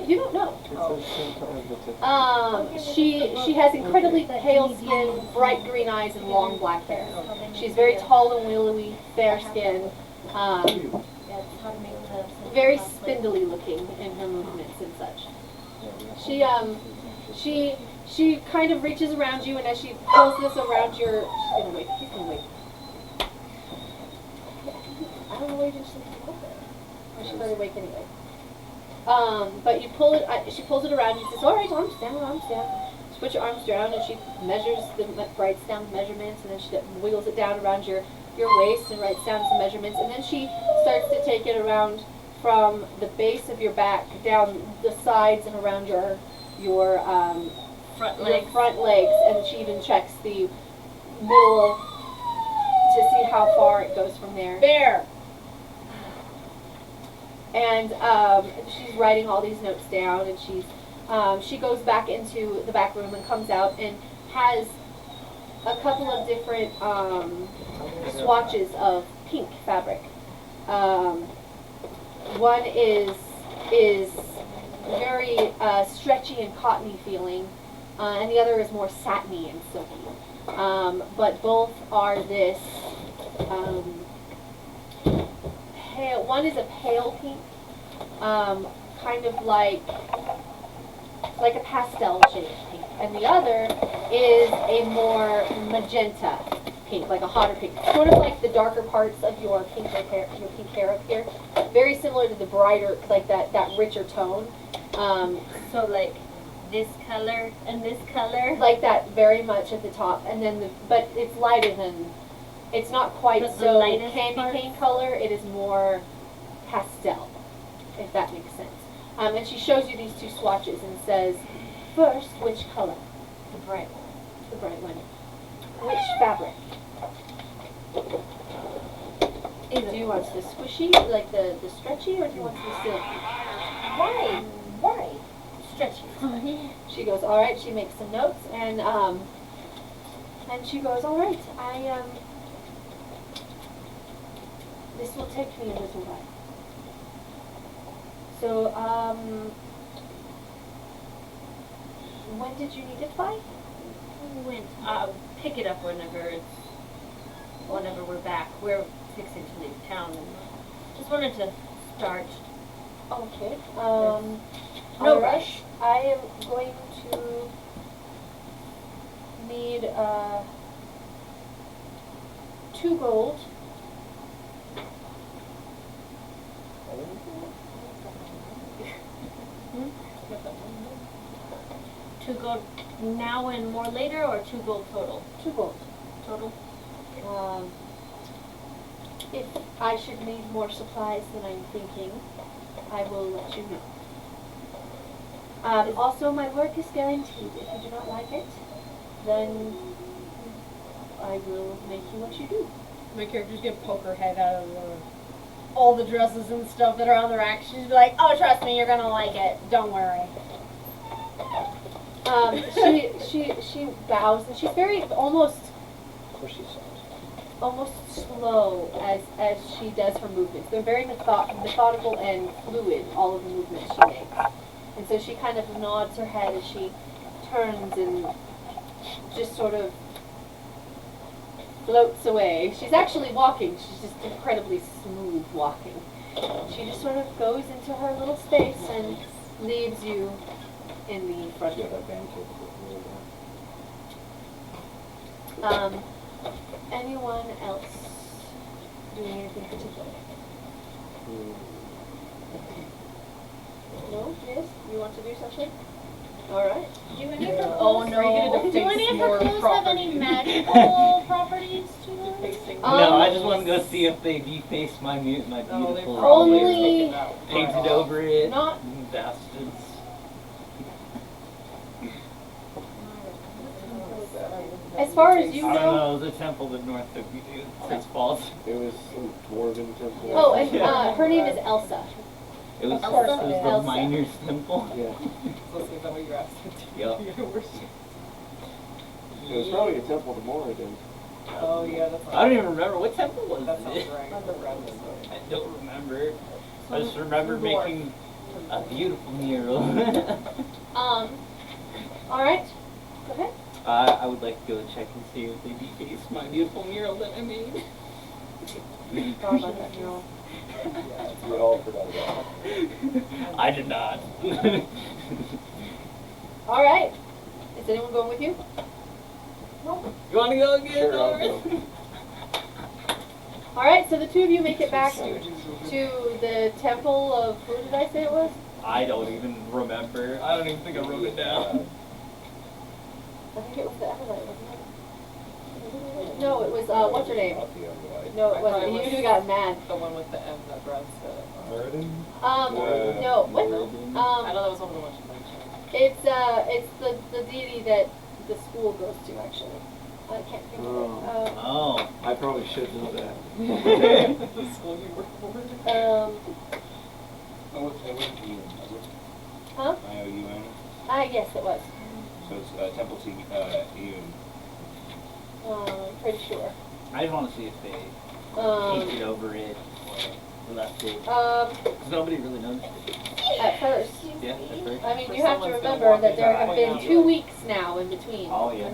you don't know. it says Centaur that's a She has incredibly pale skin, bright green eyes, and long black hair. She's very tall and willowy, fair skin, Yeah, it's how to make the very cosplay. spindly looking in her movements and such. She kind of reaches around you, and as she pulls this around your, she's gonna wait. He's gonna wait. I don't know why you didn't just leave it there. Or she's already awake anyway. But you pull it. She pulls it around. You says, "All right, arms down, arms down." She puts your arms down, and she measures writes down the measurements, and then she wiggles it down around your waist and writes down some measurements, and then she starts to take it around from the base of your back down the sides and around your front legs, and she even checks the middle to see how far it goes from there. There. And she's writing all these notes down, and she goes back into the back room and comes out and has a couple of different swatches of pink fabric. One is very stretchy and cottony feeling, and the other is more satiny and silky. But both are this pale. One is a pale pink, kind of like a pastel shade of pink, and the other is a more magenta pink, like a hotter pink, sort of like the darker parts of your pink hair up here. Very similar to the brighter, like that richer tone. So like this color and this color? Like that very much at the top, and then but it's lighter than, it's not quite But the so lightest candy parts? cane color, it is more pastel, if that makes sense. And she shows you these two swatches and says, first, which color? The bright one. The bright one. Which fabric? Do you want the squishy, like the stretchy, or do you want the silky? Why? Stretchy. She goes, all right. She makes some notes, and she goes, all right. This will take me a little while. So, when did you need it by? Pick it up whenever we're back. We're fixing to leave town. Just wanted to start. Okay. No all right. rush. I am going to need 2 gold. To go now and more later, or 2 gold total? 2 gold. Total. If I should need more supplies than I'm thinking, I will let you know. Also, my work is guaranteed. If you do not like it, then I will make you what you do. My character's gonna poke her head out of all the dresses and stuff that are on the rack. She's be like, "Oh, trust me, you're gonna like it. Don't worry." She bows, and she's very almost slow as she does her movements. They're very methodical and fluid, all of the movements she makes. And so she kind of nods her head as she turns and just sort of floats away. She's actually walking. She's just incredibly smooth walking. She just sort of goes into her little space and leaves you in the front room. Anyone else doing anything particular? No? Yes? You want to do something? Alright. Do any of her Oh clothes, no. do any of her clothes have any magical properties to them? No, I just want to go see if they deface my beautiful Only painted over it. not Bastards. as far as you I don't know. know, the temple that North took me to. It's false. It was some dwarven temple. Oh, and her name is Elsa. It was, Elsa. it was the Elsa. Miners Temple. Yeah. So is that what you asked her to Yep. do? It was probably a temple to Mora then. Oh yeah, that's I don't even remember what temple was that sounds it. right. I don't remember. I just remember making a beautiful mural. Alright. Go ahead. I would like to go check and see if they deface my beautiful mural that I made. Sorry about that mural. We all forgot about it. I did not. Alright. Is anyone going with you? You want to go again, Sure, I'll Norris? go. Alright, so the two of you make it back to the temple of, who did I say it was? I don't even remember. I don't even think I wrote it down. I think it was the Everlight, wasn't it? No, it was, what's her name? No, it wasn't. You two got mad. The one with the M that Brad said. No, what? I know that was one of the ones you mentioned. It's the deity that the school goes to, actually. I can't think of it. Oh. I probably should know that. The school you work for. Huh? IOUN. Yes, it was. So it's Temple to Iun. Pretty sure. I just want to see if they painted over it or left it. Because nobody really noticed it. At first. Yeah, at first. I mean, you have to remember that there have been 2 weeks now in between. Oh, yeah.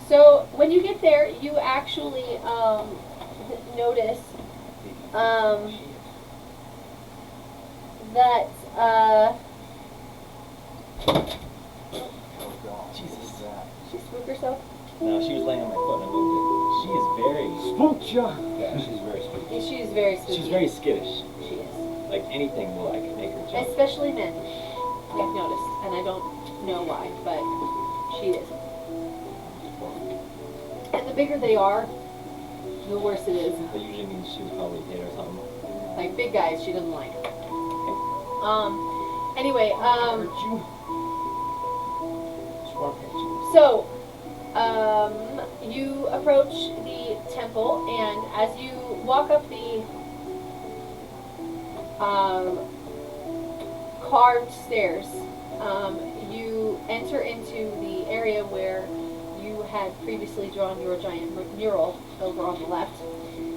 So when you get there, you actually notice that Jesus. she spooked herself. No, she was laying on my foot. I moved She is very spooked. it. Yeah, she's very spooky. She's very spooky. She's very skittish. She is. Like anything will like make her jump. Especially men. I've noticed, and I don't know why, but she is. And the bigger they are, the worse it is. That usually means she was probably hit or something. Like big guys, she doesn't like. Anyway, so, you approach the temple, and as you walk up the carved stairs, you enter into the area where you had previously drawn your giant mural over on the left.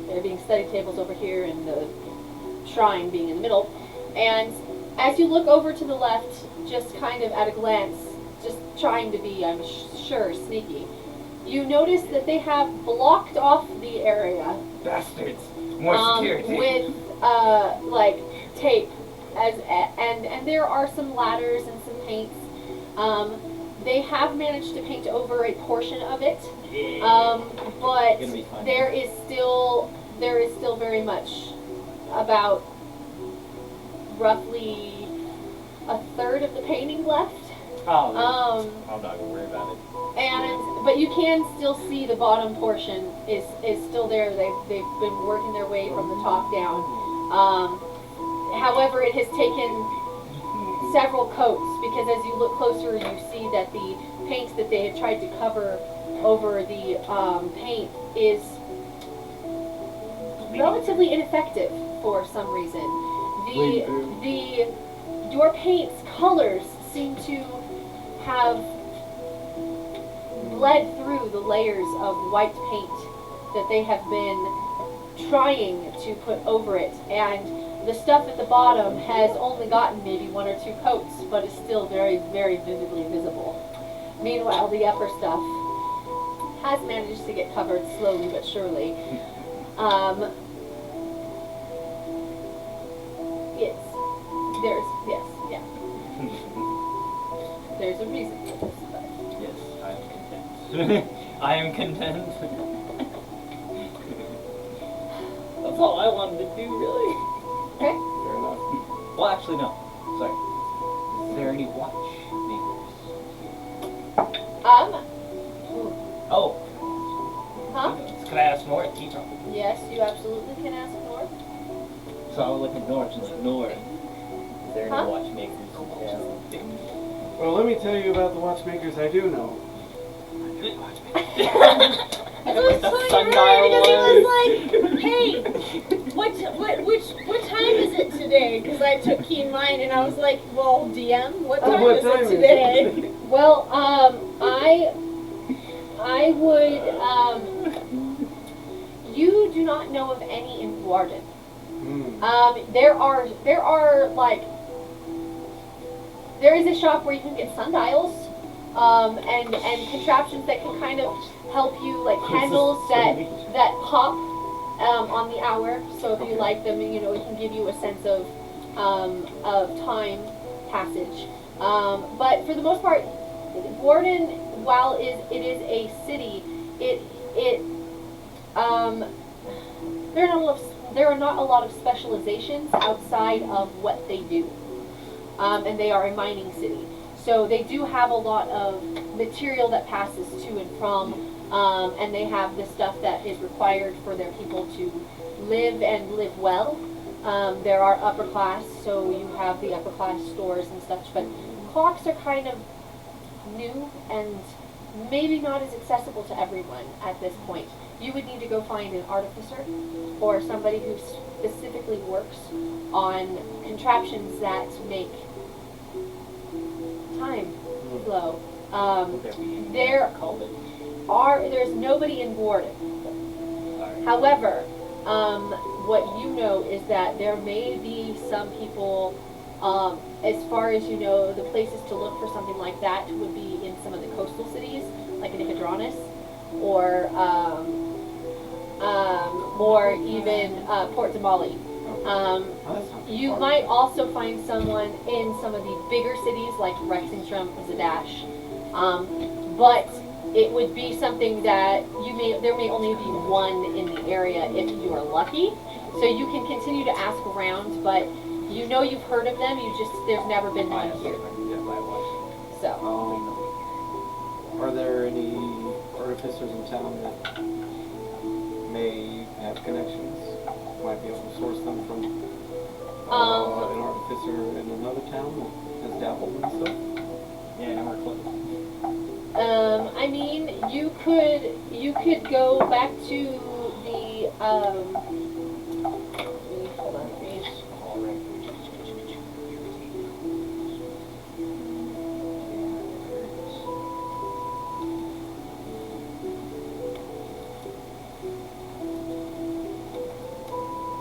There being study tables over here and the shrine being in the middle. And as you look over to the left, just kind of at a glance, just trying to be, I'm sure, sneaky, you notice that they have blocked off the area Bastards. More security. with like tape, and there are some ladders and some paints. They have managed to paint over a portion of it, but there is still very much about roughly a third of the painting left. Oh, I'm not gonna worry about it. But you can still see the bottom portion is still there. They've been working their way from the top down. However, it has taken several coats, because as you look closer, you see that the paint that they had tried to cover over the paint is relatively ineffective for some reason. Your paint's colors seem to have bled through the layers of white paint that they have been trying to put over it, and the stuff at the bottom has only gotten maybe 1 or 2 coats, but is still very, very vividly visible. Meanwhile, the upper stuff has managed to get covered slowly but surely. Yes. There's a reason for this, but. Yes, I am content. I am content. That's all I wanted to do, really. Okay. Fair enough. Well, actually, no. Sorry. Is there any watchmakers? Oh. Huh? Can I ask Nora? Teacher? Yes, you absolutely can ask North. So I would look at Nora and like, Nora, is there any Huh? watchmakers in town? Well, let me tell you about the watchmakers I do know. It was so funny because he was like, "Hey, what time is it today?" Because I took keen mind and I was like, "Well, DM, what time is it today?" Well, I would, you do not know of any in Warden. There are like, there is a shop where you can get sundials, and contraptions that can kind of help you, like candles that pop, on the hour. So if you like them, you know, it can give you a sense of time passage. But for the most part, Warden, while it is a city, there are not a lot of specializations outside of what they do, and they are a mining city. So they do have a lot of material that passes to and from, and they have the stuff that is required for their people to live and live well. There are upper class, so you have the upper class stores and such, but clocks are kind of new and maybe not as accessible to everyone at this point. You would need to go find an artificer or somebody who specifically works on contraptions that make time flow. There's nobody in Warden. However, what you know is that there may be some people, as far as you know, the places to look for something like that would be in some of the coastal cities, like in Hydronis, or even Port Damali. You might also find someone in some of the bigger cities like Rexingstrom, Zadash, but it would be something that there may only be one in the area if you are lucky. So you can continue to ask around, but you know you've heard of them. There's never been one here. So. Are there any artificers in town that may have connections? Might be able to source them from an artificer in another town that has dabbled in stuff? Yeah, we're close. I mean, you could go back to the hold on, please.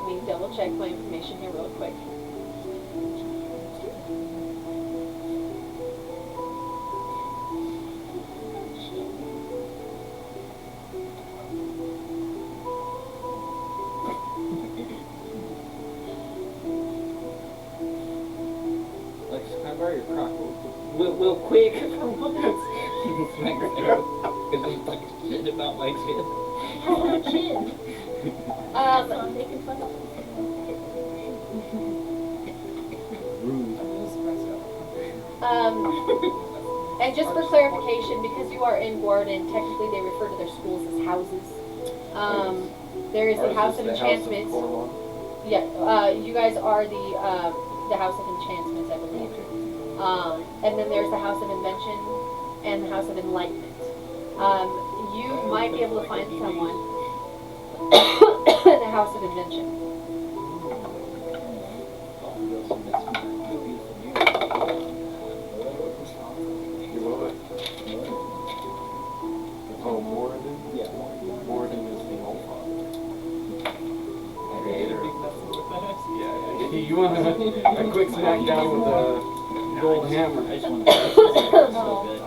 Let me double check my information here real quick. Your crock real quick for once. Because he's like shit about my chin. And just for clarification, because you are in Warden, technically they refer to their schools as houses. There is the House of Enchantments. Yeah, you guys are the House of Enchantments, I believe. And then there's the House of Invention and the House of Enlightenment. You might be able to find someone in the House of Invention. Oh, Morden? Yeah, Morden is the old father. Yeah, he smack down with a gold hammer. I just want to say it's so good.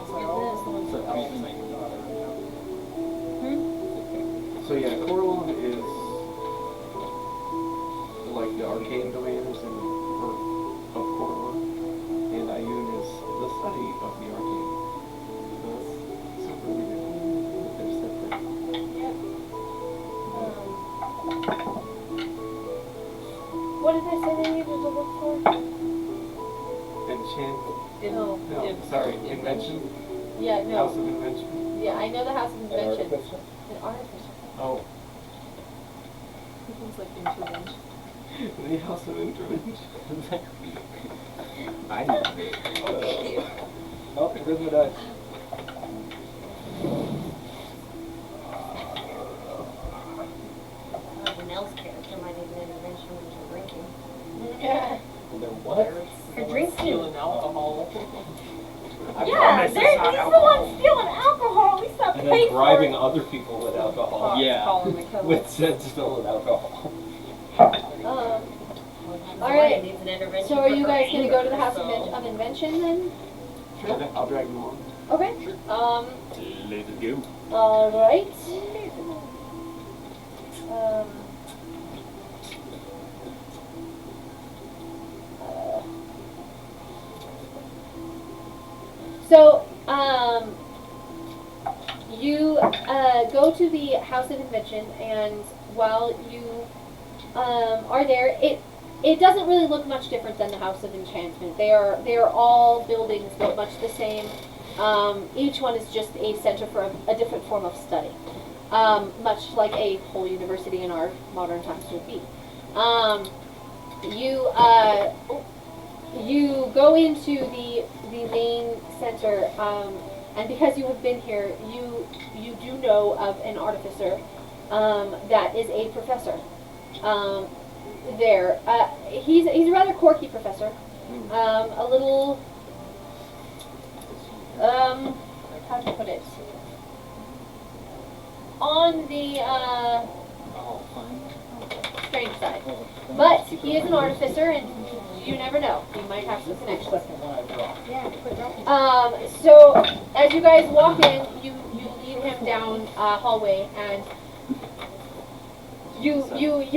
So yeah, Corlon is like the arcane domains of Corlon, and Ayun is the study of the arcane. So it's super weird that they're separate. What did they say they needed to look for? Sorry, invention? Yeah, no. House of invention? Yeah, I know the House of Invention. An artificial. Oh. It was like intervention. The House of Intervention. I need Oh, here's my dice. Janelle's character might need an intervention when she's drinking. Yeah. What? Her drinking. Stealing alcohol. Yeah, he's the one stealing alcohol. We stopped And paying then for bribing it. other people with alcohol. Yeah. With said stolen alcohol. Alright. Needs an intervention So are for you her guys going to go to the anger, House so- of Invention then? Sure, I'll drag them on. Okay. Let's go. Alright. So, you go to the House of Invention, and while you are there, it doesn't really look much different than the House of Enchantment. They are all buildings built much the same. Each one is just a center for a different form of study, much like a whole university in our modern times would be. You go into the main center, and because you have been here, you do know of an artificer that is a professor there. He's a rather quirky professor, a little how to put it, on the strange side, but he is an artificer, and you never know. He might have some connections. So as you guys walk in, you lead him down a hallway, and you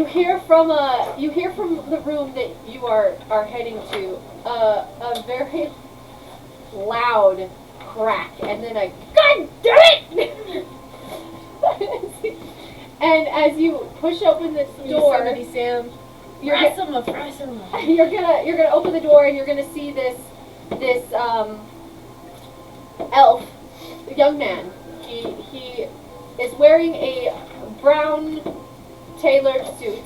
hear from the room that you are heading to a very loud crack, and then a God damn it! And as you push open this door, Sam. you're gonna open the door, and you're gonna see this elf, young man. He is wearing a brown tailored suit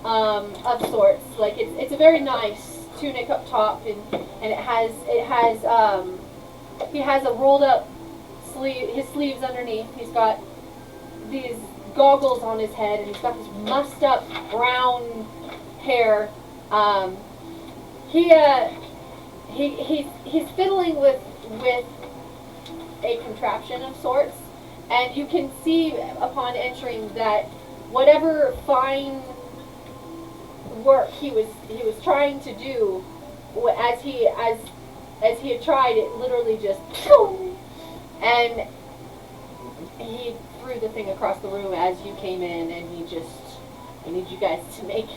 of sorts. Like it's a very nice tunic up top, and it has he has a rolled up his sleeves underneath. He's got these goggles on his head, and he's got this mussed up brown hair. He's fiddling with a contraption of sorts, and you can see upon entering that whatever fine work he was trying to do, as he had tried, it literally just and he threw the thing across the room as you came in, and I need you guys to make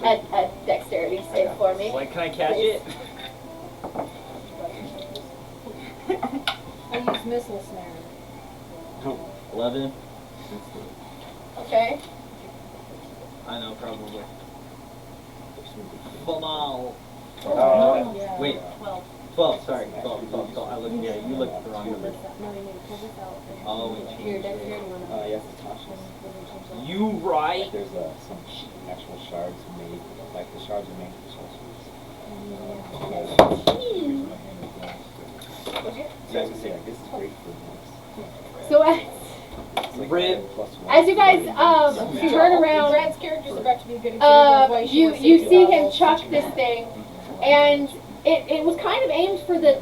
a dexterity save for me. Like, can I catch it? I use missile snare. 11. Okay. I know, probably. Come on. Yeah. Wait. 12, sorry. 12. I looked, yeah, you looked at the wrong number. Oh, we changed it. Yes, it's cautious. You right? There's some actual shards made, like the shards are made for sorcerers. So I was gonna say, like, this is great for So as you guys turn around, Brad's character's about to be a good example of why she wants to you do see that him whole chuck shit. this thing, and it was kind of aimed for the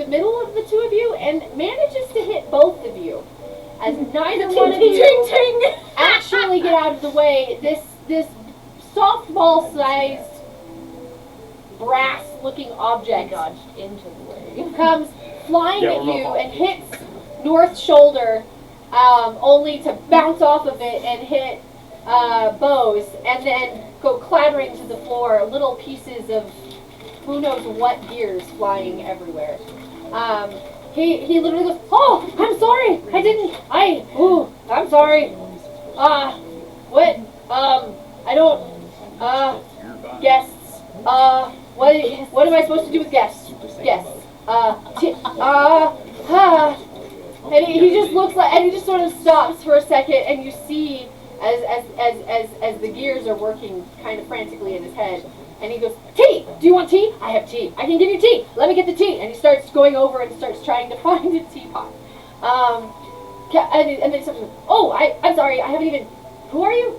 middle of the two of you, and manages to hit both of you. As neither one of you actually get out of the way, this softball-sized brass-looking object Dodged into the way. comes flying Yeah, at we're you both and hits North's shoulder, only to bounce off of it and hit Bose, and then go clattering to the floor. Little pieces of who knows what gears flying everywhere. He literally goes, "Oh, I'm sorry. I'm sorry. What? I don't. Guests. What am I supposed to do with guests? Guests. And he just looks like, and he just sort of stops for a second, and you see as the gears are working kind of frantically in his head, and he goes, "Tea! Do you want tea? I have tea. I can give you tea. Let me get the tea." And he starts going over and starts trying to find a teapot. And then he starts, "Oh, I'm sorry. I haven't even. Who are you?"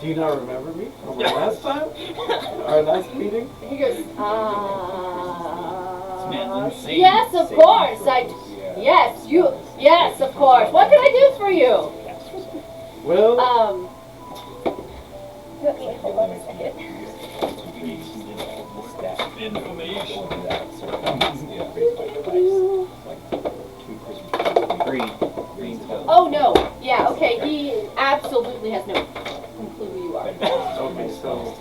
Do you not remember me from our last time? Our last meeting? He goes, yes, of course. Yes, of course. What can I do for you? Well, Let me hold on a second. Oh no. Yeah. Okay. He absolutely has no clue who you are. okay, so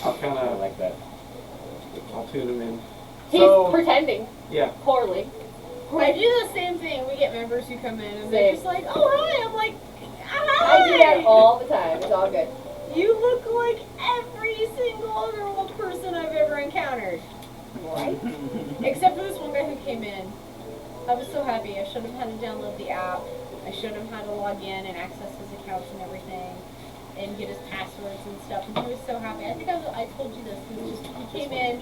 I'll kind of like that. I'll tune him in. He's pretending. Yeah. Poorly. I do the same thing. We get members who come in and they're just like, "Oh hi," I'm like, "Hi." I do that all the time. It's all good. You look like every single other old person I've ever encountered. Right? Except for this one guy who came in. I was so happy. I showed him how to download the app. I showed him how to log in and access his accounts and everything, and get his passwords and stuff. And he was so happy. I think I told you this. He came in,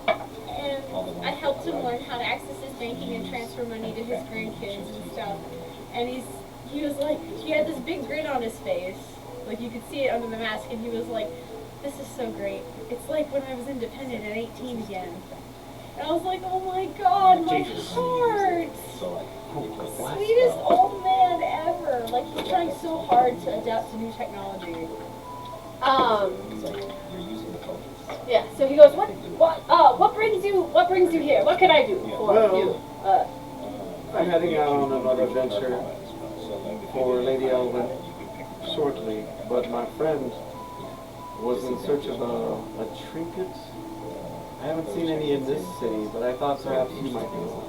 and I helped him learn how to access his banking and transfer money to his grandkids and stuff. And he was like, he had this big grin on his face. Like, you could see it under the mask, and he was like, "This is so great. It's like when I was independent at 18 again." And I was like, "Oh my God, my heart!" Sweetest old man ever. Like, he's trying so hard to adapt to new technology. Yeah. So he goes, what brings you here? What can I do for you? I'm heading out on another adventure for Lady Elvin shortly, but my friend was in search of a trinket. I haven't seen any in this city, but I thought perhaps you might know.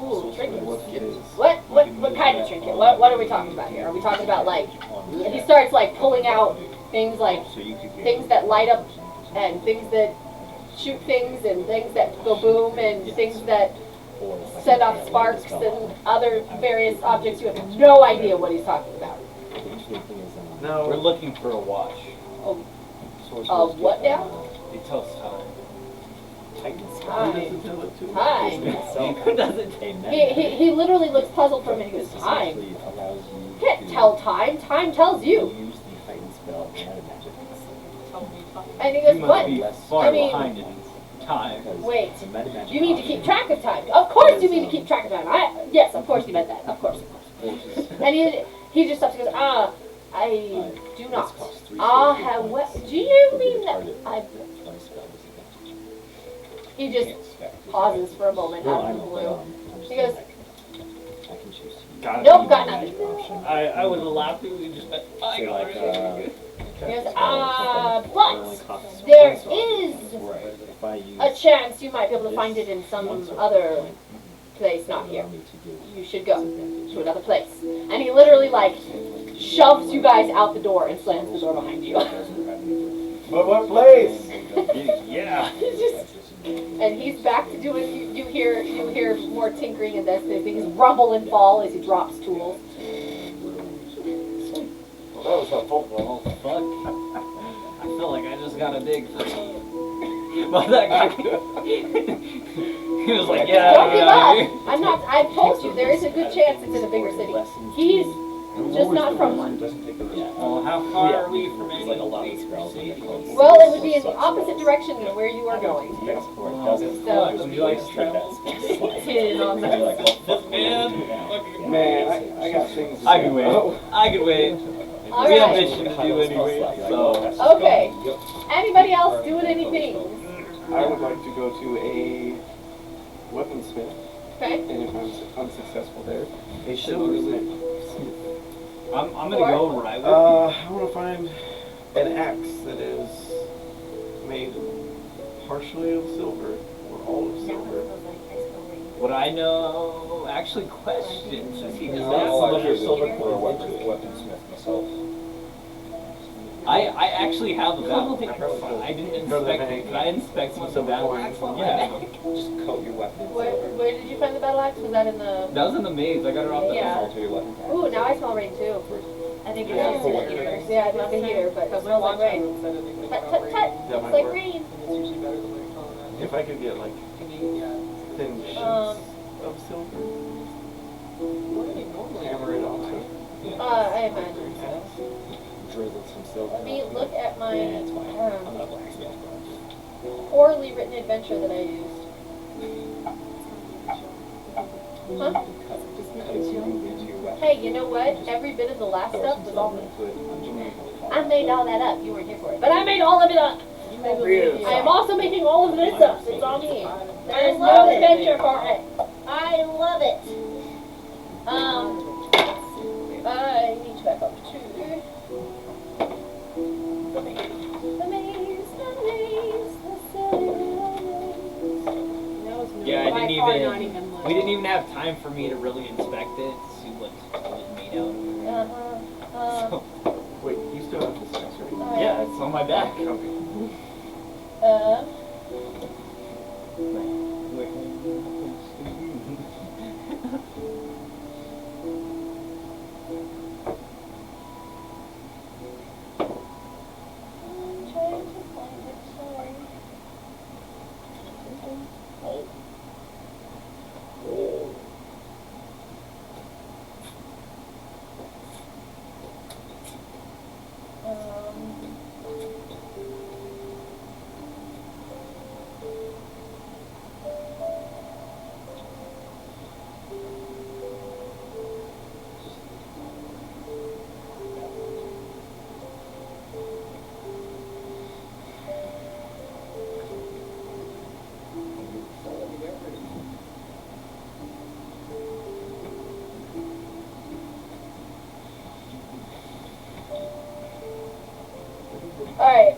Ooh, trinkets. What it is. What kind of trinket? What are we talking about here? Are we talking about, like, he starts like pulling out things like things that light up and things that shoot things and things that go boom and things that send off sparks and other various objects. You have no idea what he's talking about. No. We're looking for a watch. What now? It tells time. Time. Who doesn't say that? He literally looks puzzled for a minute. He goes, "Time? You can't tell time. Time tells you." And he goes, "What? Far behind in time. Wait, you mean to keep track of time? Of course you mean to keep track of time. Yes, of course you meant that. Of course. And he just stops and goes, I do not. What? Do you mean that He just pauses for a moment out of the blue. He goes, "Nope, got nothing." I would allow you to just I got it. He goes, but there is a chance you might be able to find it in some other place, not here. You should go to another place. And he literally, like, shoves you guys out the door and slams the door behind you. But what place? Yeah. And he's back to doing, you hear more tinkering and this, the things rumble and fall as he drops tools. That was helpful. Oh, fuck. I feel like I just got a dig free. But that guy, he was like, "Yeah, don't give up. I told you, there is a good chance it's in a bigger city. He's just not from one. Well, how far are we from any Well, it would be in the opposite direction than where you are going. So, would you like to travel? Man, I got things to I say. can wait. I can wait. All We have right. mission to do anyway, so. Okay. Anybody else doing anything? I would like to go to a weaponsmith. Okay. And if I'm unsuccessful there, a silversmith. I'm gonna go right with I want to find an axe that is made partially of silver or all of silver. what I know. Actually, questions. Is he I'll silver? silver for a weaponsmith myself. I actually have a battle axe. I didn't inspect it, but I inspected the battle axe on my back. Just coat your weapon in silver. Where did you find the battle axe? Was that in the... That was in the maze. I got it off the Yeah. Alter your weapon. Ooh, now I smell rain too. I think it's Yeah, just for the what? heaters. Yeah, it's not the heater, but it Because smells like last time rain. it said anything Tut, about tut, rain. tut. That It's might like work. rain. And it's usually better than what you're calling that. If I could get like Yeah. thin sheets of silver, What do they normally hammer it onto I imagine. Drizzle some silver. Let me look at my Yeah, it's fine. I'm not a blacksmith, bro. poorly written adventure that I used. Huh? Cut it into your weapon. Hey, you know what? Every bit of the last Throw stuff some was all silver me. into it. Underneath the I fire. made all that up. You weren't here for it. But I made all of it up. Really? I am also making all of this up. It's all me. There's no adventure for it. I love it. I need to back up to the maze, the maze, the silly maze. Yeah, By I far didn't not even. even We didn't even have time for me to really inspect it, see what it was made out of. So, Wait, you still have this axe, right? yeah, it's on my back. Alright,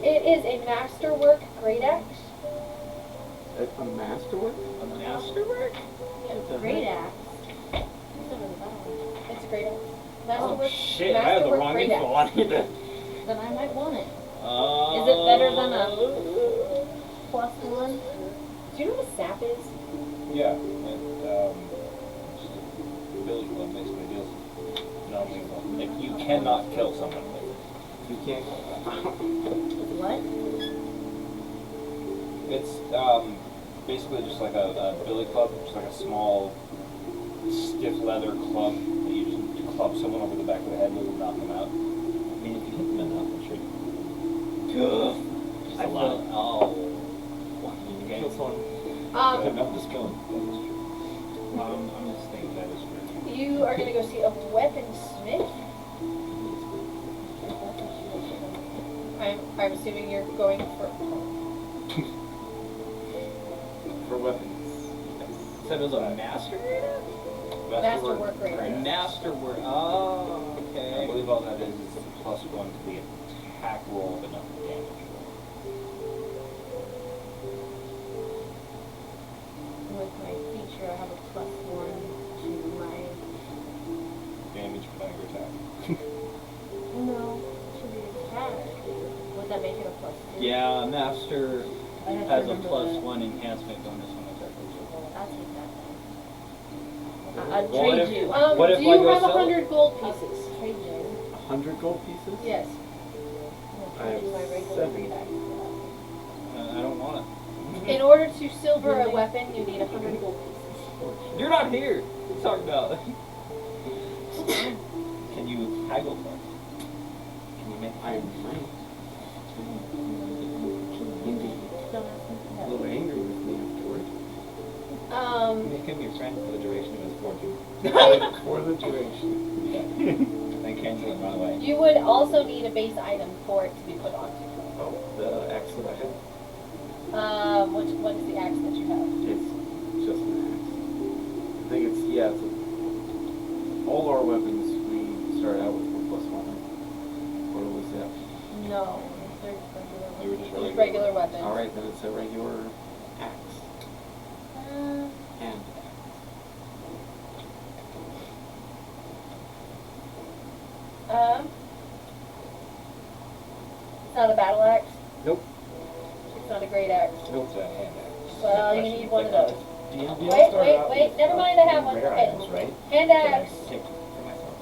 it is a masterwork great axe. A masterwork? A masterwork? Great axe. It's a great axe. Oh Masterwork. shit! I have the masterwork wrong great info axe. on it. Then I might want it. Is it better than a +1? Do you know what a sap is? Yeah. Billy Club basically deals non-lethal. Like, you cannot kill someone with it. You can't. What? It's basically just like a billy club, just like a small, stiff leather club that you just club someone over the back of the head with and knock them out. I mean, if you hit them enough, I'm sure you can. I feel. Oh. You kill someone enough to spill it. That's true. I'm just thinking that is true. You are gonna go see a weaponsmith. I'm assuming you're going For weapons. So it was a master grade? masterwork great axe. Masterwork. Oh, I okay. believe all that is a +1 to the attack roll, but not the damage roll. With my feature, I have a +1 to my... Damage by your attack. No, to the attack. Would that make it a +2? Yeah, master I have to has a remember +1 enhancement bonus on attack. I'll take that then. I'd What trade if- you. What if Do I you go have sell? 100 gold pieces? Trade you. 100 gold pieces? Yes. I have My regular 7. great axe. I don't want it. In order to silver a weapon, you need 100 gold pieces. You're not here. What are you talking about? Can you haggle for it? Can you make I might. Indeed. A little angry with me afterward. Make him your friend for the duration of his fortune. For the duration. Then cancel and run away. You would also need a base item for it to be put onto. Oh. the axe that I have. What is the axe that you have? It's just an axe. I think it's, yeah, it's all our weapons we start out with 1+1. What was that? No, They were just regular weapons. Alright, then it's a regular axe. And It's not a battle axe. Nope. It's not a great axe. Nope. It's a hand axe. Well, you need one of those. D&D Wait, never mind, I have one. rare Okay. items, right? Hand That I axe, take for myself.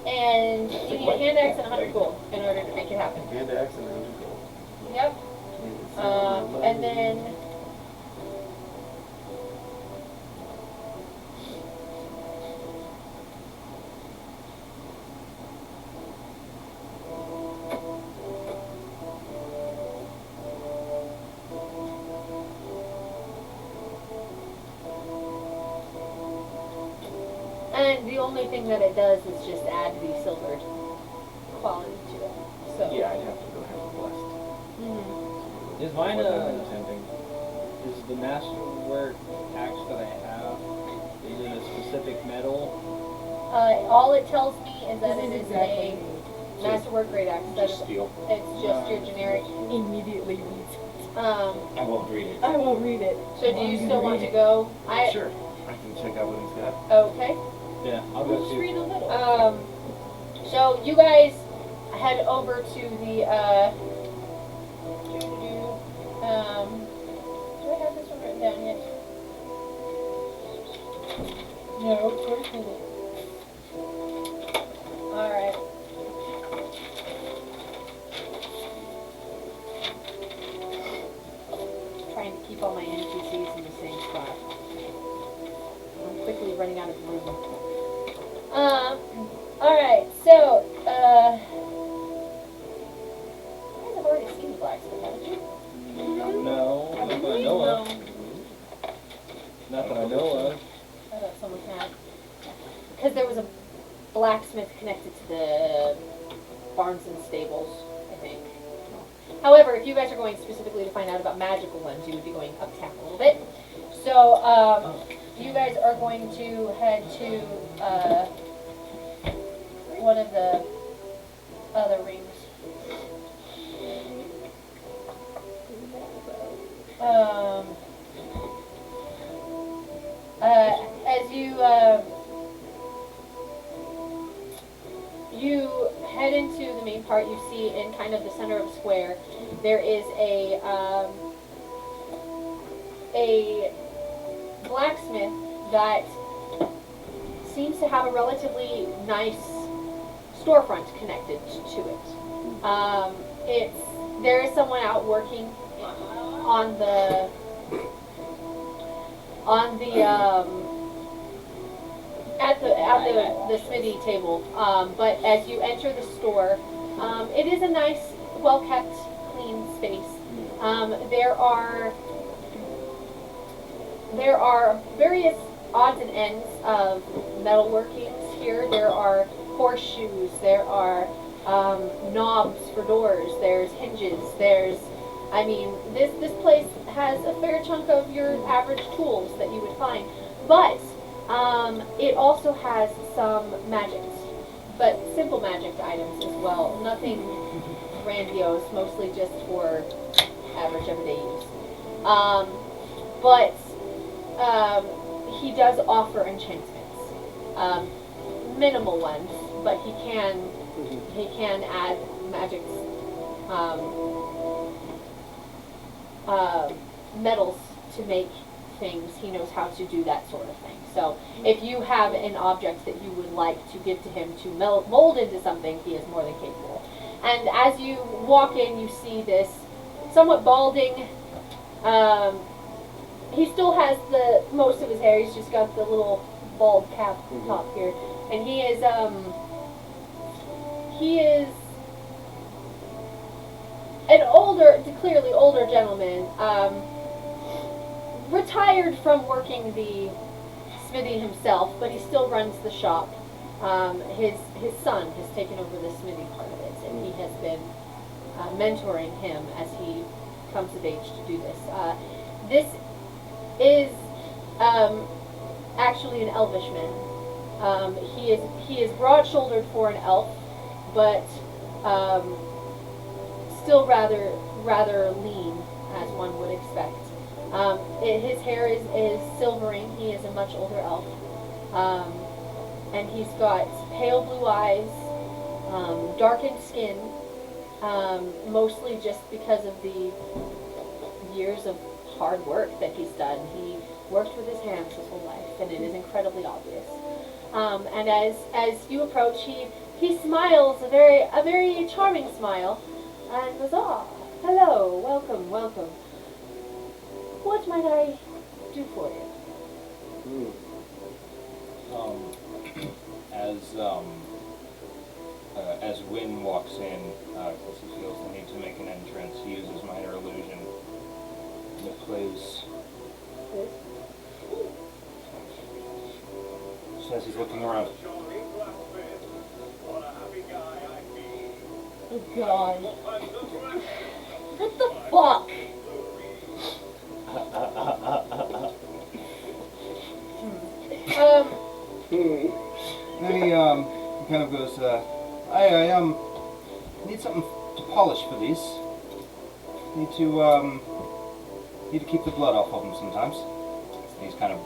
and you need a hand axe and 100 gold in order to make it happen. hand axe and 100 gold. Yep. And then the only thing that it does is just add the silvered quality to it. So Yeah, I'd have to go have a blessed. Is mine Intending. is the masterwork axe that I have, is it a specific metal? all it tells me is that it is exactly a masterwork great axe. Just steel. It's just your generic. immediately reads. I won't read it. I won't read it. So do you still want to go? Sure. I can check out what he's got. Okay. Yeah, I'll go Just too. read a little. So you guys head over to the, do I have this one written down yet? No, of course I didn't. Alright. Trying to keep all my NPCs in the same spot. I'm quickly running out of room. Alright, so, you guys have already seen the blacksmith, haven't you? No, not that I know of. Not that I know of. I thought someone had. Because there was a blacksmith connected to the barns and stables, I think. However, if you guys are going specifically to find out about magical ones, you would be going uptown a little bit. So, you guys are going to head to, one of the other rings. As you head into the main part, you see in kind of the center of the square, there is a blacksmith that seems to have a relatively nice storefront connected to it. There is someone out working on the at the smithy table. But as you enter the store, it is a nice, well kept, clean space. There are various odds and ends of metalworkings here. There are horseshoes, there are knobs for doors, there's hinges, this place has a fair chunk of your average tools that you would find. But it also has some magics, but simple magic items as well. Nothing grandiose, mostly just for average everyday use. But he does offer enchantments, minimal ones, but he can add magics, metals to make things. He knows how to do that sort of thing. So if you have an object that you would like to give to him to mold into something, he is more than capable. And as you walk in, you see this somewhat balding, he still has most of his hair, he's just got the little bald cap top here. And he is an clearly older gentleman, retired from working the smithy himself, but he still runs the shop. His son has taken over the smithy part of it, and he has been mentoring him as he comes of age to do this. This is actually an elvish man. He is broad-shouldered for an elf, but still rather lean, as one would expect. His hair is silvering. He is a much older elf, and he's got pale blue eyes, darkened skin, mostly just because of the years of hard work that he's done. He worked with his hands his whole life, and it is incredibly obvious. And as you approach, he smiles a very charming smile, and goes, "Ah, hello, welcome. What might I do for you?" As Wynn walks in, because he feels the need to make an entrance, he uses minor illusion. And it plays. Says he's looking around. Oh God. What the fuck? And he kind of goes, I need something to polish for these. Need to keep the blood off of them sometimes. And he's kind of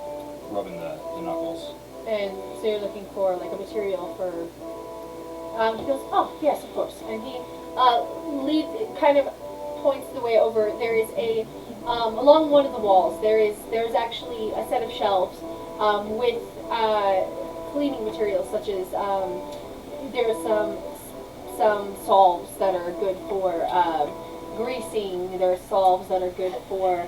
rubbing the knuckles. And so you're looking for like a material for. He goes, "Oh yes, of course." And he kind of points the way over. There is a along one of the walls. There's actually a set of shelves with cleaning materials, such as there are some salves that are good for greasing. There are salves that are good for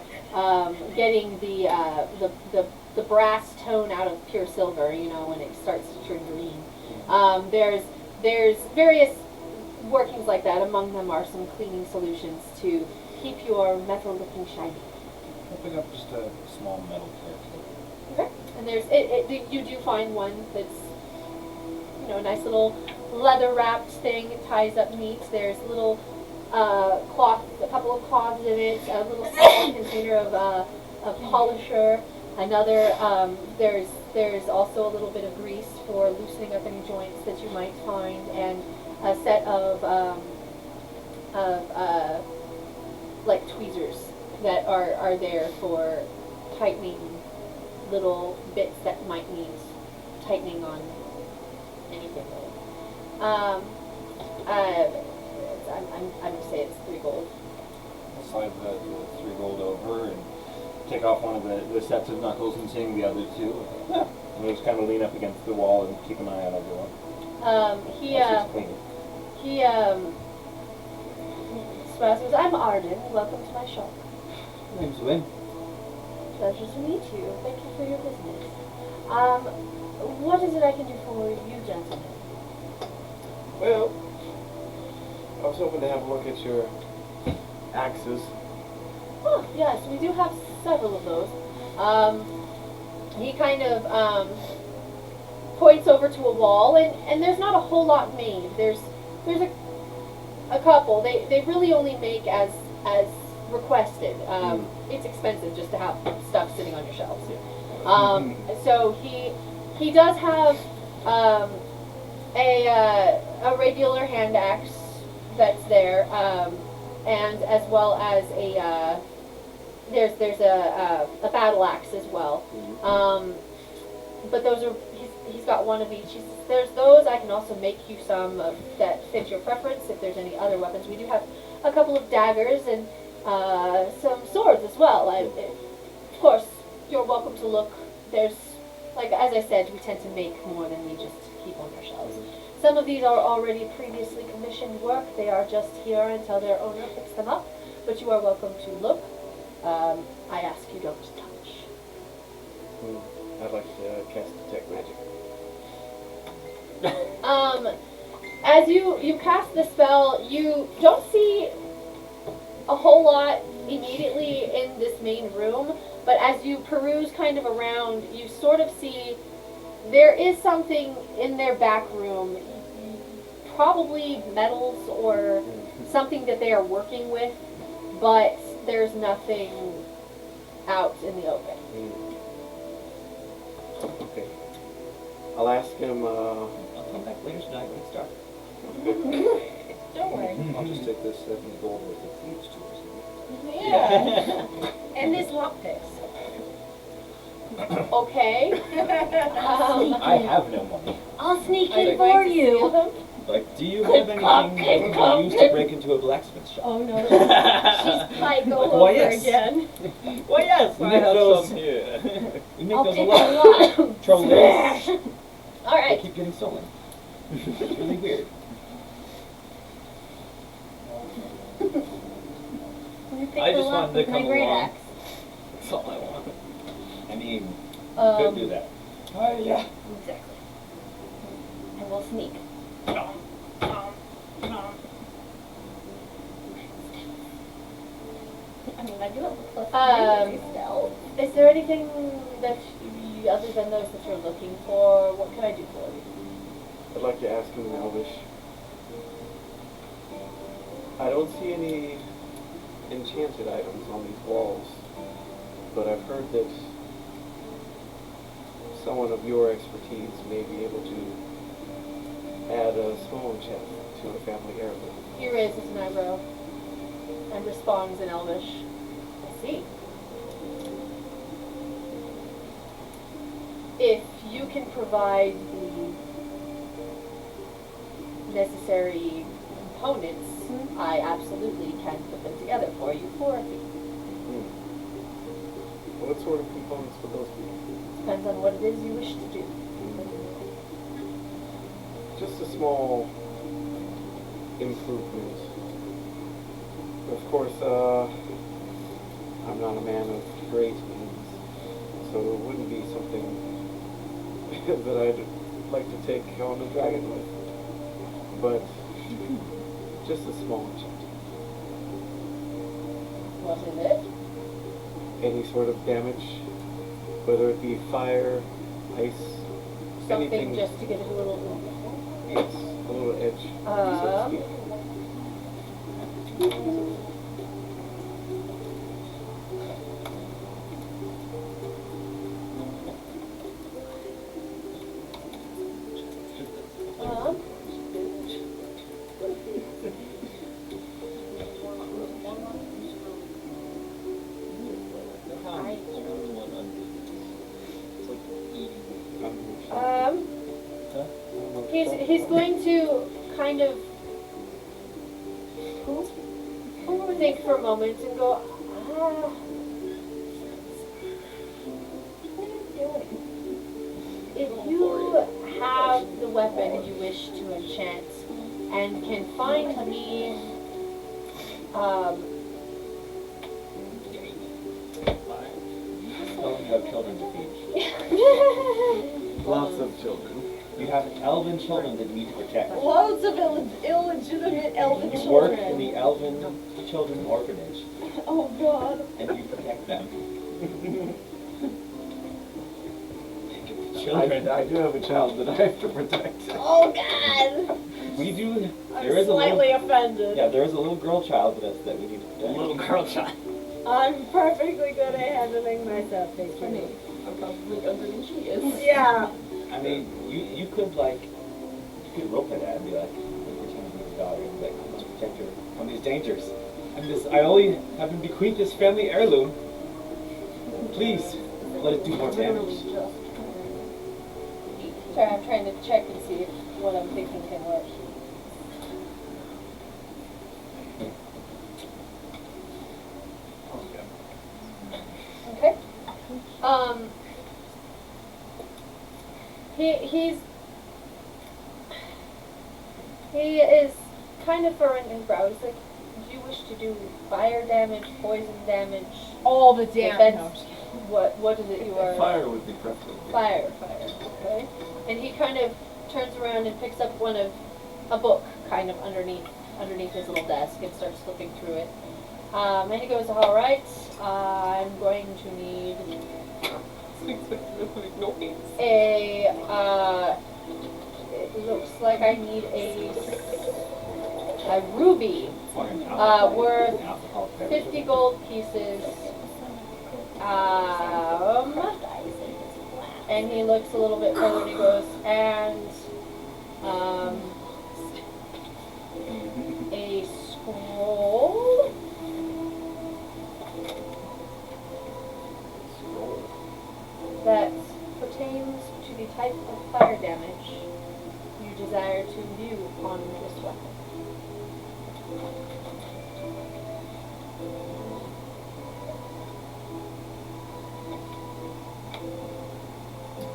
getting the brass tone out of pure silver. You know, when it starts to turn green. There's various workings like that. Among them are some cleaning solutions to keep your metal looking shiny. I'll pick up just a small metal kit. Okay. And you do find one that's, you know, a nice little leather wrapped thing. It ties up neat. There's little a couple of cloths in it, a little small container of a polisher. Another, there's also a little bit of grease for loosening up any joints that you might find, and a set of like tweezers that are there for tightening little bits that might need tightening on anything really. I'm gonna say it's 3 gold. I'll slide the 3 gold over and take off one of the sets of knuckles and seeing the other 2. Yeah. And we'll just kind of lean up against the wall and keep an eye on everyone. He says, "I'm Arden. Welcome to my shop." My name's Wynn. Pleasure to meet you. Thank you for your business. What is it I can do for you, gentlemen? Well, I was hoping to have a look at your axes. Oh, yes, we do have several of those. He kind of points over to a wall, and there's not a whole lot made. There's a couple. They really only make as requested. It's expensive just to have stuff sitting on your shelves. So he does have a regular hand axe that's there, and as well as there's a battle axe as well. But those are he's got one of each. There's those. I can also make you some that fit your preference if there's any other weapons. We do have a couple of daggers and some swords as well. Of course, you're welcome to look. There's, like as I said, we tend to make more than we just keep on our shelves. Some of these are already previously commissioned work. They are just here until their owner picks them up. But you are welcome to look. I ask you don't touch. I'd like to cast Detect Magic. As you cast the spell, you don't see a whole lot immediately in this main room, but as you peruse kind of around, you sort of see there is something in their back room, probably metals or something that they are working with, but there's nothing out in the open. Okay. I'll ask him, I'll come back later tonight when it's dark. Don't worry. I'll just take this 7 gold worth of thieves to us. Yeah. And this lockpicks. Okay. I have no money. I'll sneak Are you in going for to you. steal them? Like, do you have anything that you use to break into a blacksmith shop? Oh no, she's like all Why, over yes. again. Well, yes, we I make have those some here. We make I'll those a pick lot. a lot. Trouble is, All they right. keep getting stolen. It's really weird. I just wanted to with come my great along. axe. That's all I want. I mean, Um, could do that. Oh yeah. Exactly. And we'll sneak. I mean, I do have a plus 3 stealth. Is there anything that you, other than those that you're looking for? What can I do for you? I'd like to ask him in Elvish. I don't see any enchanted items on these walls, but I've heard that someone of your expertise may be able to add a small enchantment to a family heirloom. He raises an eyebrow and responds in Elvish. I see. If you can provide the necessary components, I absolutely can put them together for you for a fee. What sort of components would those be? Depends on what it is you wish to do. Just a small improvement. Of course, I'm not a man of great means, so it wouldn't be something that I'd like to take on a dragon with. But just a small enchantment. What is it? Any sort of damage, whether it be fire, ice, Something anything. just to get it a little. Yes, a little edge, so to speak. He's going to kind of think for a moment and go, if you have the weapon you wish to enchant and can find me Don't have children to teach. Lots of children. You have elven children that you need to protect. Loads of illegitimate elven You children. work in the elven children orphanage, Oh god. and you protect them. I do have a child that I have to protect. Oh god. We do. I'm There is a slightly little. offended. Yeah, there is a little girl child with us that we need to protect. Little girl child. I'm perfectly good at handling myself, thank you. I'm probably younger than she is. Yeah. I mean, you could like, you could rope it at and be like, I'm pretending to be your daughter, and be like, I must protect her from these dangers. I only have been bequeathed this family heirloom. Please, let it do more damage. Sorry, I'm trying to check and see if what I'm thinking can work. Okay. He is kind of furrowing his brow. He's like, do you wish to do fire damage, poison damage? All the damage. Defense? What is it you are? Fire would be preferable. Fire, okay. And he kind of turns around and picks up a book kind of underneath his little desk and starts flipping through it. And he goes, all right, I'm going to need it looks like I need a a ruby worth 50 gold pieces. And he looks a little bit further and he goes, and a scroll that pertains to the type of fire damage you desire to view on this weapon.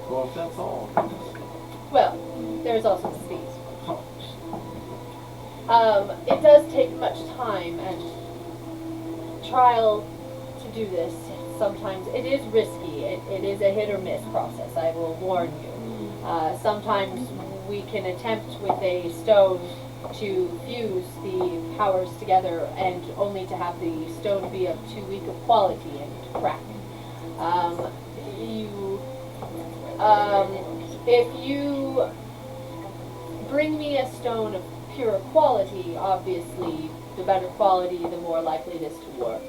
Well, if that's all. Well, there's also speed. It does take much time and trial to do this. Sometimes it is risky. It is a hit or miss process, I will warn you. Sometimes we can attempt with a stone to fuse the powers together and only to have the stone be of too weak of quality and crack. If you bring me a stone of pure quality, obviously, the better quality, the more likely it is to work.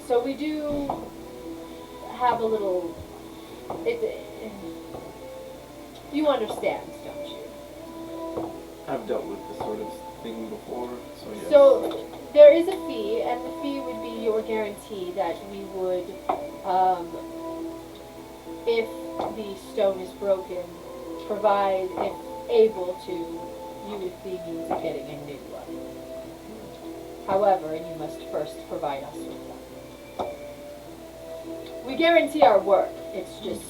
So we do have a little. You understand, don't you? I've dealt with this sort of thing before, so yes. So there is a fee, and the fee would be your guarantee that we would, if the stone is broken, provide, if able to, you with the means of getting a new one. However, you must first provide us with one. We guarantee our work. It's just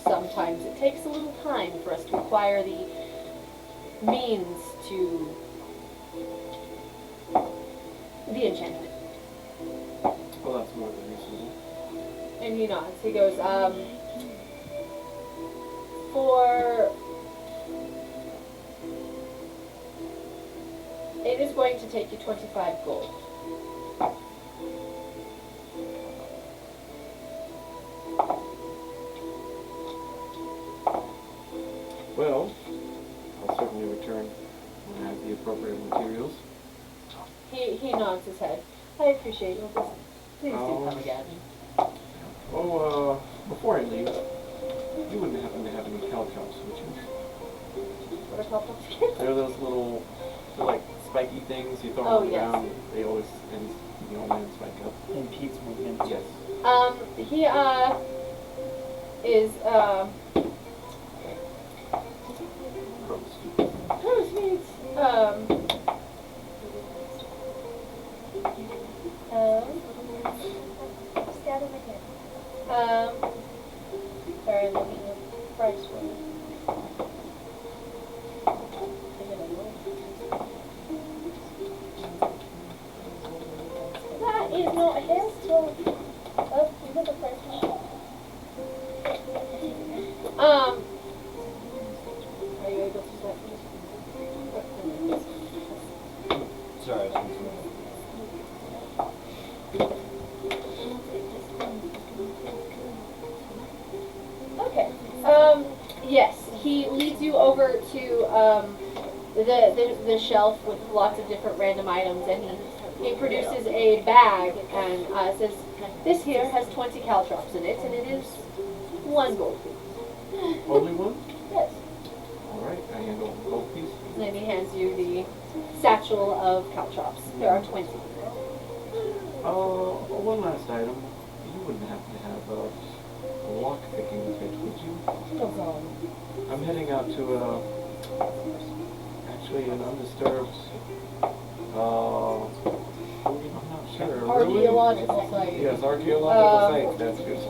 sometimes it takes a little time for us to acquire the means to the enchantment. Well, that's more than reasonable. And he nods. He goes, for... It is going to take you 25 gold. Well, I'll certainly return when I have the appropriate materials. He nods his head. I appreciate your visit. Please do come again. Oh, before I leave, you wouldn't happen to have any caltrops, would you? What are caltrops? They're those little, they're like spiky things you throw on the ground. They always end, you know, land spike up. Impedes movement. Yes. He is sorry, I'm looking at the price for it. That is not his, so look at the price. Are you able to select this? Sorry, I was Okay. Yes, he leads you over to the shelf with lots of different random items, and he produces a bag and says, "This here has 20 caltrops in it, and it is 1 gold piece." Only one? Yes. Alright, I handle gold piece. And then he hands you the satchel of caltrops. There are 20. One last item. You wouldn't happen to have a lock picking kit, would you? No problem. I'm heading out to actually an undisturbed, I'm not sure. Archaeological site. Yes, archaeological site. That's good.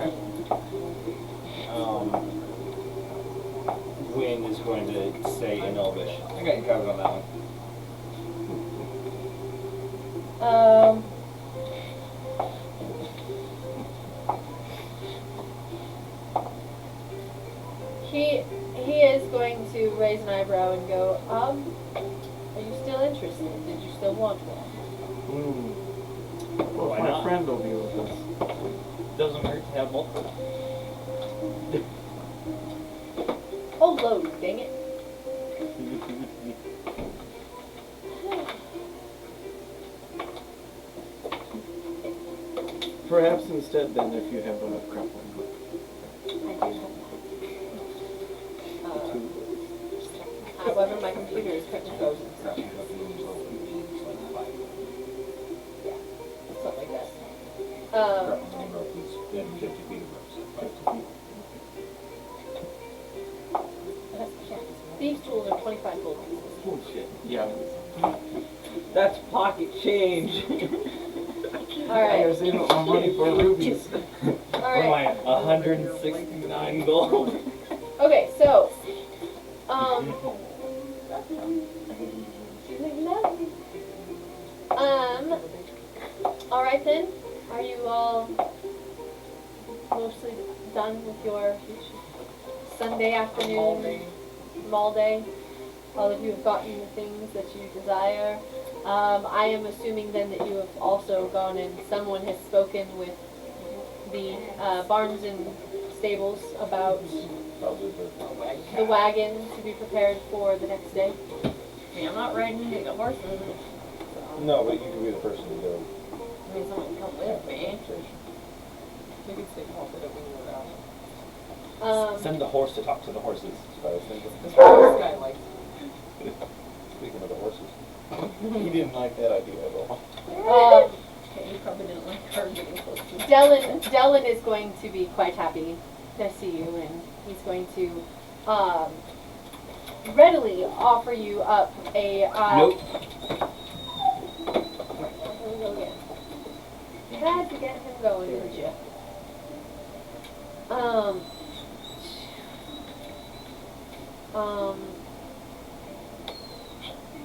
Wynn is going to say in Elvish. I got you covered on that one. He is going to raise an eyebrow and go, are you still interested? Did you still want one? Well, Why my not? friend will be with us. Doesn't hurt to have multiple. Oh, load, dang it. Perhaps instead, then, if you have a grappling hook. However, my computer is cutting frozen. Yeah, something like that. These tools are 25 gold pieces. Bullshit. Yeah. That's pocket change. Alright. I seen my money for rubies. Alright. 169 gold. Okay, so, alright then, are you all mostly done with your Sunday afternoon mall day? All of you have gotten the things that you desire. I am assuming then that you have also gone and someone has spoken with the barns and stables about the wagon to be prepared for the next day. I mean, I'm not riding the horses. No, but you can be the person to go. I mean, someone can come with me. You could stay confident when you were out. Send the horse to talk to the horses. That's what I was thinking. This guy likes Speaking of the horses. He didn't like that idea at all. Okay, you probably didn't like her getting close to me. Dylan is going to be quite happy to see you, and he's going to readily offer you up a. Nope. You had to get him going, didn't you?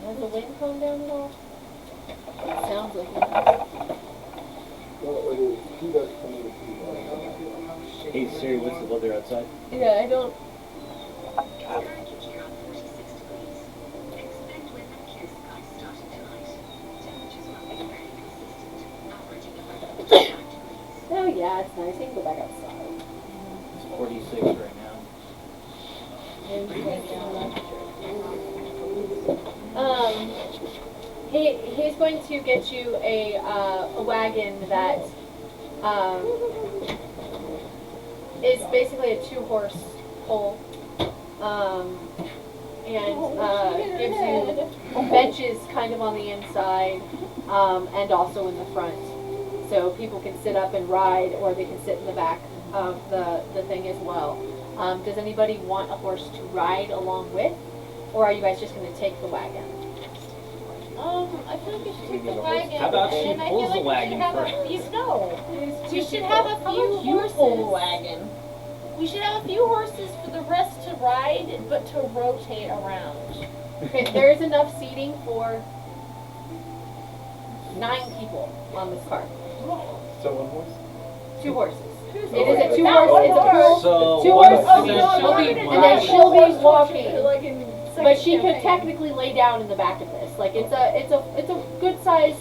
Has the wind calmed down at all? It sounds like it. Hey Siri, what's the weather outside? Yeah, I don't. Oh yeah, it's nice. You can go back outside. It's 46 right now. He's going to get you a wagon that is basically a 2-horse pull, and gives you benches kind of on the inside, and also in the front, so people can sit up and ride, or they can sit in the back of the thing as well. Does anybody want a horse to ride along with, or are you guys just going to take the wagon? I feel like we should take the wagon. How about she and I pulls feel the like we wagon should have first? a few. No, we should have a few horses. Pull the wagon. We should have a few horses for the rest to ride, but to rotate around. Okay, there is enough seating for 9 people on this cart. So 1 horse? 2 horses. It is a Okay. 2-horse. It's a pool. So 2 one horses, horse and then she'll be walking. Like in But she could technically lay down in the back of this. Like it's a good size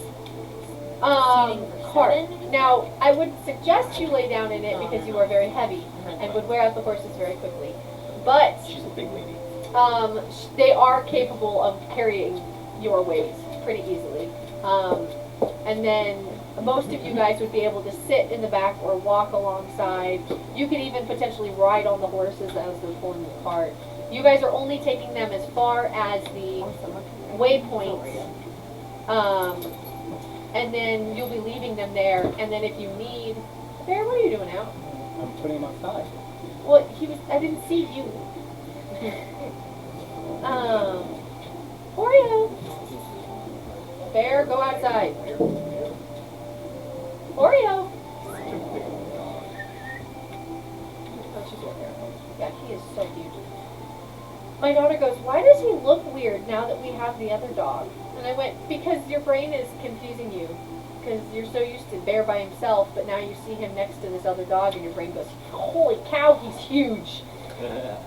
cart. Now I would suggest you lay down in it because you are very heavy and would wear out the horses very quickly. But She's a big lady. they are capable of carrying your weight pretty easily. And then most of you guys would be able to sit in the back or walk alongside. You could even potentially ride on the horses as they're pulling the cart. You guys are only taking them as far as the waypoints, and then you'll be leaving them there. And then if you need, Bear, what are you doing out? I'm putting him outside. Well, I didn't see you. Oreo. Bear, go outside. Oreo. Yeah, he is so huge. My daughter goes, why does he look weird now that we have the other dog? And I went, because your brain is confusing you. Because you're so used to Bear by himself, but now you see him next to this other dog and your brain goes, holy cow, he's huge.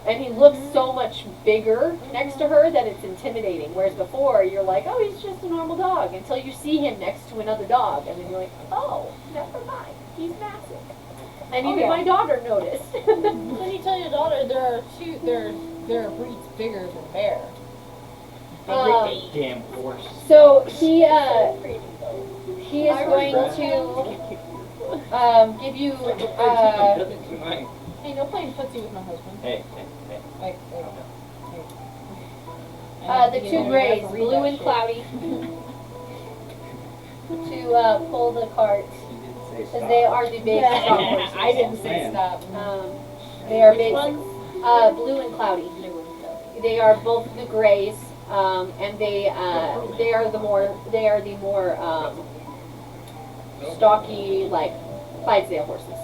And he looks so much bigger next to her that it's intimidating. Whereas before, you're like, oh, he's just a normal dog. Until you see him next to another dog. And then you're like, oh, never mind. He's massive. And even my daughter noticed. When you tell your daughter there are breeds bigger than Bear. Damn horse. So he is going to give you, Hey, no playing footsie with my husband. Hey. Like, the two grays, blue and cloudy, to pull the cart, because they are the big stock horses. I didn't say stop. They are big, blue and cloudy. They are both the grays, and they are the more stocky, like Clydesdale horses.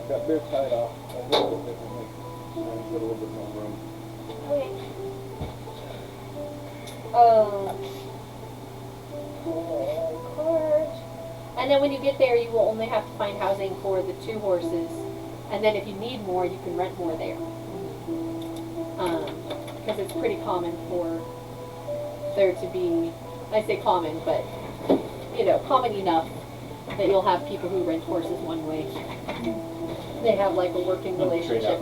Got beer tied off a little bit differently. Trying to get a little bit more room. Cart. And then when you get there, you will only have to find housing for the two horses. And then if you need more, you can rent more there. Because it's pretty common for there to be, I say common, but, you know, common enough that you'll have people who rent horses one way. They have like a working relationship.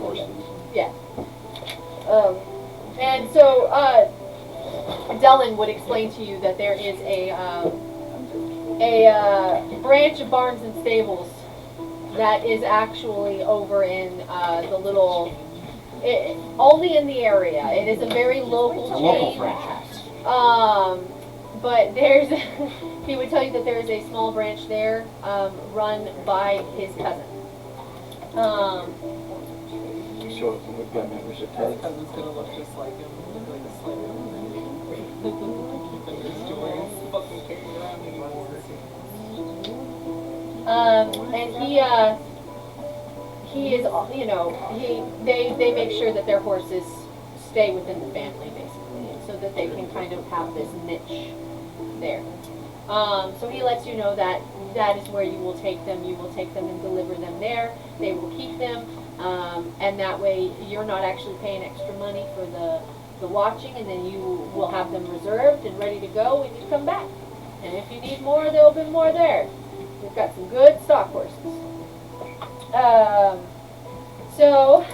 Yeah. And so, Dylan would explain to you that there is a branch of barns and stables that is actually over in the little, only in the area. It is a very local chain. Local franchise. But there's, he would tell you that there is a small branch there, run by his cousin. You show up and we've got membership cards. His cousin's gonna look just like him, look like a slave. Keeping his stories, fucking carrying around anymore. And he is, you know, they make sure that their horses stay within the family, basically, so that they can kind of have this niche there. So he lets you know that that is where you will take them. You will take them and deliver them there. They will keep them, and that way you're not actually paying extra money for the watching, and then you will have them reserved and ready to go when you come back. And if you need more, there will be more there. We've got some good stock horses. So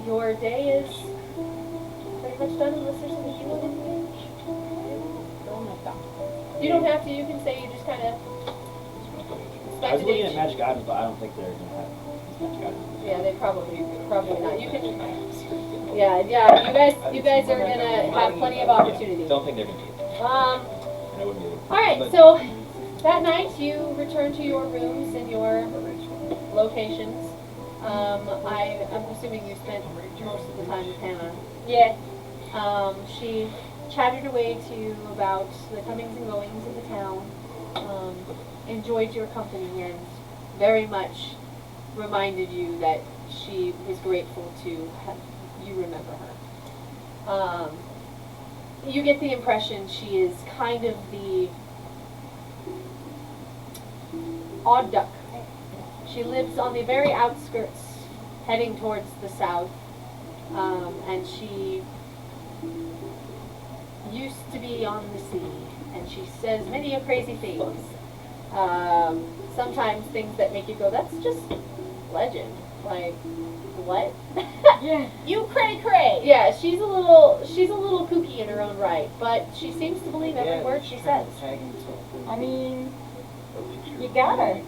your day is pretty much done unless there's something you want to do. You don't have to. You can say you just kind of. I was looking at magic items, but I don't think they're gonna have magic items. Yeah, they probably not. You can. Yeah. You guys are gonna have plenty of opportunity. Don't think they're gonna be. And I wouldn't either. All right. So that night you return to your rooms and your locations. I'm assuming you spent most of the time with Hannah. Yeah. She chatted away to you about the comings and goings of the town, enjoyed your company, and very much reminded you that she was grateful to have you remember her. You get the impression she is kind of the odd duck. She lives on the very outskirts, heading towards the south, and she used to be on the sea, and she says many a crazy things. Sometimes things that make you go, that's just legend. Like, what? Yeah. You cray. Yeah, she's a little kooky in her own right, but she sems to believe every word she says. I mean, you gotta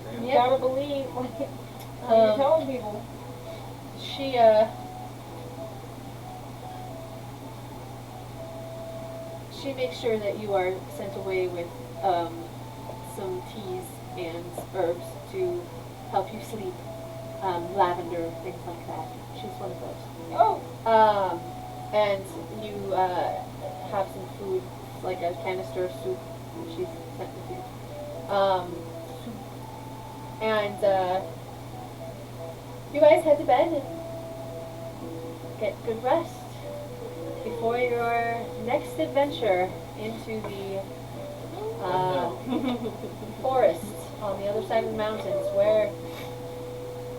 believe what you're telling people. She makes sure that you are sent away with some teas and herbs to help you sleep, lavender, things like that. She's one of those. Oh. And you have some food, like a canister of soup, which she's sent with you. And you guys head to bed and get good rest before your next adventure into the forest on the other side of the mountains, where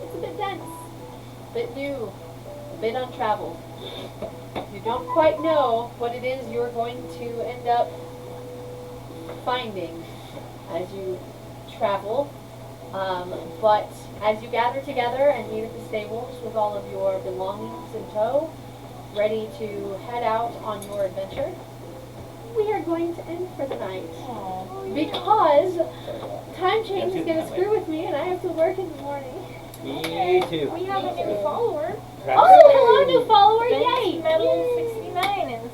it's a bit dense, a bit new, a bit untraveled. You don't quite know what it is you're going to end up finding as you travel, but as you gather together and meet at the stables with all of your belongings in tow, ready to head out on your adventure, we are going to end for the night. Because time change is going to screw with me and I have to work in the morning. Me too. We have a new follower. Oh, hello, new follower! Yay! Metal 69 is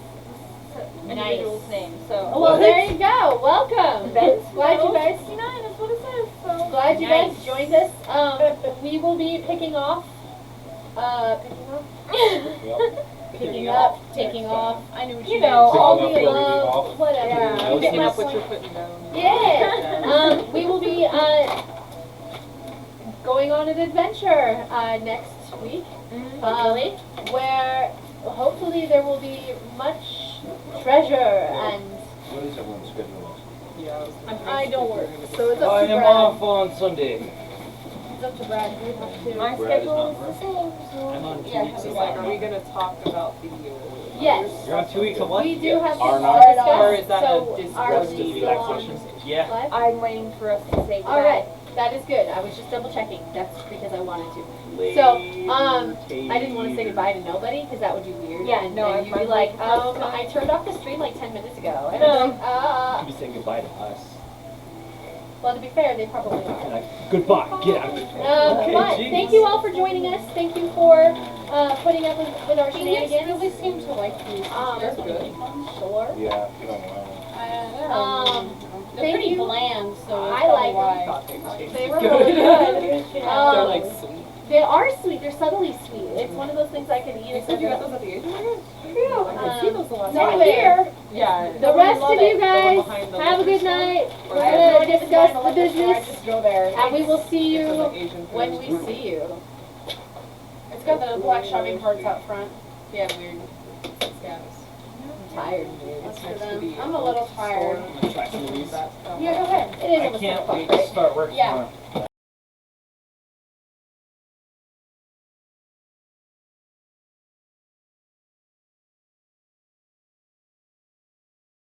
individual's name. So. Well, there you go. Welcome. Ben's Glad you Metal guys. 69 is what it says. So. Glad you guys joined us. We will be picking off. Picking up, taking off. I knew what You you know, meant. all Picking the up where we leave above, off. whatever. Yeah, You get Picking my up what point. you're putting down. Yeah. We will be going on an adventure next week. Hopefully. Where hopefully there will be much treasure and. What is everyone's schedule? Yeah, I don't work, so it's up I to am Brad. off on Sunday. It's up to Brad. We have to. My Brad is schedule not is the same. So. I'm on 2 Yeah, weeks So of like, off. are we gonna talk about the? Yes. You're on 2 weeks of what? We do have to Are start not- off. Or is that a So dis- are rest we of still on relaxation? Yeah. live? I'm waiting for us to say goodbye. All right, that is good. I was just double checking. That's because I wanted to. So, I didn't want to say goodbye to nobody because that would be weird. Yeah, and, no, and you'd I'm be like, fine. I turned off the stream like 10 minutes ago. And No. I'm like, You be saying goodbye to us. Well, to be fair, they probably are. Like, goodbye. Get out. Okay, But geez. thank you all for joining us. Thank you for putting up with our Phoenix shenanigans. really seem to like these. That's good. Sure. Yeah, if you don't mind. They're Thank pretty you. bland, so I that's like probably I why. thought they were They were really good. They're like sweet. They are sweet. They're subtly sweet. It's one of those things I can eat. You said you got those at the Asian market? Yeah. I could see those the last Not time. here. Yeah. The rest love of it. you The guys, one behind the have a good liquor store. night. Or We're I going have to discuss the business, Just go there. and we will see It's you in the Asian when food. we see you. It's got the black shopping carts out front. Yeah, weird. Yes. I'm tired. That's for next to them. the I'm a little tired. I'm gonna try some of these. Yeah, go ahead. It is I almost 10 can't o'clock, wait to right? start working Yeah. tomorrow.